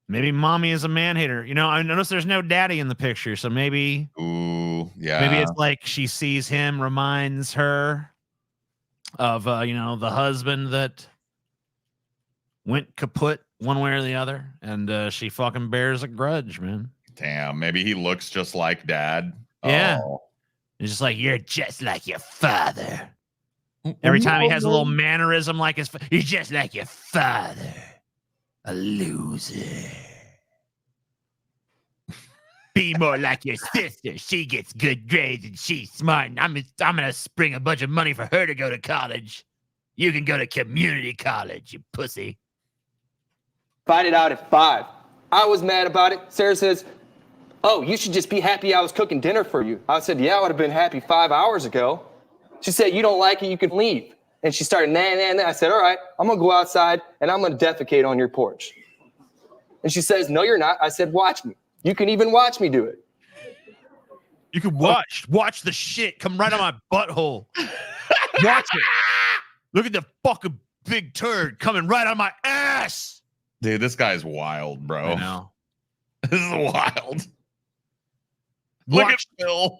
Maybe mommy is a man hater. You know, I noticed there's no daddy in the picture, so maybe. Ooh, yeah. Maybe it's like she sees him, reminds her of you know, the husband that went kaput one way or the other, and she fucking bears a grudge, man. Damn, maybe he looks just like dad. Yeah. Oh. It's just like, you're just like your father. Every time he has a little mannerism like his you're just like your father. A loser. Be more like your sister. She gets good grades and she's smart. And I'm gonna spring a bunch of money for her to go to college. You can go to community college, you pussy. Find it out at 5. I was mad about it. Sarah says, oh, you should just be happy I was cooking dinner for you. I said, yeah, I would have been happy 5 hours ago. She said, you don't like it, you can leave. And she started, nah. I said, all right, I'm going to go outside and I'm going to defecate on your porch. And she says, no, you're not. I said, watch me. You can even watch me do it. You can watch the shit come right on my butthole. Watch it. Look at the fucking big turd coming right on my ass. Dude, this guy's wild, bro. I know. This is wild. Look at Phil.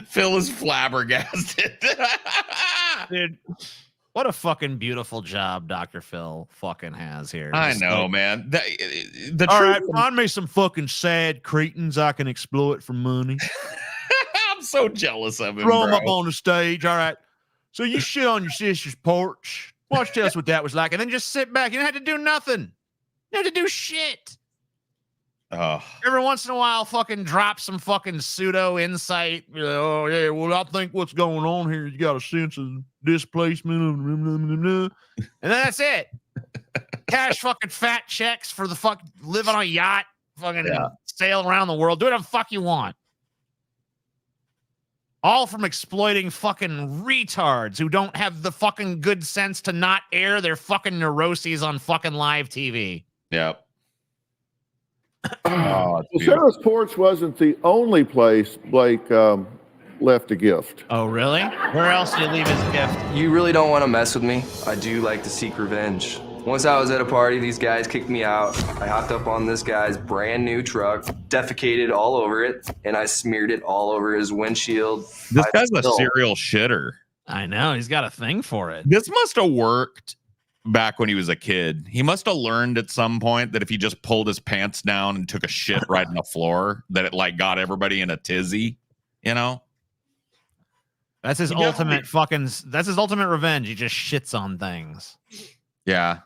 Phil is flabbergasted. Dude, what a fucking beautiful job Dr. Phil fucking has here. I Just know, like, man. The all truth right, find me some fucking sad cretins I can exploit for money. I'm so jealous of him, Throw bro. them up on the stage. All right. So you shit on your sister's porch. Why don't you tell us what that was like? And then just sit back. You don't have to do nothing. You don't have to do shit. Oh. Every once in a while, fucking drop some fucking pseudo insight. You know, oh, yeah, well, I think what's going on here is you got a sense of displacement. And then that's it. Cash fucking fat checks for the fuck live on a yacht, fucking sail around the world. Do whatever the fuck you want. All from exploiting fucking retards who don't have the fucking good sense to not air their fucking neuroses on fucking live TV. Yep. Well, Sarah's porch wasn't the only place Blake left a gift. Oh, really? Where else did he leave his gift? You really don't want to mess with me. I do like to seek revenge. Once I was at a party, these guys kicked me out. I hopped up on this guy's brand new truck, defecated all over it, and I smeared it all over his windshield. This guy's a serial shitter. I know. He's got a thing for it. This must have worked back when he was a kid. He must have learned at some point that if he just pulled his pants down and took a shit right on the floor, that it like got everybody in a tizzy, you know? That's his ultimate fucking, that's his ultimate revenge. He just shits on things. Yeah.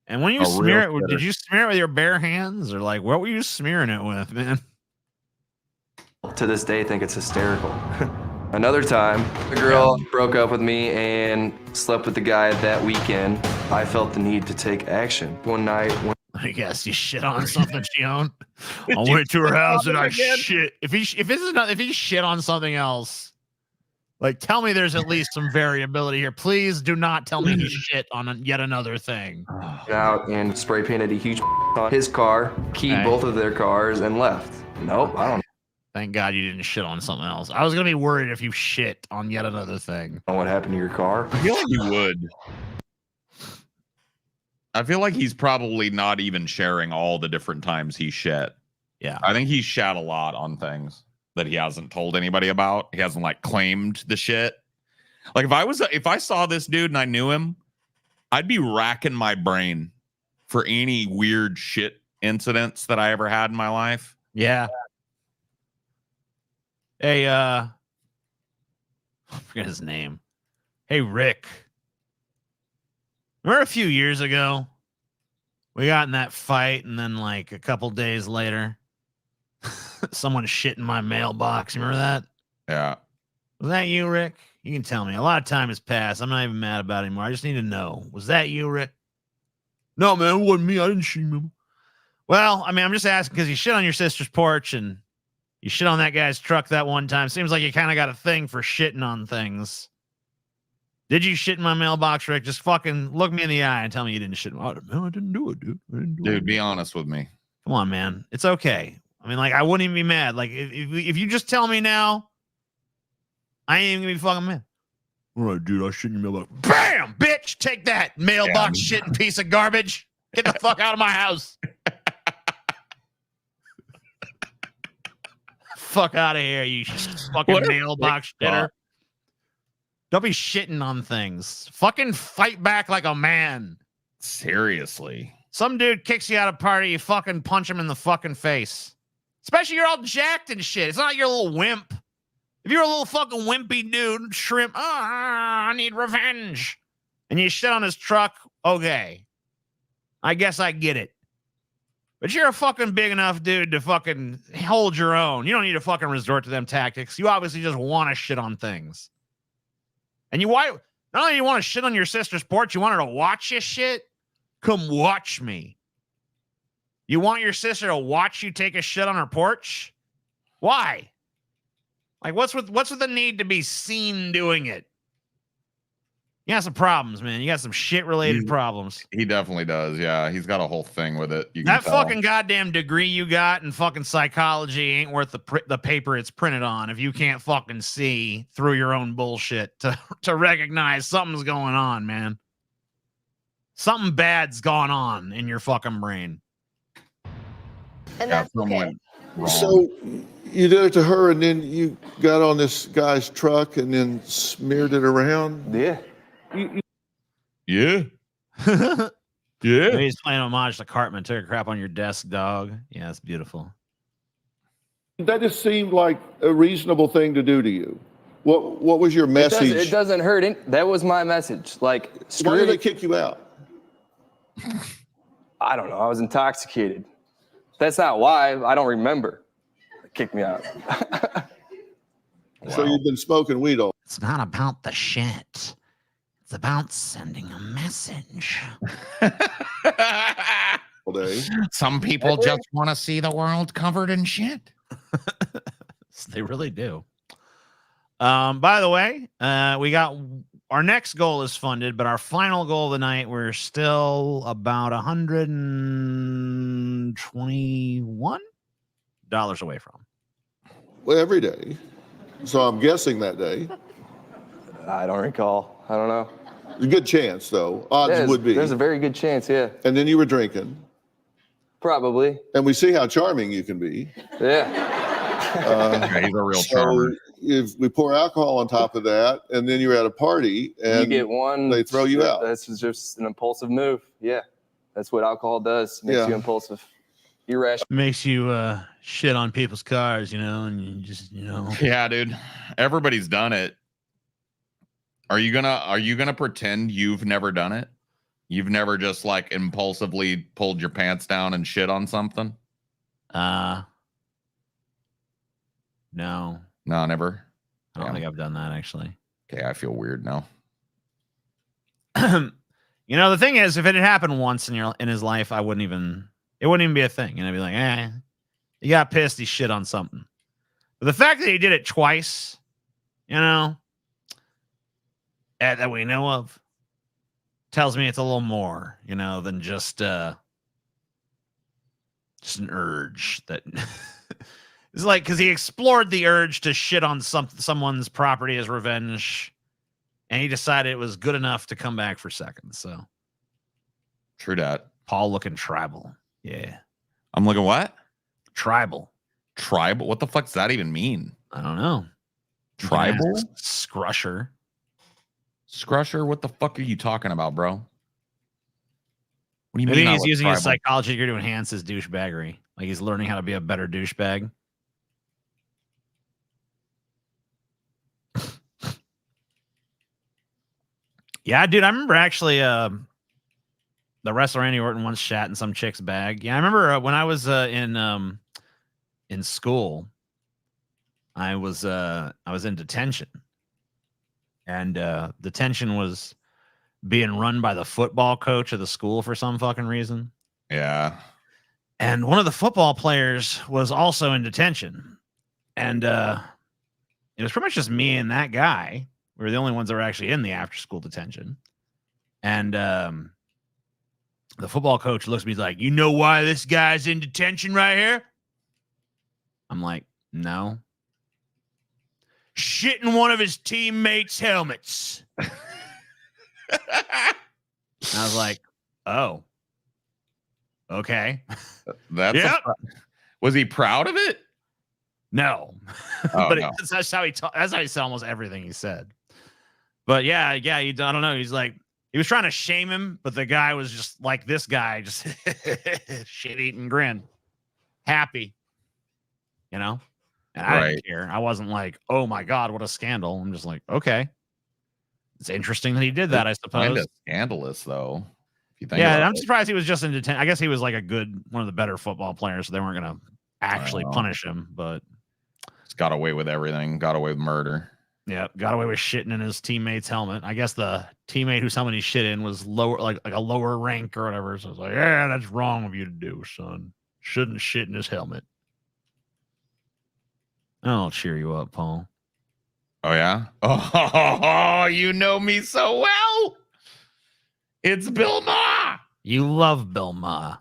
And when you smear it, did you smear it with your bare hands or like, what were you smearing it with, man? To this day, I think it's hysterical. Another time, a girl broke up with me and slept with the guy that weekend. I felt the need to take action. One night, I guess you shit on something she owned. I went to her house and I shit. If he shit on something else, like tell me there's at least some variability here. Please do not tell me he shit on yet another thing. out and spray painted a huge on his car, keyed both of their cars, and left. Nope, I don't Thank God you didn't shit on something else. I was gonna be worried if you shit on yet another thing. know what happened to your car. I feel like you would. I feel like he's probably not even sharing all the different times he shit. Yeah. I think he's shat a lot on things that he hasn't told anybody about. He hasn't like claimed the shit. Like if I saw this dude and I knew him, I'd be racking my brain for any weird shit incidents that I ever had in my life. Yeah. Hey, I forget his name. Hey, Rick. Remember a few years ago, we got in that fight, and then like a couple days later, someone shit in my mailbox. You remember that? Yeah. Was that you, Rick? You can tell me. A lot of time has passed. I'm not even mad about it anymore. I just need to know. Was that you, Rick? No, man, it wasn't me. I didn't shoot him. Well, I mean, I'm just asking because you shit on your sister's porch and you shit on that guy's truck that one time. Seems like you kind of got a thing for shitting on things. Did you shit in my mailbox, Rick? Just fucking look me in the eye and tell me you didn't shit. Oh, no, I didn't do it, dude. Dude, be honest with me. Come on, man. It's okay. I mean, like, I wouldn't even be mad. Like, if you just tell me now, I ain't even gonna be fucking mad. All right, dude, I shit in your mailbox. Bam, bitch, take that mailbox shitting piece of garbage. Get the fuck out of my house. Fuck out of here, you fucking mailbox shitter. Don't be shitting on things. Fucking fight back like a man. Seriously. Some dude kicks you out of a party, you fucking punch him in the fucking face. Especially you're all jacked and shit. It's not your little wimp. If you're a little fucking wimpy dude, shrimp, I need revenge. And you shit on his truck, okay. I guess I get it. But you're a fucking big enough dude to fucking hold your own. You don't need to fucking resort to them tactics. You obviously just want to shit on things. And not only do you want to shit on your sister's porch, you want her to watch you shit? Come watch me. You want your sister to watch you take a shit on her porch? Why? Like, what's with the need to be seen doing it? You got some problems, man. You got some shit-related problems. He definitely does. Yeah, he's got a whole thing with it. That fucking goddamn degree you got in fucking psychology ain't worth the paper it's printed on if you can't fucking see through your own bullshit to recognize something's going on, man. Something bad's gone on in your fucking brain. And that's okay. So you did it to her, and then you got on this guy's truck and then smeared it around? Yeah. Yeah. Yeah. He's playing homage to Cartman. Took a crap on your desk, dog. Yeah, that's beautiful. That just seemed like a reasonable thing to do to you. What was your message? It doesn't hurt. That was my message. Like, why did they kick you out? I don't know. I was intoxicated. That's not why. I don't remember. They kicked me out. So you've been smoking weed all. It's not about the shit. It's about sending a message. Day. Some people just want to see the world covered in shit. They really do. By the way, we got our next goal is funded, but our final goal of the night, we're still about $121 away from. Well, every day. So I'm guessing that day. I don't recall. I don't know. A good chance, though. Odds would be. There's a very good chance, yeah. And then you were drinking. Probably. And we see how charming you can be. Yeah. He's a real charmer. If we pour alcohol on top of that, and then you're at a party, and you get one, they throw you out. That's just an impulsive move. Yeah. That's what alcohol does. Makes you impulsive. Irrational. Makes you shit on people's cars, and you just, Yeah, dude. Everybody's done it. Are you gonna pretend you've never done it? You've never just like impulsively pulled your pants down and shit on something? No. No, never. I don't think I've done that, actually. Okay, I feel weird now. The thing is, if it had happened once in his life, it wouldn't even be a thing. I'd be like, he got pissed, he shit on something. But the fact that he did it twice, that we know of, tells me it's a little more, than just an urge that it's like, because he explored the urge to shit on someone's property as revenge, and he decided it was good enough to come back for seconds. So true that. Paul looking tribal. Yeah. I'm looking what? Tribal. Tribal? What the fuck does that even mean? I don't know. Tribal? Scrusher. Scrusher? What the fuck are you talking about, bro? What do you Maybe mean? he's using his psychology degree to enhance his douchebaggery. Like he's learning how to be a better douchebag. Yeah, dude, I remember actually the wrestler Randy Orton once shat in some chick's bag. Yeah, I remember when I was in school, I was in detention. And detention was being run by the football coach of the school for some fucking reason. Yeah. And one of the football players was also in detention. And it was pretty much just me and that guy. We were the only ones that were actually in the after-school detention. And the football coach looks at me, he's like, you know why this guy's in detention right here? I'm like, no. Shit in one of his teammates' helmets. I was like, oh, okay. Was he proud of it? No. Oh, But no. that's how he that's how he said almost everything he said. But yeah, I don't know. He's like, he was trying to shame him, but the guy was just like this guy, just shit-eating grin. Happy. You know? And I didn't care. I wasn't like, oh my God, what a scandal. I'm just like, okay. It's interesting that he did that, I suppose. Kind of scandalous, though. If you think Yeah, about I'm it. surprised he was just in detention. I guess he was like one of the better football players, so they weren't going to actually punish him. But he's got away with everything. Got away with murder. Yeah, got away with shitting in his teammate's helmet. I guess the teammate who somebody shit in was lower, like a lower rank or whatever. So it's like, yeah, that's wrong of you to do, son. Shouldn't shit in his helmet. I'll cheer you up, Paul. Oh, yeah? Oh, you know me so well. It's Bill Maher. You love Bill Maher.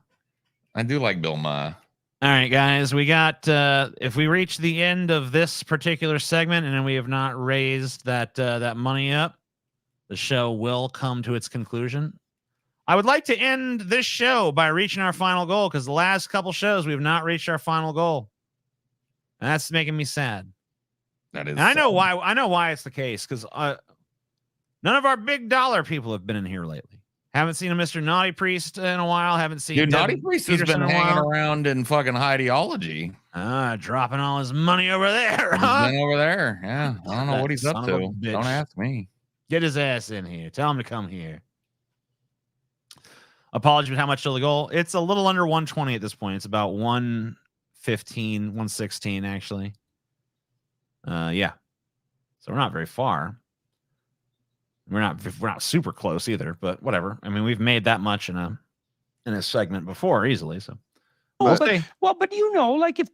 I do like Bill Maher. All right, guys, we got, if we reach the end of this particular segment and we have not raised that money up, the show will come to its conclusion. I would like to end this show by reaching our final goal because the last couple shows we have not reached our final goal. And that's making me sad. That is. And I know why. I know why it's the case because none of our big dollar people have been in here lately. Haven't seen a Mr. Naughty Priest in a while. Haven't seen Dude, Naughty Priest has been hanging around in fucking ideology. Dropping all his money over there. He's Huh? been over there. Yeah. I don't know what he's up Son of a to. bitch. Don't ask me. Get his ass in here. Tell him to come here. Apologies for how much to the goal. It's a little under 120 at this point. It's about 115, 116 actually. Yeah. So we're not very far. We're not super close either, but whatever. I mean, we've made that much in a segment before easily. So but you know, like if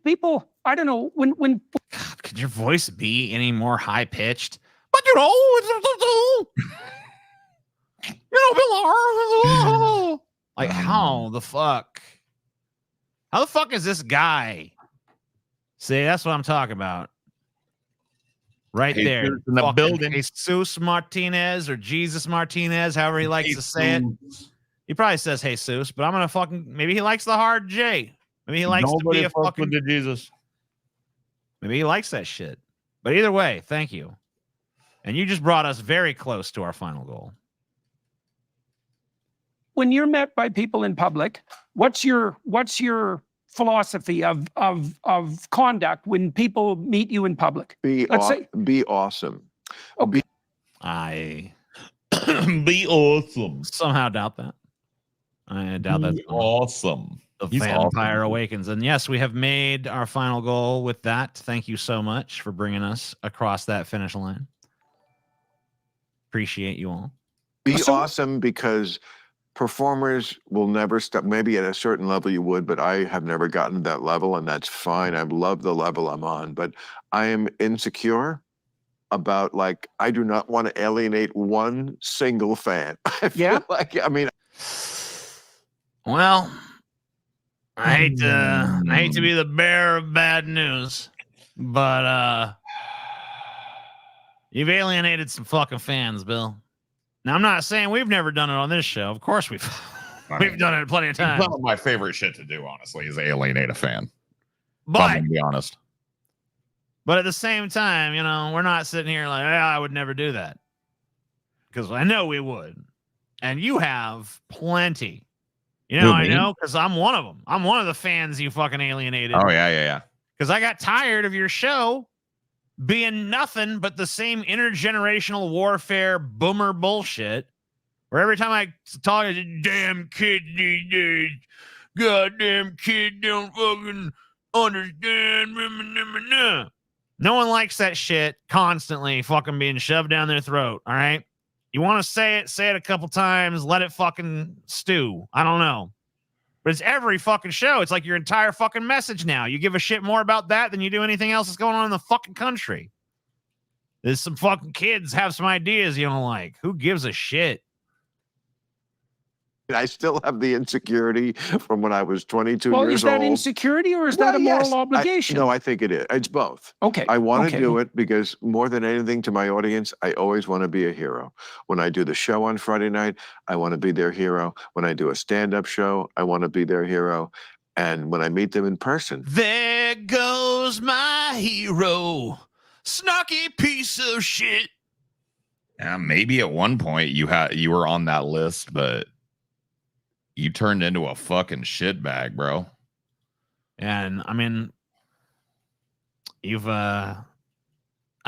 people, I don't know, when God, could your voice be any more high pitched? But you know, Bill, like how the fuck is this guy? See, that's what I'm talking about. Right there. In the building. Jesus Martinez or Jesus Martinez, however he likes to say it. He probably says Jesus, but I'm going to fucking, maybe he likes the hard J. Maybe he likes to be a fucking Jesus. Maybe he likes that shit. But either way, thank you. And you just brought us very close to our final goal. when you're met by people in public, what's your philosophy of conduct when people meet you in public? Be awesome. Oh, be awesome. Somehow doubt that. I doubt that's awesome. The He's Vampire awesome. Awakens. And yes, we have made our final goal with that. Thank you so much for bringing us across that finish line. Appreciate you all. Be awesome, because performers will never stop. Maybe at a certain level you would, but I have never gotten to that level, and that's fine. I love the level I'm on, but I am insecure about, like, I do not want to alienate one single fan. I feel like, I mean, well, I hate to be the bearer of bad news, but you've alienated some fucking fans, Bill. Now, I'm not saying we've never done it on this show. Of course we've done it plenty of times. Some of my favorite shit to do, honestly, is alienate a fan. But to be honest. But at the same time, you know, we're not sitting here like, I would never do that. Because I know we would. and you have plenty. You know, I know because I'm one of them. I'm one of the fans you fucking alienated. Oh yeah. Because I got tired of your show being nothing but the same intergenerational warfare boomer bullshit. Where every time I talk, damn kid these days, goddamn kid don't fucking understand. No one likes that shit constantly fucking being shoved down their throat. All right. You want to say it a couple times, let it fucking stew. I don't know. But it's every fucking show. It's like your entire fucking message now. You give a shit more about that than you do anything else that's going on in the fucking country. There's some fucking kids have some ideas you don't like. Who gives a shit? I still have the insecurity from when I was 22 years Well, old. is that insecurity or is that a moral obligation? No, I think it is. It's both. Okay. I want to do it because more than anything to my audience, I always want to be a hero. When I do the show on Friday night, I want to be their hero. When I do a stand-up show, I want to be their hero. And when I meet them in person. There goes my hero. Snarky piece of shit. Yeah, maybe at one point you were on that list, but you turned into a fucking shitbag, bro. And I mean, you've I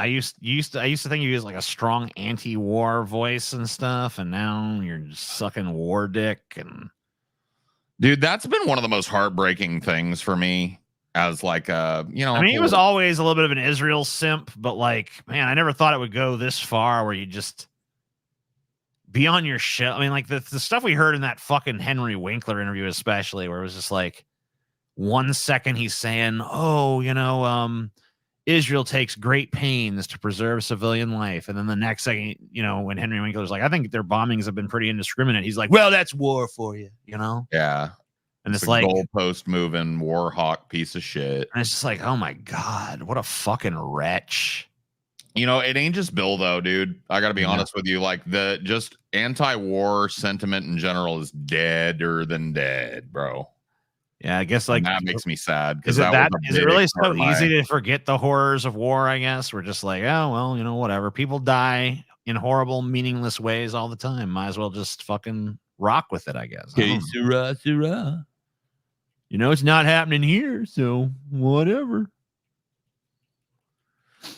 used to think you was like a strong anti-war voice and stuff, and now you're just sucking war dick. And dude, that's been one of the most heartbreaking things for me. As like I mean, he was always a little bit of an Israel simp, but like, man, I never thought it would go this far where you just be on your show. I mean, like the stuff we heard in that fucking Henry Winkler interview, especially, where it was just like 1 second he's saying, oh, Israel takes great pains to preserve civilian life. And then the next second, when Henry Winkler's like, I think their bombings have been pretty indiscriminate. He's like, well, that's war for you, Yeah. And it's a like goalpost moving war hawk piece of shit. And it's just like, oh my God, what a fucking wretch. It ain't just Bill though, dude. I gotta be honest with you. Like the just anti-war sentiment in general is deader than dead, bro. Yeah, I guess like and that makes me sad. Is it really so easy to forget the horrors of war? I guess we're just like, oh well, whatever. People die in horrible, meaningless ways all the time. Might as well just fucking rock with it, I guess. Okay, sirrah. It's not happening here, so whatever.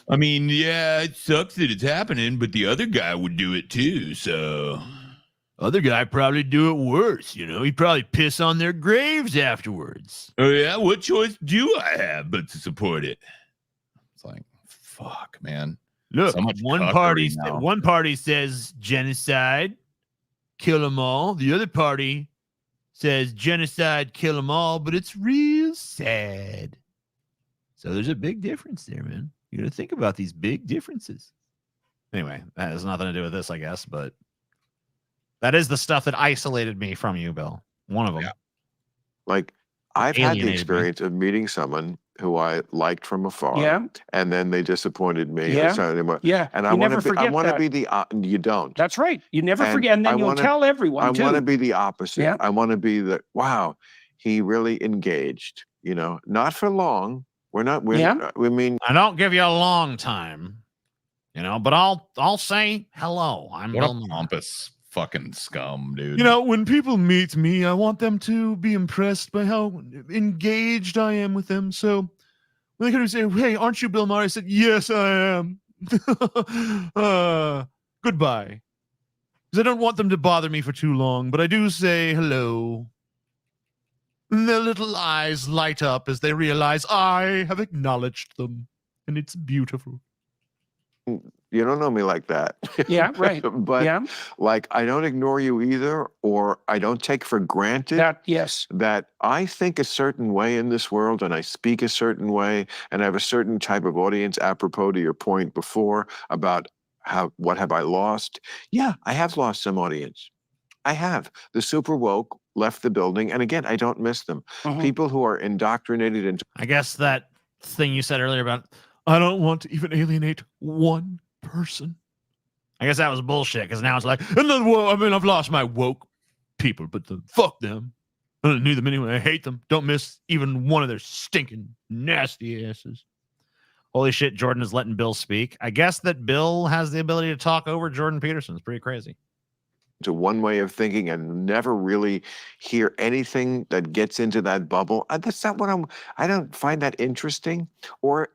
I mean, yeah, it sucks that it's happening, but the other guy would do it too, so other guy probably do it worse, he'd probably piss on their graves afterwards. Oh yeah, what choice do I have but to support it? It's like, fuck, man. Look, so much one party says genocide, kill them all. The other party says genocide, kill them all, but it's real sad. So there's a big difference there, man. You got to think about these big differences. Anyway, that has nothing to do with this, I guess, but that is the stuff that isolated me from you, Bill. One of them. Yeah. Like, I've had the experience of meeting someone who I liked from afar. Yeah. And then they disappointed me. Yeah. Yeah. And I want to be the you don't. That's right. You never forget. And then you'll tell everyone too. I want to be the opposite. Yeah. I want to be wow, he really engaged, not for long. We mean, I don't give you a long time, but I'll say hello. I'm what Bill a pompous fucking scum, dude. When people meet me, I want them to be impressed by how engaged I am with them. So when they come and say, hey, aren't you Bill Maher? I said, yes, I am. Goodbye. Because I don't want them to bother me for too long, but I do say hello. And their little eyes light up as they realize I have acknowledged them. And it's beautiful. You don't know me like that. Yeah, right. But like, I don't ignore you either, or I don't take for granted that I think a certain way in this world and I speak a certain way and I have a certain type of audience, apropos to your point before about what have I lost? Yeah, I have lost some audience. I have. The super woke left the building. And again, I don't miss them. People who are indoctrinated into. I guess that thing you said earlier about, I don't want to even alienate one person. I guess that was bullshit, because now it's like, and then, I've lost my woke people, but fuck them. I don't need them anyway. I hate them. Don't miss even one of their stinking nasty asses. Holy shit, Jordan is letting Bill speak. I guess that Bill has the ability to talk over Jordan Peterson. It's pretty crazy. to one way of thinking and never really hear anything that gets into that bubble. That's not what I don't find that interesting or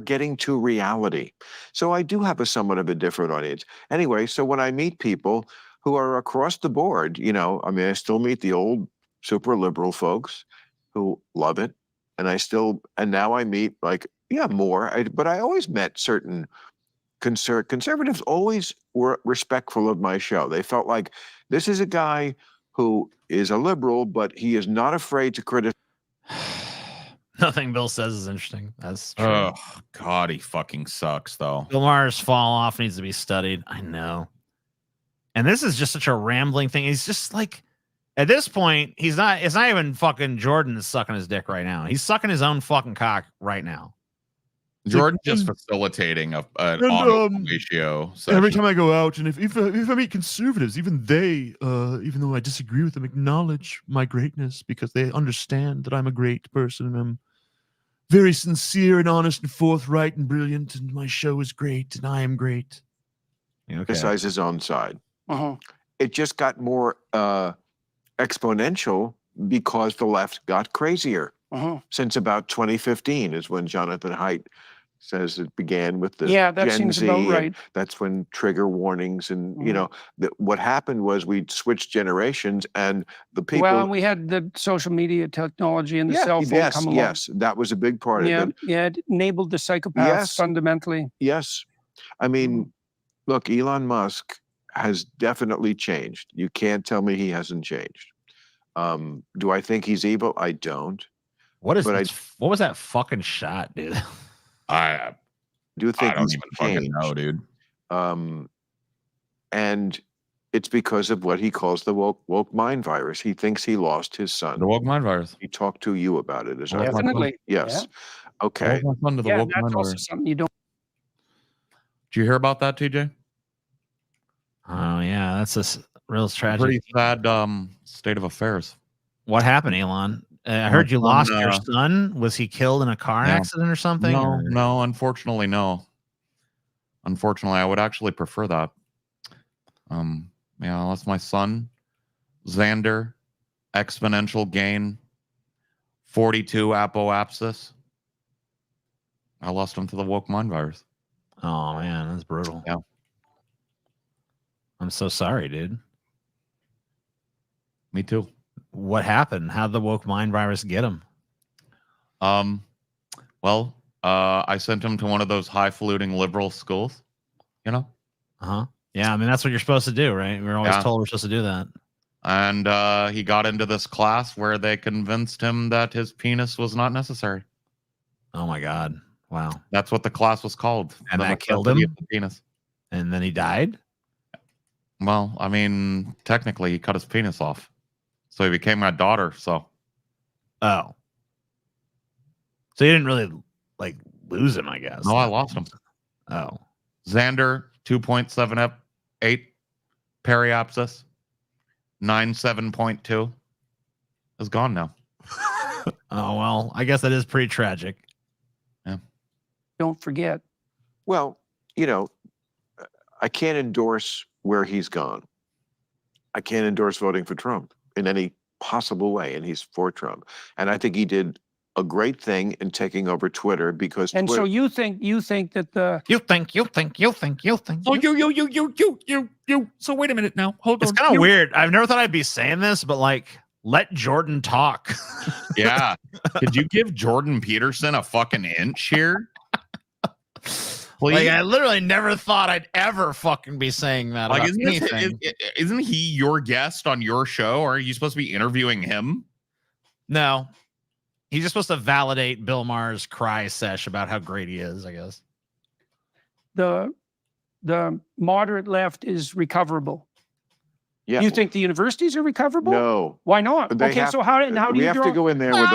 getting to reality. So I do have a somewhat of a different audience. Anyway, so when I meet people who are across the board, you know, I mean, I still meet the old super liberal folks who love it. And now I meet like, yeah, more, but I always met certain conservatives always were respectful of my show. They felt like this is a guy who is a liberal, but he is not afraid to criticize. Nothing Bill says is interesting. That's true. Oh God, he fucking sucks though. Bill Maher's fall off needs to be studied. I know. And this is just such a rambling thing. He's just like, at this point, it's not even fucking Jordan that's sucking his dick right now. He's sucking his own fucking cock right now. Jordan's just facilitating an auto ratio. Every time I go out, and if I meet conservatives, even they, even though I disagree with them, acknowledge my greatness because they understand that I'm a great person and I'm very sincere and honest and forthright and brilliant, and my show is great and I am great. Criticize his own side. It just got more exponential because the left got crazier. Since about 2015 is when Jonathan Haidt says it began with the that Gen seems Z. about right. That's when trigger warnings and you know what happened was we switched generations and the people. Well, we had the social media technology and the cell phone come along. Yes, that was a big part of it. Yeah, it enabled the psychopaths fundamentally. Yes, I mean, look, Elon Musk has definitely changed. You can't tell me he hasn't changed. Do I think he's evil? I don't. What was that fucking shot, dude? I do think I don't he's even fucking know, dude. And it's because of what he calls the woke mind virus. He thinks he lost his son. The woke mind virus. He talked to you about it. Definitely. Yes. Okay. That's also something you don't. Did you hear about that, TJ? Oh yeah, that's a real tragic. Pretty sad state of affairs. What happened, Elon? I heard you lost your son. Was he killed in a car accident or something? No, unfortunately, no. Unfortunately, I would actually prefer that. I lost my son, Xander, exponential gain, 42 apoapsis. I lost him to the woke mind virus. Oh man, that's brutal. Yeah. I'm so sorry, dude. Me too. What happened? How'd the woke mind virus get him? Well, I sent him to one of those highfalutin liberal schools, you know? Yeah, I mean, that's what you're supposed to do, right? We're always told we're supposed to do that. And he got into this class where they convinced him that his penis was not necessary. Oh my God. Wow. That's what the class was called. And The that killed necessity him? of the penis. And then he died? Well, I mean, technically he cut his penis off. So he became my daughter, so. Oh. So you didn't really, like, lose him, I guess. No, I lost him. Oh. Xander, 2.78 periapsis, 97.2 is gone now. Oh, well, I guess that is pretty tragic. Yeah. Don't forget. Well, you know, I can't endorse where he's gone. I can't endorse voting for Trump in any possible way, and he's for Trump. And I think he did a great thing in taking over Twitter because. And so you think that the you think. Oh, you. So wait a minute now. Hold on. It's kind of weird. I've never thought I'd be saying this, but like, let Jordan talk. Yeah. Could you give Jordan Peterson a fucking inch here? Please? Like, I literally never thought I'd ever fucking be saying that. Like, about isn't he your guest on your show? Or are you supposed to be interviewing him? No. He's just supposed to validate Bill Maher's cry sesh about how great he is, I guess. the moderate left is recoverable? Yeah. You think the universities are recoverable? No. Why not? They Okay, have- so how do we you have draw? to go in there with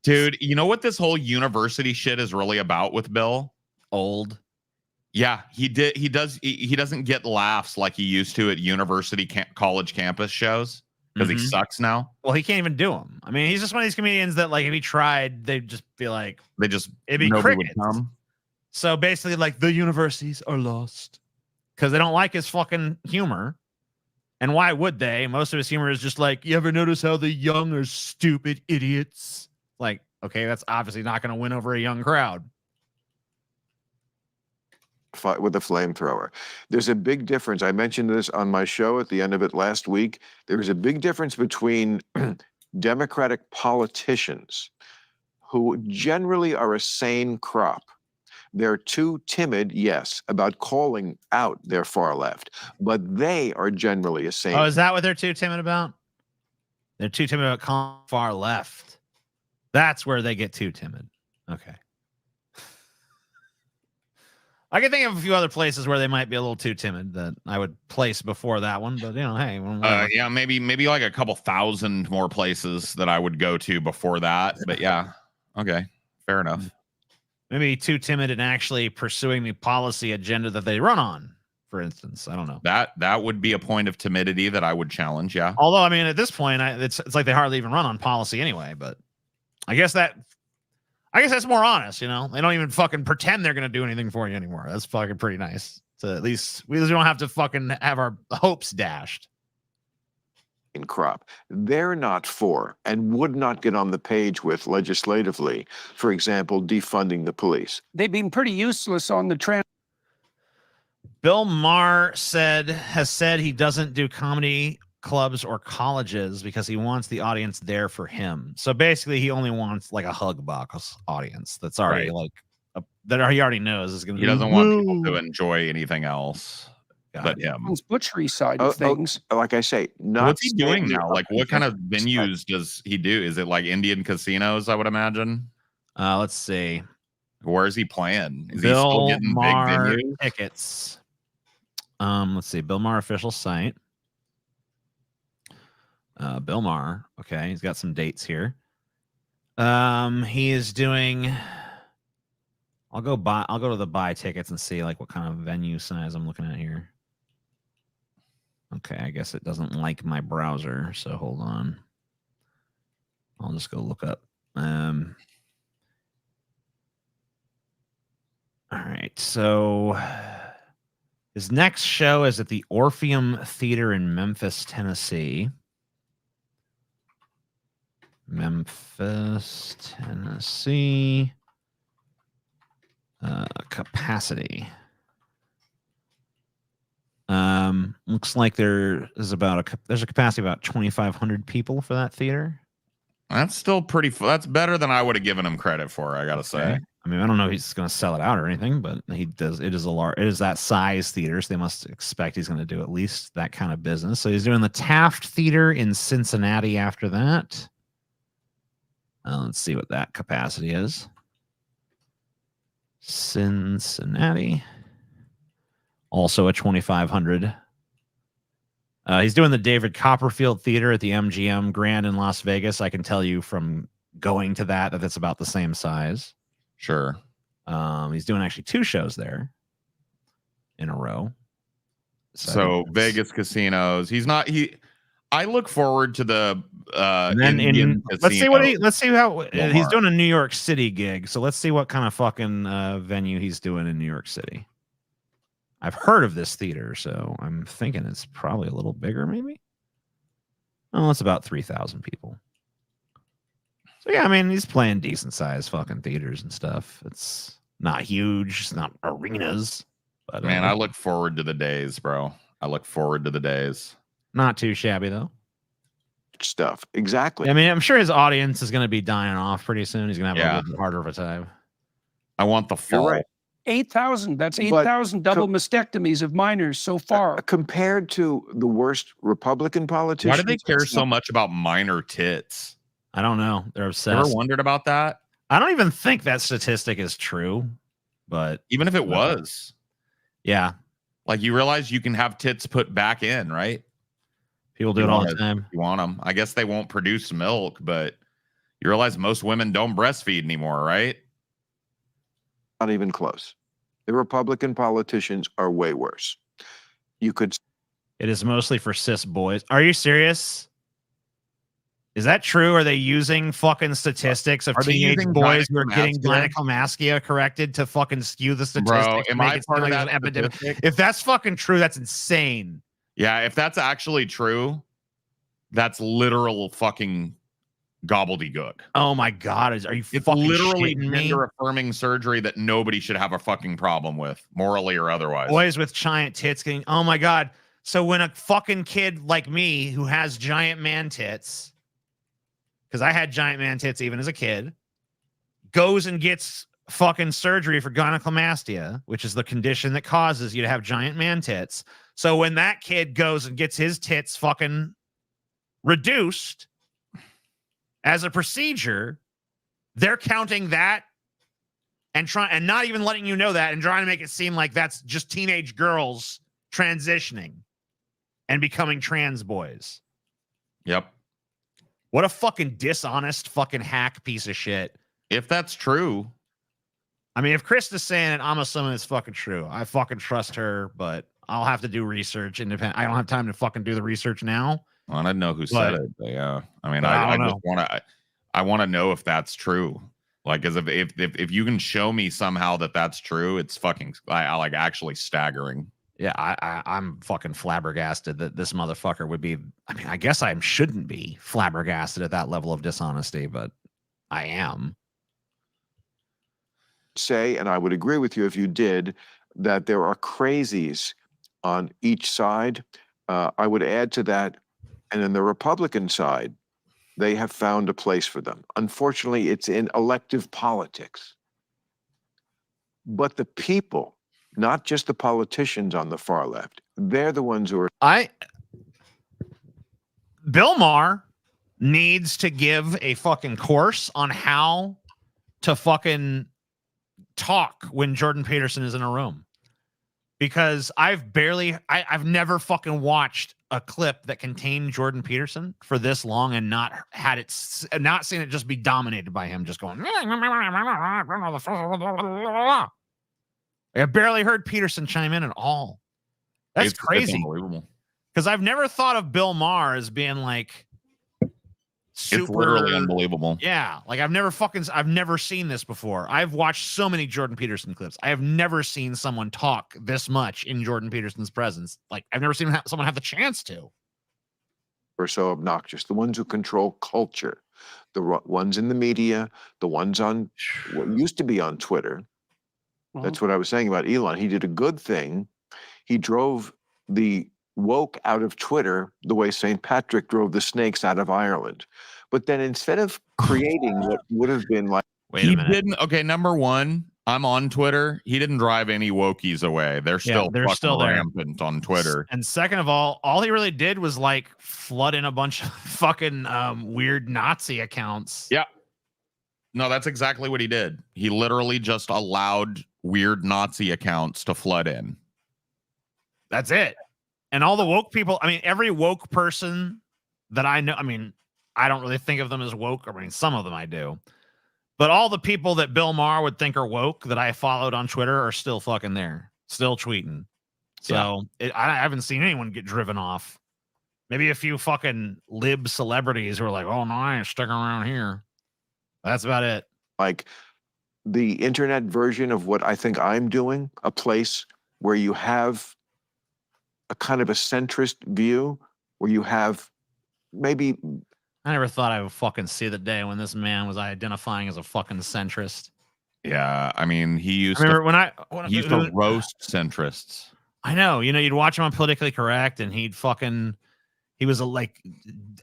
Dude, you know what this whole university shit is really about with Bill? Old. Yeah, he doesn't get laughs like he used to at university college campus shows because he sucks now. Well, he can't even do them. I mean, he's just one of these comedians that, like, if he tried, they'd just be like, it'd be nobody would crickets. come. So basically, like, the universities are lost. because they don't like his fucking humor. And why would they? Most of his humor is just like, you ever notice how the young are stupid idiots? Like, okay, that's obviously not going to win over a young crowd. Fight with a flamethrower. There's a big difference. I mentioned this on my show at the end of it last week. There's a big difference between Democratic politicians who generally are a sane crop. They're too timid, yes, about calling out their far left, but they are generally a sane. Oh, is that what they're too timid about? They're too timid about calling far left. That's where they get too timid. Okay. I can think of a few other places where they might be a little too timid that I would place before that one, but hey, yeah, maybe like a couple thousand more places that I would go to before that. But yeah, okay, fair enough. Maybe too timid in actually pursuing the policy agenda that they run on, for instance. I don't know. That would be a point of timidity that I would challenge. Yeah. Although, I mean, at this point, it's like they hardly even run on policy anyway. But I guess that's more honest. They don't even fucking pretend they're gonna do anything for you anymore. That's fucking pretty nice. So at least we don't have to fucking have our hopes dashed. Crop. They're not for and would not get on the page with legislatively, for example, defunding the police. They've been pretty useless on the trend. Bill Maher has said he doesn't do comedy clubs or colleges because he wants the audience there for him. So basically, he only wants like a hug box audience that's already that he already knows is going to. He doesn't want people to enjoy anything else. But yeah, on butchery side of things. Like I say, not what's he doing now? Like, what kind of venues does he do? Is it like Indian casinos? I would imagine. Let's see. Where is he playing? Is Bill he still getting Maher big venues? Tickets. Let's see. Bill Maher official site. Bill Maher. Okay, he's got some dates here. He is doing. I'll go to the buy tickets and see like what kind of venue size I'm looking at here. Okay, I guess it doesn't like my browser, so hold on. I'll just go look up. All right, so his next show is at the Orpheum Theater in Memphis, Tennessee. Memphis, Tennessee. Capacity. Looks like there's a capacity of about 2,500 people for that theater. That's still pretty. That's better than I would have given him credit for. I gotta say. I mean, I don't know if he's going to sell it out or anything, but he does. It is that size theater, so they must expect he's going to do at least that kind of business. So he's doing the Taft Theater in Cincinnati after that. Let's see what that capacity is. Cincinnati. Also a 2,500. He's doing the David Copperfield Theater at the MGM Grand in Las Vegas. I can tell you from going to that it's about the same size. Sure. He's doing actually 2 shows there in a row. So Vegas casinos. I look forward to the let's see how he's doing a New York City gig. So let's see what kind of fucking venue he's doing in New York City. I've heard of this theater, so I'm thinking it's probably a little bigger, maybe. Oh, it's about 3,000 people. So yeah, I mean, he's playing decent sized fucking theaters and stuff. It's not huge, it's not arenas. But man, I look forward to the days, bro. I look forward to the days. Not too shabby though. Stuff. Exactly. I mean, I'm sure his audience is going to be dying off pretty soon. He's going to have a little harder of a time. I want the fall. You're right. 8,000. That's 8,000 double mastectomies of minors so far. Compared to the worst Republican politicians. Why do they care so much about minor tits? I don't know. They're obsessed. Ever wondered about that? I don't even think that statistic is true, but even if it was, yeah, like you realize you can have tits put back in, right? People do it all the time. You want them. I guess they won't produce milk, but you realize most women don't breastfeed anymore, right? Not even close. The Republican politicians are way worse. You could. It is mostly for cis boys. Are you serious? Is that true? Are they using fucking statistics of Are they teenage using boys who are getting gynecomastia? gynecomastia corrected to fucking skew the Bro, statistics? am to make I it part seem of like that there's an epidemic? statistic? If that's fucking true, that's insane. Yeah, if that's actually true, that's literal fucking gobbledygook. Oh my god, are you It's fucking literally shitting me? gender affirming surgery that nobody should have a fucking problem with, morally or otherwise. Boys with giant tits getting, oh my god. So when a fucking kid like me who has giant man tits, because I had giant man tits even as a kid, goes and gets fucking surgery for gynecomastia, which is the condition that causes you to have giant man tits. So when that kid goes and gets his tits fucking reduced as a procedure, they're counting that and not even letting you know that and trying to make it seem like that's just teenage girls transitioning and becoming trans boys. Yep. What a fucking dishonest fucking hack piece of shit. If that's true. I mean, if Krista's saying it, I'm assuming it's fucking true. I fucking trust her, but I'll have to do research independent. I don't have time to fucking do the research now. Well, I don't know who said it, but yeah. I mean, I I don't just want to know if that's true. Like, as if you can show me somehow that that's true, it's fucking I like actually staggering. Yeah, I'm fucking flabbergasted that this motherfucker would be. I mean, I guess I shouldn't be flabbergasted at that level of dishonesty, but I am. Say, and I would agree with you if you did, that there are crazies on each side. I would add to that, and in the Republican side, they have found a place for them. Unfortunately, it's in elective politics. But the people, not just the politicians on the far left, they're the ones who are. Bill Maher needs to give a fucking course on how to fucking talk when Jordan Peterson is in a room, because I've never fucking watched a clip that contained Jordan Peterson for this long and not seen it just be dominated by him just going. I barely heard Peterson chime in at all. That's crazy. It's unbelievable. Because I've never thought of Bill Maher as being like super, it's literally unbelievable. Yeah, like I've never seen this before. I've watched so many Jordan Peterson clips. I have never seen someone talk this much in Jordan Peterson's presence. Like I've never seen someone have the chance to. Are so obnoxious. The ones who control culture, the ones in the media, the ones on what used to be on Twitter. That's what I was saying about Elon. He did a good thing. He drove the woke out of Twitter the way St. Patrick drove the snakes out of Ireland. But then instead of creating what would have been like, he didn't. Okay, number one, I'm on Twitter. He didn't drive any wokies away. They're still fucking rampant on Twitter. And second of all he really did was like flood in a bunch of fucking weird Nazi accounts. Yeah. No, that's exactly what he did. He literally just allowed weird Nazi accounts to flood in. That's it. And all the woke people, I mean, every woke person that I know, I mean, I don't really think of them as woke. I mean, some of them I do. But all the people that Bill Maher would think are woke that I followed on Twitter are still fucking there, still tweeting. So I haven't seen anyone get driven off. Maybe a few fucking lib celebrities who are like, oh, no, I ain't sticking around here. That's about it. Like the internet version of what I think I'm doing, a place where you have a kind of a centrist view, where you have maybe. I never thought I would fucking see the day when this man was identifying as a fucking centrist. Yeah, I mean, he used to roast centrists. I know, you'd watch him on Politically Correct, and he was like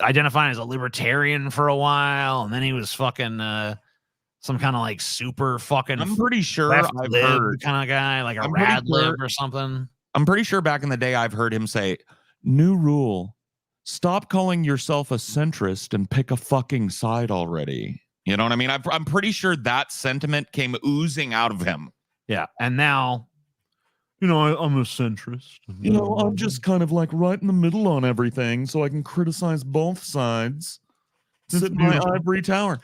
identifying as a libertarian for a while, and then he was fucking some kind of like super fucking. I'm pretty sure I've heard kind of guy, like a rad lib or something. I'm pretty sure back in the day I've heard him say, "New rule. Stop calling yourself a centrist and pick a fucking side already." You know what I mean? I'm pretty sure that sentiment came oozing out of him. Yeah. And now, I'm a centrist. I'm just kind of like right in the middle on everything so I can criticize both sides. Sit in my ivory tower.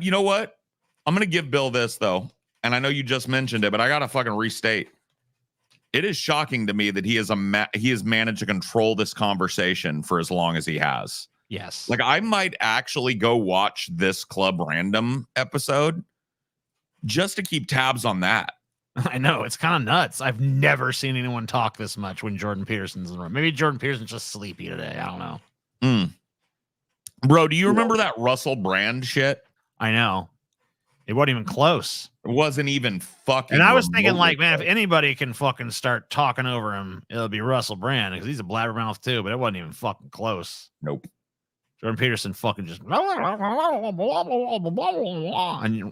You know what? I'm going to give Bill this, though. And I know you just mentioned it, but I got to fucking restate. It is shocking to me that he has managed to control this conversation for as long as he has. Yes. Like I might actually go watch this Club Random episode just to keep tabs on that. I know, it's kind of nuts. I've never seen anyone talk this much when Jordan Peterson's in the room. Maybe Jordan Peterson's just sleepy today. I don't know. Bro, do you remember that Russell Brand shit? I know. It wasn't even close. It wasn't even fucking. And I was thinking, remotely like, man, close. if anybody can fucking start talking over him, it'll be Russell Brand because he's a blabbermouth too, but it wasn't even fucking close. Nope. Jordan Peterson fucking just. And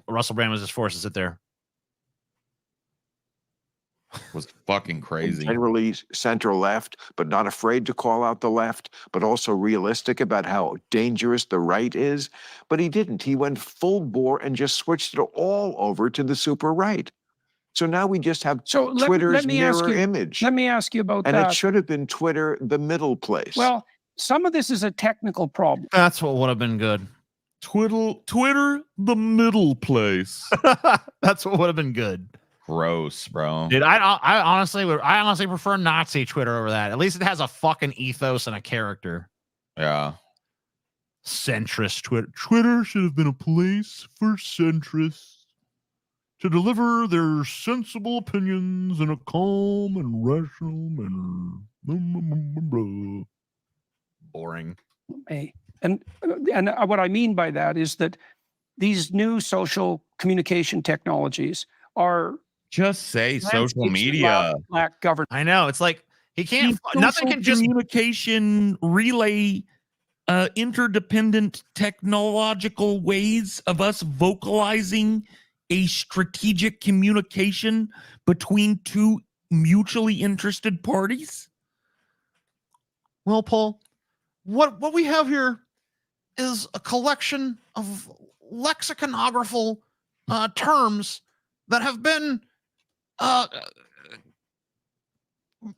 Russell Brand was just forced to sit there. Was fucking crazy. Generally center left, but not afraid to call out the left, but also realistic about how dangerous the right is. But he didn't. He went full bore and just switched it all over to the super right. So now we just have Twitter's mirror image. Let me ask you about and that. it should have been Twitter, the middle place. Well, some of this is a technical problem. That's what would have been good. Twitter, the middle place. That's what would have been good. Gross, bro. Dude, I honestly prefer Nazi Twitter over that. At least it has a fucking ethos and a character. Yeah. Centrist Twitter. Twitter should have been a place for centrists to deliver their sensible opinions in a calm and rational manner. Boring. Hey, and what I mean by that is that these new social communication technologies are just say social media. Lack governance. I know. It's like he can't. Nothing can just communication relay. Interdependent technological ways of us vocalizing a strategic communication between two mutually interested parties. Well, Paul, what we have here is a collection of lexiconographical terms that have been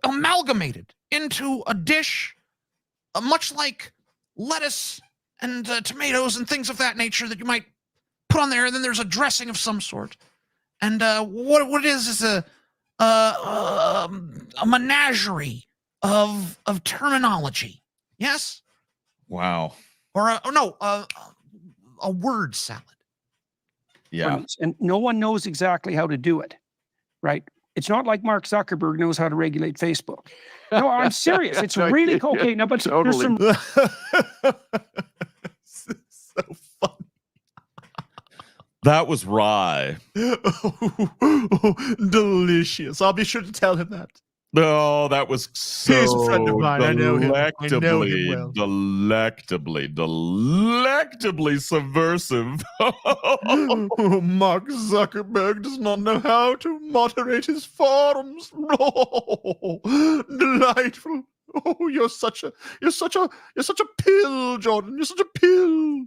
amalgamated into a dish, much like lettuce and tomatoes and things of that nature that you might put on there, and then there's a dressing of some sort. And what it is a menagerie of terminology. Yes. Wow. Or a word salad. Yeah. And no one knows exactly how to do it, right? It's not like Mark Zuckerberg knows how to regulate Facebook. No, I'm serious. It's really okay. No, but there's some. So funny. That was rye. Delicious. I'll be sure to tell him that. Oh, that was so He's a friend of mine. I know him well. delectably subversive. Mark Zuckerberg does not know how to moderate his forums. Oh, delightful. Oh, you're such a pill, Jordan. You're such a pill.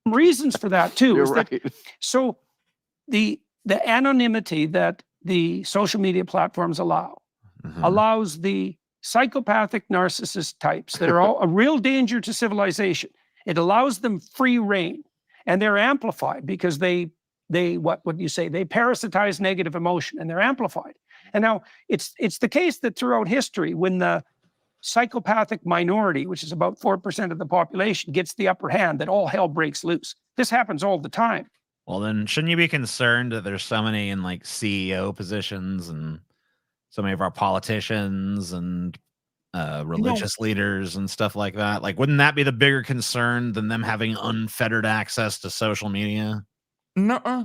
Reasons for that too. You're right. So the anonymity that the social media platforms allows the psychopathic narcissist types that are all a real danger to civilization. It allows them free reign, and they're amplified because they what would you say? They parasitize negative emotion, and they're amplified. And now it's the case that throughout history, when the psychopathic minority, which is about 4% of the population, gets the upper hand, that all hell breaks loose. This happens all the time. Well, then shouldn't you be concerned that there's so many in like CEO positions and so many of our politicians and religious leaders and stuff like that? Like, wouldn't that be the bigger concern than them having unfettered access to social media? Nuh-uh.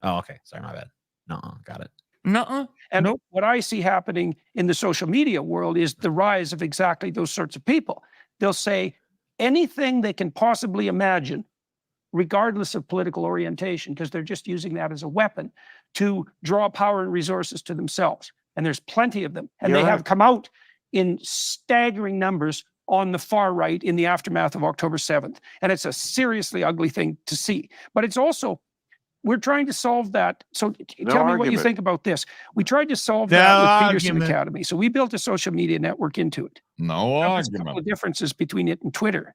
Oh, okay. Sorry, my bad. Nuh-uh. Got it. Nuh-uh. And what I see happening in the social media world is the rise of exactly those sorts of people. They'll say anything they can possibly imagine, regardless of political orientation, because they're just using that as a weapon to draw power and resources to themselves. And there's plenty of them. And they have come out in staggering numbers on the far right in the aftermath of October 7th. And it's a seriously ugly thing to see. But it's also, we're trying to solve that. So tell me what you think about this. We tried to solve that with Peterson Academy. So we built a social media network into it. No There's a couple of differences between it and Twitter.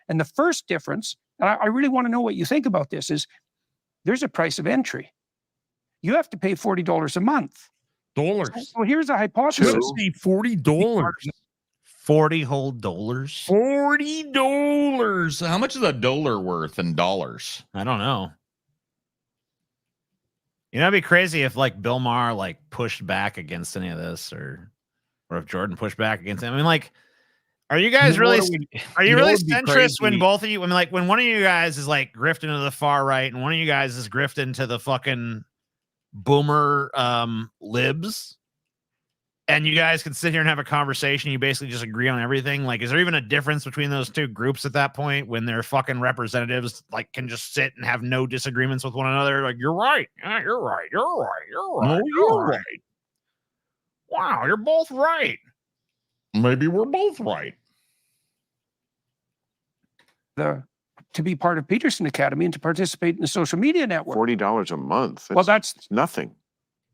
And the first difference, and I really want to know what you think about this, is there's a price of entry. You have to pay $40 a month. Dollars. So here's a hypothesis. $40. $40 whole dollars. $40. How much is a dollar worth in dollars? I don't know. You know, it'd be crazy if like Bill Maher like pushed back against any of this, or if Jordan pushed back against him. I mean, like, are you guys really centrist when both of you? I mean, like when one of you guys is like grifting to the far right, and one of you guys is grifting to the fucking boomer libs, and you guys can sit here and have a conversation. You basically just agree on everything. Like, is there even a difference between those two groups at that point when their fucking representatives like can just sit and have no disagreements with one another? Like, you're right. Yeah, you're right. You're right. You're right. No, you're right. Wow, you're both right. Maybe we're both right. To be part of Peterson Academy and to participate in the social media network. $40 a month. Well, that's nothing.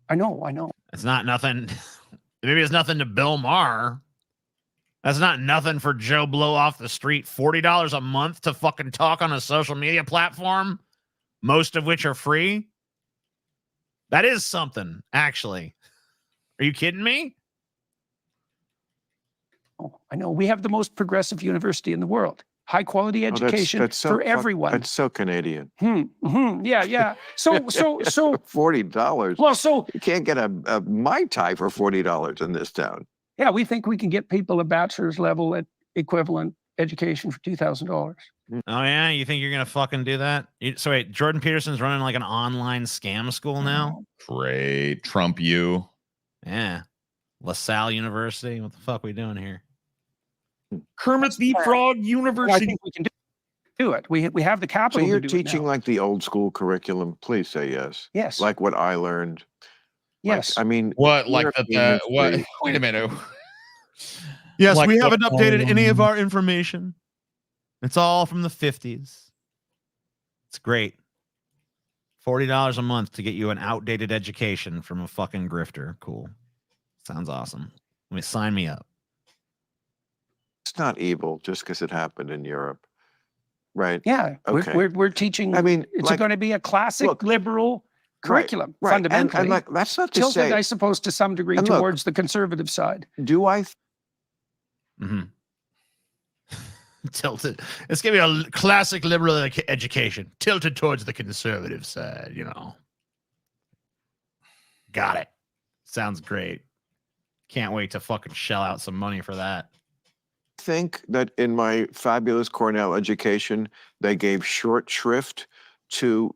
I know. It's not nothing. Maybe it's nothing to Bill Maher. That's not nothing for Joe Blow off the street. $40 a month to fucking talk on a social media platform, most of which are free. That is something, actually. Are you kidding me? Oh, I know. We have the most progressive university in the world. High quality education that's so for everyone. That's so Canadian. Yeah. So $40. Well, so you can't get a Mai Tai for $40 in this town. Yeah, we think we can get people a bachelor's level at equivalent education for $2,000. Oh yeah, you think you're gonna fucking do that? So wait, Jordan Peterson's running like an online scam school now? Great, Trump you. Yeah, LaSalle University. What the fuck are we doing here? Kermit the Frog University. I think we can do it. We have the capital. So you're to do teaching like the old school curriculum. Please say yes. Yes. Like what I learned. Yes. Like, I mean, what? Like the what? Wait a minute. Yes, Like we haven't updated any of our information. It's all from the 50s. It's great. $40 a month to get you an outdated education from a fucking grifter. Cool. Sounds awesome. Sign me up. It's not evil just because it happened in Europe, right? Yeah. Okay. We're teaching. I mean, it's like, going to be a classic liberal curriculum, right. fundamentally. And like, that's not to tilted, say, I suppose, to some degree and look, towards the conservative side. Do I? Tilted. It's gonna be a classic liberal education, tilted towards the conservative side. You know. Got it. Sounds great. Can't wait to fucking shell out some money for that. Think that in my fabulous Cornell education, they gave short shrift to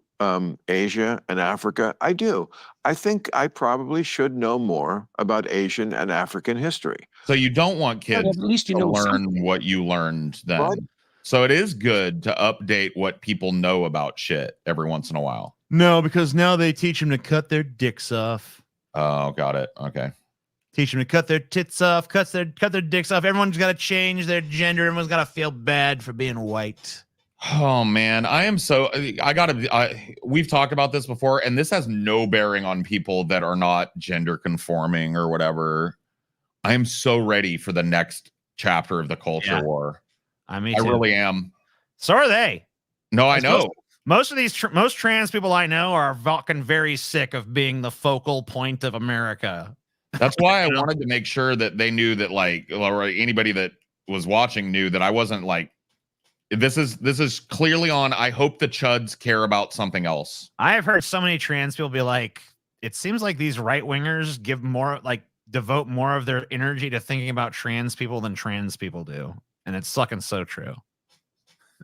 Asia and Africa. I do. I think I probably should know more about Asian and African history. So you don't want kids at least you to know learn something. what you learned then. Right. So it is good to update what people know about shit every once in a while. No, because now they teach them to cut their dicks off. Oh, got it. Okay. Teach them to cut their tits off, cut their dicks off. Everyone's got to change their gender. Everyone's got to feel bad for being white. Oh man, we've talked about this before, and this has no bearing on people that are not gender conforming or whatever. I am so ready for the next chapter of the culture war. I really am. So are they. No, I know. Most of these most trans people I know are fucking very sick of being the focal point of America. That's why I wanted to make sure that they knew that, like, or anybody that was watching knew that I wasn't like, this is clearly on. I hope the chuds care about something else. I have heard so many trans people be like, it seems like these right wingers devote more of their energy to thinking about trans people than trans people do. And it's fucking so true.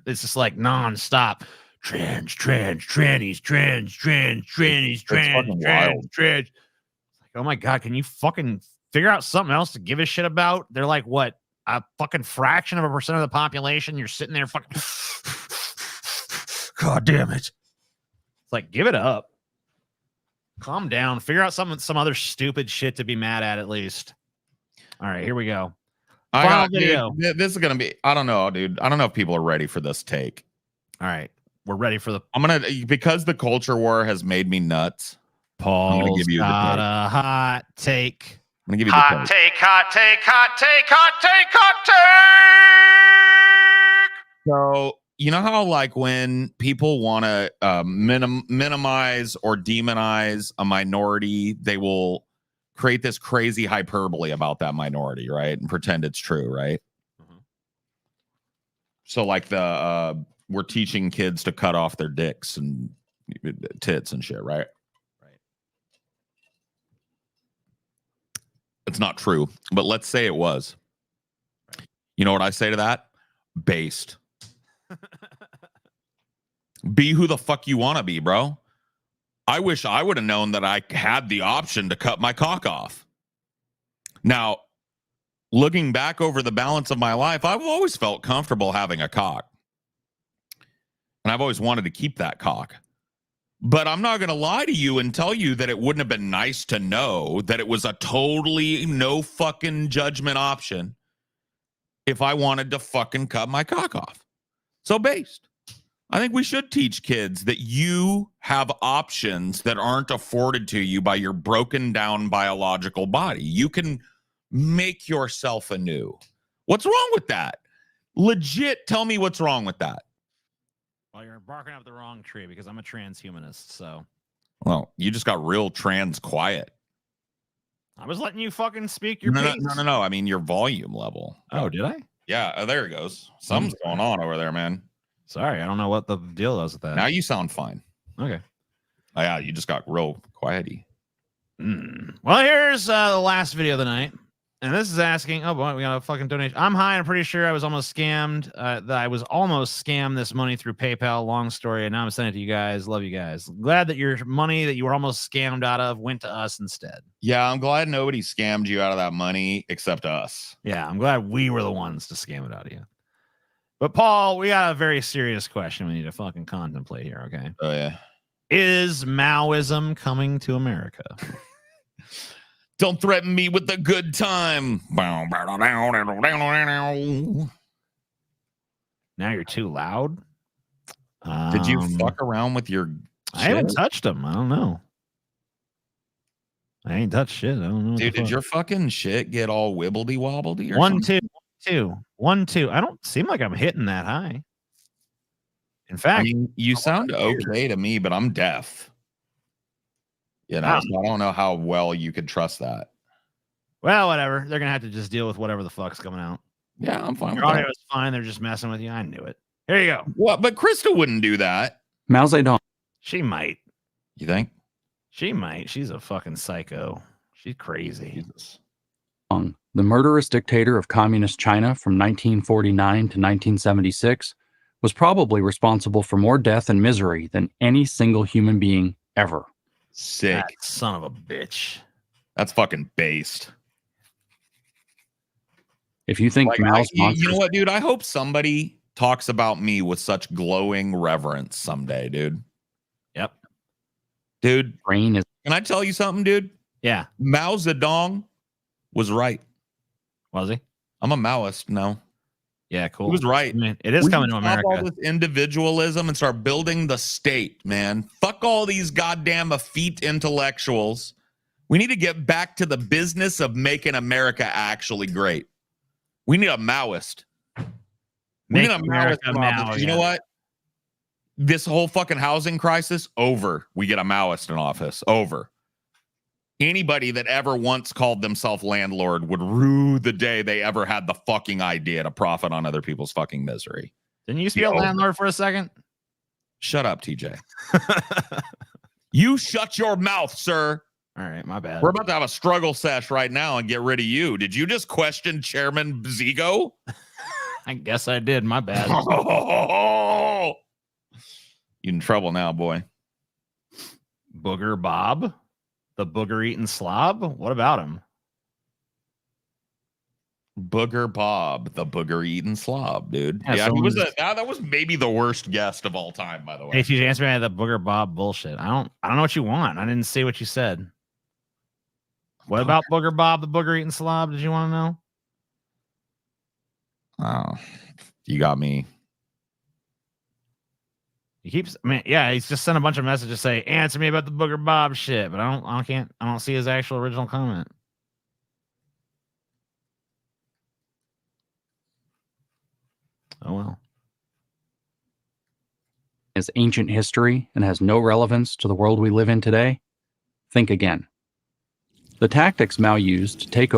It's just like nonstop. Trans, trannies, trans. Oh my God, can you fucking figure out something else to give a shit about? They're like, what, a fucking fraction of a percent of the population? You're sitting there fucking, God damn it. It's like, give it up. Calm down. Figure out some other stupid shit to be mad at least. All right, here we go. Dude, this is going to be, I don't know, dude. I don't know if people are ready for this take. All right, we're ready for because the culture war has made me nuts. Paul's got a hot take. I'm gonna give you hot the take. So you know how like when people want to minimize or demonize a minority, they will create this crazy hyperbole about that minority, right? And pretend it's true, right? So like we're teaching kids to cut off their dicks and tits and shit, right? Right. It's not true, but let's say it was. Right. You know what I say to that? Based. Be who the fuck you want to be, bro. I wish I would have known that I had the option to cut my cock off. Now, looking back over the balance of my life, I've always felt comfortable having a cock. And I've always wanted to keep that cock. But I'm not going to lie to you and tell you that it wouldn't have been nice to know that it was a totally no fucking judgment option if I wanted to fucking cut my cock off. So based. I think we should teach kids that you have options that aren't afforded to you by your broken down biological body. You can make yourself anew. What's wrong with that? Legit, tell me what's wrong with that. Well, you're barking up the wrong tree because I'm a transhumanist, so. Well, you just got real trans quiet. I was letting you fucking speak your piece. No. I mean, your volume level. Oh, did I? Yeah, there it goes. Something's going on over there, man. Sorry, I don't know what the deal is with that. Now you sound fine. Okay. Oh, yeah, you just got real quiety. Well, here's the last video of the night. And this is asking, oh boy, we got a fucking donation. I'm high. I'm pretty sure I was almost scammed. That I was almost scammed this money through PayPal. Long story. And now I'm sending it to you guys. Love you guys. Glad that your money that you were almost scammed out of went to us instead. Yeah, I'm glad nobody scammed you out of that money except us. Yeah, I'm glad we were the ones to scam it out of you. But Paul, we got a very serious question we need to fucking contemplate here, okay? Oh, yeah. Is Maoism coming to America? Don't threaten me with a good time. Now you're too loud. Did you fuck around with your I haven't touched them. I don't know. I ain't touched shit. I don't know. Dude, did your fucking shit get all wibbledy wobbledy or 1, something? 2, 1, 2. I don't seem like I'm hitting that high. In fact, I mean, you sound okay to me, but I'm deaf. You know, so I don't know how well you could trust that. Well, whatever. They're gonna have to just deal with whatever the fuck's coming out. Yeah, I'm fine Your with audio that. is fine. They're just messing with you. I knew it. Here you go. What? But Krista wouldn't do that. Mao Zedong. She might. You think? She might. She's a fucking psycho. She's crazy. Jesus. The murderous dictator of communist China from 1949 to 1976 was probably responsible for more death and misery than any single human being ever. Sick. That son of a bitch. That's fucking based. If you think Like, Mao's you know what, dude? I hope somebody talks about me with such glowing reverence someday, dude. Yep. Dude, brain is. Can I tell you something, dude? Yeah. Mao Zedong was right. Was he? I'm a Maoist now. Yeah, cool. He was right. I mean, it is We coming can to stop America. all this individualism and start building the state, man. Fuck all these goddamn effete intellectuals. We need to get back to the business of making America actually great. We need a Maoist. We need a Maoist. Mao, You know what? This whole fucking housing crisis, over. We get a Maoist in office. Over. Anybody that ever once called themselves landlord would rue the day they ever had the fucking idea to profit on other people's fucking misery. Didn't you used to be a landlord for a second? Shut up, TJ. You shut your mouth, sir. All right, my bad. We're about to have a struggle sesh right now and get rid of you. Did you just question Chairman Zigo? I guess I did. My bad. You in trouble now, boy. Booger Bob? The booger eating slob? What about him? Booger Bob, the booger eating slob, dude. Yeah, Yeah, he was that was maybe the worst guest of all time, by the way. Hey, if you answer me the Booger Bob bullshit, I don't know what you want. I didn't say what you said. What about Booger Bob, the booger eating slob? Did you want to know? Oh, you got me. He keeps, I mean, yeah, he's just sent a bunch of messages say, answer me about the Booger Bob shit, but I don't see his actual original comment. Oh well. Is ancient history and has no relevance to the world we live in today? Think again. The tactics Mao used to take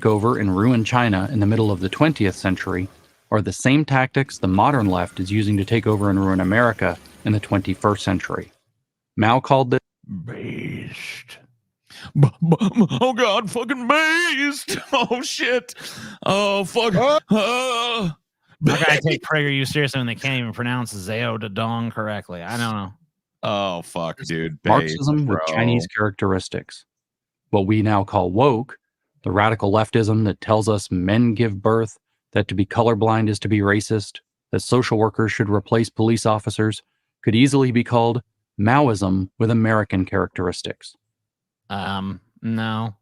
over and ruin China in the middle of the 20th century are the same tactics the modern left is using to take over and ruin America in the 21st century. Mao called this Based. Oh God, fucking based. Oh shit. Oh fuck. How can I take PragerU seriously when they can't even pronounce Zao Dadong correctly? I don't know. Oh fuck, dude. Marxism with Chinese characteristics. What we now call woke, the radical leftism that tells us men give birth, that to be colorblind is to be racist, that social workers should replace police officers, could easily be called Maoism with American characteristics. No.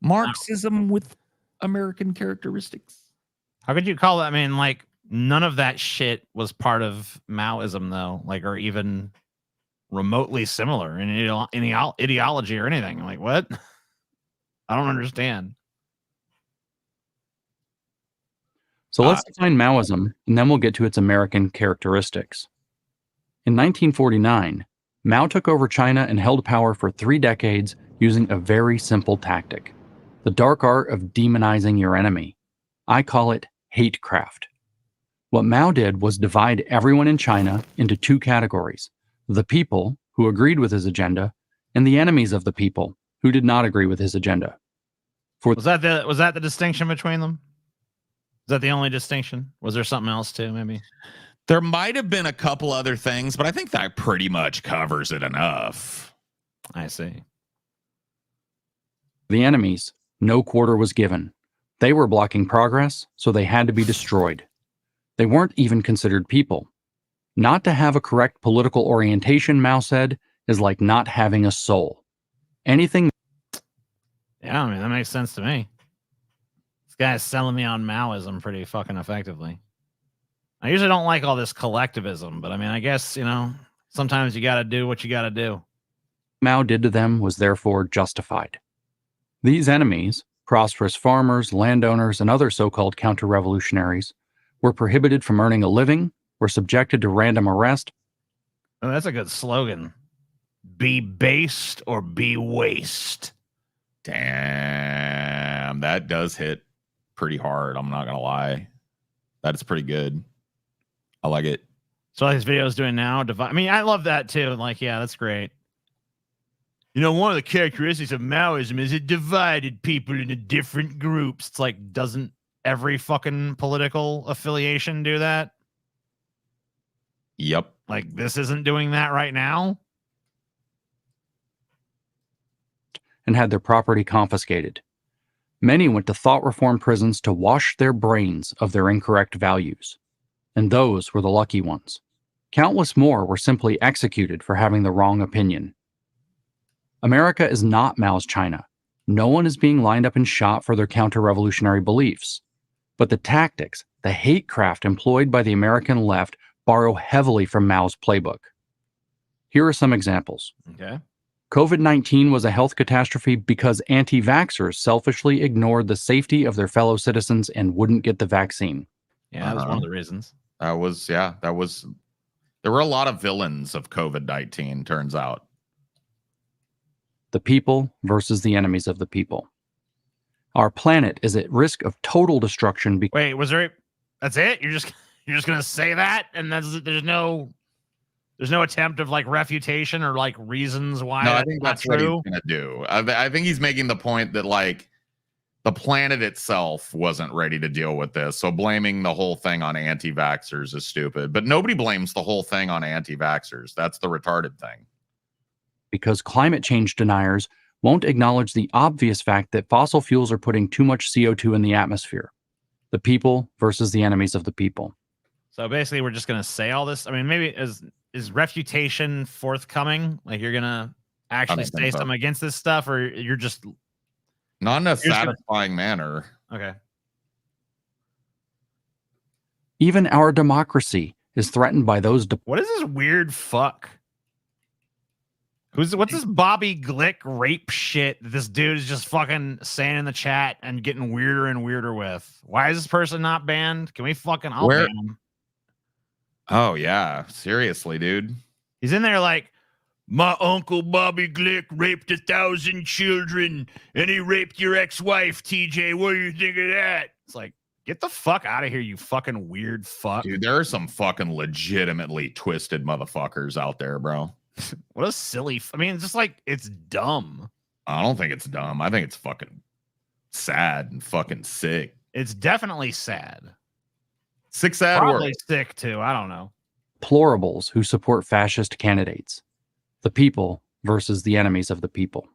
Marxism with American characteristics. How could you call it? I mean, like, none of that shit was part of Maoism, though, like, or even remotely similar in ideology or anything. Like, what? I don't understand. So let's define Maoism, and then we'll get to its American characteristics. In 1949, Mao took over China and held power for 3 decades using a very simple tactic, the dark art of demonizing your enemy. I call it hatecraft. What Mao did was divide everyone in China into 2 categories, the people, who agreed with his agenda, and the enemies of the people, who did not agree with his agenda. Was that the distinction between them? Is that the only distinction? Was there something else too, maybe? There might have been a couple other things, but I think that pretty much covers it enough. I see. The enemies, no quarter was given. They were blocking progress, so they had to be destroyed. They weren't even considered people. Not to have a correct political orientation, Mao said, is like not having a soul. Anything. Yeah, I mean, that makes sense to me. This guy's selling me on Maoism pretty fucking effectively. I usually don't like all this collectivism, but I mean, I guess, sometimes you got to do what you got to do. Mao did to them was therefore justified. These enemies, prosperous farmers, landowners, and other so-called counter-revolutionaries, were prohibited from earning a living, were subjected to random arrest. Oh, that's a good slogan. Be based or be waste. Damn, that does hit pretty hard. I'm not going to lie. That is pretty good. I like it. So his video is doing now. I mean, I love that too. Like, yeah, that's great. One of the characteristics of Maoism is it divided people into different groups. It's like, doesn't every fucking political affiliation do that? Yep. Like, this isn't doing that right now. And had their property confiscated. Many went to thought reform prisons to wash their brains of their incorrect values. And those were the lucky ones. Countless more were simply executed for having the wrong opinion. America is not Mao's China. No one is being lined up and shot for their counter-revolutionary beliefs. But the tactics, the hatecraft employed by the American left borrow heavily from Mao's playbook. Here are some examples. Okay. COVID-19 was a health catastrophe because anti-vaxxers selfishly ignored the safety of their fellow citizens and wouldn't get the vaccine. Yeah, that was one of the reasons. There were a lot of villains of COVID-19, turns out. The people versus the enemies of the people. Our planet is at risk of total destruction. Wait, was there? That's it? You're just gonna say that, and there's no attempt of like refutation or like reasons why. No, I think that's what he's gonna do. I think he's making the point that like the planet itself wasn't ready to deal with this, so blaming the whole thing on anti-vaxxers is stupid. But nobody blames the whole thing on anti-vaxxers. That's the retarded thing. Because climate change deniers won't acknowledge the obvious fact that fossil fuels are putting too much CO2 in the atmosphere. The people versus the enemies of the people. So basically, we're just going to say all this. I mean, maybe is refutation forthcoming? Like you're going to actually say something against this stuff, or you're just not in a satisfying manner. Okay. Even our democracy is threatened by those. What is this weird fuck? What's this Bobby Glick rape shit that this dude is just fucking saying in the chat and getting weirder and weirder with? Why is this person not banned? Can we fucking ban him? Oh yeah, seriously, dude. He's in there like, my uncle Bobby Glick raped 1,000 children and he raped your ex-wife, TJ. What do you think of that? It's like, Get the fuck out of here, you fucking weird fuck. Dude, there are some fucking legitimately twisted motherfuckers out there, bro. What a silly. I mean, it's just like, it's dumb. I don't think it's dumb. I think it's fucking sad and fucking sick. It's definitely sad. Sick, sad Probably world. sick too. I don't know. Deplorables who support fascist candidates. The people versus the enemies of the people.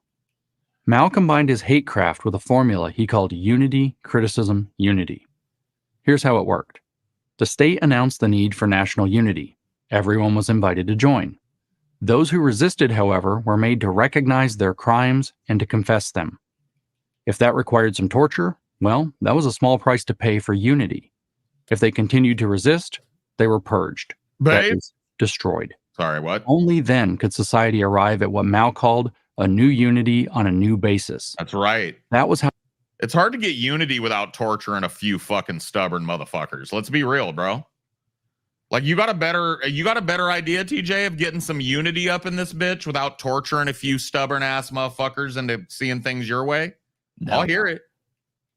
Mao combined his hatecraft with a formula he called unity, criticism, unity. Here's how it worked. The state announced the need for national unity. Everyone was invited to join. Those who resisted, however, were made to recognize their crimes and to confess them. If that required some torture, well, that was a small price to pay for unity. If they continued to resist, they were purged. That is, destroyed. Sorry, what? Only then could society arrive at what Mao called a new unity on a new basis. That's right. That was how. It's hard to get unity without torturing a few fucking stubborn motherfuckers. Let's be real, bro. Like, you got a better idea, TJ, of getting some unity up in this bitch without torturing a few stubborn ass motherfuckers into seeing things your way? No. I'll hear it.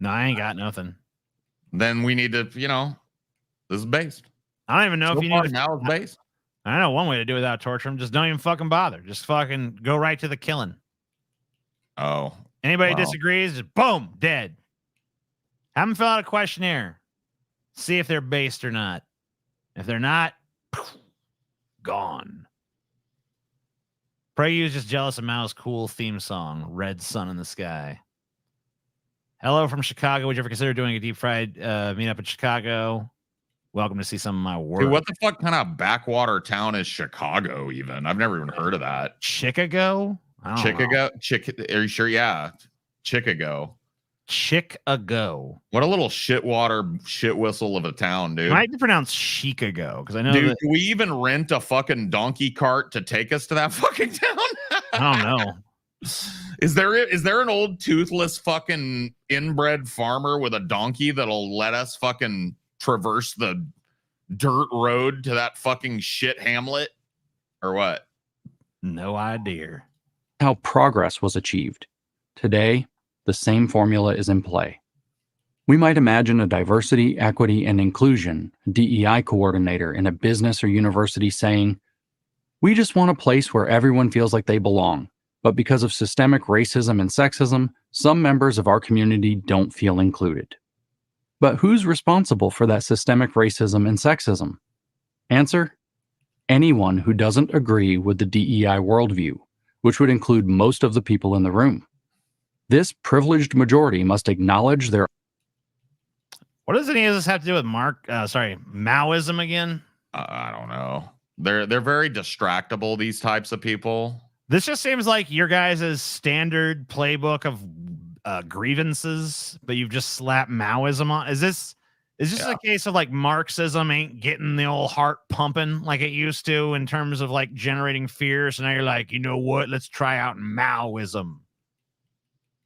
No, I ain't got nothing. Then we need to, this is based. I don't even know if you need to. Now it's based. I know one way to do it without torture them. Just don't even fucking bother. Just fucking go right to the killing. Oh. Anybody wow. disagrees, just boom, dead. Have them fill out a questionnaire. See if they're based or not. If they're not, gone. PragerU's just jealous of Mao's cool theme song, Red Sun in the Sky. Hello from Chicago. Would you ever consider doing a deep fried meetup in Chicago? Welcome to see some of my work. Dude, what the fuck kind of backwater town is Chicago even? I've never even heard of that. Chicago? Chicago? Are you sure? Yeah. Chicago. Chicago. What a little shit whistle of a town, dude. It might be pronounced Chicago because I know. Dude, that, do we even rent a fucking donkey cart to take us to that fucking town? I don't know. Is there an old toothless fucking inbred farmer with a donkey that'll let us fucking traverse the dirt road to that fucking shit hamlet? Or what? No idea. How progress was achieved. Today, the same formula is in play. We might imagine a diversity, equity, and inclusion DEI coordinator in a business or university saying, "We just want a place where everyone feels like they belong, but because of systemic racism and sexism, some members of our community don't feel included." But who's responsible for that systemic racism and sexism? Answer: anyone who doesn't agree with the DEI worldview, which would include most of the people in the room. This privileged majority must acknowledge their. What does any of this have to do with Maoism again? I don't know. They're very distractible, these types of people. This just seems like your guys' standard playbook of grievances, but you've just slapped Maoism on. Is this a case of like Marxism ain't getting the old heart pumping like it used to in terms of like generating fear? So now you're like, you know what? Let's try out Maoism.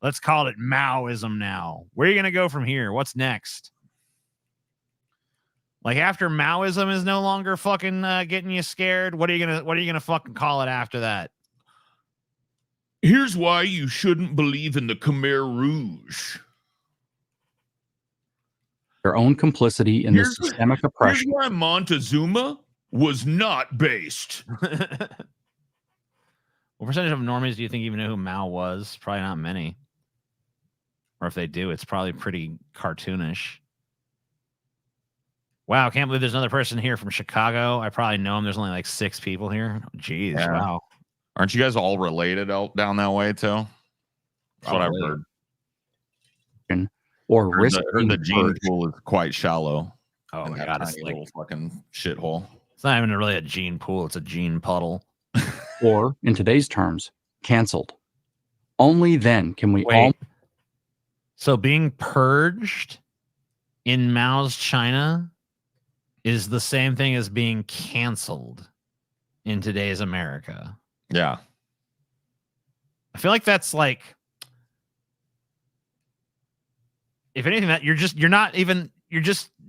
Let's call it Maoism now. Where are you going to go from here? What's next? Like after Maoism is no longer fucking getting you scared, what are you gonna fucking call it after that? Here's why you shouldn't believe in the Khmer Rouge. Their own complicity in this systemic oppression. Here's why Montezuma was not based. What percentage of normies do you think even know who Mao was? Probably not many. Or if they do, it's probably pretty cartoonish. Wow, can't believe there's another person here from Chicago. I probably know him. There's only like 6 people here. Jeez, Yeah. wow. Aren't you guys all related out down that way too? That's what I've heard. Or Heard risk the gene pool is quite shallow. Oh in my that god, it's tiny like little fucking shithole. it's not even really a gene pool, it's a gene puddle. Or, in today's terms, canceled. Only then can we all. So being purged in Mao's China is the same thing as being canceled in today's America. Yeah. I feel like that's like, if anything, that you're just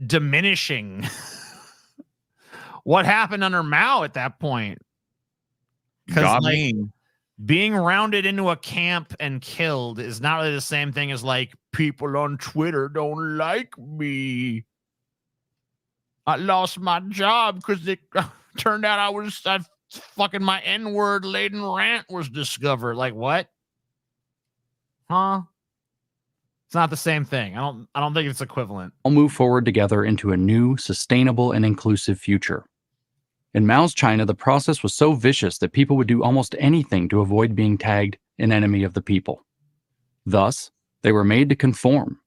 diminishing what happened under Mao at that point. Because being rounded into a camp and killed is not really the same thing as like people on Twitter don't like me. I lost my job because it turned out I fucking my N-word laden rant was discovered. Like what? Huh? It's not the same thing. I don't think it's equivalent. All move forward together into a new, sustainable, and inclusive future. In Mao's China, the process was so vicious that people would do almost anything to avoid being tagged an enemy of the people. Thus, they were made to conform.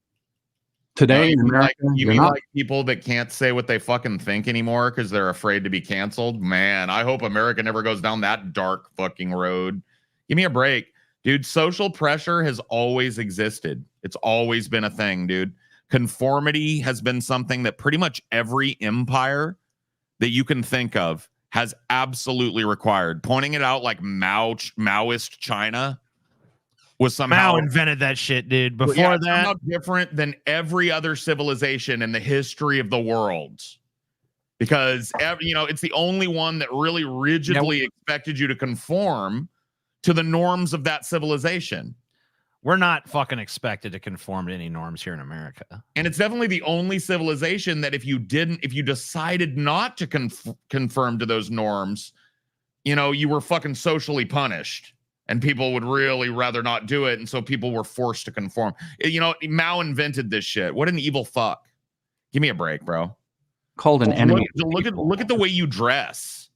Today, in America, you you're mean not like people that can't say what they fucking think anymore because they're afraid to be canceled? Man, I hope America never goes down that dark fucking road. Give me a break. Dude, social pressure has always existed. It's always been a thing, dude. Conformity has been something that pretty much every empire that you can think of has absolutely required. Pointing it out like Maoist China was somehow Mao invented that shit, dude. Before that, somehow different than every other civilization in the history of the world. Because it's the only one that really rigidly expected you to conform to the norms of that civilization. We're not fucking expected to conform to any norms here in America. And it's definitely the only civilization that if you decided not to conform to those norms, you were fucking socially punished and people would really rather not do it. And so people were forced to conform. Mao invented this shit. What an evil fuck. Give me a break, bro. Called an enemy. Look at the way you dress.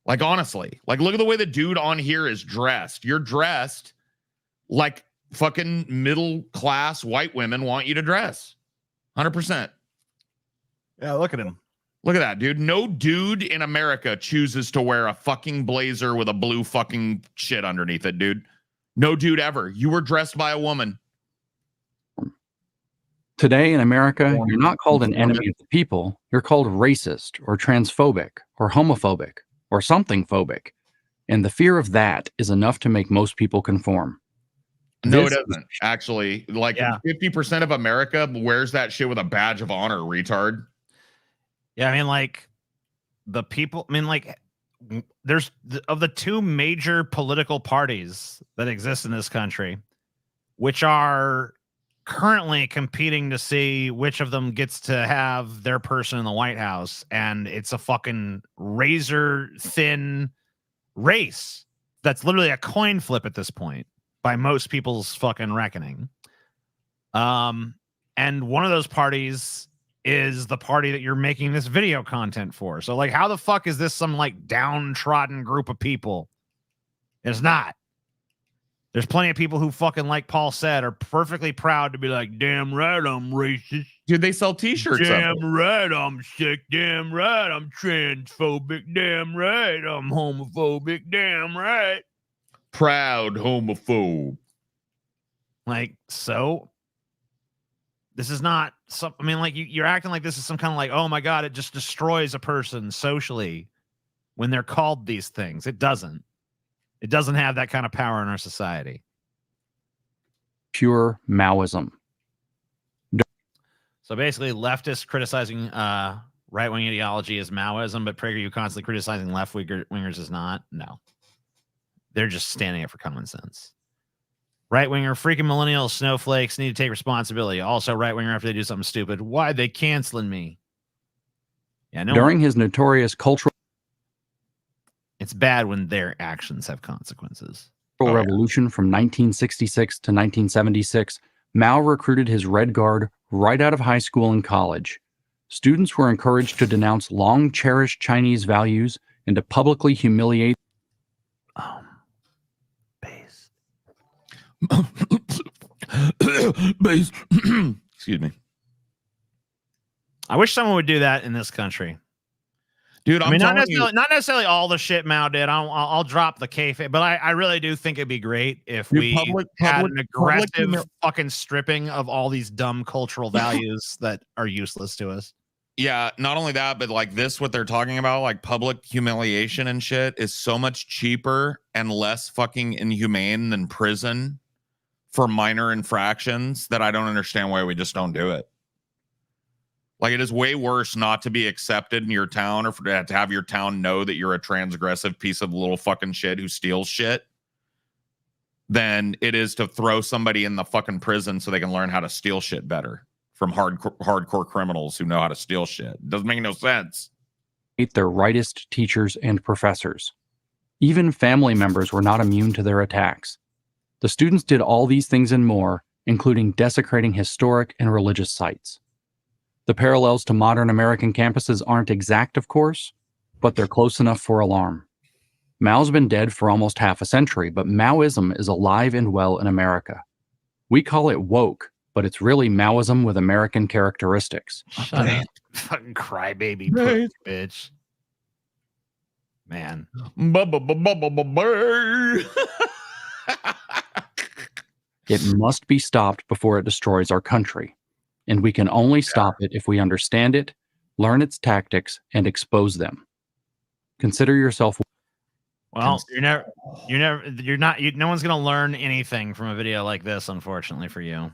Like, honestly, like, look at the way the dude on here is dressed. You're dressed like fucking middle class white women want you to dress. 100%. Yeah, look at him. Look at that, dude. No dude in America chooses to wear a fucking blazer with a blue fucking shit underneath it, dude. No dude ever. You were dressed by a woman. Today in America, you're not called an enemy of the people. You're called racist or transphobic or homophobic or something phobic. And the fear of that is enough to make most people conform. No, it doesn't. Actually, like 50% of America wears that shit with a badge of honor, retard. Yeah, I mean, like, the people, I mean, like, there's of the two major political parties that exist in this country, which are currently competing to see which of them gets to have their person in the White House, and it's a fucking razor thin race that's literally a coin flip at this point by most people's fucking reckoning. And one of those parties is the party that you're making this video content for. So, like, how the fuck is this some like downtrodden group of people? It's not. There's plenty of people who fucking, like Paul said, are perfectly proud to be like, damn right, I'm racist. Dude, they sell t-shirts. Damn right, I'm sick. Damn right, I'm transphobic. Damn right, I'm homophobic. Damn right. Proud homophobe. Like, so this is not some, I mean, like, you're acting like this is some kind of like, oh my God, it just destroys a person socially when they're called these things. It doesn't. It doesn't have that kind of power in our society. Pure Maoism. So basically, leftists criticizing right-wing ideology is Maoism, but PragerU constantly criticizing left-wingers is not. No. They're just standing up for common sense. Right-winger, freaking millennial snowflakes need to take responsibility. Also, right-winger, after they do something stupid, why are they canceling me? Yeah, no. During his notorious cultural It's bad when their actions have consequences. revolution from 1966 to 1976, Mao recruited his Red Guard right out of high school and college. Students were encouraged to denounce long-cherished Chinese values and to publicly humiliate Base. Excuse me. I wish someone would do that in this country. Dude, I mean, not necessarily all the shit Mao did. I'll drop the kayfabe, but I really do think it'd be great if we had an aggressive fucking stripping of all these dumb cultural values that are useless to us. Yeah, not only that, but like this, what they're talking about, like public humiliation and shit, is so much cheaper and less fucking inhumane than prison for minor infractions that I don't understand why we just don't do it. Like, it is way worse not to be accepted in your town or to have your town know that you're a transgressive piece of little fucking shit who steals shit than it is to throw somebody in the fucking prison so they can learn how to steal shit better from hardcore criminals who know how to steal shit. It doesn't make no sense. Their rightest teachers and professors. Even family members were not immune to their attacks. The students did all these things and more, including desecrating historic and religious sites. The parallels to modern American campuses aren't exact, of course, but they're close enough for alarm. Mao's been dead for almost half a century, but Maoism is alive and well in America. We call it woke, but it's really Maoism with American characteristics. Shut up. Fucking crybaby bitch. Man. It must be stopped before it destroys our country. And we can only stop it if we understand it, learn its tactics, and expose them. Consider yourself. Well, no one's going to learn anything from a video like this, unfortunately for you.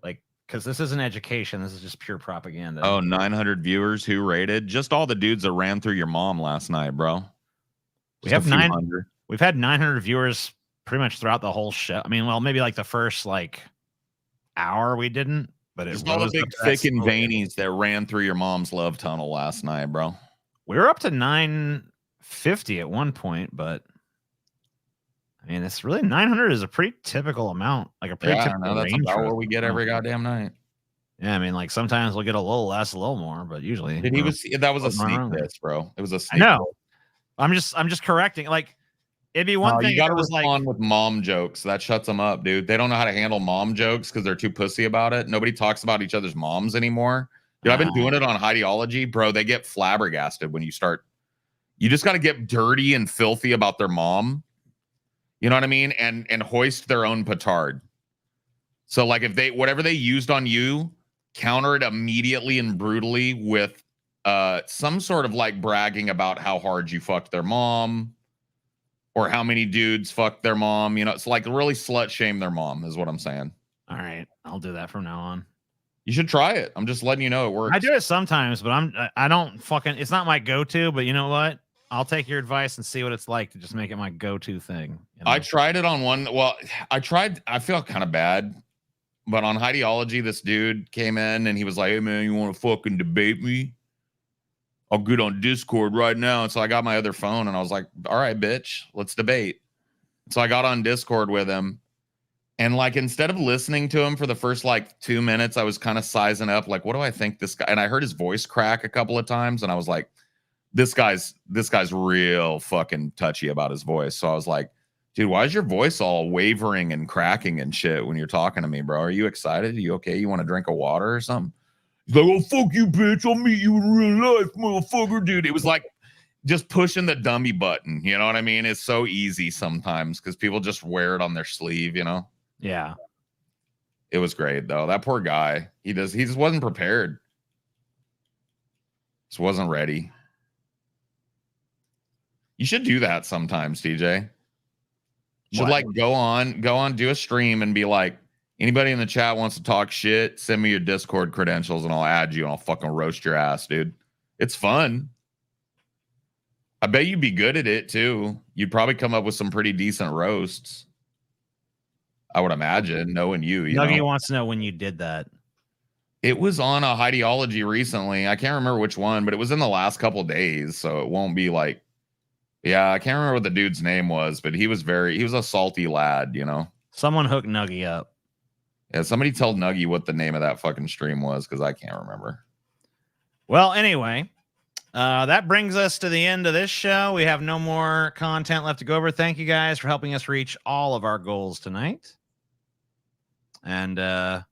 Like, because this isn't education. This is just pure propaganda. Oh, 900 viewers who rated? Just all the dudes that ran through your mom last night, bro. We've had 900 viewers pretty much throughout the whole show. I mean, well, maybe like the first hour we didn't, but it was all the big thick and veinies that ran through your mom's love tunnel last night, bro. We were up to 950 at one point, but I mean, it's really 900 is a pretty typical amount, like a pretty typical that's range about what we get every goddamn night. Yeah, I mean, like sometimes we'll get a little less, a little more, but usually that was a sneak diss, bro. It was a sneak. No, I'm just correcting. Like, it'd be one thing. You got to respond with mom jokes. That shuts them up, dude. They don't know how to handle mom jokes because they're too pussy about it. Nobody talks about each other's moms anymore. Dude, I've been doing it on Ideology, bro. They get flabbergasted when you start. You just got to get dirty and filthy about their mom. You know what I mean? And hoist their own petard. So like if whatever they used on you, counter it immediately and brutally with some sort of like bragging about how hard you fucked their mom or how many dudes fucked their mom. You know, it's like really slut shame their mom is what I'm saying. All right. I'll do that from now on. You should try it. I'm just letting you know it works. I do it sometimes, but I don't fucking, it's not my go-to, but you know what? I'll take your advice and see what it's like to just make it my go-to thing. You know? I tried it on one. Well, I feel kind of bad, but on Ideology, this dude came in and he was like, "Hey man, you want to fucking debate me? I'll get on Discord right now." And so I got my other phone and I was like, "All right, bitch, let's debate." So I got on Discord with him. And like, instead of listening to him for the first like 2 minutes, I was kind of sizing up, like, what do I think this guy? And I heard his voice crack a couple of times, and I was like, this guy's real fucking touchy about his voice. So I was like, dude, why is your voice all wavering and cracking and shit when you're talking to me, bro? Are you excited? Are you okay? You want to drink a water or something? He's like, "Oh, fuck you, bitch. I'll meet you in real life, motherfucker." Dude, it was like just pushing the dummy button. You know what I mean? It's so easy sometimes because people just wear it on their sleeve, you know? Yeah. It was great though. That poor guy. He just wasn't prepared. Just wasn't ready. You should do that sometimes, TJ. You should like go on, do a stream and be like, anybody in the chat wants to talk shit, send me your Discord credentials and I'll add you and I'll fucking roast your ass, dude. It's fun. I bet you'd be good at it too. You'd probably come up with some pretty decent roasts. I would imagine, knowing you. Nuggy wants to know when you did that. It was on a Ideology recently. I can't remember which one, but it was in the last couple of days, so it won't be like, yeah, I can't remember what the dude's name was, but he was a salty lad, you know. Someone hooked Nuggy up. Yeah, somebody tell Nuggy what the name of that fucking stream was, because I can't remember. Well, anyway, that brings us to the end of this show. We have no more content left to go over. Thank you guys for helping us reach all of our goals tonight. And I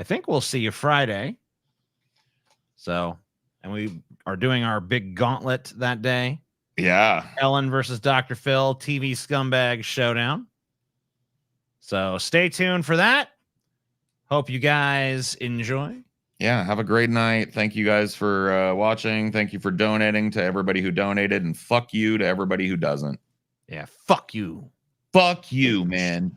think we'll see you Friday. So, and we are doing our big gauntlet that day. Yeah. Ellen versus Dr. Phil, TV Scumbag Showdown. So stay tuned for that. Hope you guys enjoy. Yeah, have a great night. Thank you guys for watching. Thank you for donating to everybody who donated, and fuck you to everybody who doesn't. Yeah, fuck you. Fuck you, man.